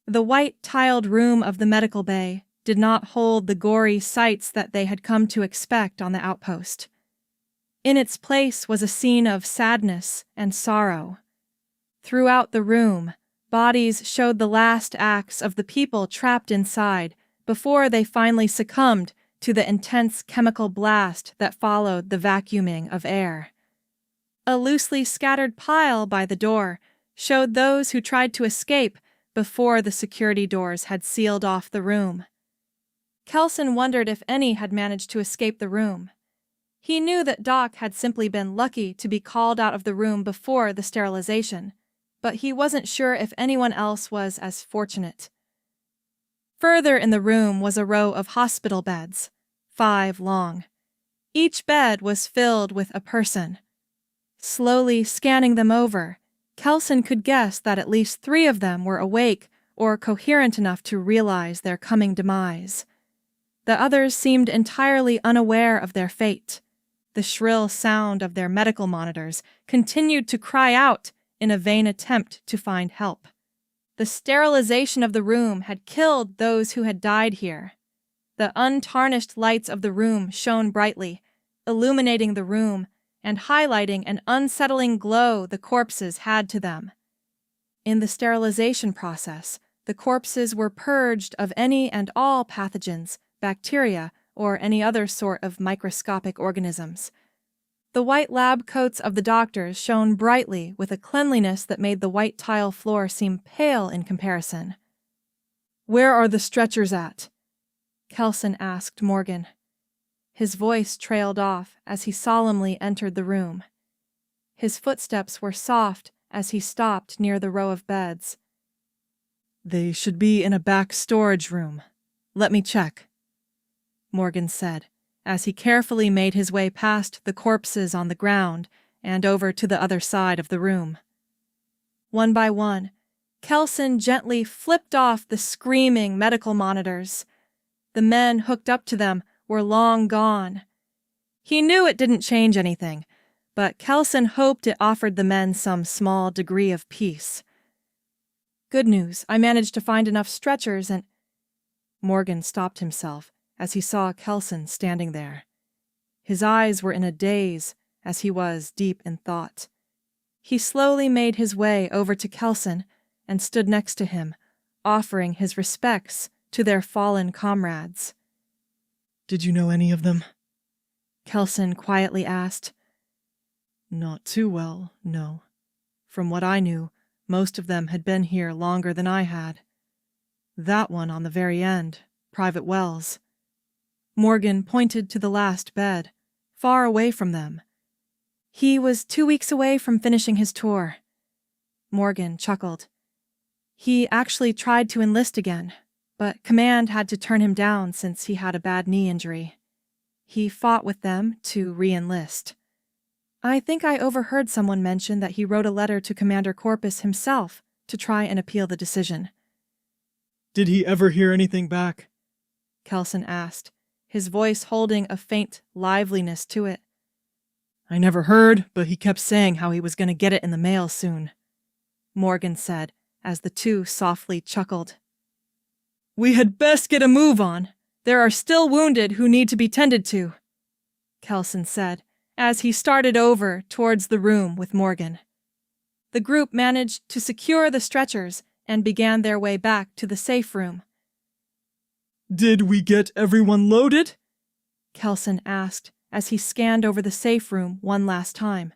The white-tiled room of the medical bay did not hold the gory sights that they had come to expect on the outpost. In its place was a scene of sadness and sorrow. Throughout the room, bodies showed the last acts of the people trapped inside before they finally succumbed to the intense chemical blast that followed the vacuuming of air. A loosely scattered pile by the door showed those who tried to escape before the security doors had sealed off the room. Kelson wondered if any had managed to escape the room. He knew that Doc had simply been lucky to be called out of the room before the sterilization, but he wasn't sure if anyone else was as fortunate. Further in the room was a row of hospital beds, 5 long. Each bed was filled with a person. Slowly scanning them over, Kelson could guess that at least 3 of them were awake or coherent enough to realize their coming demise. The others seemed entirely unaware of their fate. The shrill sound of their medical monitors continued to cry out in a vain attempt to find help. The sterilization of the room had killed those who had died here. The untarnished lights of the room shone brightly, illuminating the room and highlighting an unsettling glow the corpses had to them. In the sterilization process, the corpses were purged of any and all pathogens, bacteria, or any other sort of microscopic organisms. The white lab coats of the doctors shone brightly with a cleanliness that made the white tile floor seem pale in comparison. "Where are the stretchers at?" Kelson asked Morgan. His voice trailed off as he solemnly entered the room. His footsteps were soft as he stopped near the row of beds. "They should be in a back storage room. Let me check," Morgan said, as he carefully made his way past the corpses on the ground and over to the other side of the room. One by one, Kelson gently flipped off the screaming medical monitors. The men hooked up to them were long gone. He knew it didn't change anything, but Kelson hoped it offered the men some small degree of peace. "Good news, I managed to find enough stretchers and—" Morgan stopped himself as he saw Kelson standing there. His eyes were in a daze as he was deep in thought. He slowly made his way over to Kelson and stood next to him, offering his respects to their fallen comrades. Did you know any of them? Kelson quietly asked. Not too well, no. From what I knew, most of them had been here longer than I had. That one on the very end, Private Wells. Morgan pointed to the last bed, far away from them. He was 2 weeks away from finishing his tour. Morgan chuckled. He actually tried to enlist again, but command had to turn him down since he had a bad knee injury. He fought with them to re-enlist. I think I overheard someone mention that he wrote a letter to Commander Corpus himself to try and appeal the decision. Did he ever hear anything back? Kelson asked, his voice holding a faint liveliness to it. I never heard, but he kept saying how he was going to get it in the mail soon, Morgan said, as the two softly chuckled. We had best get a move on. There are still wounded who need to be tended to, Kelson said, as he started over towards the room with Morgan. The group managed to secure the stretchers and began their way back to the safe room. Did we get everyone loaded? Kelson asked as he scanned over the safe room one last time.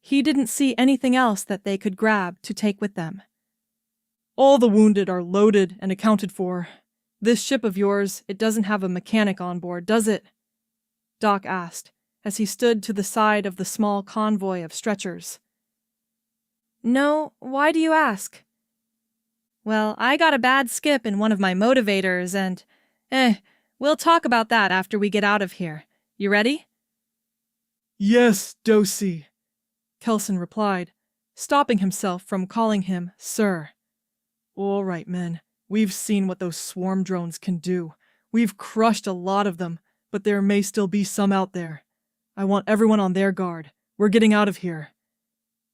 He didn't see anything else that they could grab to take with them. All the wounded are loaded and accounted for. This ship of yours, it doesn't have a mechanic on board, does it? Doc asked as he stood to the side of the small convoy of stretchers. No, why do you ask? Well, I got a bad skip in one of my motivators and, we'll talk about that after we get out of here. You ready? Yes, Dosey, Kelson replied, stopping himself from calling him Sir. All right, men. We've seen what those swarm drones can do. We've crushed a lot of them, but there may still be some out there. I want everyone on their guard. We're getting out of here,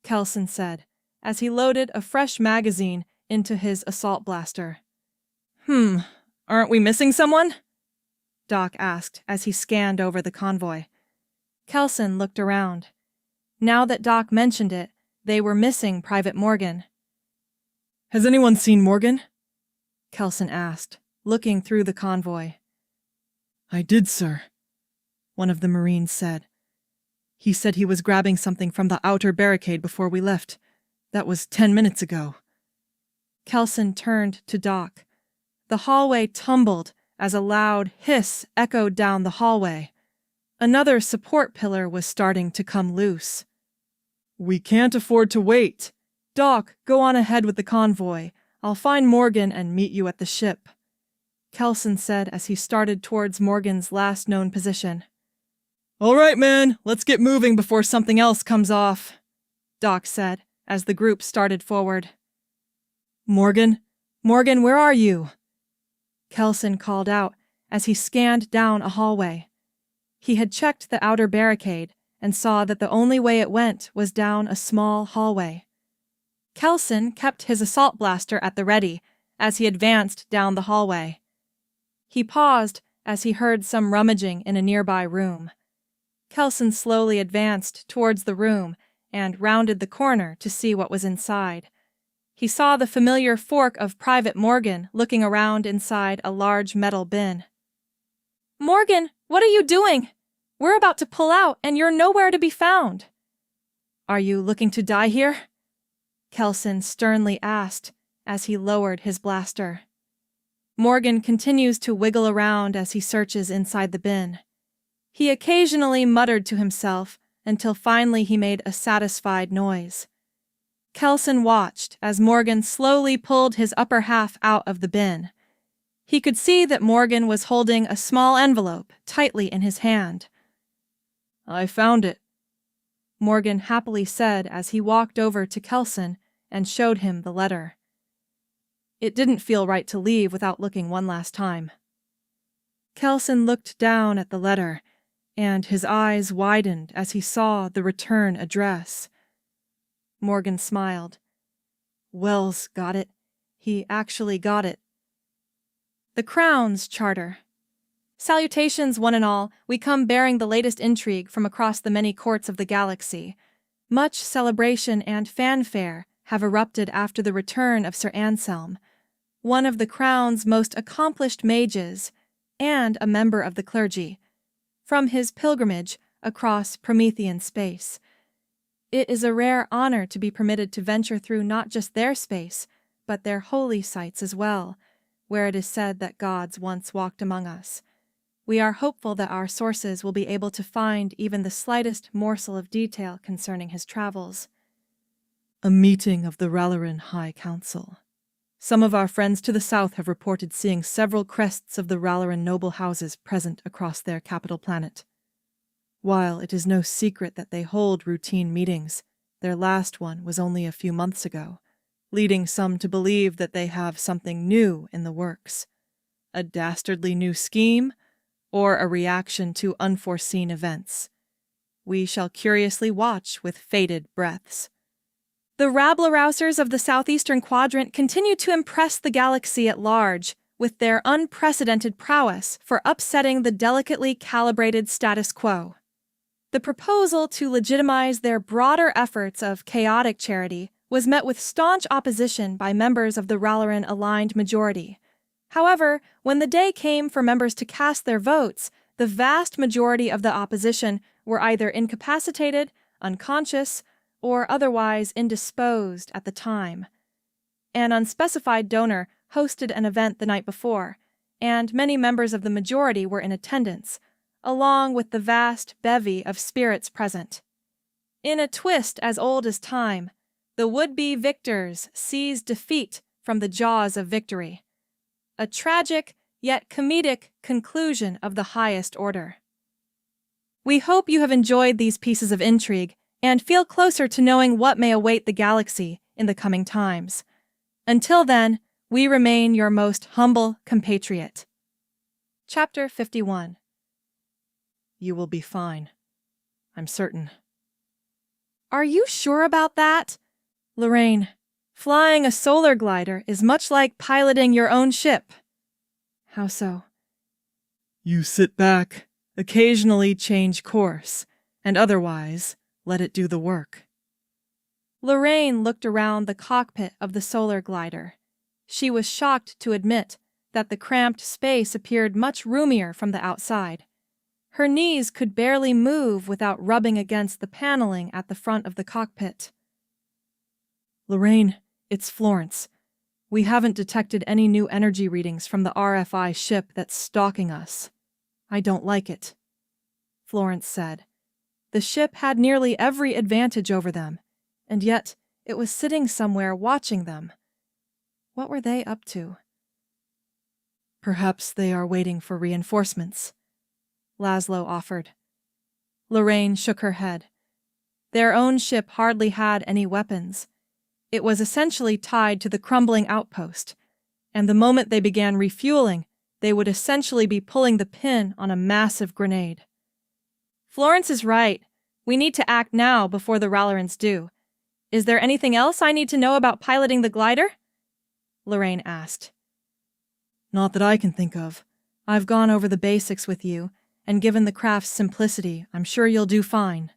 Kelson said, as he loaded a fresh magazine into his assault blaster. Aren't we missing someone? Doc asked as he scanned over the convoy. Kelson looked around. Now that Doc mentioned it, they were missing Private Morgan. Has anyone seen Morgan? Kelson asked, looking through the convoy. I did, sir, one of the Marines said. He said he was grabbing something from the outer barricade before we left. That was 10 minutes ago. Kelson turned to Doc. The hallway tumbled as a loud hiss echoed down the hallway. Another support pillar was starting to come loose. We can't afford to wait. Doc, go on ahead with the convoy. I'll find Morgan and meet you at the ship, Kelson said as he started towards Morgan's last known position. All right, man, let's get moving before something else comes off, Doc said as the group started forward. Morgan, where are you? Kelson called out as he scanned down a hallway. He had checked the outer barricade and saw that the only way it went was down a small hallway. Kelson kept his assault blaster at the ready as he advanced down the hallway. He paused as he heard some rummaging in a nearby room. Kelson slowly advanced towards the room and rounded the corner to see what was inside. He saw the familiar fork of Private Morgan looking around inside a large metal bin. Morgan, what are you doing? We're about to pull out and you're nowhere to be found. Are you looking to die here? Kelson sternly asked as he lowered his blaster. Morgan continues to wiggle around as he searches inside the bin. He occasionally muttered to himself until finally he made a satisfied noise. Kelson watched as Morgan slowly pulled his upper half out of the bin. He could see that Morgan was holding a small envelope tightly in his hand. I found it, Morgan happily said as he walked over to Kelson and showed him the letter. It didn't feel right to leave without looking one last time. Kelson looked down at the letter, and his eyes widened as he saw the return address. Morgan smiled. Wells got it. He actually got it. The Crown's charter. Salutations, one and all. We come bearing the latest intrigue from across the many courts of the galaxy. Much celebration and fanfare have erupted after the return of Sir Anselm, one of the Crown's most accomplished mages and a member of the clergy, from his pilgrimage across Promethean space. It is a rare honor to be permitted to venture through not just their space, but their holy sites as well, where it is said that gods once walked among us. We are hopeful that our sources will be able to find even the slightest morsel of detail concerning his travels. A meeting of the Ralerin High Council. Some of our friends to the south have reported seeing several crests of the Ralerin noble houses present across their capital planet. While it is no secret that they hold routine meetings, their last one was only a few months ago, leading some to believe that they have something new in the works. A dastardly new scheme, or a reaction to unforeseen events. We shall curiously watch with fated breaths. The rabble-rousers of the southeastern quadrant continue to impress the galaxy at large with their unprecedented prowess for upsetting the delicately calibrated status quo. The proposal to legitimize their broader efforts of chaotic charity was met with staunch opposition by members of the Ralerin-aligned majority. However, when the day came for members to cast their votes, the vast majority of the opposition were either incapacitated, unconscious, or otherwise indisposed at the time. An unspecified donor hosted an event the night before, and many members of the majority were in attendance, along with the vast bevy of spirits present. In a twist as old as time, the would-be victors seized defeat from the jaws of victory. A tragic, yet comedic conclusion of the highest order. We hope you have enjoyed these pieces of intrigue and feel closer to knowing what may await the galaxy in the coming times. Until then, we remain your most humble compatriot. Chapter 51. You will be fine. I'm certain. Are you sure about that? Lorraine, flying a solar glider is much like piloting your own ship. How so? You sit back, occasionally change course, and otherwise let it do the work. Lorraine looked around the cockpit of the solar glider. She was shocked to admit that the cramped space appeared much roomier from the outside. Her knees could barely move without rubbing against the paneling at the front of the cockpit. Lorraine, it's Florence. We haven't detected any new energy readings from the RFI ship that's stalking us. I don't like it, Florence said. The ship had nearly every advantage over them, and yet it was sitting somewhere watching them. What were they up to? Perhaps they are waiting for reinforcements, Laszlo offered. Lorraine shook her head. Their own ship hardly had any weapons. It was essentially tied to the crumbling outpost, and the moment they began refueling, they would essentially be pulling the pin on a massive grenade. Florence is right. We need to act now before the Ralerins do. Is there anything else I need to know about piloting the glider? Lorraine asked. Not that I can think of. I've gone over the basics with you, and given the craft's simplicity, I'm sure you'll do fine,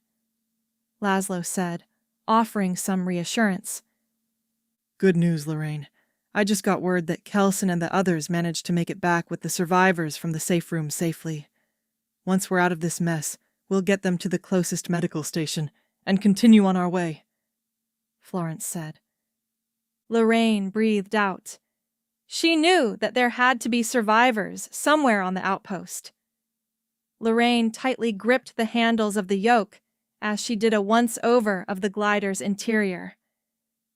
Laszlo said, offering some reassurance. Good news, Lorraine. I just got word that Kelson and the others managed to make it back with the survivors from the safe room safely. Once we're out of this mess, we'll get them to the closest medical station and continue on our way, Florence said. Lorraine breathed out. She knew that there had to be survivors somewhere on the outpost. Lorraine tightly gripped the handles of the yoke as she did a once-over of the glider's interior.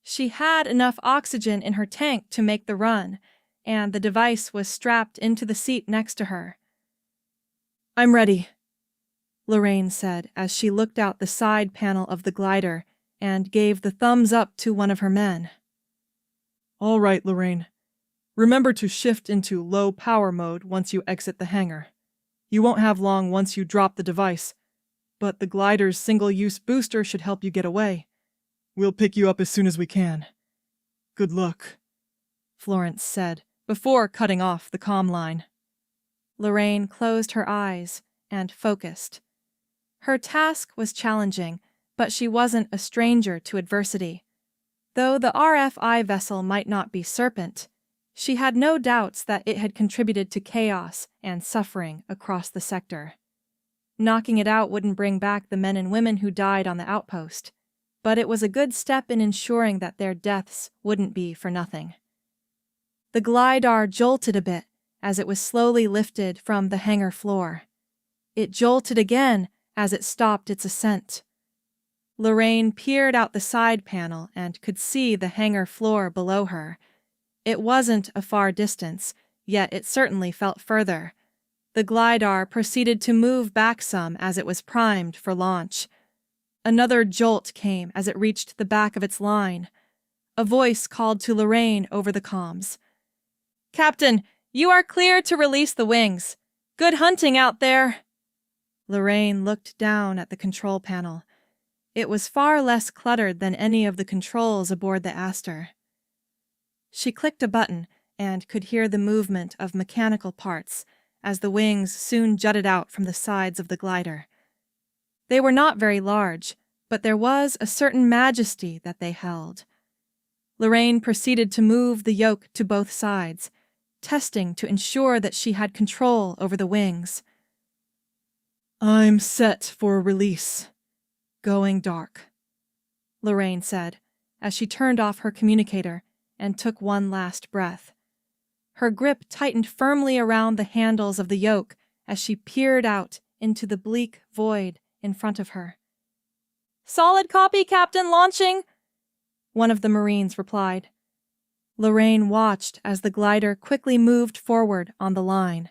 She had enough oxygen in her tank to make the run, and the device was strapped into the seat next to her. I'm ready, Lorraine said as she looked out the side panel of the glider and gave the thumbs up to one of her men. All right, Lorraine. Remember to shift into low power mode once you exit the hangar. You won't have long once you drop the device, but the glider's single-use booster should help you get away. We'll pick you up as soon as we can. Good luck, Florence said, before cutting off the comm line. Lorraine closed her eyes and focused. Her task was challenging, but she wasn't a stranger to adversity. Though the RFI vessel might not be Serpent, she had no doubts that it had contributed to chaos and suffering across the sector. Knocking it out wouldn't bring back the men and women who died on the outpost, but it was a good step in ensuring that their deaths wouldn't be for nothing. The glidar jolted a bit as it was slowly lifted from the hangar floor. It jolted again as it stopped its ascent. Lorraine peered out the side panel and could see the hangar floor below her. It wasn't a far distance, yet it certainly felt further. The glidar proceeded to move back some as it was primed for launch. Another jolt came as it reached the back of its line. A voice called to Lorraine over the comms. "Captain, you are clear to release the wings. Good hunting out there." Lorraine looked down at the control panel. It was far less cluttered than any of the controls aboard the Aster. She clicked a button and could hear the movement of mechanical parts as the wings soon jutted out from the sides of the glider. They were not very large, but there was a certain majesty that they held. Lorraine proceeded to move the yoke to both sides, testing to ensure that she had control over the wings. "I'm set for release." "Going dark," Lorraine said, as she turned off her communicator and took one last breath. Her grip tightened firmly around the handles of the yoke as she peered out into the bleak void in front of her. "Solid copy, Captain, launching," one of the Marines replied. Lorraine watched as the glider quickly moved forward on the line.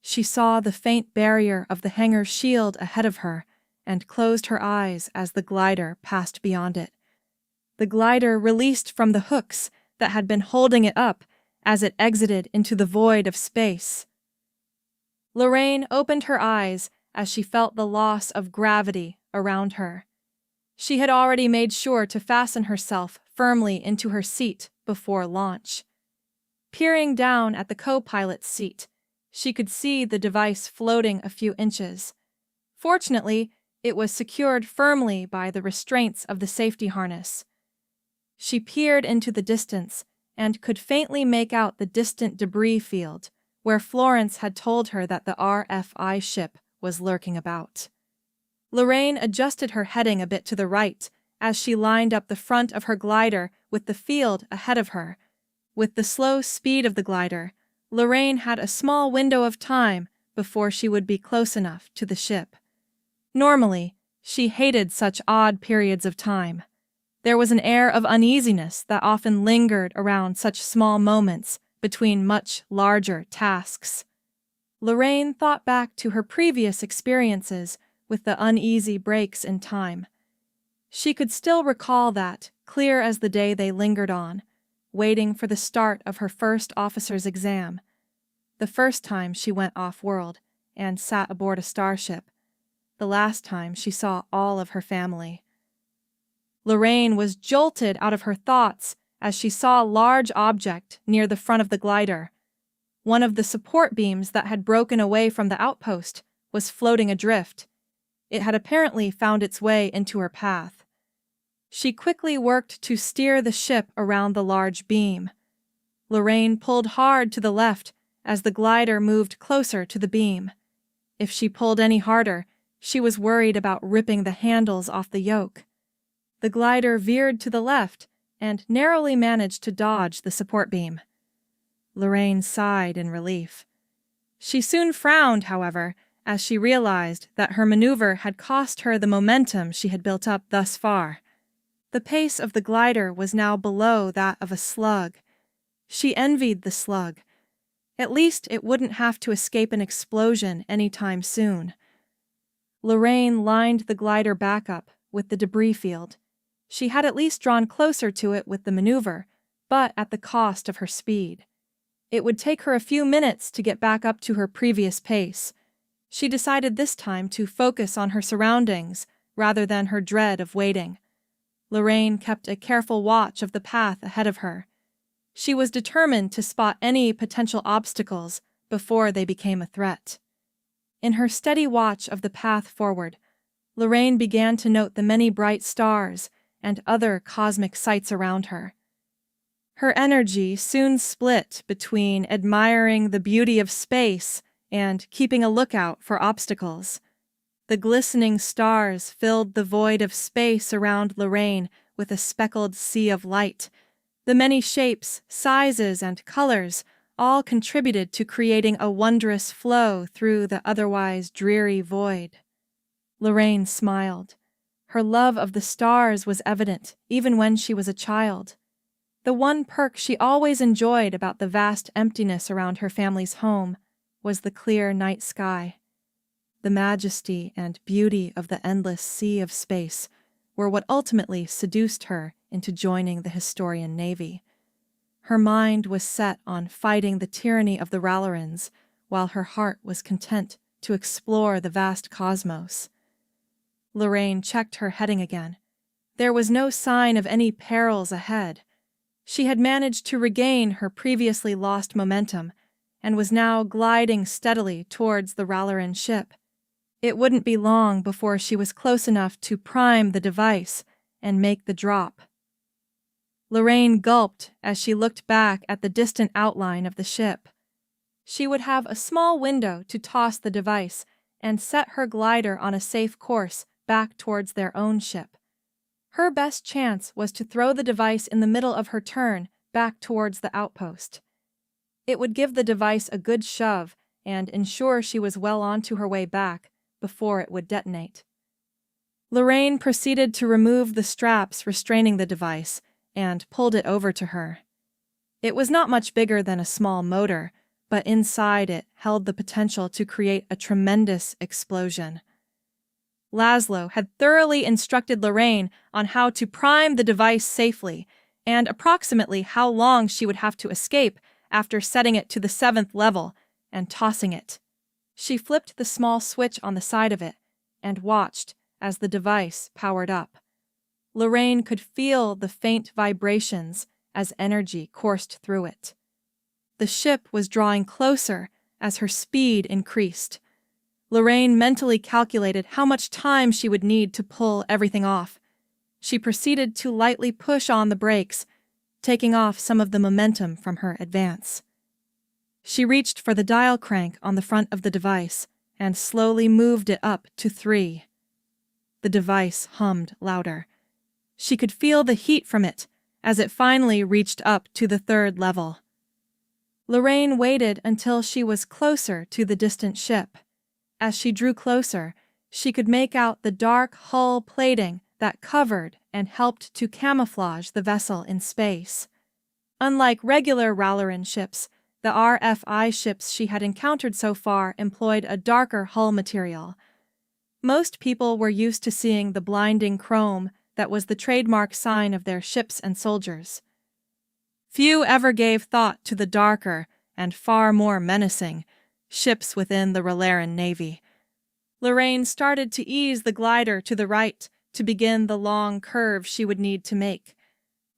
She saw the faint barrier of the hangar shield ahead of her and closed her eyes as the glider passed beyond it. The glider released from the hooks that had been holding it up as it exited into the void of space. Lorraine opened her eyes as she felt the loss of gravity around her. She had already made sure to fasten herself firmly into her seat before launch. Peering down at the co-pilot's seat, she could see the device floating a few inches. Fortunately, it was secured firmly by the restraints of the safety harness. She peered into the distance and could faintly make out the distant debris field, where Florence had told her that the RFI ship was lurking about. Lorraine adjusted her heading a bit to the right as she lined up the front of her glider with the field ahead of her. With the slow speed of the glider, Lorraine had a small window of time before she would be close enough to the ship. Normally, she hated such odd periods of time. There was an air of uneasiness that often lingered around such small moments between much larger tasks. Lorraine thought back to her previous experiences with the uneasy breaks in time. She could still recall that, clear as the day they lingered on, waiting for the start of her first officer's exam, the first time she went off-world and sat aboard a starship, the last time she saw all of her family. Lorraine was jolted out of her thoughts as she saw a large object near the front of the glider. One of the support beams that had broken away from the outpost was floating adrift. It had apparently found its way into her path. She quickly worked to steer the ship around the large beam. Lorraine pulled hard to the left as the glider moved closer to the beam. If she pulled any harder, she was worried about ripping the handles off the yoke. The glider veered to the left and narrowly managed to dodge the support beam. Lorraine sighed in relief. She soon frowned, however, as she realized that her maneuver had cost her the momentum she had built up thus far. The pace of the glider was now below that of a slug. She envied the slug. At least it wouldn't have to escape an explosion anytime soon. Lorraine lined the glider back up with the debris field. She had at least drawn closer to it with the maneuver, but at the cost of her speed. It would take her a few minutes to get back up to her previous pace. She decided this time to focus on her surroundings rather than her dread of waiting. Lorraine kept a careful watch of the path ahead of her. She was determined to spot any potential obstacles before they became a threat. In her steady watch of the path forward, Lorraine began to note the many bright stars and other cosmic sights around her. Her energy soon split between admiring the beauty of space and keeping a lookout for obstacles. The glistening stars filled the void of space around Lorraine with a speckled sea of light. The many shapes, sizes, and colors all contributed to creating a wondrous flow through the otherwise dreary void. Lorraine smiled. Her love of the stars was evident even when she was a child. The one perk she always enjoyed about the vast emptiness around her family's home was the clear night sky. The majesty and beauty of the endless sea of space were what ultimately seduced her into joining the Historian Navy. Her mind was set on fighting the tyranny of the Ralerins, while her heart was content to explore the vast cosmos. Lorraine checked her heading again. There was no sign of any perils ahead. She had managed to regain her previously lost momentum and was now gliding steadily towards the Ralerin ship. It wouldn't be long before she was close enough to prime the device and make the drop. Lorraine gulped as she looked back at the distant outline of the ship. She would have a small window to toss the device and set her glider on a safe course back towards their own ship. Her best chance was to throw the device in the middle of her turn back towards the outpost. It would give the device a good shove and ensure she was well onto her way back before it would detonate. Lorraine proceeded to remove the straps restraining the device and pulled it over to her. It was not much bigger than a small motor, but inside it held the potential to create a tremendous explosion. Laszlo had thoroughly instructed Lorraine on how to prime the device safely and approximately how long she would have to escape after setting it to the 7th level and tossing it. She flipped the small switch on the side of it and watched as the device powered up. Lorraine could feel the faint vibrations as energy coursed through it. The ship was drawing closer as her speed increased. Lorraine mentally calculated how much time she would need to pull everything off. She proceeded to lightly push on the brakes, taking off some of the momentum from her advance. She reached for the dial crank on the front of the device and slowly moved it up to 3. The device hummed louder. She could feel the heat from it as it finally reached up to the 3rd level. Lorraine waited until she was closer to the distant ship. As she drew closer, she could make out the dark hull plating that covered and helped to camouflage the vessel in space. Unlike regular Ralerin ships, the RFI ships she had encountered so far employed a darker hull material. Most people were used to seeing the blinding chrome that was the trademark sign of their ships and soldiers. Few ever gave thought to the darker and far more menacing ships within the Ralerin Navy. Lorraine started to ease the glider to the right to begin the long curve she would need to make.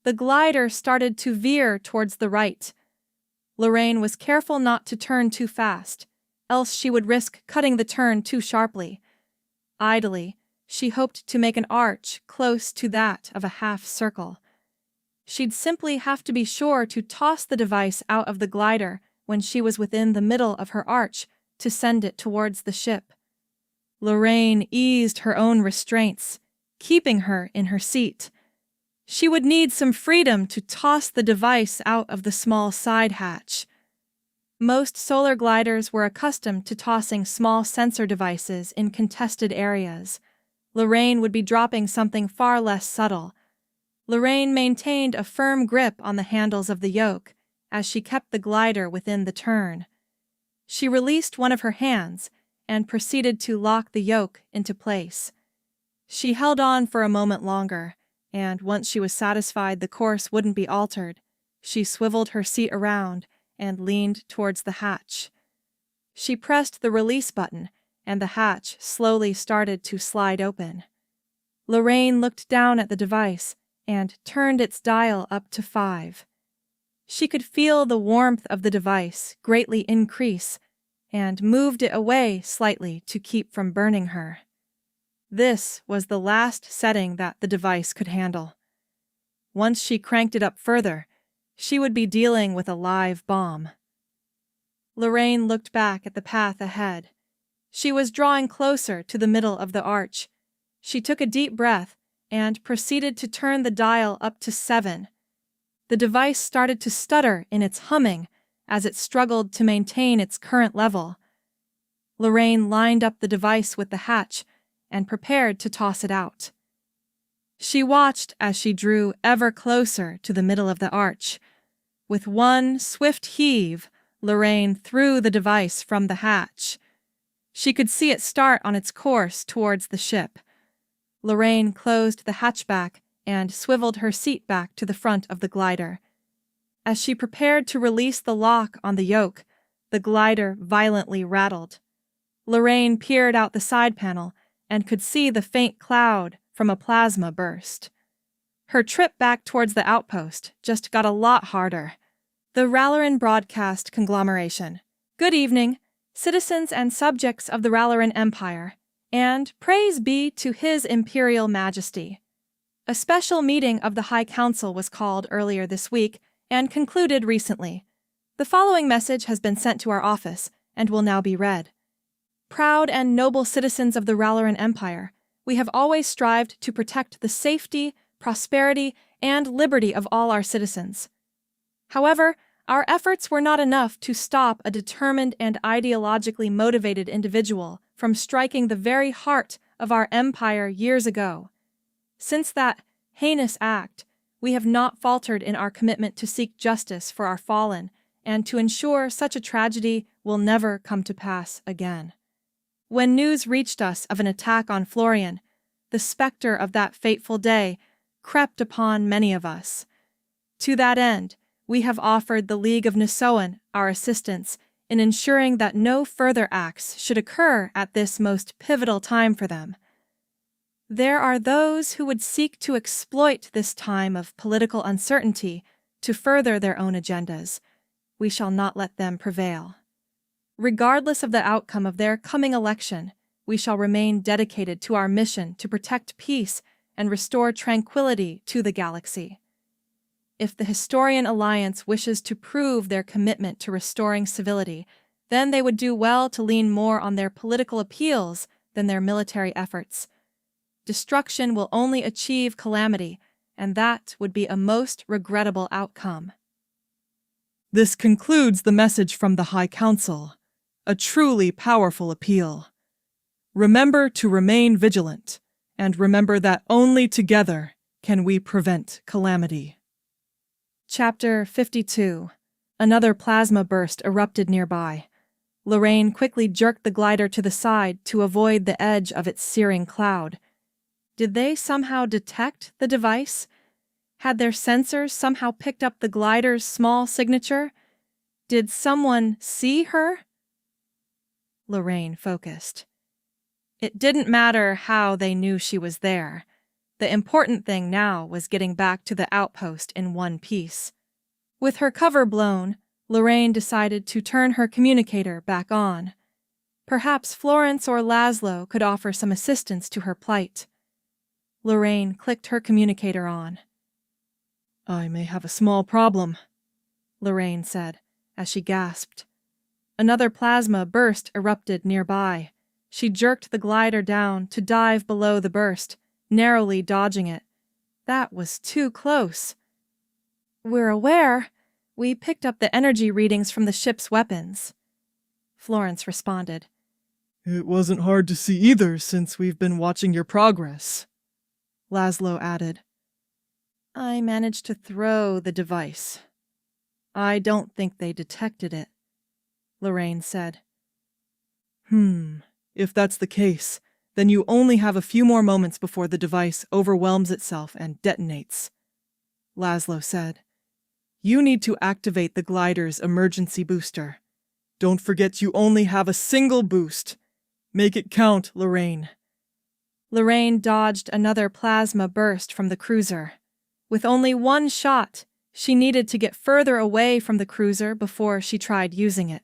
The glider started to veer towards the right. Lorraine was careful not to turn too fast, else she would risk cutting the turn too sharply. Idly, she hoped to make an arch close to that of a half circle. She'd simply have to be sure to toss the device out of the glider when she was within the middle of her arch to send it towards the ship. Lorraine eased her own restraints, keeping her in her seat. She would need some freedom to toss the device out of the small side hatch. Most solar gliders were accustomed to tossing small sensor devices in contested areas. Lorraine would be dropping something far less subtle. Lorraine maintained a firm grip on the handles of the yoke as she kept the glider within the turn. She released one of her hands and proceeded to lock the yoke into place. She held on for a moment longer, and once she was satisfied the course wouldn't be altered, she swiveled her seat around and leaned towards the hatch. She pressed the release button, and the hatch slowly started to slide open. Lorraine looked down at the device and turned its dial up to 5. She could feel the warmth of the device greatly increase and moved it away slightly to keep from burning her. This was the last setting that the device could handle. Once she cranked it up further, she would be dealing with a live bomb. Lorraine looked back at the path ahead. She was drawing closer to the middle of the arch. She took a deep breath and proceeded to turn the dial up to 7. The device started to stutter in its humming as it struggled to maintain its current level. Lorraine lined up the device with the hatch and prepared to toss it out. She watched as she drew ever closer to the middle of the arch. With one swift heave, Lorraine threw the device from the hatch. She could see it start on its course towards the ship. Lorraine closed the hatchback and swiveled her seat back to the front of the glider. As she prepared to release the lock on the yoke, the glider violently rattled. Lorraine peered out the side panel and could see the faint cloud from a plasma burst. Her trip back towards the outpost just got a lot harder. The Ralerin broadcast conglomeration. Good evening, citizens and subjects of the Ralerin Empire, and praise be to His Imperial Majesty. A special meeting of the High Council was called earlier this week and concluded recently. The following message has been sent to our office and will now be read. Proud and noble citizens of the Ralerin Empire, we have always strived to protect the safety, prosperity, and liberty of all our citizens. However, our efforts were not enough to stop a determined and ideologically motivated individual from striking the very heart of our empire years ago. Since that heinous act, we have not faltered in our commitment to seek justice for our fallen and to ensure such a tragedy will never come to pass again. When news reached us of an attack on Florian, the specter of that fateful day crept upon many of us. To that end, we have offered the League of Nisoan our assistance in ensuring that no further acts should occur at this most pivotal time for them. There are those who would seek to exploit this time of political uncertainty to further their own agendas. We shall not let them prevail. Regardless of the outcome of their coming election, we shall remain dedicated to our mission to protect peace and restore tranquility to the galaxy. If the Historian Alliance wishes to prove their commitment to restoring civility, then they would do well to lean more on their political appeals than their military efforts. Destruction will only achieve calamity, and that would be a most regrettable outcome. This concludes the message from the High Council, a truly powerful appeal. Remember to remain vigilant, and remember that only together can we prevent calamity. Chapter 52. Another plasma burst erupted nearby. Lorraine quickly jerked the glider to the side to avoid the edge of its searing cloud. Did they somehow detect the device? Had their sensors somehow picked up the glider's small signature? Did someone see her? Lorraine focused. It didn't matter how they knew she was there. The important thing now was getting back to the outpost in one piece. With her cover blown, Lorraine decided to turn her communicator back on. Perhaps Florence or Laszlo could offer some assistance to her plight. Lorraine clicked her communicator on. I may have a small problem, Lorraine said, as she gasped. Another plasma burst erupted nearby. She jerked the glider down to dive below the burst, narrowly dodging it. That was too close. We're aware. We picked up the energy readings from the ship's weapons, Florence responded. It wasn't hard to see either since we've been watching your progress, Laszlo added. I managed to throw the device. I don't think they detected it, Lorraine said. If that's the case, then you only have a few more moments before the device overwhelms itself and detonates, Laszlo said. You need to activate the glider's emergency booster. Don't forget you only have a single boost. Make it count, Lorraine. Lorraine dodged another plasma burst from the cruiser. With only one shot, she needed to get further away from the cruiser before she tried using it.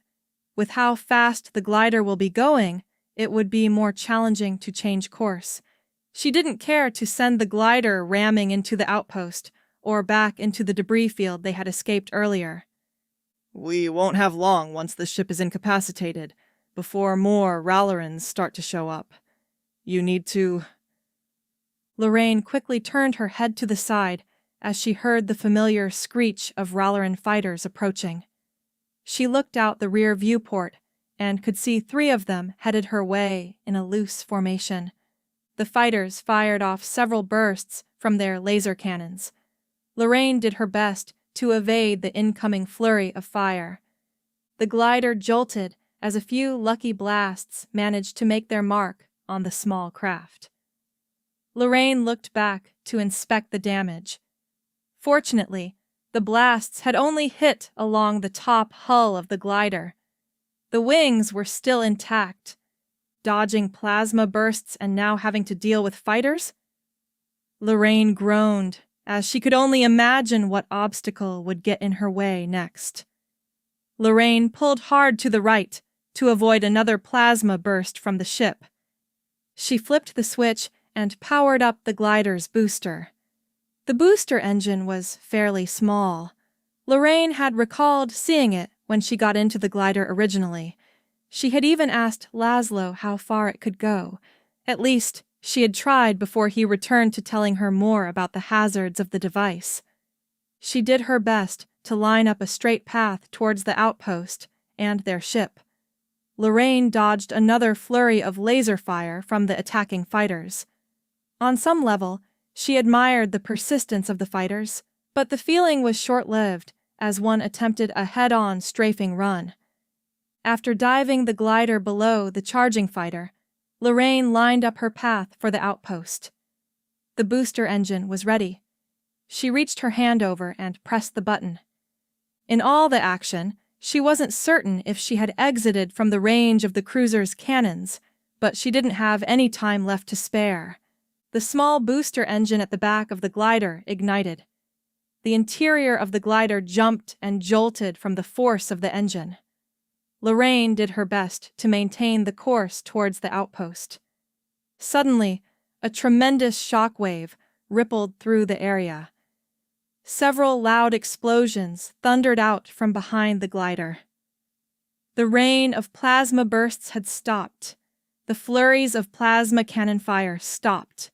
With how fast the glider will be going, it would be more challenging to change course. She didn't care to send the glider ramming into the outpost or back into the debris field they had escaped earlier. We won't have long once the ship is incapacitated, before more Ralerins start to show up. You need to... Lorraine quickly turned her head to the side as she heard the familiar screech of Ralerin fighters approaching. She looked out the rear viewport and could see 3 of them headed her way in a loose formation. The fighters fired off several bursts from their laser cannons. Lorraine did her best to evade the incoming flurry of fire. The glider jolted as a few lucky blasts managed to make their mark on the small craft. Lorraine looked back to inspect the damage. Fortunately, the blasts had only hit along the top hull of the glider. The wings were still intact. Dodging plasma bursts and now having to deal with fighters? Lorraine groaned as she could only imagine what obstacle would get in her way next. Lorraine pulled hard to the right to avoid another plasma burst from the ship. She flipped the switch and powered up the glider's booster. The booster engine was fairly small. Lorraine had recalled seeing it when she got into the glider originally. She had even asked Laszlo how far it could go. At least, she had tried before he returned to telling her more about the hazards of the device. She did her best to line up a straight path towards the outpost and their ship. Lorraine dodged another flurry of laser fire from the attacking fighters. On some level, she admired the persistence of the fighters, but the feeling was short-lived as one attempted a head-on strafing run. After diving the glider below the charging fighter, Lorraine lined up her path for the outpost. The booster engine was ready. She reached her hand over and pressed the button. In all the action, she wasn't certain if she had exited from the range of the cruiser's cannons, but she didn't have any time left to spare. The small booster engine at the back of the glider ignited. The interior of the glider jumped and jolted from the force of the engine. Lorraine did her best to maintain the course towards the outpost. Suddenly, a tremendous shockwave rippled through the area. Several loud explosions thundered out from behind the glider. The rain of plasma bursts had stopped. The flurries of plasma cannon fire stopped.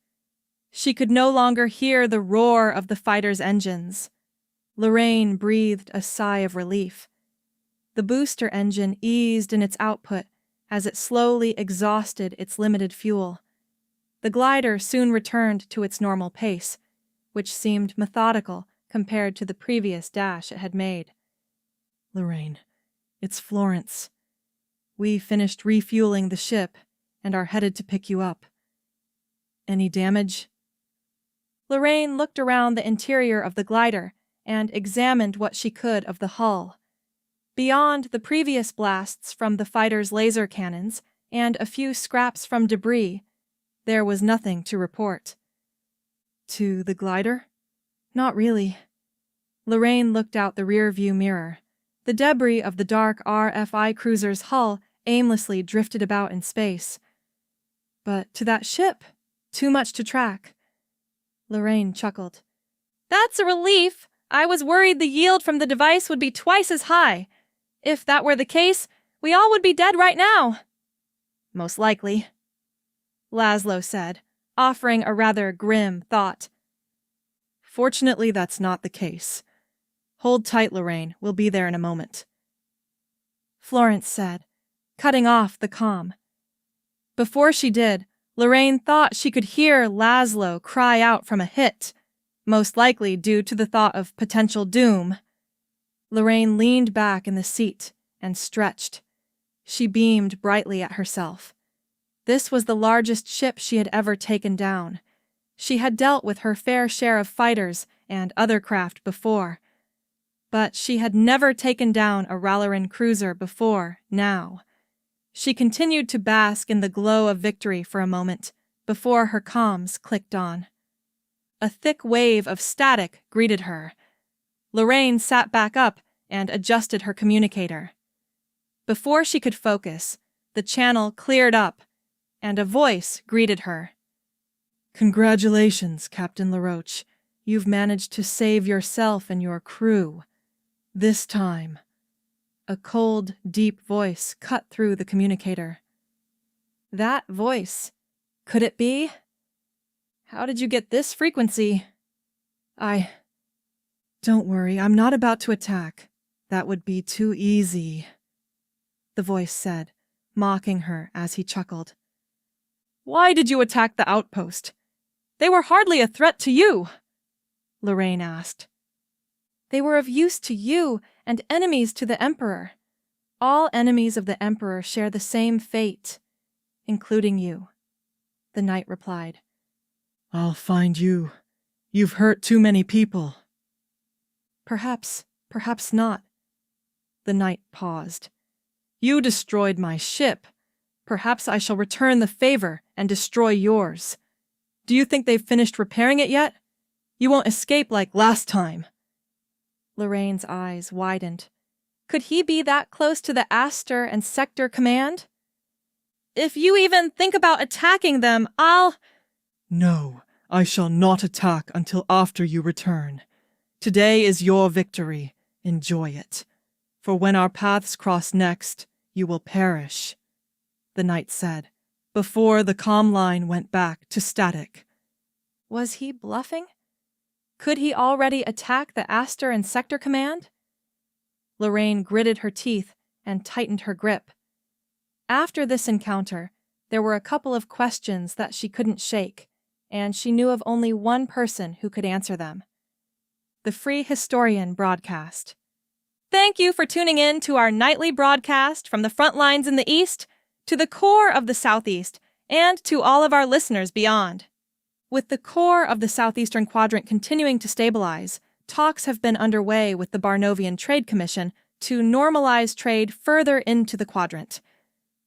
She could no longer hear the roar of the fighters' engines. Lorraine breathed a sigh of relief. The booster engine eased in its output as it slowly exhausted its limited fuel. The glider soon returned to its normal pace, which seemed methodical compared to the previous dash it had made. Lorraine, it's Florence. We finished refueling the ship and are headed to pick you up. Any damage? Lorraine looked around the interior of the glider and examined what she could of the hull. Beyond the previous blasts from the fighters' laser cannons and a few scraps from debris, there was nothing to report. To the glider? Not really. Lorraine looked out the rear-view mirror. The debris of the dark RFI cruiser's hull aimlessly drifted about in space. But to that ship, too much to track. Lorraine chuckled. That's a relief. I was worried the yield from the device would be twice as high. If that were the case, we all would be dead right now. Most likely, Laszlo said, offering a rather grim thought. Fortunately, that's not the case. Hold tight, Lorraine. We'll be there in a moment. Florence said, cutting off the comm. Before she did, Lorraine thought she could hear Laszlo cry out from a hit, most likely due to the thought of potential doom. Lorraine leaned back in the seat and stretched. She beamed brightly at herself. This was the largest ship she had ever taken down. She had dealt with her fair share of fighters and other craft before, but she had never taken down a Ralerin cruiser before now. She continued to bask in the glow of victory for a moment before her comms clicked on. A thick wave of static greeted her. Lorraine sat back up and adjusted her communicator. Before she could focus, the channel cleared up, and a voice greeted her. Congratulations, Captain Laroach. You've managed to save yourself and your crew. This time. A cold, deep voice cut through the communicator. That voice. Could it be? How did you get this frequency? Don't worry, I'm not about to attack. That would be too easy, the voice said, mocking her as he chuckled. Why did you attack the outpost? They were hardly a threat to you, Lorraine asked. They were of use to you and enemies to the Emperor. All enemies of the Emperor share the same fate, including you, the knight replied. I'll find you. You've hurt too many people. Perhaps not. The knight paused. You destroyed my ship. Perhaps I shall return the favor and destroy yours. Do you think they've finished repairing it yet? You won't escape like last time. Lorraine's eyes widened. Could he be that close to the Aster and Sector Command? If you even think about attacking them, No, I shall not attack until after you return. Today is your victory. Enjoy it. For when our paths cross next, you will perish, the knight said, before the comm line went back to static. Was he bluffing? Could he already attack the Aster and Sector Command? Lorraine gritted her teeth and tightened her grip. After this encounter, there were a couple of questions that she couldn't shake, and she knew of only one person who could answer them. The Free Historian broadcast. Thank you for tuning in to our nightly broadcast from the front lines in the East, to the core of the Southeast, and to all of our listeners beyond. With the core of the Southeastern Quadrant continuing to stabilize, talks have been underway with the Barnovian Trade Commission to normalize trade further into the quadrant.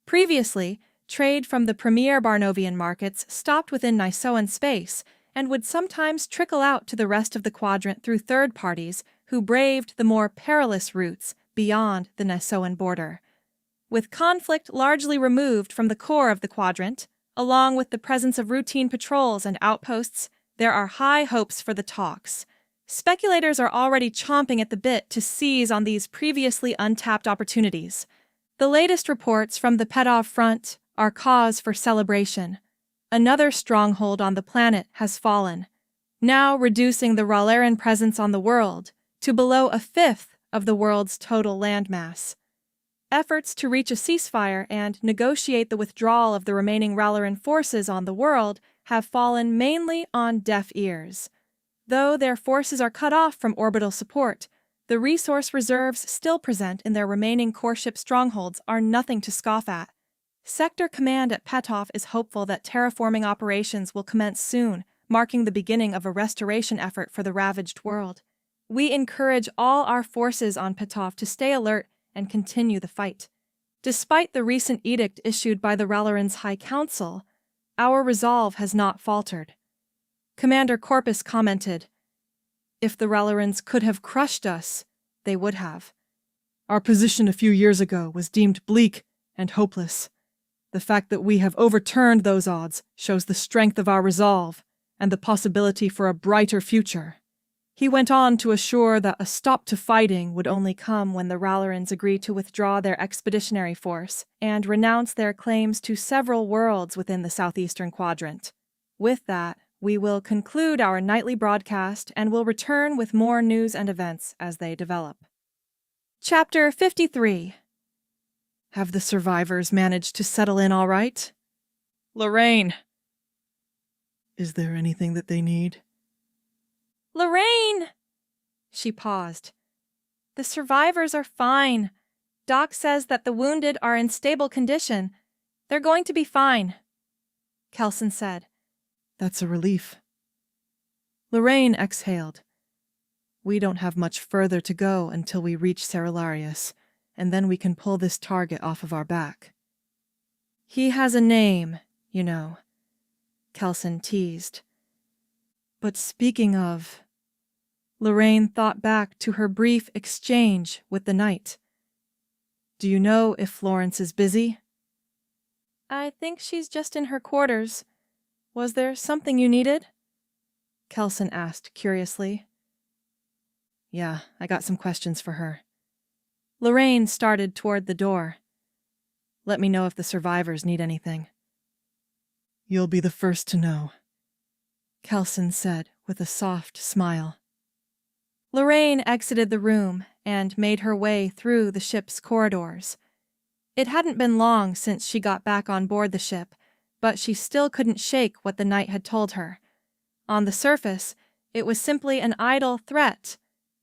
Previously, trade from the premier Barnovian markets stopped within Nisoan space and would sometimes trickle out to the rest of the quadrant through third parties who braved the more perilous routes beyond the Nisoan border. With conflict largely removed from the core of the quadrant, along with the presence of routine patrols and outposts, there are high hopes for the talks. Speculators are already chomping at the bit to seize on these previously untapped opportunities. The latest reports from the Petov front are cause for celebration. Another stronghold on the planet has fallen, now reducing the Ralerin presence on the world to below a fifth of the world's total landmass. Efforts to reach a ceasefire and negotiate the withdrawal of the remaining Ralerin forces on the world have fallen mainly on deaf ears. Though their forces are cut off from orbital support, the resource reserves still present in their remaining core ship strongholds are nothing to scoff at. Sector Command at Petov is hopeful that terraforming operations will commence soon, marking the beginning of a restoration effort for the ravaged world. We encourage all our forces on Petov to stay alert and continue the fight. Despite the recent edict issued by the Ralerin's High Council, our resolve has not faltered. Commander Corpus commented, "If the Ralerins could have crushed us, they would have. Our position a few years ago was deemed bleak and hopeless. The fact that we have overturned those odds shows the strength of our resolve and the possibility for a brighter future." He went on to assure that a stop to fighting would only come when the Ralerins agree to withdraw their expeditionary force and renounce their claims to several worlds within the Southeastern Quadrant. With that, we will conclude our nightly broadcast and will return with more news and events as they develop. Chapter 53. Have the survivors managed to settle in all right? Lorraine. Is there anything that they need? Lorraine! She paused. The survivors are fine. Doc says that the wounded are in stable condition. They're going to be fine, Kelson said. That's a relief. Lorraine exhaled. We don't have much further to go until we reach Cerularius, and then we can pull this target off of our back. He has a name, you know, Kelson teased. But speaking of... Lorraine thought back to her brief exchange with the knight. Do you know if Florence is busy? I think she's just in her quarters. Was there something you needed? Kelson asked curiously. Yeah, I got some questions for her. Lorraine started toward the door. Let me know if the survivors need anything. You'll be the first to know, Kelson said with a soft smile. Lorraine exited the room and made her way through the ship's corridors. It hadn't been long since she got back on board the ship, but she still couldn't shake what the night had told her. On the surface, it was simply an idle threat,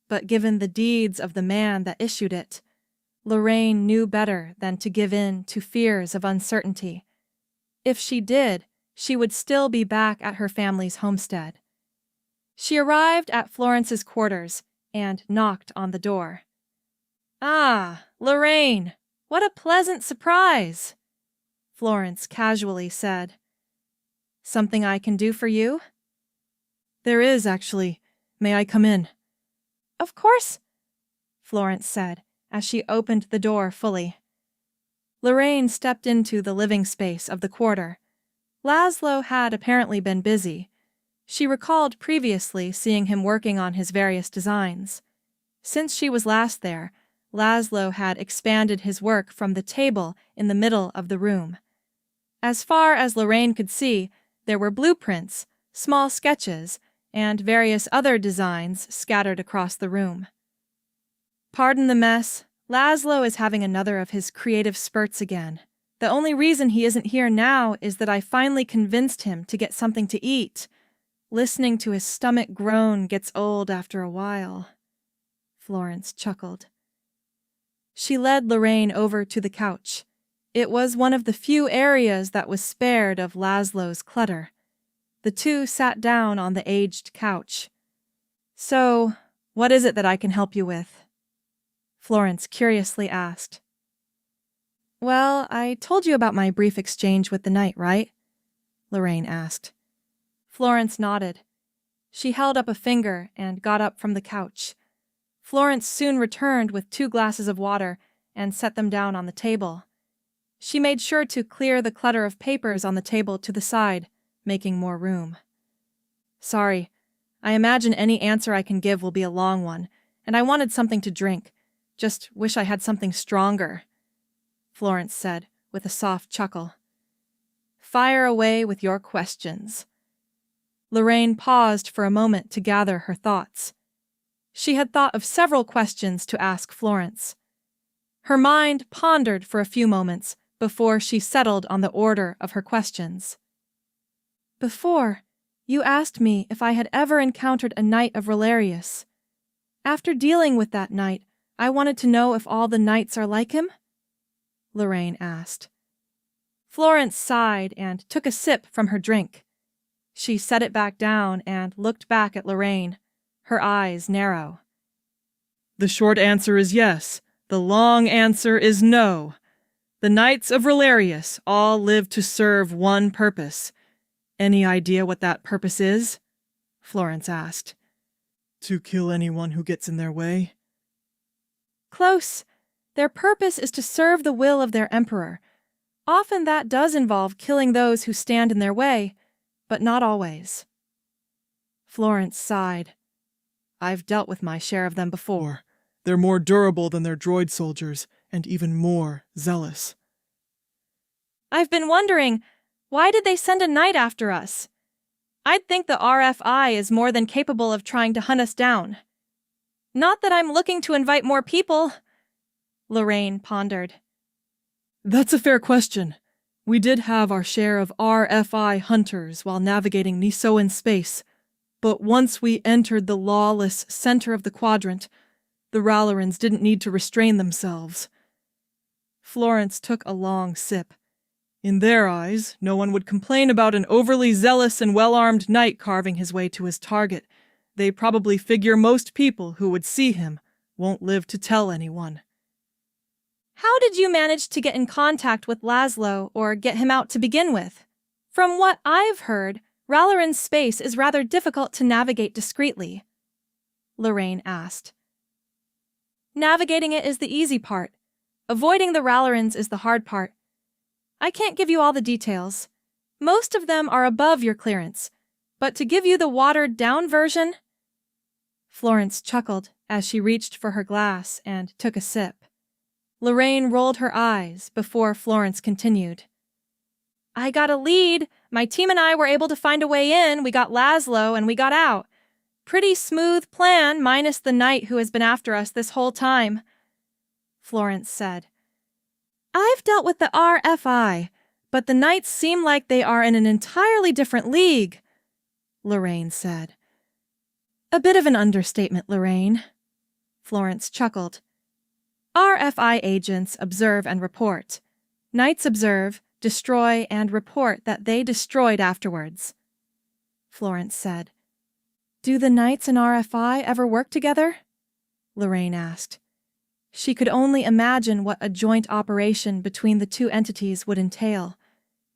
but given the deeds of the man that issued it, Lorraine knew better than to give in to fears of uncertainty. If she did, she would still be back at her family's homestead. She arrived at Florence's quarters and knocked on the door. "Ah, Lorraine, what a pleasant surprise," Florence casually said. "Something I can do for you?" There is, actually. May I come in? "Of course," Florence said as she opened the door fully. Lorraine stepped into the living space of the quarter. Laszlo had apparently been busy. She recalled previously seeing him working on his various designs. Since she was last there, Laszlo had expanded his work from the table in the middle of the room. As far as Lorraine could see, there were blueprints, small sketches, and various other designs scattered across the room. "Pardon the mess, Laszlo is having another of his creative spurts again. The only reason he isn't here now is that I finally convinced him to get something to eat. Listening to his stomach groan gets old after a while," Florence chuckled. She led Lorraine over to the couch. It was one of the few areas that was spared of Laszlo's clutter. The two sat down on the aged couch. "So, what is it that I can help you with?" Florence curiously asked. "Well, I told you about my brief exchange with the knight, right?" Lorraine asked. Florence nodded. She held up a finger and got up from the couch. Florence soon returned with 2 glasses of water and set them down on the table. She made sure to clear the clutter of papers on the table to the side, making more room. "Sorry, I imagine any answer I can give will be a long one, and I wanted something to drink. Just wish I had something stronger," Florence said with a soft chuckle. "Fire away with your questions." Lorraine paused for a moment to gather her thoughts. She had thought of several questions to ask Florence. Her mind pondered for a few moments before she settled on the order of her questions. "Before, you asked me if I had ever encountered a knight of Ralerin. After dealing with that knight, I wanted to know if all the knights are like him?" Lorraine asked. Florence sighed and took a sip from her drink. She set it back down and looked back at Lorraine, her eyes narrow. The short answer is yes. The long answer is no. The Knights of Ralerin all live to serve one purpose. Any idea what that purpose is? Florence asked. To kill anyone who gets in their way? Close. Their purpose is to serve the will of their emperor. Often that does involve killing those who stand in their way, but not always. Florence sighed. I've dealt with my share of them before. They're more durable than their droid soldiers, and even more zealous. I've been wondering, why did they send a knight after us? I'd think the RFI is more than capable of trying to hunt us down. Not that I'm looking to invite more people, Lorraine pondered. That's a fair question. We did have our share of RFI hunters while navigating Nisoan space, but once we entered the lawless center of the quadrant, the Ralerins didn't need to restrain themselves. Florence took a long sip. In their eyes, no one would complain about an overly zealous and well-armed knight carving his way to his target. They probably figure most people who would see him won't live to tell anyone. How did you manage to get in contact with Laszlo or get him out to begin with? From what I've heard, Ralerin's space is rather difficult to navigate discreetly, Lorraine asked. Navigating it is the easy part. Avoiding the Ralerins is the hard part. I can't give you all the details. Most of them are above your clearance, but to give you the watered-down version—" Florence chuckled as she reached for her glass and took a sip. Lorraine rolled her eyes before Florence continued. "I got a lead. My team and I were able to find a way in. We got Laszlo and we got out. Pretty smooth plan, minus the knight who has been after us this whole time," Florence said. "I've dealt with the RFI, but the knights seem like they are in an entirely different league," Lorraine said. "A bit of an understatement, Lorraine," Florence chuckled. "RFI agents observe and report. Knights observe, destroy, and report that they destroyed afterwards," Florence said. "Do the Knights and RFI ever work together?" Lorraine asked. She could only imagine what a joint operation between the two entities would entail.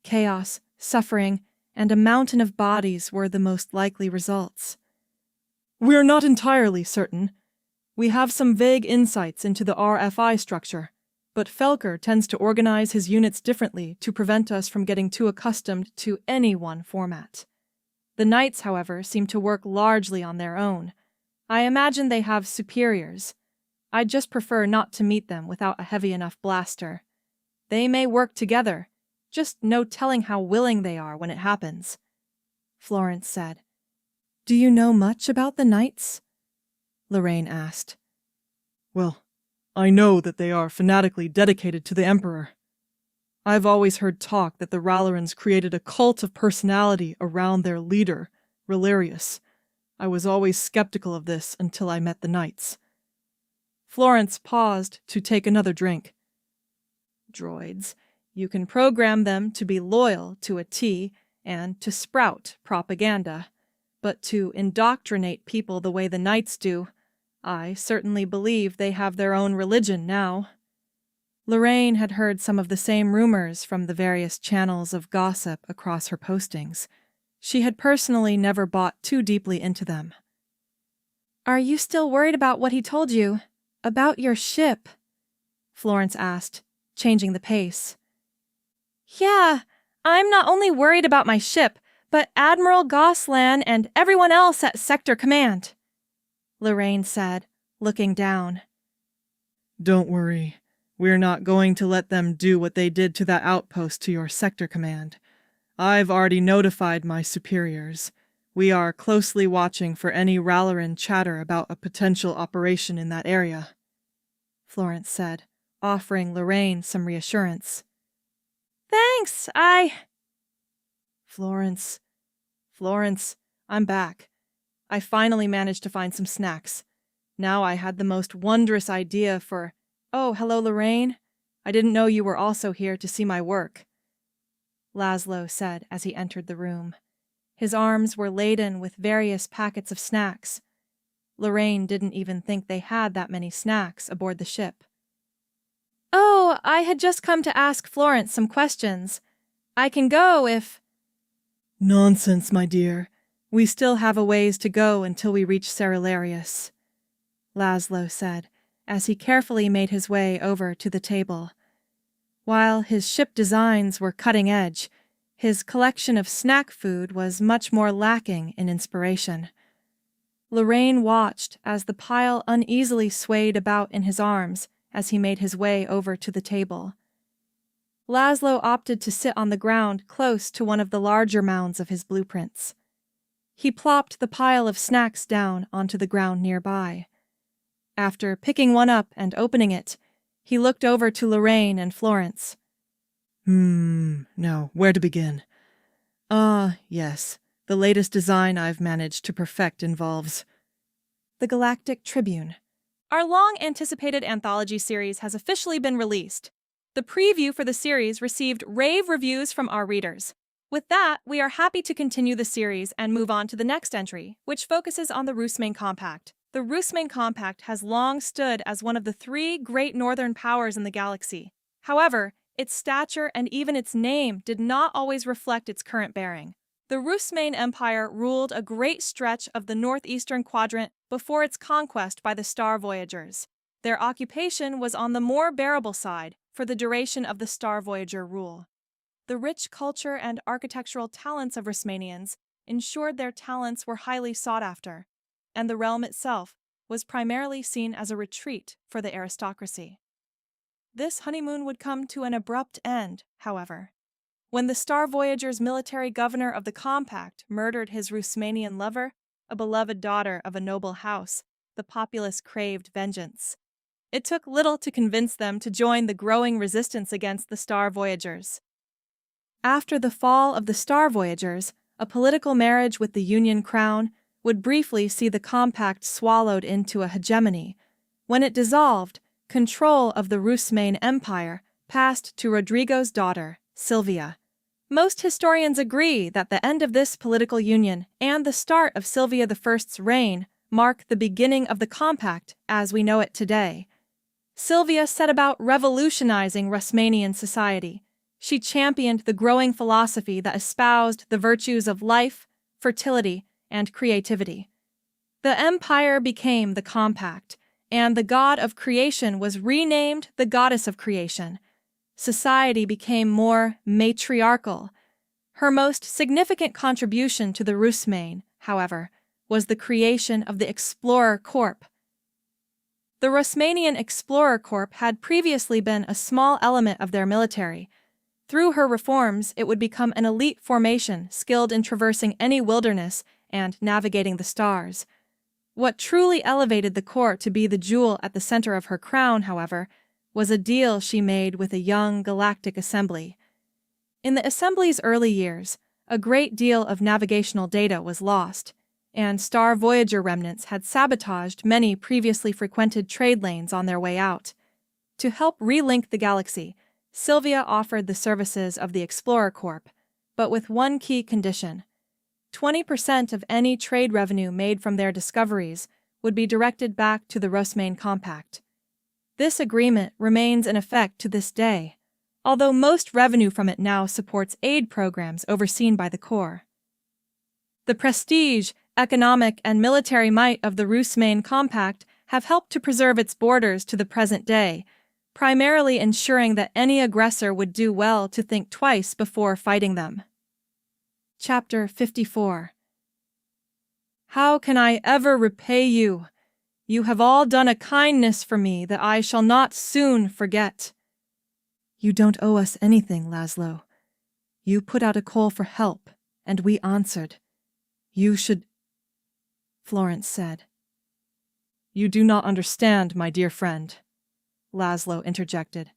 Chaos, suffering, and a mountain of bodies were the most likely results. "We're not entirely certain. We have some vague insights into the RFI structure, but Felker tends to organize his units differently to prevent us from getting too accustomed to any one format. The Knights, however, seem to work largely on their own. I imagine they have superiors. I'd just prefer not to meet them without a heavy enough blaster. They may work together, just no telling how willing they are when it happens," Florence said. "Do you know much about the Knights?" Lorraine asked. "Well, I know that they are fanatically dedicated to the Emperor. I've always heard talk that the Ralerins created a cult of personality around their leader, Ralerin. I was always skeptical of this until I met the Knights." Florence paused to take another drink. "Droids. You can program them to be loyal to a T and to sprout propaganda. But to indoctrinate people the way the Knights do, I certainly believe they have their own religion now." Lorraine had heard some of the same rumors from the various channels of gossip across her postings. She had personally never bought too deeply into them. "Are you still worried about what he told you? About your ship?" Florence asked, changing the pace. "Yeah, I'm not only worried about my ship, but Admiral Goslan and everyone else at Sector Command," Lorraine said, looking down. "Don't worry. We're not going to let them do what they did to that outpost to your Sector Command. I've already notified my superiors. We are closely watching for any Ralerin chatter about a potential operation in that area," Florence said, offering Lorraine some reassurance. "Thanks, Florence, I'm back. I finally managed to find some snacks. Now I had the most wondrous idea for— Oh, hello, Lorraine. I didn't know you were also here to see my work," Laszlo said as he entered the room. His arms were laden with various packets of snacks. Lorraine didn't even think they had that many snacks aboard the ship. "Oh, I had just come to ask Florence some questions. I can go if—" "Nonsense, my dear. We still have a ways to go until we reach Cerularius," Laszlo said, as he carefully made his way over to the table. While his ship designs were cutting edge, his collection of snack food was much more lacking in inspiration. Lorraine watched as the pile uneasily swayed about in his arms as he made his way over to the table. Laszlo opted to sit on the ground close to one of the larger mounds of his blueprints. He plopped the pile of snacks down onto the ground nearby. After picking one up and opening it, he looked over to Lorraine and Florence. Now, where to begin? Yes, the latest design I've managed to perfect involves the Galactic Tribune. Our long-anticipated anthology series has officially been released. The preview for the series received rave reviews from our readers. With that, we are happy to continue the series and move on to the next entry, which focuses on the Rusmain Compact. The Rusmain Compact has long stood as one of the three great northern powers in the galaxy. However, its stature and even its name did not always reflect its current bearing. The Ralerin Empire ruled a great stretch of the northeastern quadrant before its conquest by the Star Voyagers. Their occupation was on the more bearable side for the duration of the Star Voyager rule. The rich culture and architectural talents of Rosmanians ensured their talents were highly sought after, and the realm itself was primarily seen as a retreat for the aristocracy. This honeymoon would come to an abrupt end, however. When the Star Voyager's military governor of the Compact murdered his Rosmanian lover, a beloved daughter of a noble house, the populace craved vengeance. It took little to convince them to join the growing resistance against the Star Voyagers. After the fall of the Star Voyagers, a political marriage with the Union Crown would briefly see the Compact swallowed into a hegemony. When it dissolved, control of the Rosmain Empire passed to Rodrigo's daughter, Sylvia. Most historians agree that the end of this political union and the start of Sylvia I's reign mark the beginning of the Compact as we know it today. Sylvia set about revolutionizing Rosmanian society. She championed the growing philosophy that espoused the virtues of life, fertility, and creativity. The empire became the Compact, and the god of creation was renamed the goddess of creation. Society became more matriarchal. Her most significant contribution to the Rosmain, however, was the creation of the Explorer Corps. The Rosmanian Explorer Corps had previously been a small element of their military. Through her reforms, it would become an elite formation skilled in traversing any wilderness and navigating the stars. What truly elevated the Corps to be the jewel at the center of her crown, however, was a deal she made with a young galactic assembly. In the Assembly's early years, a great deal of navigational data was lost, and Star Voyager remnants had sabotaged many previously frequented trade lanes on their way out. To help relink the galaxy, Sylvia offered the services of the Explorer Corps, but with one key condition. 20% of any trade revenue made from their discoveries would be directed back to the Rosmain Compact. This agreement remains in effect to this day, although most revenue from it now supports aid programs overseen by the Corps. The prestige, economic, and military might of the Rosmain Compact have helped to preserve its borders to the present day, primarily ensuring that any aggressor would do well to think twice before fighting them. Chapter 54. How can I ever repay you? You have all done a kindness for me that I shall not soon forget. You don't owe us anything, Laszlo. You put out a call for help, and we answered. You should... Florence said. You do not understand, my dear friend, Laszlo interjected.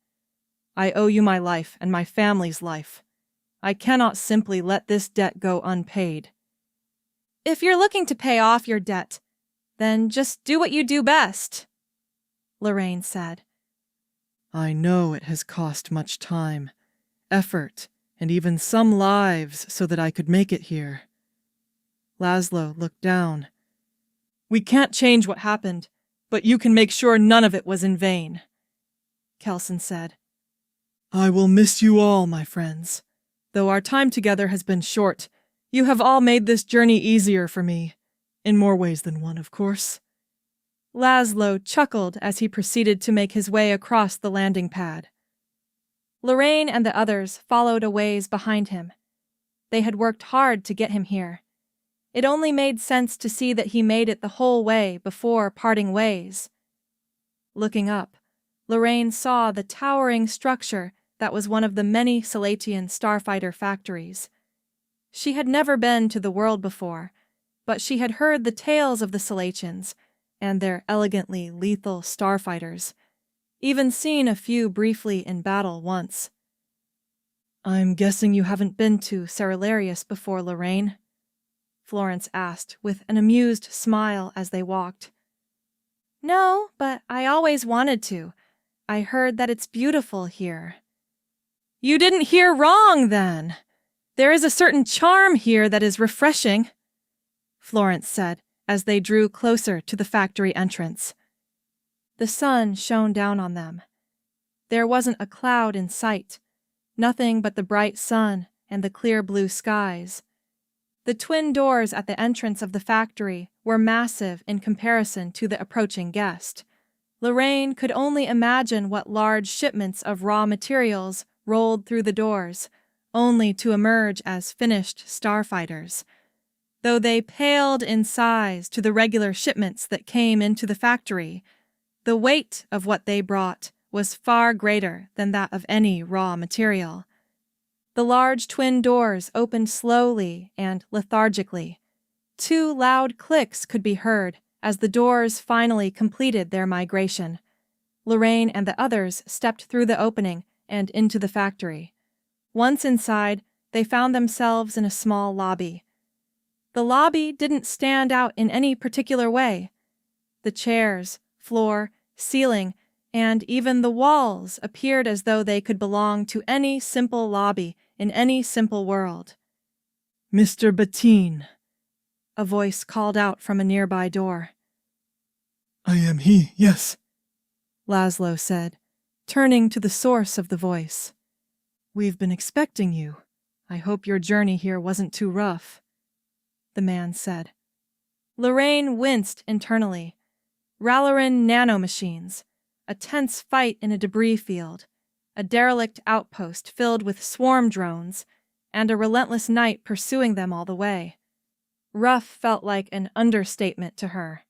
I owe you my life and my family's life. I cannot simply let this debt go unpaid. If you're looking to pay off your debt, then just do what you do best, Lorraine said. I know it has cost much time, effort, and even some lives so that I could make it here. Laszlo looked down. We can't change what happened, but you can make sure none of it was in vain, Kelson said. I will miss you all, my friends. Though our time together has been short, you have all made this journey easier for me. In more ways than one, of course. Laszlo chuckled as he proceeded to make his way across the landing pad. Lorraine and the others followed a ways behind him. They had worked hard to get him here. It only made sense to see that he made it the whole way before parting ways. Looking up, Lorraine saw the towering structure that was one of the many Salatian starfighter factories. She had never been to the world before, but she had heard the tales of the Salatians and their elegantly lethal starfighters, even seen a few briefly in battle once. I'm guessing you haven't been to Ralerin before, Lorraine? Florence asked with an amused smile as they walked. No, but I always wanted to. I heard that it's beautiful here. You didn't hear wrong, then. There is a certain charm here that is refreshing, Florence said as they drew closer to the factory entrance. The sun shone down on them. There wasn't a cloud in sight, nothing but the bright sun and the clear blue skies. The twin doors at the entrance of the factory were massive in comparison to the approaching guest. Lorraine could only imagine what large shipments of raw materials rolled through the doors, only to emerge as finished starfighters. Though they paled in size to the regular shipments that came into the factory, the weight of what they brought was far greater than that of any raw material. The large twin doors opened slowly and lethargically. 2 loud clicks could be heard as the doors finally completed their migration. Lorraine and the others stepped through the opening and into the factory. Once inside, they found themselves in a small lobby. The lobby didn't stand out in any particular way. The chairs, floor, ceiling, and even the walls appeared as though they could belong to any simple lobby in any simple world. Mr. Bettine, A voice called out from a nearby door. I am he, yes. Laszlo said, turning to the source of the voice. We've been expecting you. I hope your journey here wasn't too rough, the man said. Lorraine winced internally. Ralerin nanomachines, a tense fight in a debris field, a derelict outpost filled with swarm drones, and a relentless night pursuing them all the way. Rough felt like an understatement to her.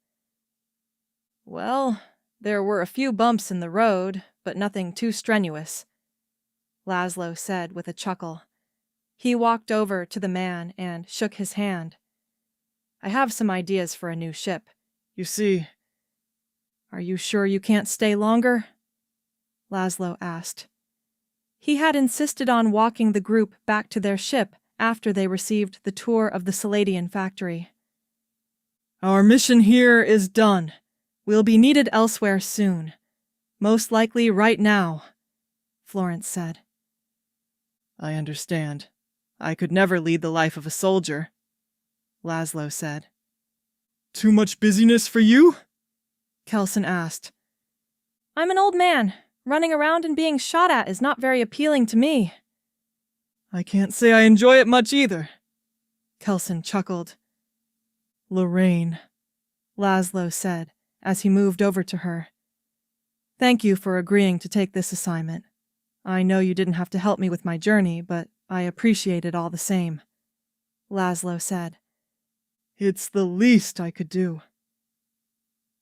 Well, there were a few bumps in the road, but nothing too strenuous, Laszlo said with a chuckle. He walked over to the man and shook his hand. I have some ideas for a new ship. You see... Are you sure you can't stay longer? Laszlo asked. He had insisted on walking the group back to their ship after they received the tour of the Saladian factory. Our mission here is done. We'll be needed elsewhere soon. Most likely right now, Florence said. I understand. I could never lead the life of a soldier, Laszlo said. Too much busyness for you? Kelson asked. I'm an old man. Running around and being shot at is not very appealing to me. I can't say I enjoy it much either, Kelson chuckled. Lorraine, Laszlo said as he moved over to her. Thank you for agreeing to take this assignment. I know you didn't have to help me with my journey, but I appreciate it all the same, Laszlo said. It's the least I could do.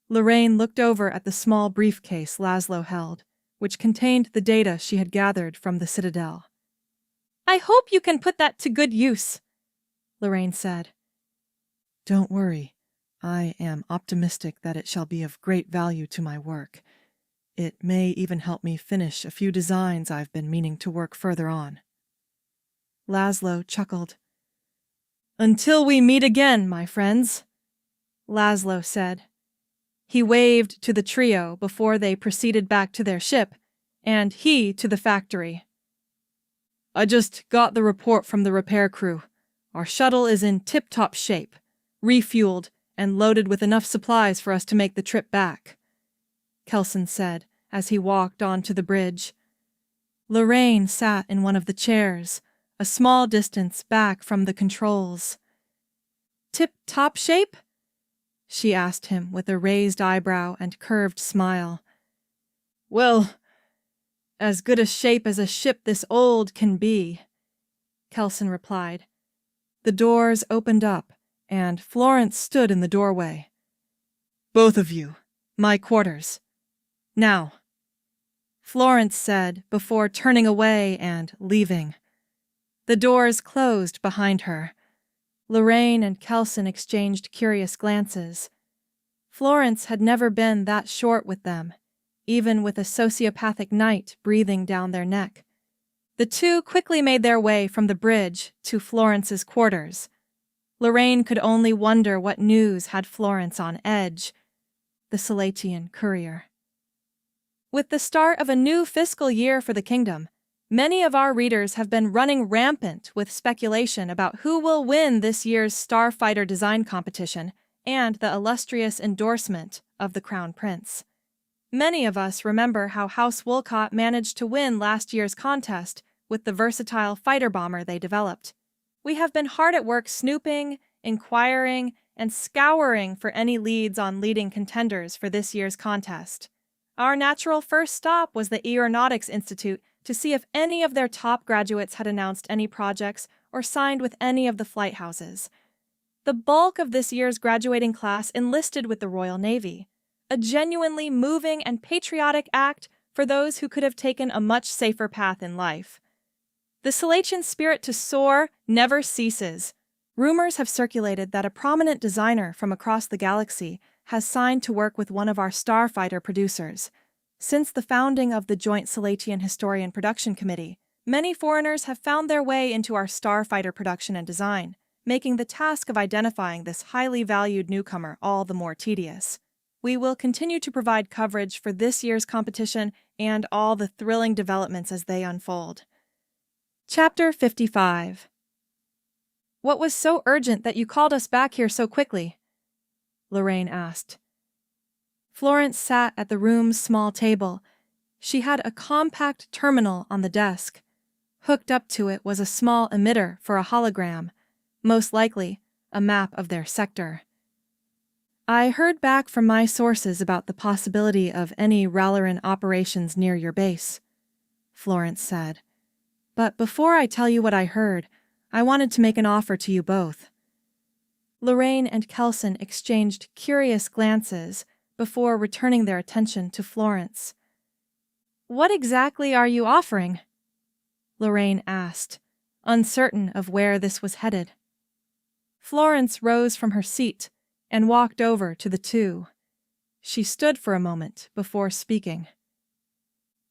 Lorraine looked over at the small briefcase Laszlo held, which contained the data she had gathered from the Citadel. I hope you can put that to good use, Lorraine said. Don't worry. I am optimistic that it shall be of great value to my work. It may even help me finish a few designs I've been meaning to work further on. Laszlo chuckled. Until we meet again, my friends, Laszlo said. He waved to the trio before they proceeded back to their ship, and he to the factory. I just got the report from the repair crew. Our shuttle is in tip-top shape, refueled, and loaded with enough supplies for us to make the trip back, Kelson said as he walked onto the bridge. Lorraine sat in one of the chairs, a small distance back from the controls. Tip-top shape? She asked him with a raised eyebrow and curved smile. Well, as good a shape as a ship this old can be, Kelson replied. The doors opened up, and Florence stood in the doorway. Both of you, my quarters. Now, Florence said before turning away and leaving. The doors closed behind her. Lorraine and Kelson exchanged curious glances. Florence had never been that short with them, even with a sociopathic night breathing down their neck. The two quickly made their way from the bridge to Florence's quarters. Lorraine could only wonder what news had Florence on edge. The Salatian courier. With the start of a new fiscal year for the kingdom, many of our readers have been running rampant with speculation about who will win this year's starfighter design competition and the illustrious endorsement of the Crown Prince. Many of us remember how House Wolcott managed to win last year's contest with the versatile fighter bomber they developed. We have been hard at work snooping, inquiring, and scouring for any leads on leading contenders for this year's contest. Our natural first stop was the Aeronautics Institute to see if any of their top graduates had announced any projects or signed with any of the flight houses. The bulk of this year's graduating class enlisted with the Royal Navy, a genuinely moving and patriotic act for those who could have taken a much safer path in life. The Salatian spirit to soar never ceases. Rumors have circulated that a prominent designer from across the galaxy has signed to work with one of our starfighter producers. Since the founding of the Joint Salatian Historian Production Committee, many foreigners have found their way into our starfighter production and design, making the task of identifying this highly valued newcomer all the more tedious. We will continue to provide coverage for this year's competition and all the thrilling developments as they unfold. Chapter 55. What was so urgent that you called us back here so quickly? Lorraine asked. Florence sat at the room's small table. She had a compact terminal on the desk. Hooked up to it was a small emitter for a hologram, most likely a map of their sector. I heard back from my sources about the possibility of any Ralerin operations near your base, Florence said. But before I tell you what I heard, I wanted to make an offer to you both. Lorraine and Kelson exchanged curious glances before returning their attention to Florence. What exactly are you offering? Lorraine asked, uncertain of where this was headed. Florence rose from her seat and walked over to the two. She stood for a moment before speaking.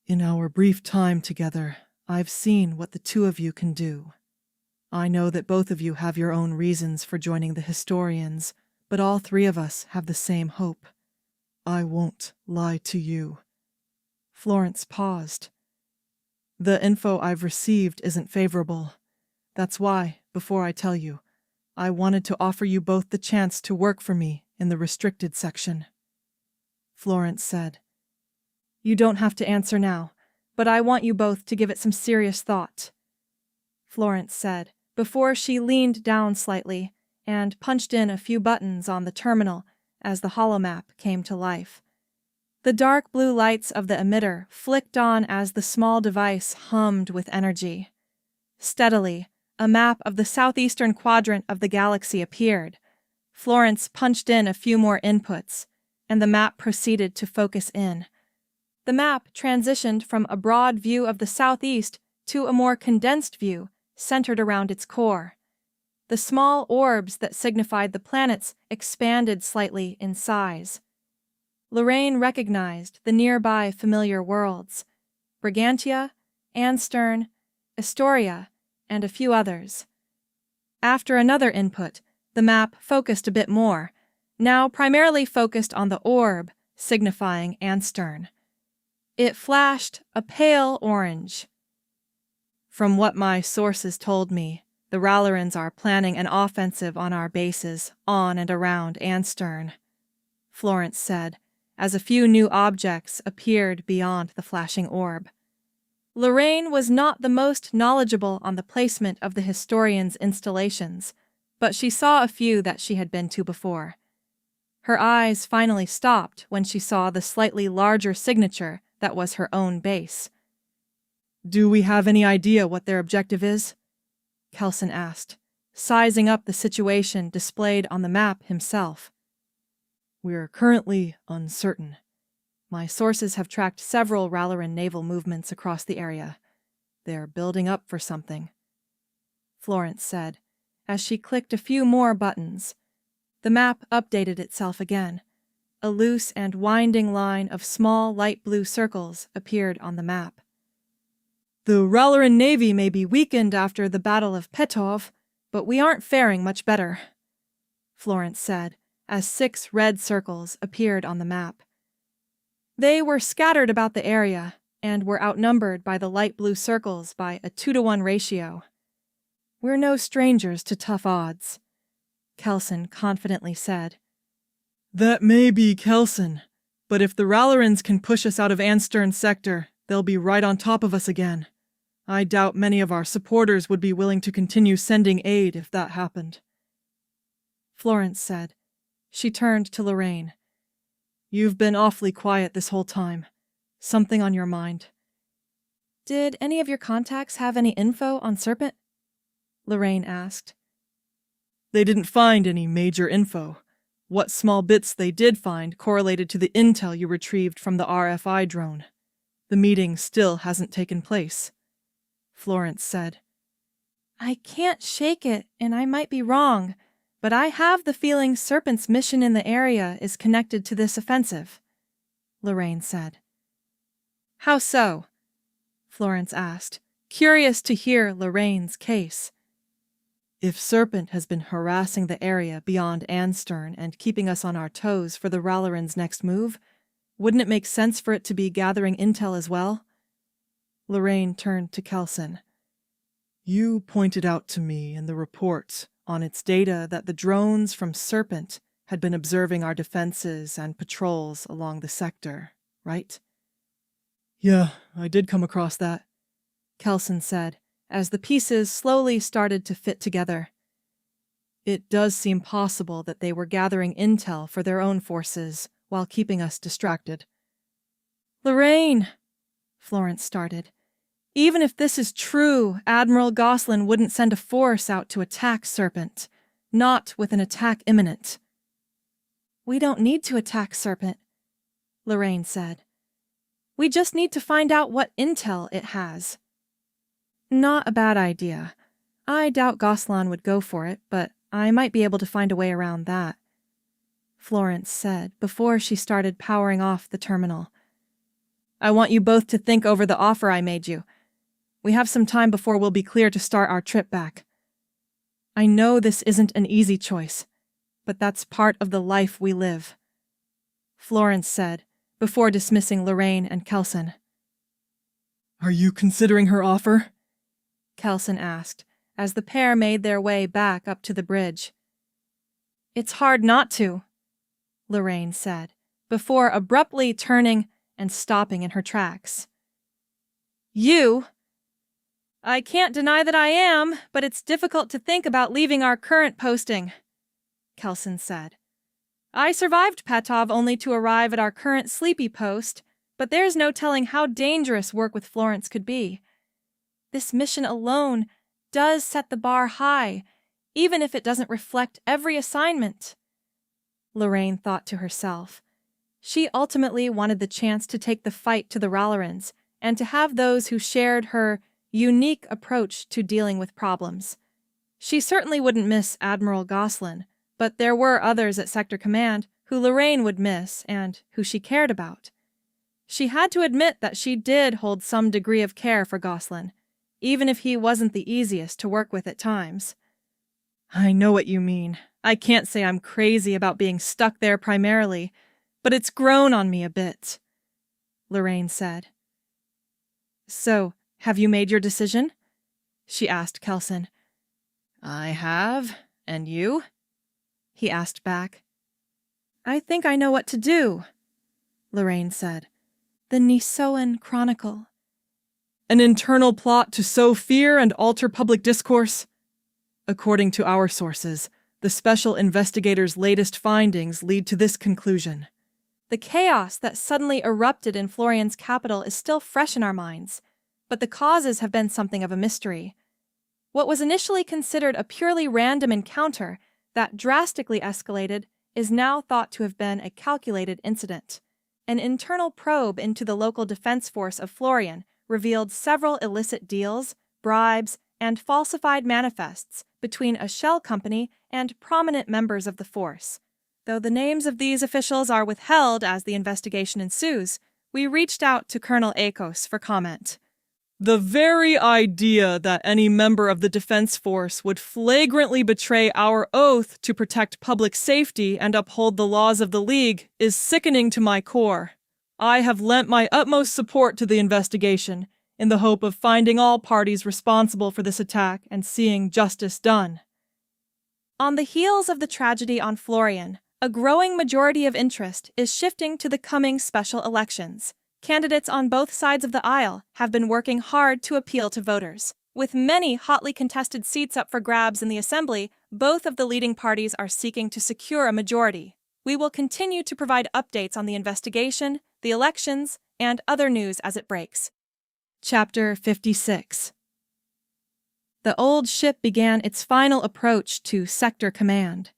In our brief time together, I've seen what the two of you can do. I know that both of you have your own reasons for joining the historians, but all three of us have the same hope. I won't lie to you. Florence paused. The info I've received isn't favorable. That's why, before I tell you, I wanted to offer you both the chance to work for me in the restricted section. Florence said, You don't have to answer now, but I want you both to give it some serious thought. Florence said, before she leaned down slightly and punched in a few buttons on the terminal as the holomap came to life. The dark blue lights of the emitter flicked on as the small device hummed with energy. Steadily, a map of the southeastern quadrant of the galaxy appeared. Florence punched in a few more inputs, and the map proceeded to focus in. The map transitioned from a broad view of the southeast to a more condensed view centered around its core. The small orbs that signified the planets expanded slightly in size. Lorraine recognized the nearby familiar worlds: Brigantia, Anstern, Astoria, and a few others. After another input, the map focused a bit more, now primarily focused on the orb signifying Anstern. It flashed a pale orange. From what my sources told me, the Ralerins are planning an offensive on our bases on and around Anstern, Florence said, as a few new objects appeared beyond the flashing orb. Lorraine was not the most knowledgeable on the placement of the historians' installations, but she saw a few that she had been to before. Her eyes finally stopped when she saw the slightly larger signature that was her own base. Do we have any idea what their objective is? Kelson asked, sizing up the situation displayed on the map himself. We're currently uncertain. My sources have tracked several Ralerin naval movements across the area. They're building up for something, Florence said, as she clicked a few more buttons. The map updated itself again. A loose and winding line of small light blue circles appeared on the map. The Ralerin Navy may be weakened after the Battle of Petov, but we aren't faring much better, Florence said, as 6 red circles appeared on the map. They were scattered about the area and were outnumbered by the light blue circles by a 2-to-1 ratio. We're no strangers to tough odds, Kelson confidently said. That may be Kelson, but if the Ralerins can push us out of Anstern's sector, they'll be right on top of us again. I doubt many of our supporters would be willing to continue sending aid if that happened, Florence said. She turned to Lorraine. You've been awfully quiet this whole time. Something on your mind? Did any of your contacts have any info on Serpent? Lorraine asked. They didn't find any major info. What small bits they did find correlated to the intel you retrieved from the RFI drone. The meeting still hasn't taken place, Florence said. I can't shake it, and I might be wrong, but I have the feeling Serpent's mission in the area is connected to this offensive, Lorraine said. How so? Florence asked, curious to hear Lorraine's case. If Serpent has been harassing the area beyond Anstern and keeping us on our toes for the Ralerin's next move, wouldn't it make sense for it to be gathering intel as well? Lorraine turned to Kelson. You pointed out to me in the report on its data that the drones from Serpent had been observing our defenses and patrols along the sector, right? Yeah, I did come across that, Kelson said, as the pieces slowly started to fit together. It does seem possible that they were gathering intel for their own forces while keeping us distracted. Lorraine, Florence started. Even if this is true, Admiral Goslin wouldn't send a force out to attack Serpent, not with an attack imminent. We don't need to attack Serpent, Lorraine said. We just need to find out what intel it has. Not a bad idea. I doubt Goslin would go for it, but I might be able to find a way around that, Florence said before she started powering off the terminal. I want you both to think over the offer I made you. We have some time before we'll be clear to start our trip back. I know this isn't an easy choice, but that's part of the life we live, Florence said before dismissing Lorraine and Kelson. Are you considering her offer? Kelson asked, as the pair made their way back up to the bridge. It's hard not to, Lorraine said, before abruptly turning and stopping in her tracks. You? I can't deny that I am, but it's difficult to think about leaving our current posting, Kelson said. I survived Patov only to arrive at our current sleepy post, but there's no telling how dangerous work with Florence could be. This mission alone does set the bar high, even if it doesn't reflect every assignment. Lorraine thought to herself. She ultimately wanted the chance to take the fight to the Ralerins and to have those who shared her unique approach to dealing with problems. She certainly wouldn't miss Admiral Goslin, but there were others at Sector Command who Lorraine would miss and who she cared about. She had to admit that she did hold some degree of care for Goslin, even if he wasn't the easiest to work with at times. I know what you mean. I can't say I'm crazy about being stuck there primarily, but it's grown on me a bit, Lorraine said. So, have you made your decision? She asked Kelson. I have. And you? He asked back. I think I know what to do, Lorraine said. The Nisoan Chronicle. An internal plot to sow fear and alter public discourse? According to our sources, the special investigator's latest findings lead to this conclusion. The chaos that suddenly erupted in Florian's capital is still fresh in our minds, but the causes have been something of a mystery. What was initially considered a purely random encounter that drastically escalated is now thought to have been a calculated incident. An internal probe into the local defense force of Florian revealed several illicit deals, bribes, and falsified manifests between a shell company and prominent members of the force. Though the names of these officials are withheld as the investigation ensues, we reached out to Colonel Akos for comment. The very idea that any member of the defense force would flagrantly betray our oath to protect public safety and uphold the laws of the League is sickening to my core. I have lent my utmost support to the investigation in the hope of finding all parties responsible for this attack and seeing justice done. On the heels of the tragedy on Florian, a growing majority of interest is shifting to the coming special elections. Candidates on both sides of the aisle have been working hard to appeal to voters. With many hotly contested seats up for grabs in the Assembly, both of the leading parties are seeking to secure a majority. We will continue to provide updates on the investigation, the elections, and other news as it breaks. Chapter 56. The old ship began its final approach to Sector Command.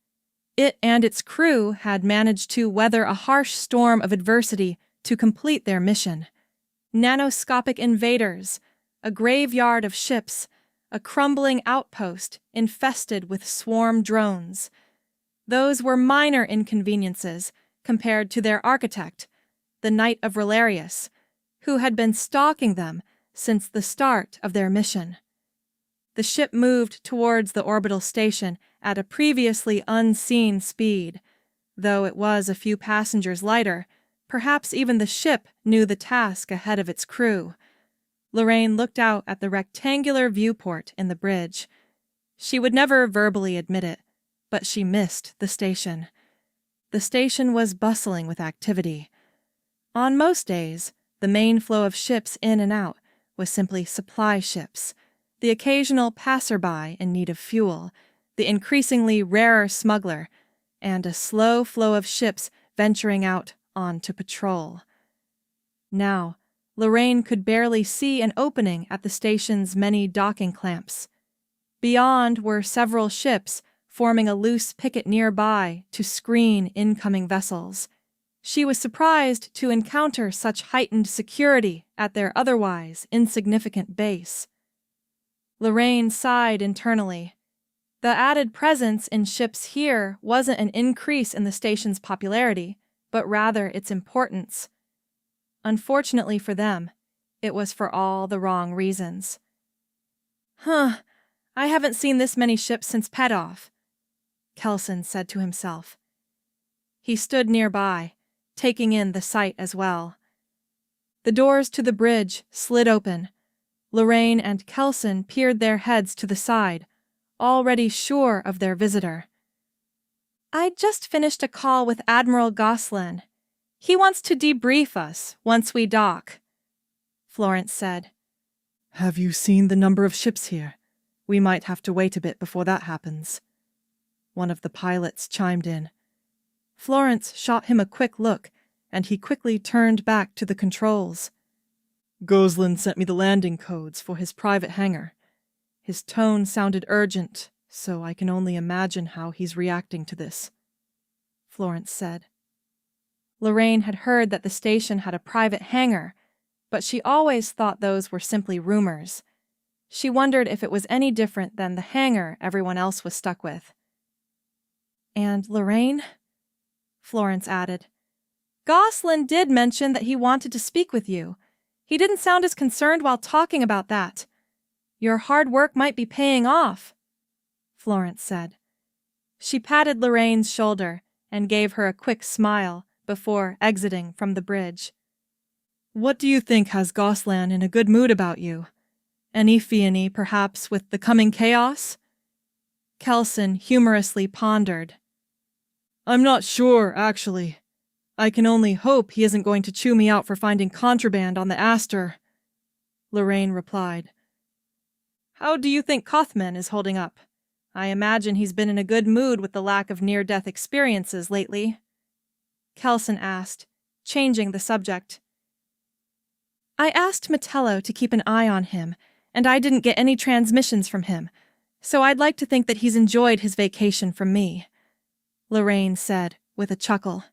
It and its crew had managed to weather a harsh storm of adversity to complete their mission. Nanoscopic invaders, a graveyard of ships, a crumbling outpost infested with swarm drones. Those were minor inconveniences compared to their architect, the Knight of Ralerin, who had been stalking them since the start of their mission. The ship moved towards the orbital station at a previously unseen speed. Though it was a few passengers lighter, perhaps even the ship knew the task ahead of its crew. Lorraine looked out at the rectangular viewport in the bridge. She would never verbally admit it, but she missed the station. The station was bustling with activity. On most days, the main flow of ships in and out was simply supply ships, the occasional passerby in need of fuel, the increasingly rarer smuggler, and a slow flow of ships venturing out onto patrol. Now, Lorraine could barely see an opening at the station's many docking clamps. Beyond were several ships forming a loose picket nearby to screen incoming vessels. She was surprised to encounter such heightened security at their otherwise insignificant base. Lorraine sighed internally. The added presence in ships here wasn't an increase in the station's popularity, but rather its importance. Unfortunately for them, it was for all the wrong reasons. I haven't seen this many ships since Pet-Off, Kelson said to himself. He stood nearby, taking in the sight as well. The doors to the bridge slid open. Lorraine and Kelson peered their heads to the side, already sure of their visitor. "I just finished a call with Admiral Goslin. He wants to debrief us once we dock," Florence said. Have you seen the number of ships here? We might have to wait a bit before that happens. One of the pilots chimed in. Florence shot him a quick look, and he quickly turned back to the controls. Goslin sent me the landing codes for his private hangar. His tone sounded urgent, so I can only imagine how he's reacting to this, Florence said. Lorraine had heard that the station had a private hangar, but she always thought those were simply rumors. She wondered if it was any different than the hangar everyone else was stuck with. "And Lorraine?" Florence added. "Goslin did mention that he wanted to speak with you. He didn't sound as concerned while talking about that. Your hard work might be paying off," Florence said. She patted Lorraine's shoulder and gave her a quick smile before exiting from the bridge. What do you think has Goslin in a good mood about you? Any fiany, perhaps, with the coming chaos? Kelson humorously pondered. I'm not sure, actually. I can only hope he isn't going to chew me out for finding contraband on the Aster, Lorraine replied. How do you think Kothman is holding up? I imagine he's been in a good mood with the lack of near-death experiences lately, Kelson asked, changing the subject. I asked Metello to keep an eye on him, and I didn't get any transmissions from him, so I'd like to think that he's enjoyed his vacation from me, Lorraine said with a chuckle.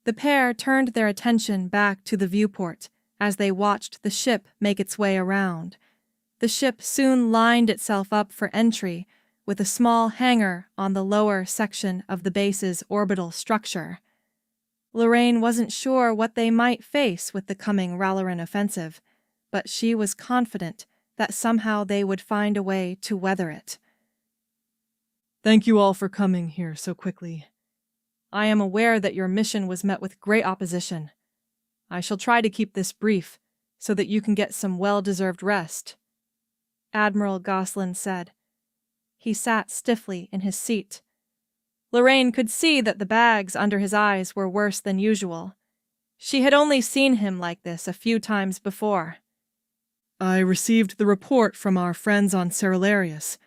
The pair turned their attention back to the viewport as they watched the ship make its way around. The ship soon lined itself up for entry, with a small hangar on the lower section of the base's orbital structure. Lorraine wasn't sure what they might face with the coming Ralerin offensive, but she was confident that somehow they would find a way to weather it. Thank you all for coming here so quickly. I am aware that your mission was met with great opposition. I shall try to keep this brief so that you can get some well-deserved rest, Admiral Goslin said. He sat stiffly in his seat. Lorraine could see that the bags under his eyes were worse than usual. She had only seen him like this a few times before. I received the report from our friends on Cerularius.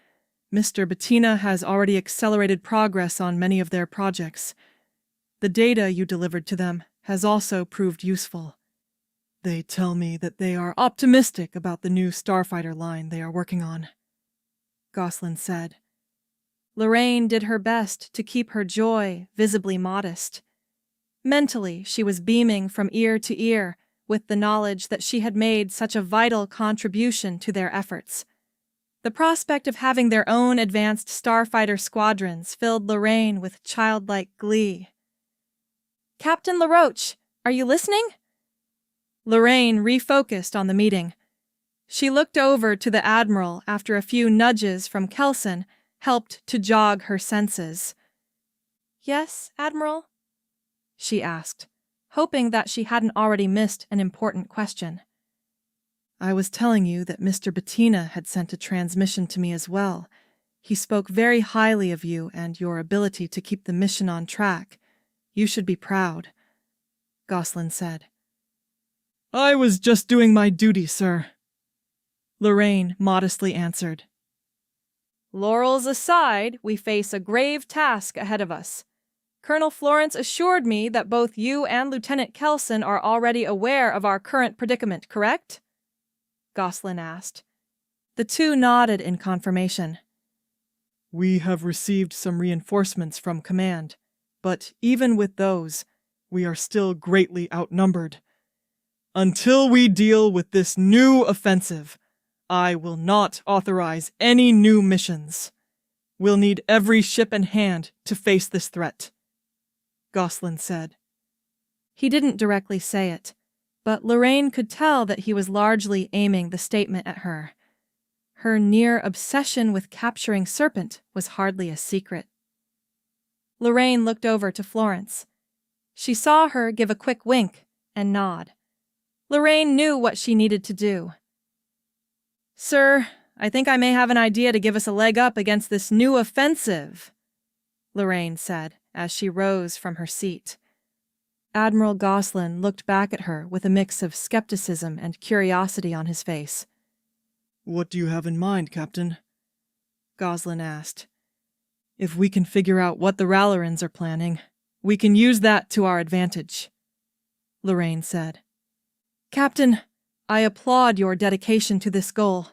Mr. Bettina has already accelerated progress on many of their projects. The data you delivered to them has also proved useful. They tell me that they are optimistic about the new starfighter line they are working on, Goslin said. Lorraine did her best to keep her joy visibly modest. Mentally, she was beaming from ear to ear with the knowledge that she had made such a vital contribution to their efforts. The prospect of having their own advanced starfighter squadrons filled Lorraine with childlike glee. "Captain Laroach, are you listening?" Lorraine refocused on the meeting. She looked over to the Admiral after a few nudges from Kelson helped to jog her senses. "Yes, Admiral?" she asked, hoping that she hadn't already missed an important question. I was telling you that Mr. Bettina had sent a transmission to me as well. He spoke very highly of you and your ability to keep the mission on track. You should be proud, Goslin said. I was just doing my duty, sir, Lorraine modestly answered. Laurels aside, we face a grave task ahead of us. Colonel Florence assured me that both you and Lieutenant Kelson are already aware of our current predicament, correct? Goslin asked. The two nodded in confirmation. We have received some reinforcements from command, but even with those, we are still greatly outnumbered. Until we deal with this new offensive, I will not authorize any new missions. We'll need every ship in hand to face this threat, Goslin said. He didn't directly say it, but Lorraine could tell that he was largely aiming the statement at her. Her near obsession with capturing Serpent was hardly a secret. Lorraine looked over to Florence. She saw her give a quick wink and nod. Lorraine knew what she needed to do. "Sir, I think I may have an idea to give us a leg up against this new offensive," Lorraine said as she rose from her seat. Admiral Goslin looked back at her with a mix of skepticism and curiosity on his face. What do you have in mind, Captain? Goslin asked. If we can figure out what the Ralerins are planning, we can use that to our advantage, Lorraine said. Captain, I applaud your dedication to this goal,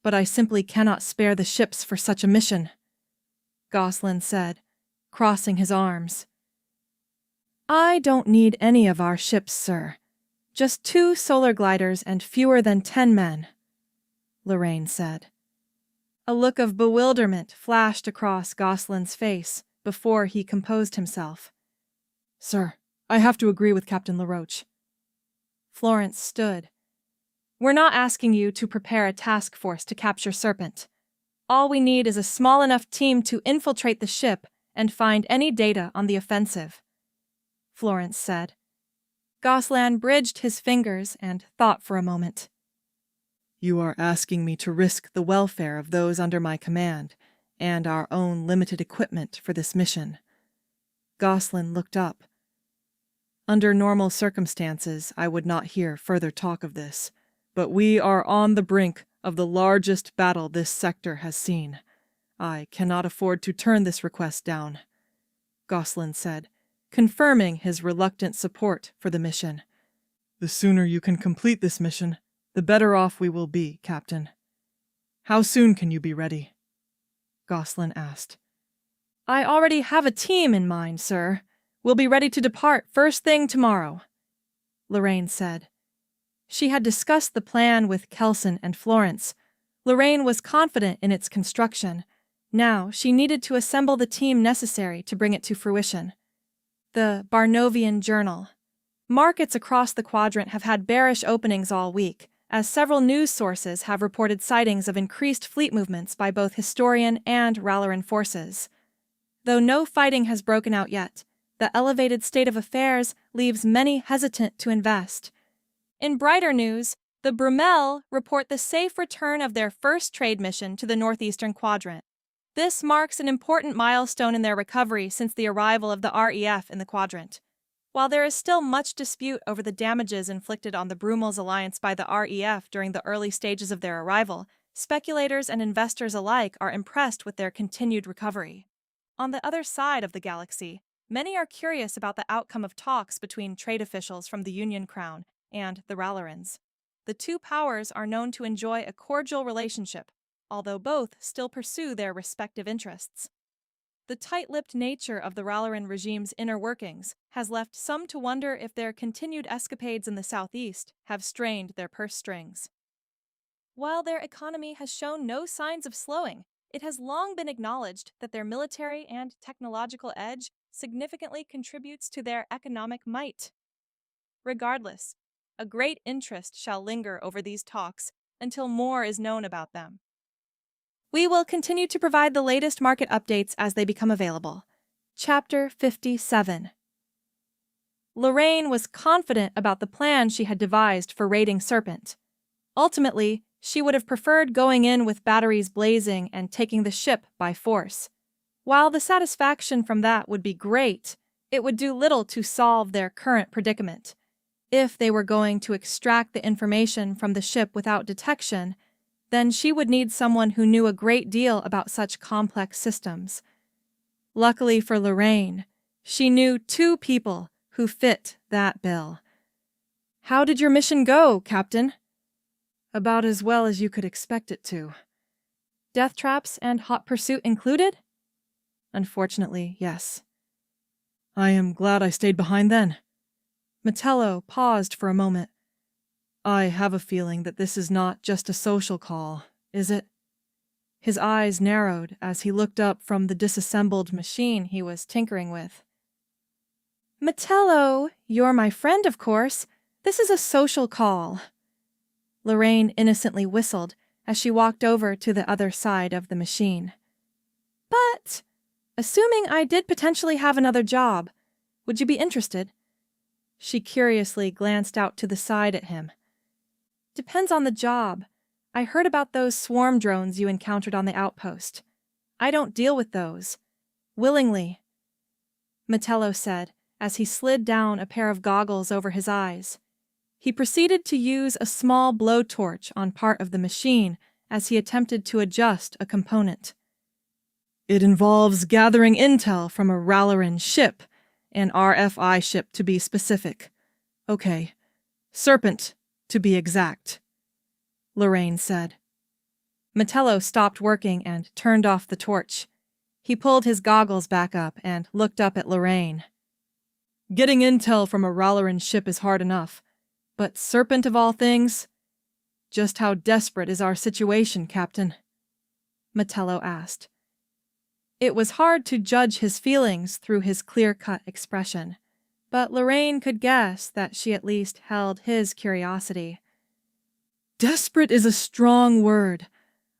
but I simply cannot spare the ships for such a mission, Goslin said, crossing his arms. I don't need any of our ships, sir. Just 2 solar gliders and fewer than 10 men, Lorraine said. A look of bewilderment flashed across Goslin's face before he composed himself. Sir, I have to agree with Captain Laroach. Florence stood. We're not asking you to prepare a task force to capture Serpent. All we need is a small enough team to infiltrate the ship and find any data on the offensive, Florence said. Goslin bridged his fingers and thought for a moment. You are asking me to risk the welfare of those under my command and our own limited equipment for this mission. Goslin looked up. Under normal circumstances, I would not hear further talk of this, but we are on the brink of the largest battle this sector has seen. I cannot afford to turn this request down, Goslin said, confirming his reluctant support for the mission. The sooner you can complete this mission, the better off we will be, Captain. How soon can you be ready? Goslin asked. I already have a team in mind, sir. We'll be ready to depart first thing tomorrow, Lorraine said. She had discussed the plan with Kelson and Florence. Lorraine was confident in its construction. Now she needed to assemble the team necessary to bring it to fruition. The Barnovian Journal. Markets across the quadrant have had bearish openings all week, as several news sources have reported sightings of increased fleet movements by both Historian and Ralerin forces. Though no fighting has broken out yet, the elevated state of affairs leaves many hesitant to invest. In brighter news, the Brumel report the safe return of their first trade mission to the northeastern quadrant. This marks an important milestone in their recovery since the arrival of the REF in the quadrant. While there is still much dispute over the damages inflicted on the Brumel's alliance by the REF during the early stages of their arrival, speculators and investors alike are impressed with their continued recovery. On the other side of the galaxy, many are curious about the outcome of talks between trade officials from the Union Crown and the Ralerins. The two powers are known to enjoy a cordial relationship, although both still pursue their respective interests. The tight-lipped nature of the Ralerin regime's inner workings has left some to wonder if their continued escapades in the southeast have strained their purse strings. While their economy has shown no signs of slowing, it has long been acknowledged that their military and technological edge significantly contributes to their economic might. Regardless, a great interest shall linger over these talks until more is known about them. We will continue to provide the latest market updates as they become available. Chapter 57. Lorraine was confident about the plan she had devised for raiding Serpent. Ultimately, she would have preferred going in with batteries blazing and taking the ship by force. While the satisfaction from that would be great, it would do little to solve their current predicament. If they were going to extract the information from the ship without detection, then she would need someone who knew a great deal about such complex systems. Luckily for Lorraine, she knew two people who fit that bill. "How did your mission go, Captain?" "About as well as you could expect it to." "Death traps and hot pursuit included?" "Unfortunately, yes." "I am glad I stayed behind then." Metello paused for a moment. "I have a feeling that this is not just a social call, is it?" His eyes narrowed as he looked up from the disassembled machine he was tinkering with. "Metello, you're my friend, of course. This is a social call." Lorraine innocently whistled as she walked over to the other side of the machine. "But, assuming I did potentially have another job, would you be interested?" She curiously glanced out to the side at him. "Depends on the job. I heard about those swarm drones you encountered on the outpost. I don't deal with those. Willingly," Metello said as he slid down a pair of goggles over his eyes. He proceeded to use a small blowtorch on part of the machine as he attempted to adjust a component. "It involves gathering intel from a Ralerin ship, an RFI ship to be specific. Okay, Serpent to be exact," Lorraine said. Metello stopped working and turned off the torch. He pulled his goggles back up and looked up at Lorraine. "Getting intel from a Ralerin ship is hard enough, but Serpent of all things? Just how desperate is our situation, Captain?" Metello asked. It was hard to judge his feelings through his clear-cut expression, but Lorraine could guess that she at least held his curiosity. "Desperate is a strong word.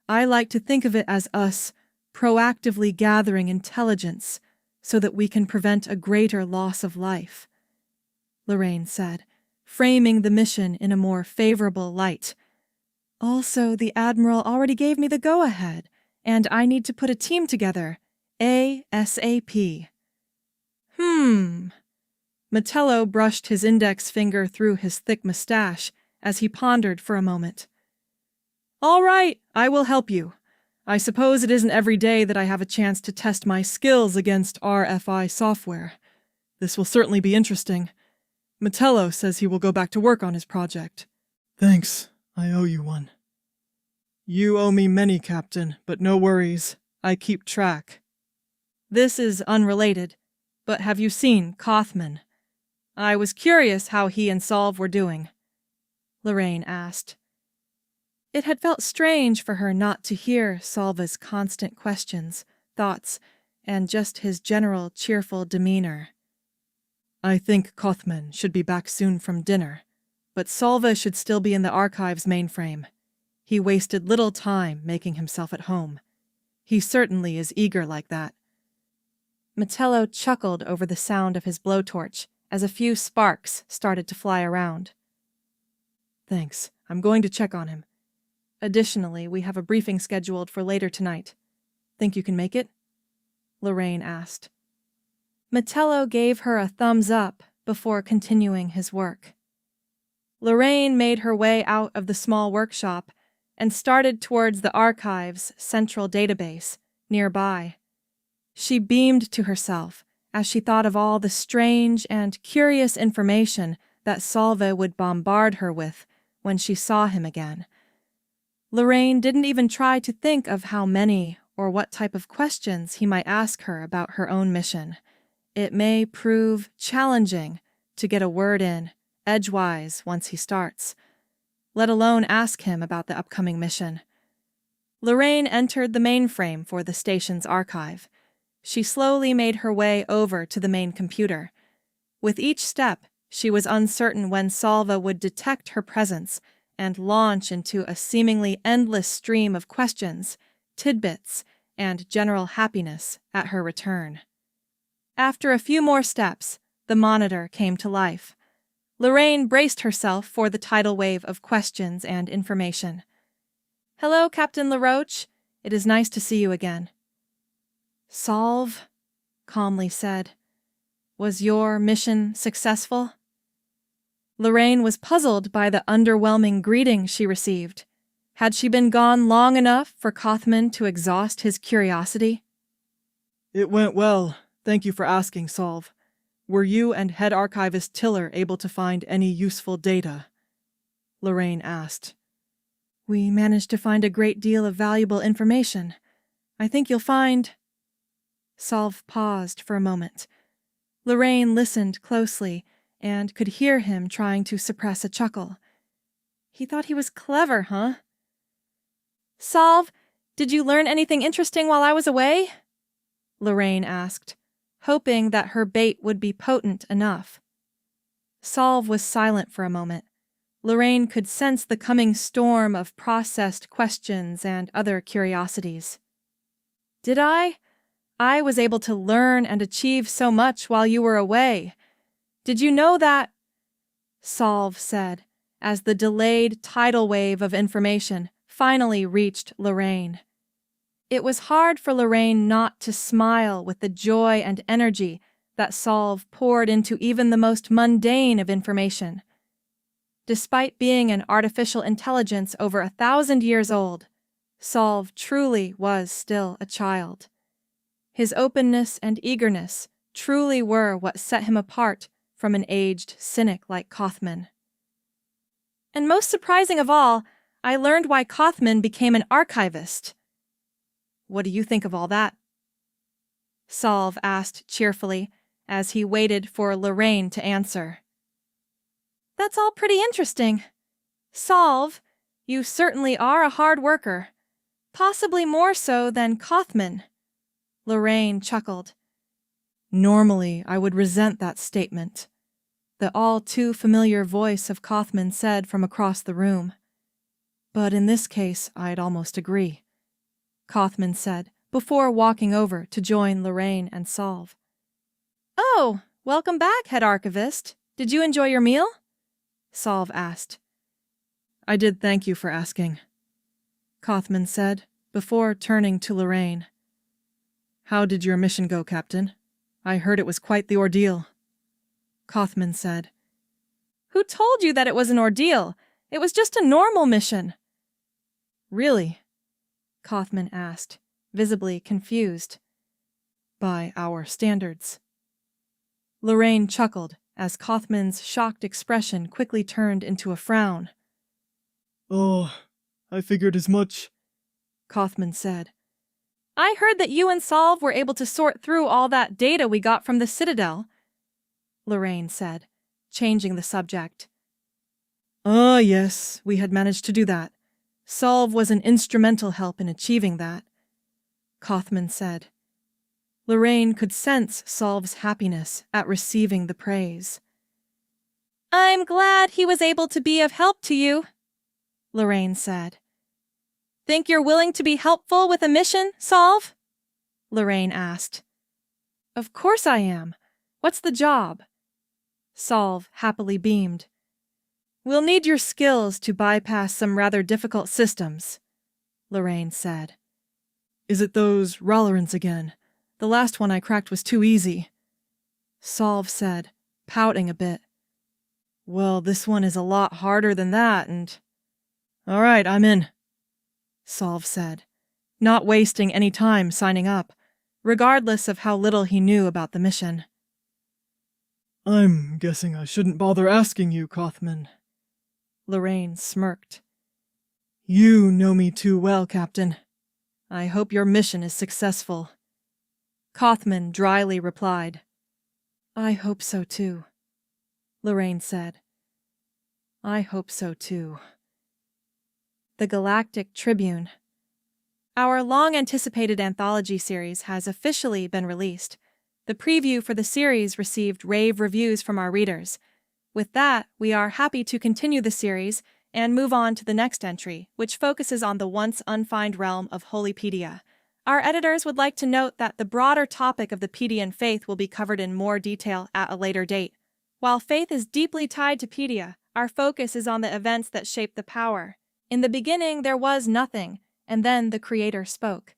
I like to think of it as us proactively gathering intelligence so that we can prevent a greater loss of life," Lorraine said, framing the mission in a more favorable light. "Also, the Admiral already gave me the go-ahead, and I need to put a team together, ASAP. Metello brushed his index finger through his thick mustache as he pondered for a moment. "All right, I will help you. I suppose it isn't every day that I have a chance to test my skills against RFI software. This will certainly be interesting. Metello says he will go back to work on his project." "Thanks, I owe you one." "You owe me many, Captain, but no worries. I keep track." "This is unrelated, but have you seen Kaufman? I was curious how he and Solve were doing," Lorraine asked. It had felt strange for her not to hear Solva's constant questions, thoughts, and just his general cheerful demeanor. "I think Kaufman should be back soon from dinner, but Solva should still be in the archives mainframe. He wasted little time making himself at home. He certainly is eager like that." Metello chuckled over the sound of his blowtorch as a few sparks started to fly around. "Thanks. I'm going to check on him. Additionally, we have a briefing scheduled for later tonight. Think you can make it?" Lorraine asked. Metello gave her a thumbs up before continuing his work. Lorraine made her way out of the small workshop and started towards the archive's central database nearby. She beamed to herself as she thought of all the strange and curious information that Salve would bombard her with when she saw him again. Lorraine didn't even try to think of how many or what type of questions he might ask her about her own mission. It may prove challenging to get a word in edgewise once he starts, let alone ask him about the upcoming mission. Lorraine entered the mainframe for the station's archive. She slowly made her way over to the main computer. With each step, she was uncertain when Salve would detect her presence and launch into a seemingly endless stream of questions, tidbits, and general happiness at her return. After a few more steps, the monitor came to life. Lorraine braced herself for the tidal wave of questions and information. "Hello, Captain Laroach. It is nice to see you again." "Salve," calmly said. "Was your mission successful?" Lorraine was puzzled by the underwhelming greeting she received. Had she been gone long enough for Kothman to exhaust his curiosity? It went well. Thank you for asking, Salve. Were you and Head Archivist Tiller able to find any useful data? Lorraine asked. "We managed to find a great deal of valuable information. I think you'll find—" Salve paused for a moment. Lorraine listened closely and could hear him trying to suppress a chuckle. He thought he was clever, huh? "Salve, did you learn anything interesting while I was away?" Lorraine asked, hoping that her bait would be potent enough. Salve was silent for a moment. Lorraine could sense the coming storm of processed questions and other curiosities. "Did I? I was able to learn and achieve so much while you were away. Did you know that?" Salve said, as the delayed tidal wave of information finally reached Lorraine. It was hard for Lorraine not to smile with the joy and energy that Salve poured into even the most mundane of information. Despite being an artificial intelligence over 1,000 years old, Salve truly was still a child. His openness and eagerness truly were what set him apart from an aged cynic like Kothman. "And most surprising of all, I learned why Kothman became an archivist." "What do you think of all that?" Salve asked cheerfully as he waited for Lorraine to answer. "That's all pretty interesting. Salve, you certainly are a hard worker. Possibly more so than Kothman." Lorraine chuckled. "Normally, I would resent that statement," the all-too-familiar voice of Kothman said from across the room. "But in this case, I'd almost agree," Kothman said, before walking over to join Lorraine and Salve. "Oh, welcome back, Head Archivist. Did you enjoy your meal?" Salve asked. "I did, thank you for asking," Kothman said, before turning to Lorraine. "How did your mission go, Captain? I heard it was quite the ordeal." Kothman said. "Who told you that it was an ordeal? It was just a normal mission." "Really?" Kothman asked, visibly confused. "By our standards." Lorraine chuckled as Kothman's shocked expression quickly turned into a frown. "Oh, I figured as much," Kothman said. "I heard that you and Salve were able to sort through all that data we got from the Citadel," Lorraine said, changing the subject. "Ah, yes, we had managed to do that. Salve was an instrumental help in achieving that," Kothman said. Lorraine could sense Salve's happiness at receiving the praise. "I'm glad he was able to be of help to you," Lorraine said. "Think you're willing to be helpful with a mission, Salve?" Lorraine asked. "Of course I am. What's the job?" Salve happily beamed. "We'll need your skills to bypass some rather difficult systems," Lorraine said. "Is it those Ralerins again? The last one I cracked was too easy," Salve said, pouting a bit. "Well, this one is a lot harder than that, and—" "All right, I'm in," Salve said, not wasting any time signing up, regardless of how little he knew about the mission. I'm guessing I shouldn't bother asking you, Kothman. Lorraine smirked. You know me too well, Captain. I hope your mission is successful. Kothman dryly replied. I hope so too, Lorraine said. I hope so too. The Galactic Tribune. Our long-anticipated anthology series has officially been released. The preview for the series received rave reviews from our readers. With that, we are happy to continue the series and move on to the next entry, which focuses on the once unfined realm of Holypedia. Our editors would like to note that the broader topic of the Pedian faith will be covered in more detail at a later date. While faith is deeply tied to Pedia, our focus is on the events that shape the power. In the beginning, there was nothing, and then the Creator spoke.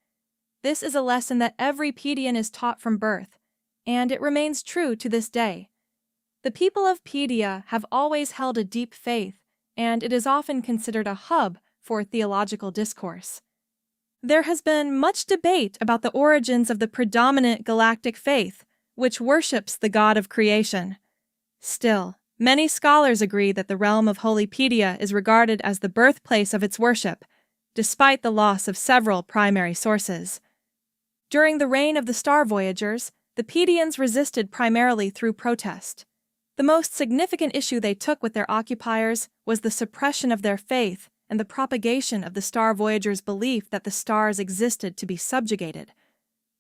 This is a lesson that every Pedian is taught from birth, and it remains true to this day. The people of Pedia have always held a deep faith, and it is often considered a hub for theological discourse. There has been much debate about the origins of the predominant galactic faith, which worships the god of creation. Still, many scholars agree that the realm of Holypedia is regarded as the birthplace of its worship, despite the loss of several primary sources. During the reign of the Star Voyagers, the Pedians resisted primarily through protest. The most significant issue they took with their occupiers was the suppression of their faith and the propagation of the Star Voyagers' belief that the stars existed to be subjugated.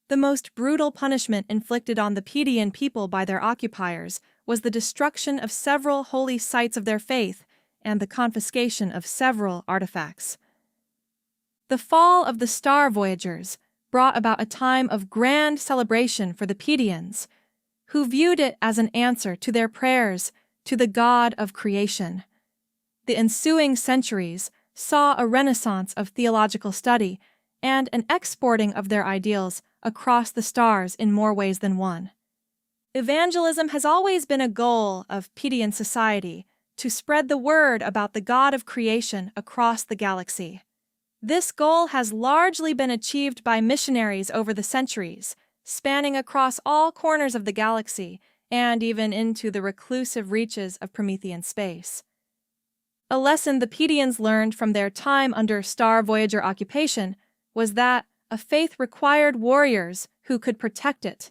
The most brutal punishment inflicted on the Pedian people by their occupiers was the destruction of several holy sites of their faith and the confiscation of several artifacts. The fall of the Star Voyagers brought about a time of grand celebration for the Pedians, who viewed it as an answer to their prayers to the God of creation. The ensuing centuries saw a renaissance of theological study and an exporting of their ideals across the stars in more ways than one. Evangelism has always been a goal of Pedian society, to spread the word about the God of creation across the galaxy. This goal has largely been achieved by missionaries over the centuries, spanning across all corners of the galaxy and even into the reclusive reaches of Promethean space. A lesson the Pedians learned from their time under Star Voyager occupation was that a faith required warriors who could protect it.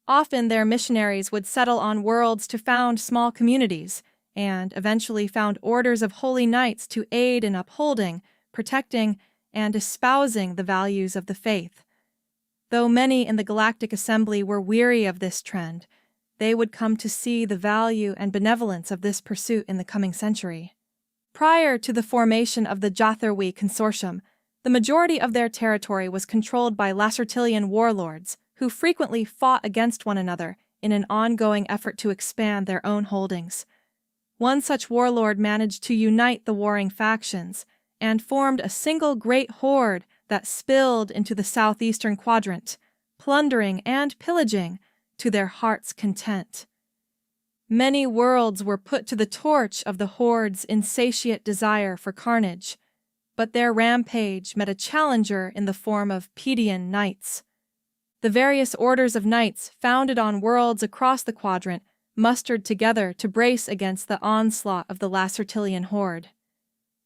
Often their missionaries would settle on worlds to found small communities, and eventually found orders of holy knights to aid in upholding, protecting, and espousing the values of the faith. Though many in the Galactic Assembly were weary of this trend, they would come to see the value and benevolence of this pursuit in the coming century. Prior to the formation of the Jatharwi Consortium, the majority of their territory was controlled by Lacertilian warlords, who frequently fought against one another in an ongoing effort to expand their own holdings. One such warlord managed to unite the warring factions and formed a single great horde that spilled into the southeastern quadrant, plundering and pillaging to their heart's content. Many worlds were put to the torch of the horde's insatiate desire for carnage, but their rampage met a challenger in the form of Pedian knights. The various orders of knights founded on worlds across the quadrant mustered together to brace against the onslaught of the Lacertilian horde.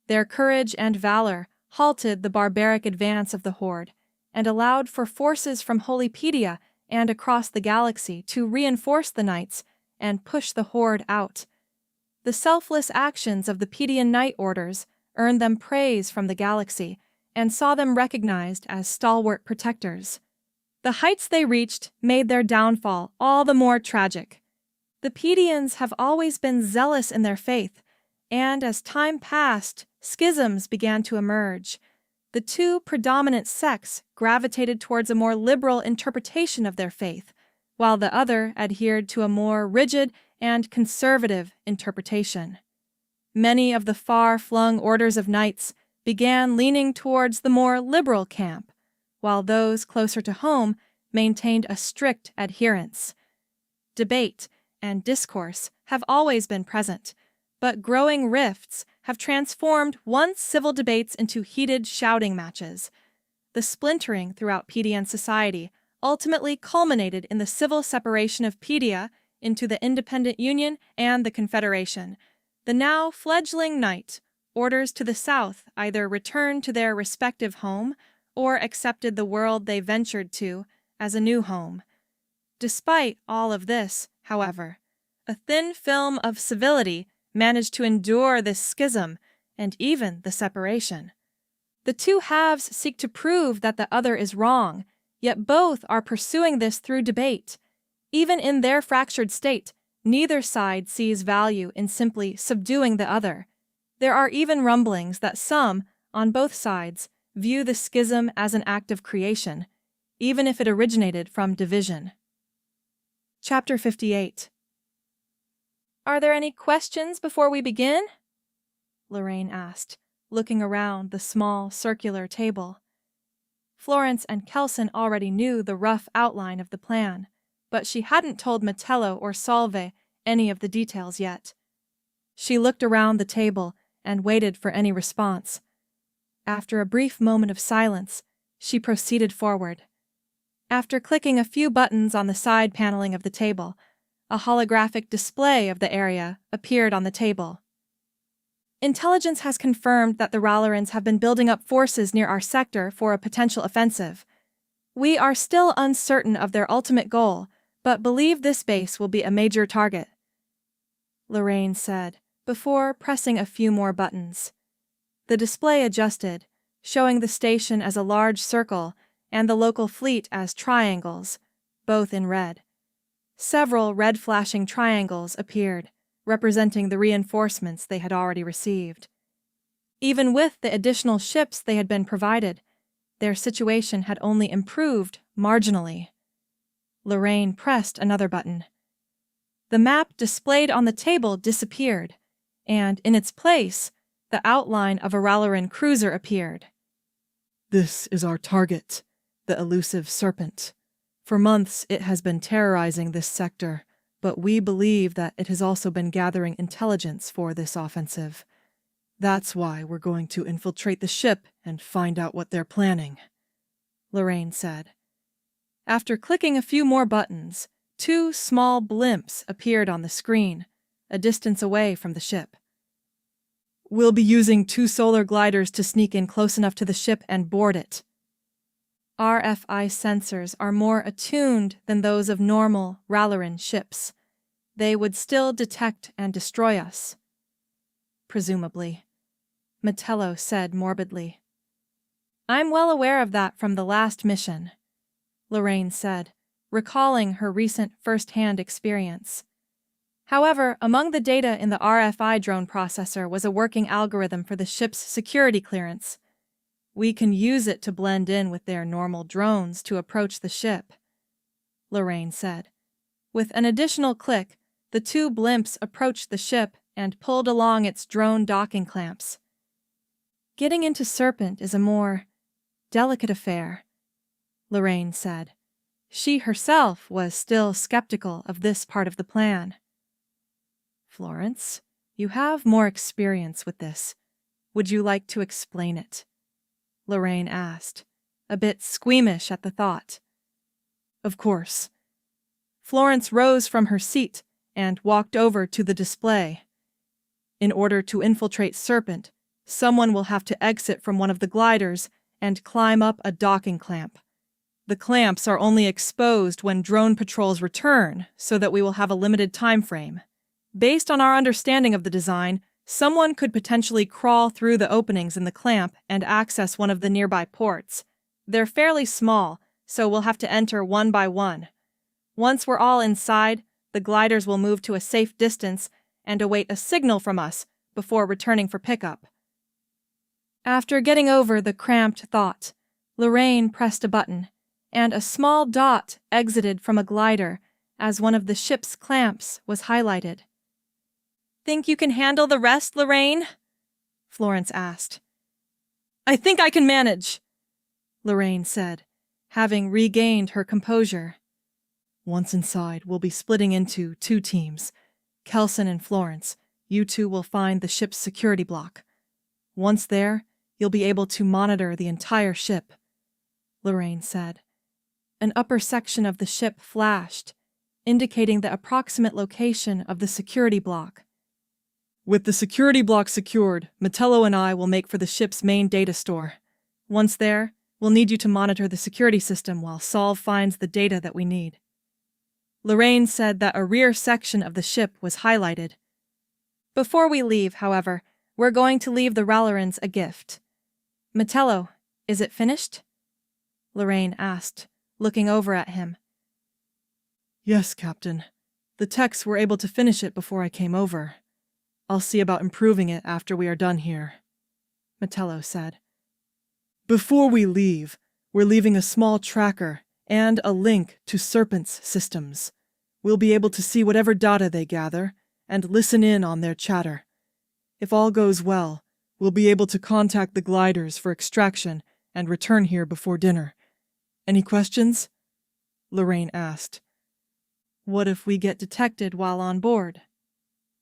Their courage and valor halted the barbaric advance of the horde and allowed for forces from Holypedia and across the galaxy to reinforce the knights and push the horde out. The selfless actions of the Pedian Knight Orders earned them praise from the galaxy and saw them recognized as stalwart protectors. The heights they reached made their downfall all the more tragic. The Pedians have always been zealous in their faith, and as time passed, schisms began to emerge. The two predominant sects gravitated towards a more liberal interpretation of their faith, while the other adhered to a more rigid and conservative interpretation. Many of the far-flung orders of knights began leaning towards the more liberal camp, while those closer to home maintained a strict adherence. Debate and discourse have always been present, but growing rifts have transformed once civil debates into heated shouting matches. The splintering throughout Pedian society ultimately culminated in the civil separation of Pedia into the Independent Union and the Confederation. The now fledgling Knight orders to the south either returned to their respective home or accepted the world they ventured to as a new home. Despite all of this, however, a thin film of civility managed to endure this schism and even the separation. The two halves seek to prove that the other is wrong, yet both are pursuing this through debate. Even in their fractured state, neither side sees value in simply subduing the other. There are even rumblings that some, on both sides, view the schism as an act of creation, even if it originated from division. Chapter 58. Are there any questions before we begin? Lorraine asked, looking around the small, circular table. Florence and Kelson already knew the rough outline of the plan, but she hadn't told Metello or Solve any of the details yet. She looked around the table and waited for any response. After a brief moment of silence, she proceeded forward. After clicking a few buttons on the side paneling of the table, a holographic display of the area appeared on the table. Intelligence has confirmed that the Ralerins have been building up forces near our sector for a potential offensive. We are still uncertain of their ultimate goal, but believe this base will be a major target, Lorraine said, before pressing a few more buttons. The display adjusted, showing the station as a large circle and the local fleet as triangles, both in red. Several red flashing triangles appeared, representing the reinforcements they had already received. Even with the additional ships they had been provided, their situation had only improved marginally. Lorraine pressed another button. The map displayed on the table disappeared, and in its place, the outline of a Ralerin cruiser appeared. This is our target, the elusive serpent. For months it has been terrorizing this sector, but we believe that it has also been gathering intelligence for this offensive. That's why we're going to infiltrate the ship and find out what they're planning, Lorraine said. After clicking a few more buttons, 2 small blimps appeared on the screen, a distance away from the ship. We'll be using 2 solar gliders to sneak in close enough to the ship and board it. RFI sensors are more attuned than those of normal Ralerin ships. They would still detect and destroy us. Presumably, Metello said morbidly. I'm well aware of that from the last mission, Lorraine said, recalling her recent first-hand experience. However, among the data in the RFI drone processor was a working algorithm for the ship's security clearance. We can use it to blend in with their normal drones to approach the ship, Lorraine said. With an additional click, the 2 blimps approached the ship and pulled along its drone docking clamps. Getting into Serpent is a more delicate affair, Lorraine said. She herself was still skeptical of this part of the plan. Florence, you have more experience with this. Would you like to explain it? Lorraine asked, a bit squeamish at the thought. Of course. Florence rose from her seat and walked over to the display. In order to infiltrate Serpent, someone will have to exit from one of the gliders and climb up a docking clamp. The clamps are only exposed when drone patrols return, so that we will have a limited time frame. Based on our understanding of the design, someone could potentially crawl through the openings in the clamp and access one of the nearby ports. They're fairly small, so we'll have to enter one by one. Once we're all inside, the gliders will move to a safe distance and await a signal from us before returning for pickup. After getting over the cramped thought, Lorraine pressed a button, and a small dot exited from a glider as one of the ship's clamps was highlighted. Think you can handle the rest, Lorraine? Florence asked. I think I can manage, Lorraine said, having regained her composure. Once inside, we'll be splitting into 2 teams. Kelson and Florence, you 2 will find the ship's security block. Once there, you'll be able to monitor the entire ship, Lorraine said. An upper section of the ship flashed, indicating the approximate location of the security block. With the security block secured, Metello and I will make for the ship's main data store. Once there, we'll need you to monitor the security system while Sol finds the data that we need. Lorraine said that a rear section of the ship was highlighted. Before we leave, however, we're going to leave the Ralerins a gift. Metello, is it finished? Lorraine asked, looking over at him. Yes, Captain. The techs were able to finish it before I came over. I'll see about improving it after we are done here, Metello said. Before we leave, we're leaving a small tracker and a link to Serpent's systems. We'll be able to see whatever data they gather and listen in on their chatter. If all goes well, we'll be able to contact the gliders for extraction and return here before dinner. Any questions? Lorraine asked. What if we get detected while on board?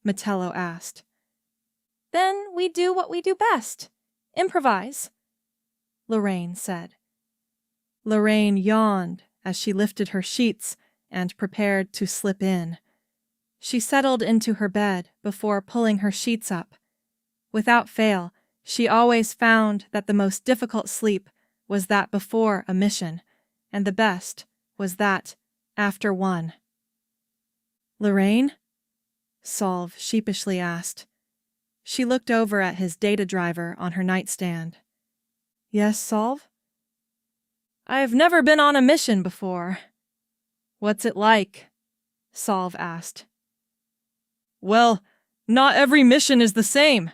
Metello asked. Then we do what we do best. Improvise, Lorraine said. Lorraine yawned as she lifted her sheets and prepared to slip in. She settled into her bed before pulling her sheets up. Without fail, she always found that the most difficult sleep was that before a mission, and the best was that after one. Lorraine? Solve sheepishly asked. She looked over at his data driver on her nightstand. Yes, Solve? I've never been on a mission before. What's it like? Solve asked. Well, not every mission is the same.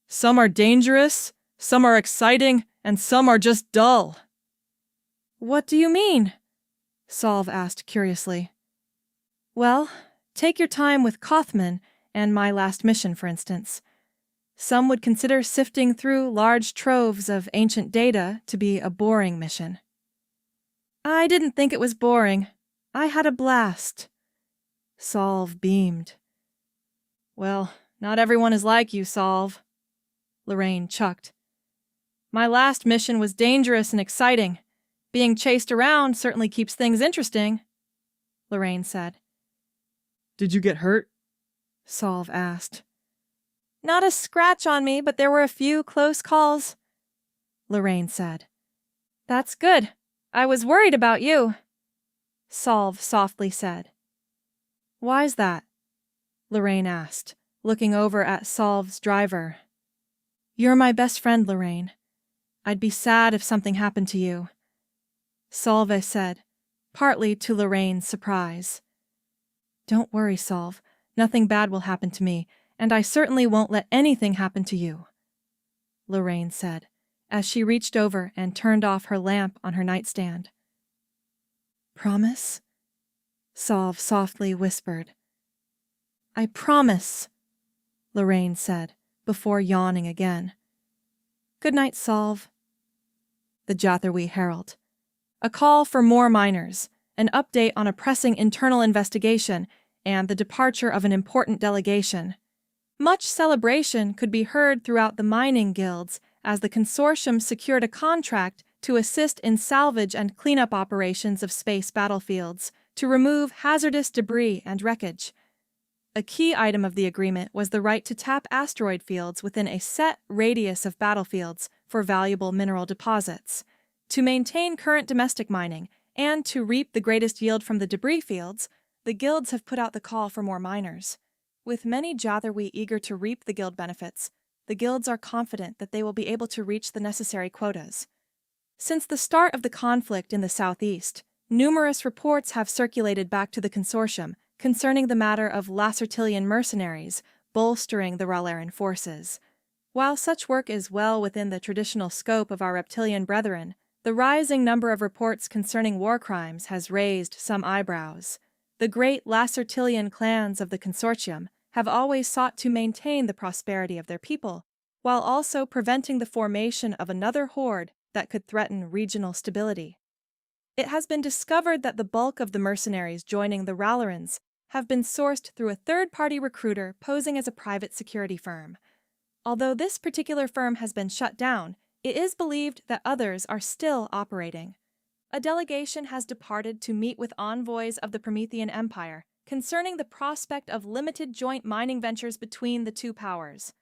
Some are dangerous, some are exciting, and some are just dull. What do you mean? Solve asked curiously. Well, take your time with Kothman and my last mission, for instance. Some would consider sifting through large troves of ancient data to be a boring mission. I didn't think it was boring. I had a blast. Solve beamed. Well, not everyone is like you, Solve. Lorraine chucked. My last mission was dangerous and exciting. Being chased around certainly keeps things interesting, Lorraine said. Did you get hurt? Solve asked. Not a scratch on me, but there were a few close calls, Lorraine said. That's good. I was worried about you, Solve softly said. Why's that? Lorraine asked, looking over at Solve's driver. You're my best friend, Lorraine. I'd be sad if something happened to you, Solve said, partly to Lorraine's surprise. Don't worry, Solve. Nothing bad will happen to me, and I certainly won't let anything happen to you, Lorraine said, as she reached over and turned off her lamp on her nightstand. Promise? Solve softly whispered. I promise, Lorraine said, before yawning again. Good night, Solve. The Jatharwi Herald. A call for more miners, an update on a pressing internal investigation, and the departure of an important delegation. Much celebration could be heard throughout the mining guilds as the consortium secured a contract to assist in salvage and cleanup operations of space battlefields to remove hazardous debris and wreckage. A key item of the agreement was the right to tap asteroid fields within a set radius of battlefields for valuable mineral deposits. To maintain current domestic mining and to reap the greatest yield from the debris fields, the guilds have put out the call for more miners. With many Jatharwi eager to reap the guild benefits, the guilds are confident that they will be able to reach the necessary quotas. Since the start of the conflict in the southeast, numerous reports have circulated back to the consortium concerning the matter of Lacertilian mercenaries bolstering the Ralerin forces. While such work is well within the traditional scope of our reptilian brethren, the rising number of reports concerning war crimes has raised some eyebrows. The great Lacertilian clans of the consortium have always sought to maintain the prosperity of their people, while also preventing the formation of another horde that could threaten regional stability. It has been discovered that the bulk of the mercenaries joining the Ralerins have been sourced through a third-party recruiter posing as a private security firm. Although this particular firm has been shut down, it is believed that others are still operating. A delegation has departed to meet with envoys of the Promethean Empire concerning the prospect of limited joint mining ventures between the two powers.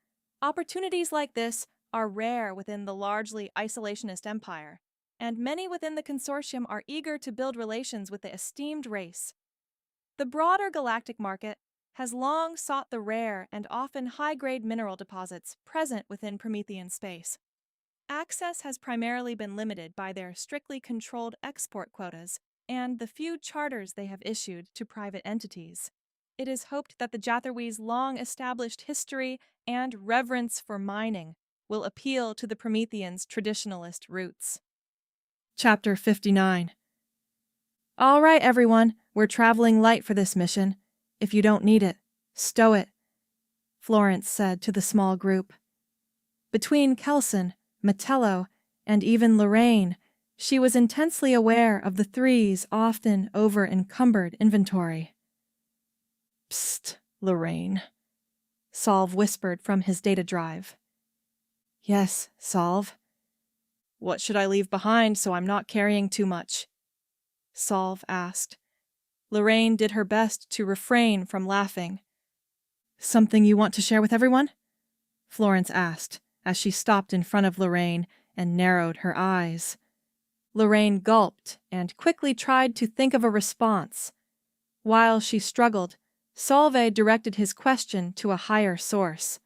Opportunities like this are rare within the largely isolationist empire, and many within the consortium are eager to build relations with the esteemed race. The broader galactic market has long sought the rare and often high-grade mineral deposits present within Promethean space. Access has primarily been limited by their strictly controlled export quotas and the few charters they have issued to private entities. It is hoped that the Jatharwee's long-established history and reverence for mining will appeal to the Prometheans' traditionalist roots. Chapter 59. All right, everyone, we're traveling light for this mission. If you don't need it, stow it, Florence said to the small group. Between Kelson, Metello, and even Lorraine, she was intensely aware of the three's often over-encumbered inventory. Psst, Lorraine, Solve whispered from his data drive. Yes, Solve. What should I leave behind so I'm not carrying too much? Solve asked. Lorraine did her best to refrain from laughing. Something you want to share with everyone? Florence asked as she stopped in front of Lorraine and narrowed her eyes. Lorraine gulped and quickly tried to think of a response. While she struggled, Solve directed his question to a higher source.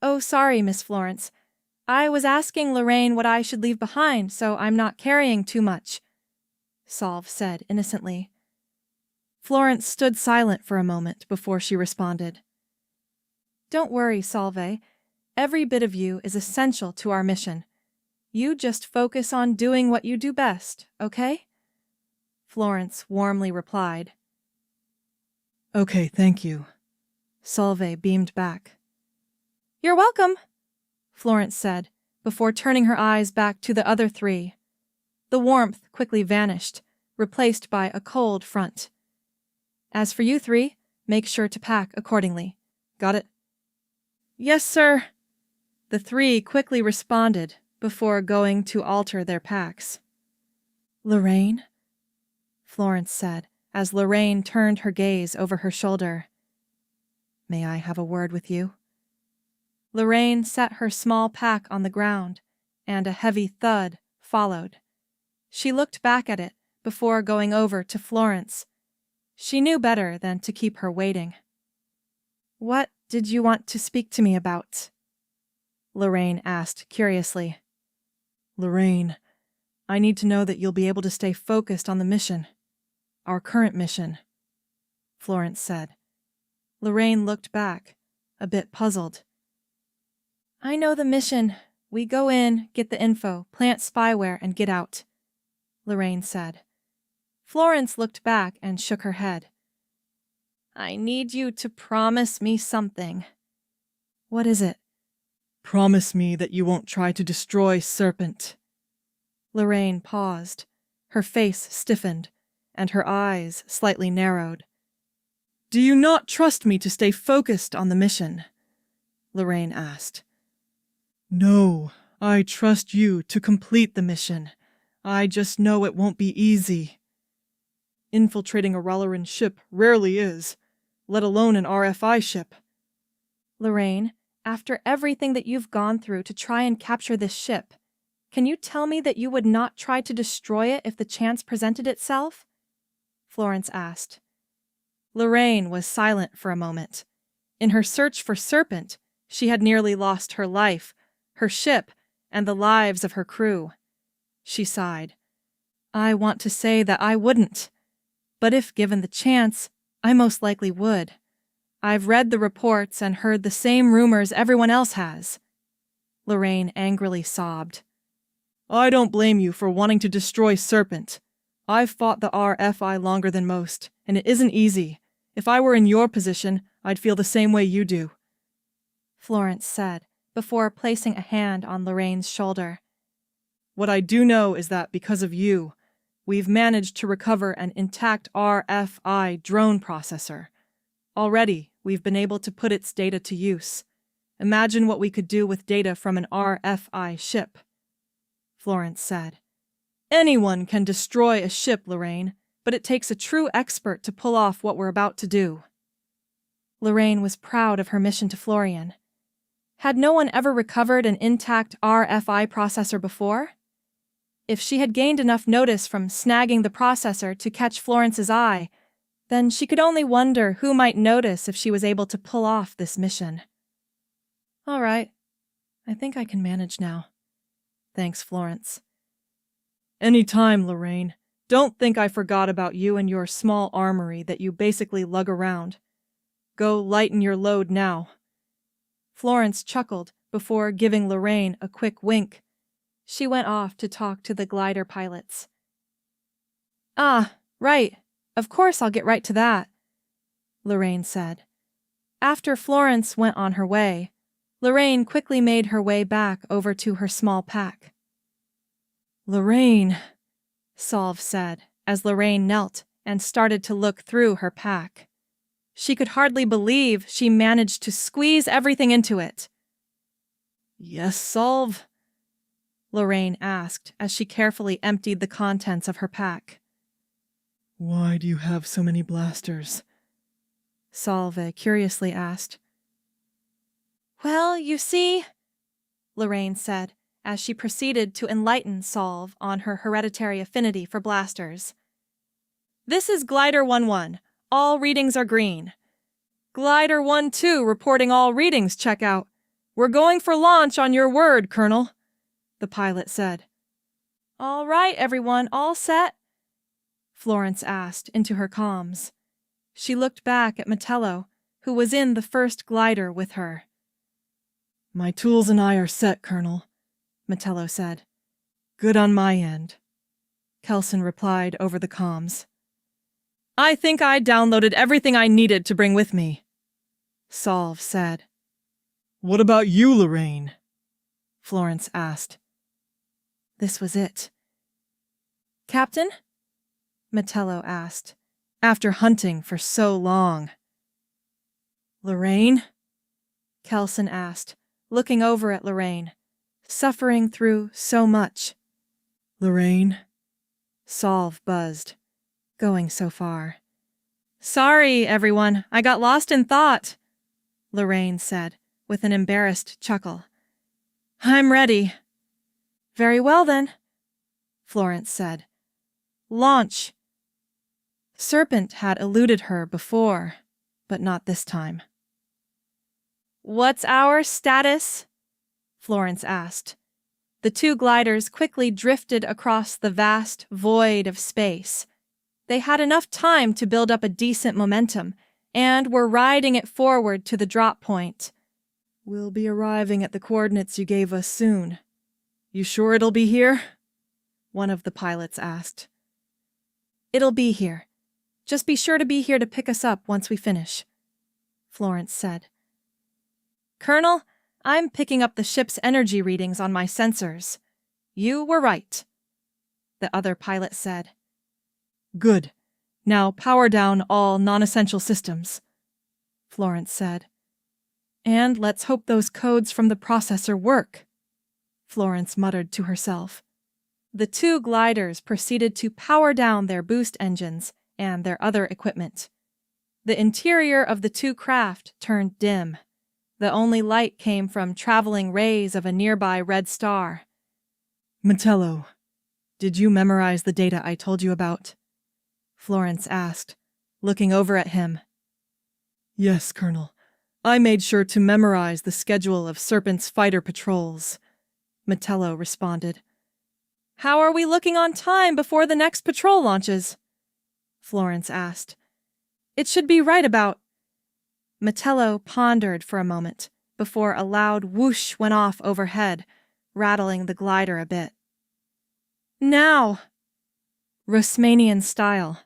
Oh, sorry, Miss Florence. I was asking Lorraine what I should leave behind so I'm not carrying too much, Solve said innocently. Florence stood silent for a moment before she responded. Don't worry, Solve. Every bit of you is essential to our mission. You just focus on doing what you do best, okay? Florence warmly replied. Okay, thank you. Solve beamed back. You're welcome, Florence said, before turning her eyes back to the other three. The warmth quickly vanished, replaced by a cold front. As for you three, make sure to pack accordingly. Got it? Yes, sir. The three quickly responded before going to alter their packs. Lorraine? Florence said, as Lorraine turned her gaze over her shoulder. May I have a word with you? Lorraine set her small pack on the ground, and a heavy thud followed. She looked back at it before going over to Florence. She knew better than to keep her waiting. What did you want to speak to me about? Lorraine asked curiously. Lorraine, I need to know that you'll be able to stay focused on the mission. Our current mission, Florence said. Lorraine looked back, a bit puzzled. I know the mission. We go in, get the info, plant spyware, and get out, Lorraine said. Florence looked back and shook her head. I need you to promise me something. What is it? Promise me that you won't try to destroy Serpent. Lorraine paused. Her face stiffened, and her eyes slightly narrowed. Do you not trust me to stay focused on the mission? Lorraine asked. No, I trust you to complete the mission. I just know it won't be easy. Infiltrating a Ralerin ship rarely is, let alone an RFI ship. Lorraine, after everything that you've gone through to try and capture this ship, can you tell me that you would not try to destroy it if the chance presented itself? Florence asked. Lorraine was silent for a moment. In her search for Serpent, she had nearly lost her life, her ship, and the lives of her crew. She sighed. I want to say that I wouldn't, but if given the chance, I most likely would. I've read the reports and heard the same rumors everyone else has. Lorraine angrily sobbed. I don't blame you for wanting to destroy Serpent. I've fought the RFI longer than most, and it isn't easy. If I were in your position, I'd feel the same way you do, Florence said, before placing a hand on Lorraine's shoulder. What I do know is that because of you, we've managed to recover an intact RFI drone processor. Already, we've been able to put its data to use. Imagine what we could do with data from an RFI ship, Florence said. Anyone can destroy a ship, Lorraine, but it takes a true expert to pull off what we're about to do. Lorraine was proud of her mission to Florian. Had no one ever recovered an intact RFI processor before? If she had gained enough notice from snagging the processor to catch Florence's eye, then she could only wonder who might notice if she was able to pull off this mission. All right, I think I can manage now. Thanks, Florence. Any time, Lorraine. Don't think I forgot about you and your small armory that you basically lug around. Go lighten your load now. Florence chuckled before giving Lorraine a quick wink. She went off to talk to the glider pilots. Ah, right. Of course I'll get right to that, Lorraine said. After Florence went on her way, Lorraine quickly made her way back over to her small pack. Lorraine, Solve said as Lorraine knelt and started to look through her pack. She could hardly believe she managed to squeeze everything into it. Yes, Solve? Lorraine asked as she carefully emptied the contents of her pack. Why do you have so many blasters? Solve curiously asked. Well, you see, Lorraine said as she proceeded to enlighten Solve on her hereditary affinity for blasters. This is Glider 1-1. All readings are green. Glider 1-2 reporting all readings check out. We're going for launch on your word, Colonel, the pilot said. All right, everyone, all set? Florence asked into her comms. She looked back at Metello, who was in the first glider with her. My tools and I are set, Colonel, Metello said. Good on my end, Kelson replied over the comms. I think I downloaded everything I needed to bring with me, Solve said. What about you, Lorraine? Florence asked. This was it. Captain? Metello asked, after hunting for so long. Lorraine? Kelson asked, looking over at Lorraine, suffering through so much. Lorraine? Solve buzzed, going so far. Sorry, everyone, I got lost in thought, Lorraine said, with an embarrassed chuckle. I'm ready. Very well, then, Florence said. Launch. Serpent had eluded her before, but not this time. What's our status? Florence asked. The two gliders quickly drifted across the vast void of space. They had enough time to build up a decent momentum, and were riding it forward to the drop point. We'll be arriving at the coordinates you gave us soon. You sure it'll be here? One of the pilots asked. It'll be here. Just be sure to be here to pick us up once we finish, Florence said. Colonel, I'm picking up the ship's energy readings on my sensors. You were right, the other pilot said. Good. Now power down all non-essential systems, Florence said. And let's hope those codes from the processor work, Florence muttered to herself. The two gliders proceeded to power down their boost engines and their other equipment. The interior of the two craft turned dim. The only light came from traveling rays of a nearby red star. Metello, did you memorize the data I told you about? Florence asked, looking over at him. Yes, Colonel. I made sure to memorize the schedule of Serpent's fighter patrols, Metello responded. How are we looking on time before the next patrol launches? Florence asked. It should be right about... Metello pondered for a moment before a loud whoosh went off overhead, rattling the glider a bit. Now! Rusmanian style.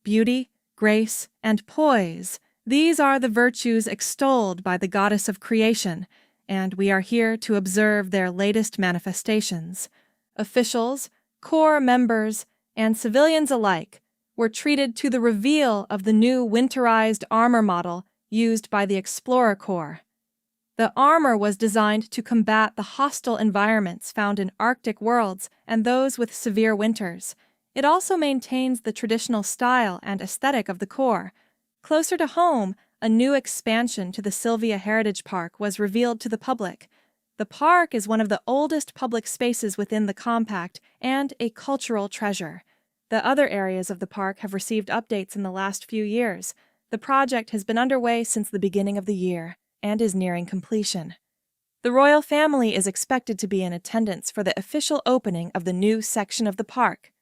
Beauty, grace, and poise, these are the virtues extolled by the goddess of creation, and we are here to observe their latest manifestations. Officials, Corps members, and civilians alike were treated to the reveal of the new winterized armor model used by the Explorer Corps. The armor was designed to combat the hostile environments found in Arctic worlds and those with severe winters, It also maintains the traditional style and aesthetic of the core. Closer to home, a new expansion to the Sylvia Heritage Park was revealed to the public. The park is one of the oldest public spaces within the compact and a cultural treasure. The other areas of the park have received updates in the last few years. The project has been underway since the beginning of the year and is nearing completion. The royal family is expected to be in attendance for the official opening of the new section of the park.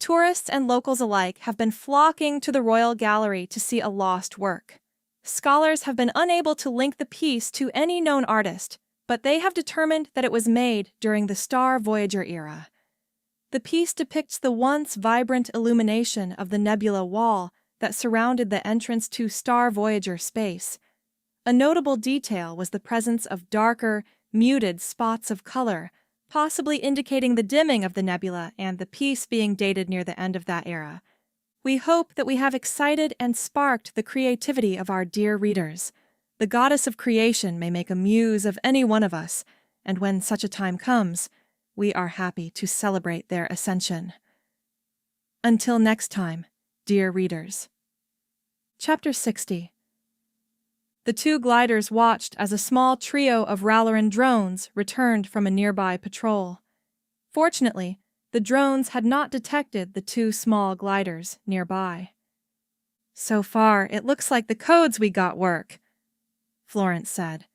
Tourists and locals alike have been flocking to the Royal Gallery to see a lost work. Scholars have been unable to link the piece to any known artist, but they have determined that it was made during the Star Voyager era. The piece depicts the once vibrant illumination of the nebula wall that surrounded the entrance to Star Voyager space. A notable detail was the presence of darker, muted spots of color, possibly indicating the dimming of the nebula and the piece being dated near the end of that era. We hope that we have excited and sparked the creativity of our dear readers. The goddess of creation may make a muse of any one of us, and when such a time comes, we are happy to celebrate their ascension. Until next time, dear readers. Chapter 60. The two gliders watched as a small trio of Ralerin drones returned from a nearby patrol. Fortunately, the drones had not detected the two small gliders nearby. "So far, it looks like the codes we got work," Florence said.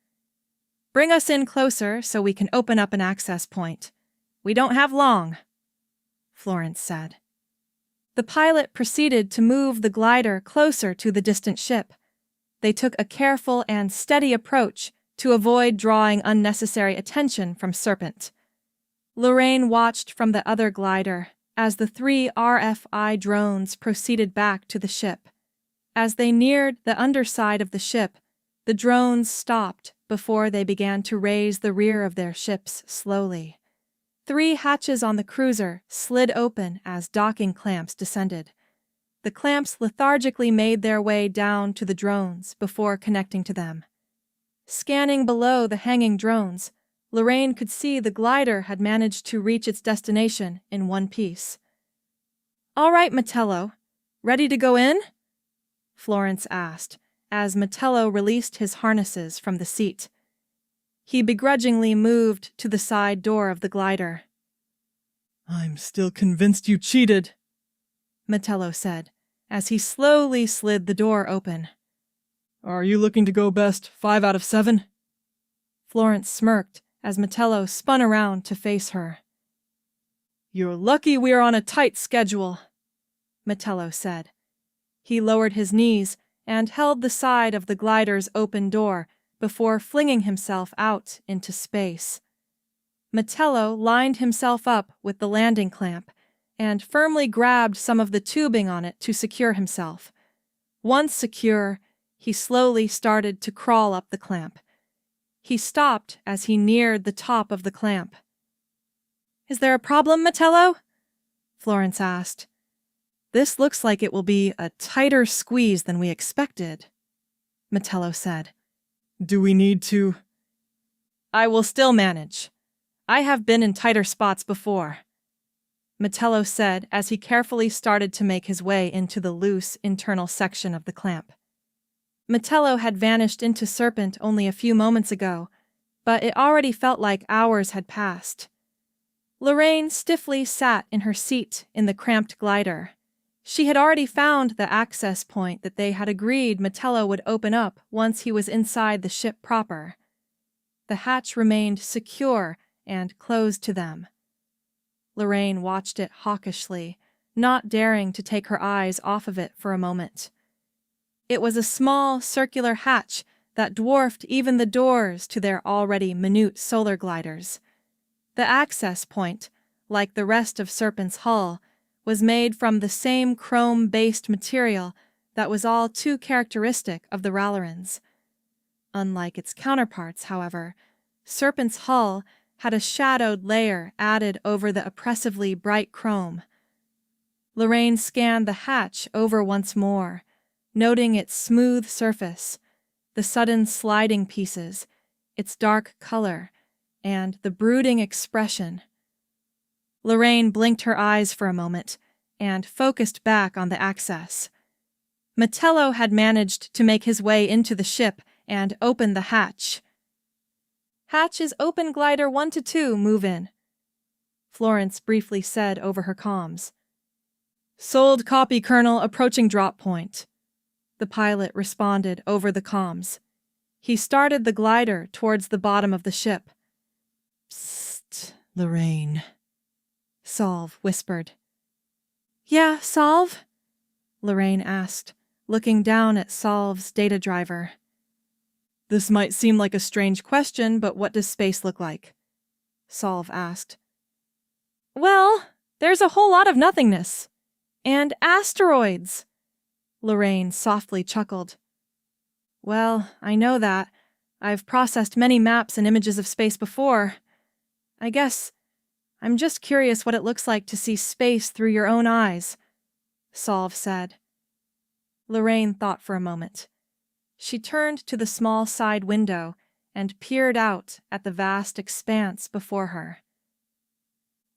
"Bring us in closer so we can open up an access point. We don't have long," Florence said. The pilot proceeded to move the glider closer to the distant ship. They took a careful and steady approach to avoid drawing unnecessary attention from Serpent. Lorraine watched from the other glider as the 3 RFI drones proceeded back to the ship. As they neared the underside of the ship, the drones stopped before they began to raise the rear of their ships slowly. 3 hatches on the cruiser slid open as docking clamps descended. The clamps lethargically made their way down to the drones before connecting to them. Scanning below the hanging drones, Lorraine could see the glider had managed to reach its destination in one piece. "All right, Metello. Ready to go in?" Florence asked, as Metello released his harnesses from the seat. He begrudgingly moved to the side door of the glider. "I'm still convinced you cheated," Metello said, as he slowly slid the door open. "Are you looking to go best 5 out of 7? Florence smirked as Metello spun around to face her. "You're lucky we're on a tight schedule," Metello said. He lowered his knees and held the side of the glider's open door before flinging himself out into space. Metello lined himself up with the landing clamp and firmly grabbed some of the tubing on it to secure himself. Once secure, he slowly started to crawl up the clamp. He stopped as he neared the top of the clamp. "Is there a problem, Metello?" Florence asked. "This looks like it will be a tighter squeeze than we expected," Metello said. "Do we need to?" "I will still manage. I have been in tighter spots before," Metello said as he carefully started to make his way into the loose internal section of the clamp. Metello had vanished into Serpent only a few moments ago, but it already felt like hours had passed. Lorraine stiffly sat in her seat in the cramped glider. She had already found the access point that they had agreed Metello would open up once he was inside the ship proper. The hatch remained secure and closed to them. Lorraine watched it hawkishly, not daring to take her eyes off of it for a moment. It was a small, circular hatch that dwarfed even the doors to their already minute solar gliders. The access point, like the rest of Serpent's hull, was made from the same chrome-based material that was all too characteristic of the Ralerins. Unlike its counterparts, however, Serpent's hull had a shadowed layer added over the oppressively bright chrome. Lorraine scanned the hatch over once more, noting its smooth surface, the sudden sliding pieces, its dark color, and the brooding expression. Lorraine blinked her eyes for a moment, and focused back on the access. Metello had managed to make his way into the ship and open the hatch. "Hatch is open, glider 1 to 2, move in," Florence briefly said over her comms. "Sold copy, Colonel, approaching drop point," the pilot responded over the comms. He started the glider towards the bottom of the ship. "Psst, Lorraine," Solve whispered. "Yeah, Solve?" Lorraine asked, looking down at Solve's data driver. "This might seem like a strange question, but what does space look like?" Solve asked. "Well, there's a whole lot of nothingness. And asteroids," Lorraine softly chuckled. "Well, I know that. I've processed many maps and images of space before. I guess I'm just curious what it looks like to see space through your own eyes," Solve said. Lorraine thought for a moment. She turned to the small side window and peered out at the vast expanse before her.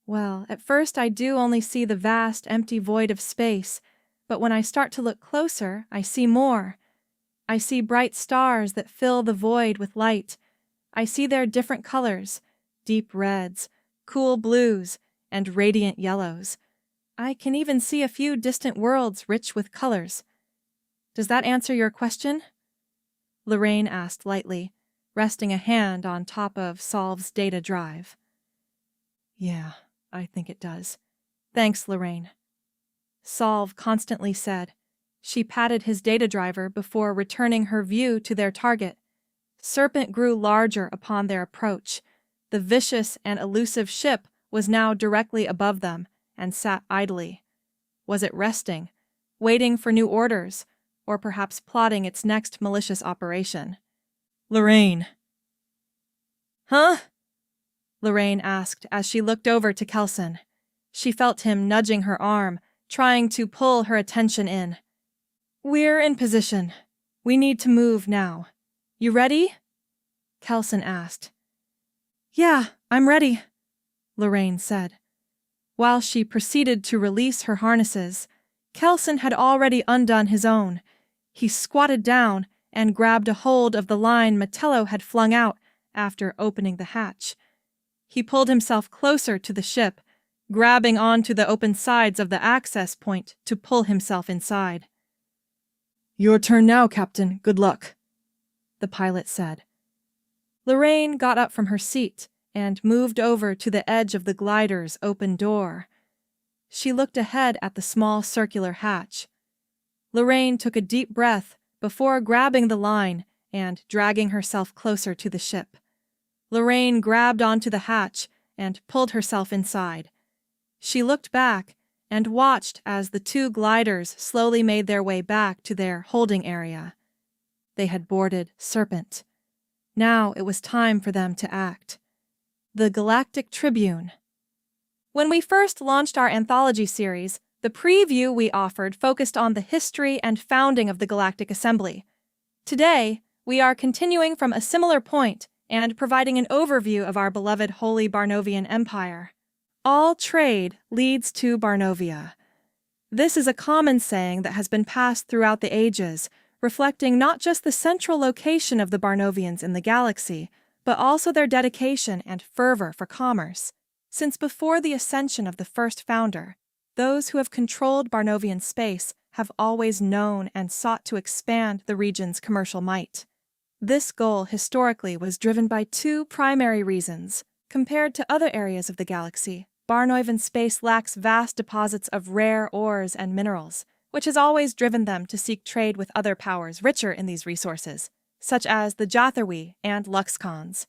"Well, at first I do only see the vast, empty void of space, but when I start to look closer, I see more. I see bright stars that fill the void with light. I see their different colors, deep reds, cool blues, and radiant yellows. I can even see a few distant worlds rich with colors. Does that answer your question?" Lorraine asked lightly, resting a hand on top of Solve's data drive. "Yeah, I think it does. Thanks, Lorraine," Solve constantly said. She patted his data driver before returning her view to their target. Serpent grew larger upon their approach. The vicious and elusive ship was now directly above them and sat idly. Was it resting, waiting for new orders, or perhaps plotting its next malicious operation? "Lorraine." "Huh?" Lorraine asked as she looked over to Kelson. She felt him nudging her arm, trying to pull her attention in. "We're in position. We need to move now. You ready?" Kelson asked. "Yeah, I'm ready," Lorraine said. While she proceeded to release her harnesses, Kelson had already undone his own. He squatted down and grabbed a hold of the line Metello had flung out after opening the hatch. He pulled himself closer to the ship, grabbing onto the open sides of the access point to pull himself inside. "Your turn now, Captain. Good luck," the pilot said. Lorraine got up from her seat and moved over to the edge of the glider's open door. She looked ahead at the small circular hatch. Lorraine took a deep breath before grabbing the line and dragging herself closer to the ship. Lorraine grabbed onto the hatch and pulled herself inside. She looked back and watched as the two gliders slowly made their way back to their holding area. They had boarded Serpent. Now it was time for them to act. The Galactic Tribune. When we first launched our anthology series, the preview we offered focused on the history and founding of the Galactic Assembly. Today, we are continuing from a similar point and providing an overview of our beloved Holy Barnovian Empire. All trade leads to Barnovia. This is a common saying that has been passed throughout the ages, reflecting not just the central location of the Barnovians in the galaxy, but also their dedication and fervor for commerce. Since before the ascension of the first founder, those who have controlled Barnovian space have always known and sought to expand the region's commercial might. This goal historically was driven by two primary reasons. Compared to other areas of the galaxy, Barnovan space lacks vast deposits of rare ores and minerals, which has always driven them to seek trade with other powers richer in these resources, such as the Jatharwi and Luxcons.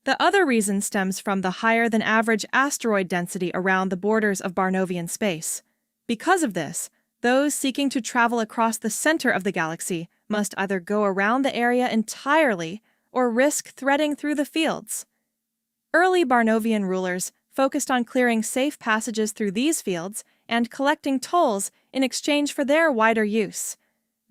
The other reason stems from the higher-than-average asteroid density around the borders of Barnovian space. Because of this, those seeking to travel across the center of the galaxy must either go around the area entirely or risk threading through the fields. Early Barnovian rulers focused on clearing safe passages through these fields and collecting tolls in exchange for their wider use.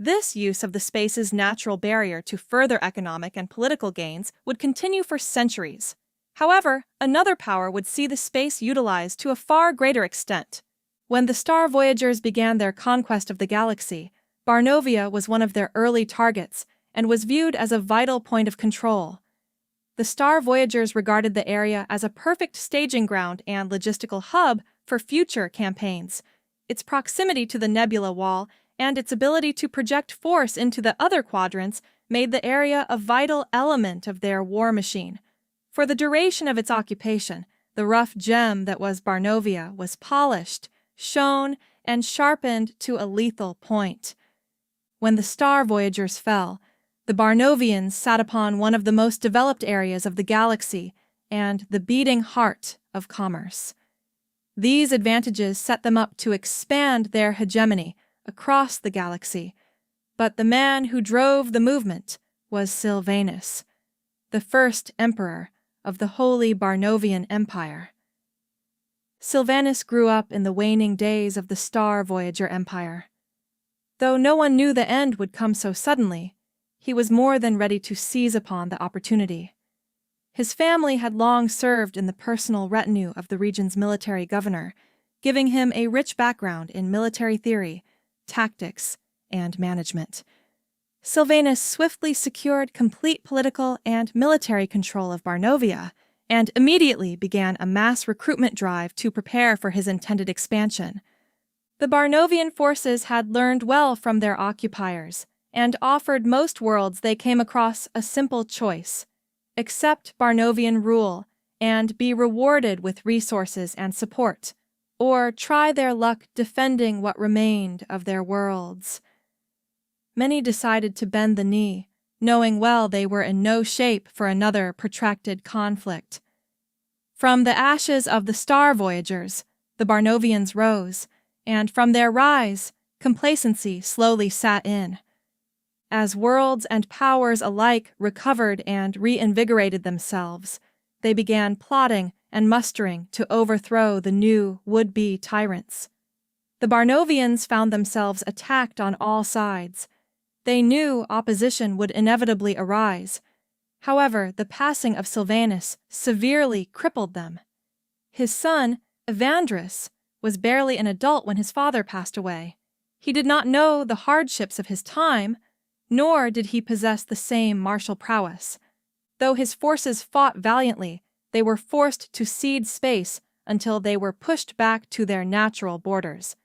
This use of the space's natural barrier to further economic and political gains would continue for centuries. However, another power would see the space utilized to a far greater extent. When the Star Voyagers began their conquest of the galaxy, Barnovia was one of their early targets and was viewed as a vital point of control. The Star Voyagers regarded the area as a perfect staging ground and logistical hub for future campaigns. Its proximity to the nebula wall and its ability to project force into the other quadrants made the area a vital element of their war machine. For the duration of its occupation, the rough gem that was Barnovia was polished, shone, and sharpened to a lethal point. When the Star Voyagers fell, the Barnovians sat upon one of the most developed areas of the galaxy and the beating heart of commerce. These advantages set them up to expand their hegemony across the galaxy, but the man who drove the movement was Sylvanus, the first emperor of the Holy Barnovian Empire. Sylvanus grew up in the waning days of the Star Voyager Empire. Though no one knew the end would come so suddenly, he was more than ready to seize upon the opportunity. His family had long served in the personal retinue of the region's military governor, giving him a rich background in military theory, tactics, and management. Sylvanus swiftly secured complete political and military control of Barnovia and immediately began a mass recruitment drive to prepare for his intended expansion. The Barnovian forces had learned well from their occupiers and offered most worlds they came across a simple choice: accept Barnovian rule and be rewarded with resources and support, or try their luck defending what remained of their worlds. Many decided to bend the knee, knowing well they were in no shape for another protracted conflict. From the ashes of the Star Voyagers, the Barnovians rose, and from their rise, complacency slowly sat in. As worlds and powers alike recovered and reinvigorated themselves, they began plotting and mustering to overthrow the new would-be tyrants. The Barnovians found themselves attacked on all sides. They knew opposition would inevitably arise. However, the passing of Sylvanus severely crippled them. His son, Evandris, was barely an adult when his father passed away. He did not know the hardships of his time, nor did he possess the same martial prowess. Though his forces fought valiantly, they were forced to cede space until they were pushed back to their natural borders.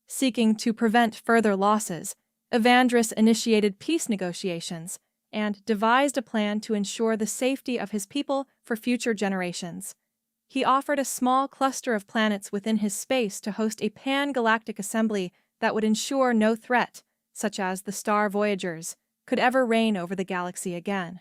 Seeking to prevent further losses, Evandris initiated peace negotiations and devised a plan to ensure the safety of his people for future generations. He offered a small cluster of planets within his space to host a pan-galactic assembly that would ensure no threat, such as the Star Voyagers, could ever reign over the galaxy again.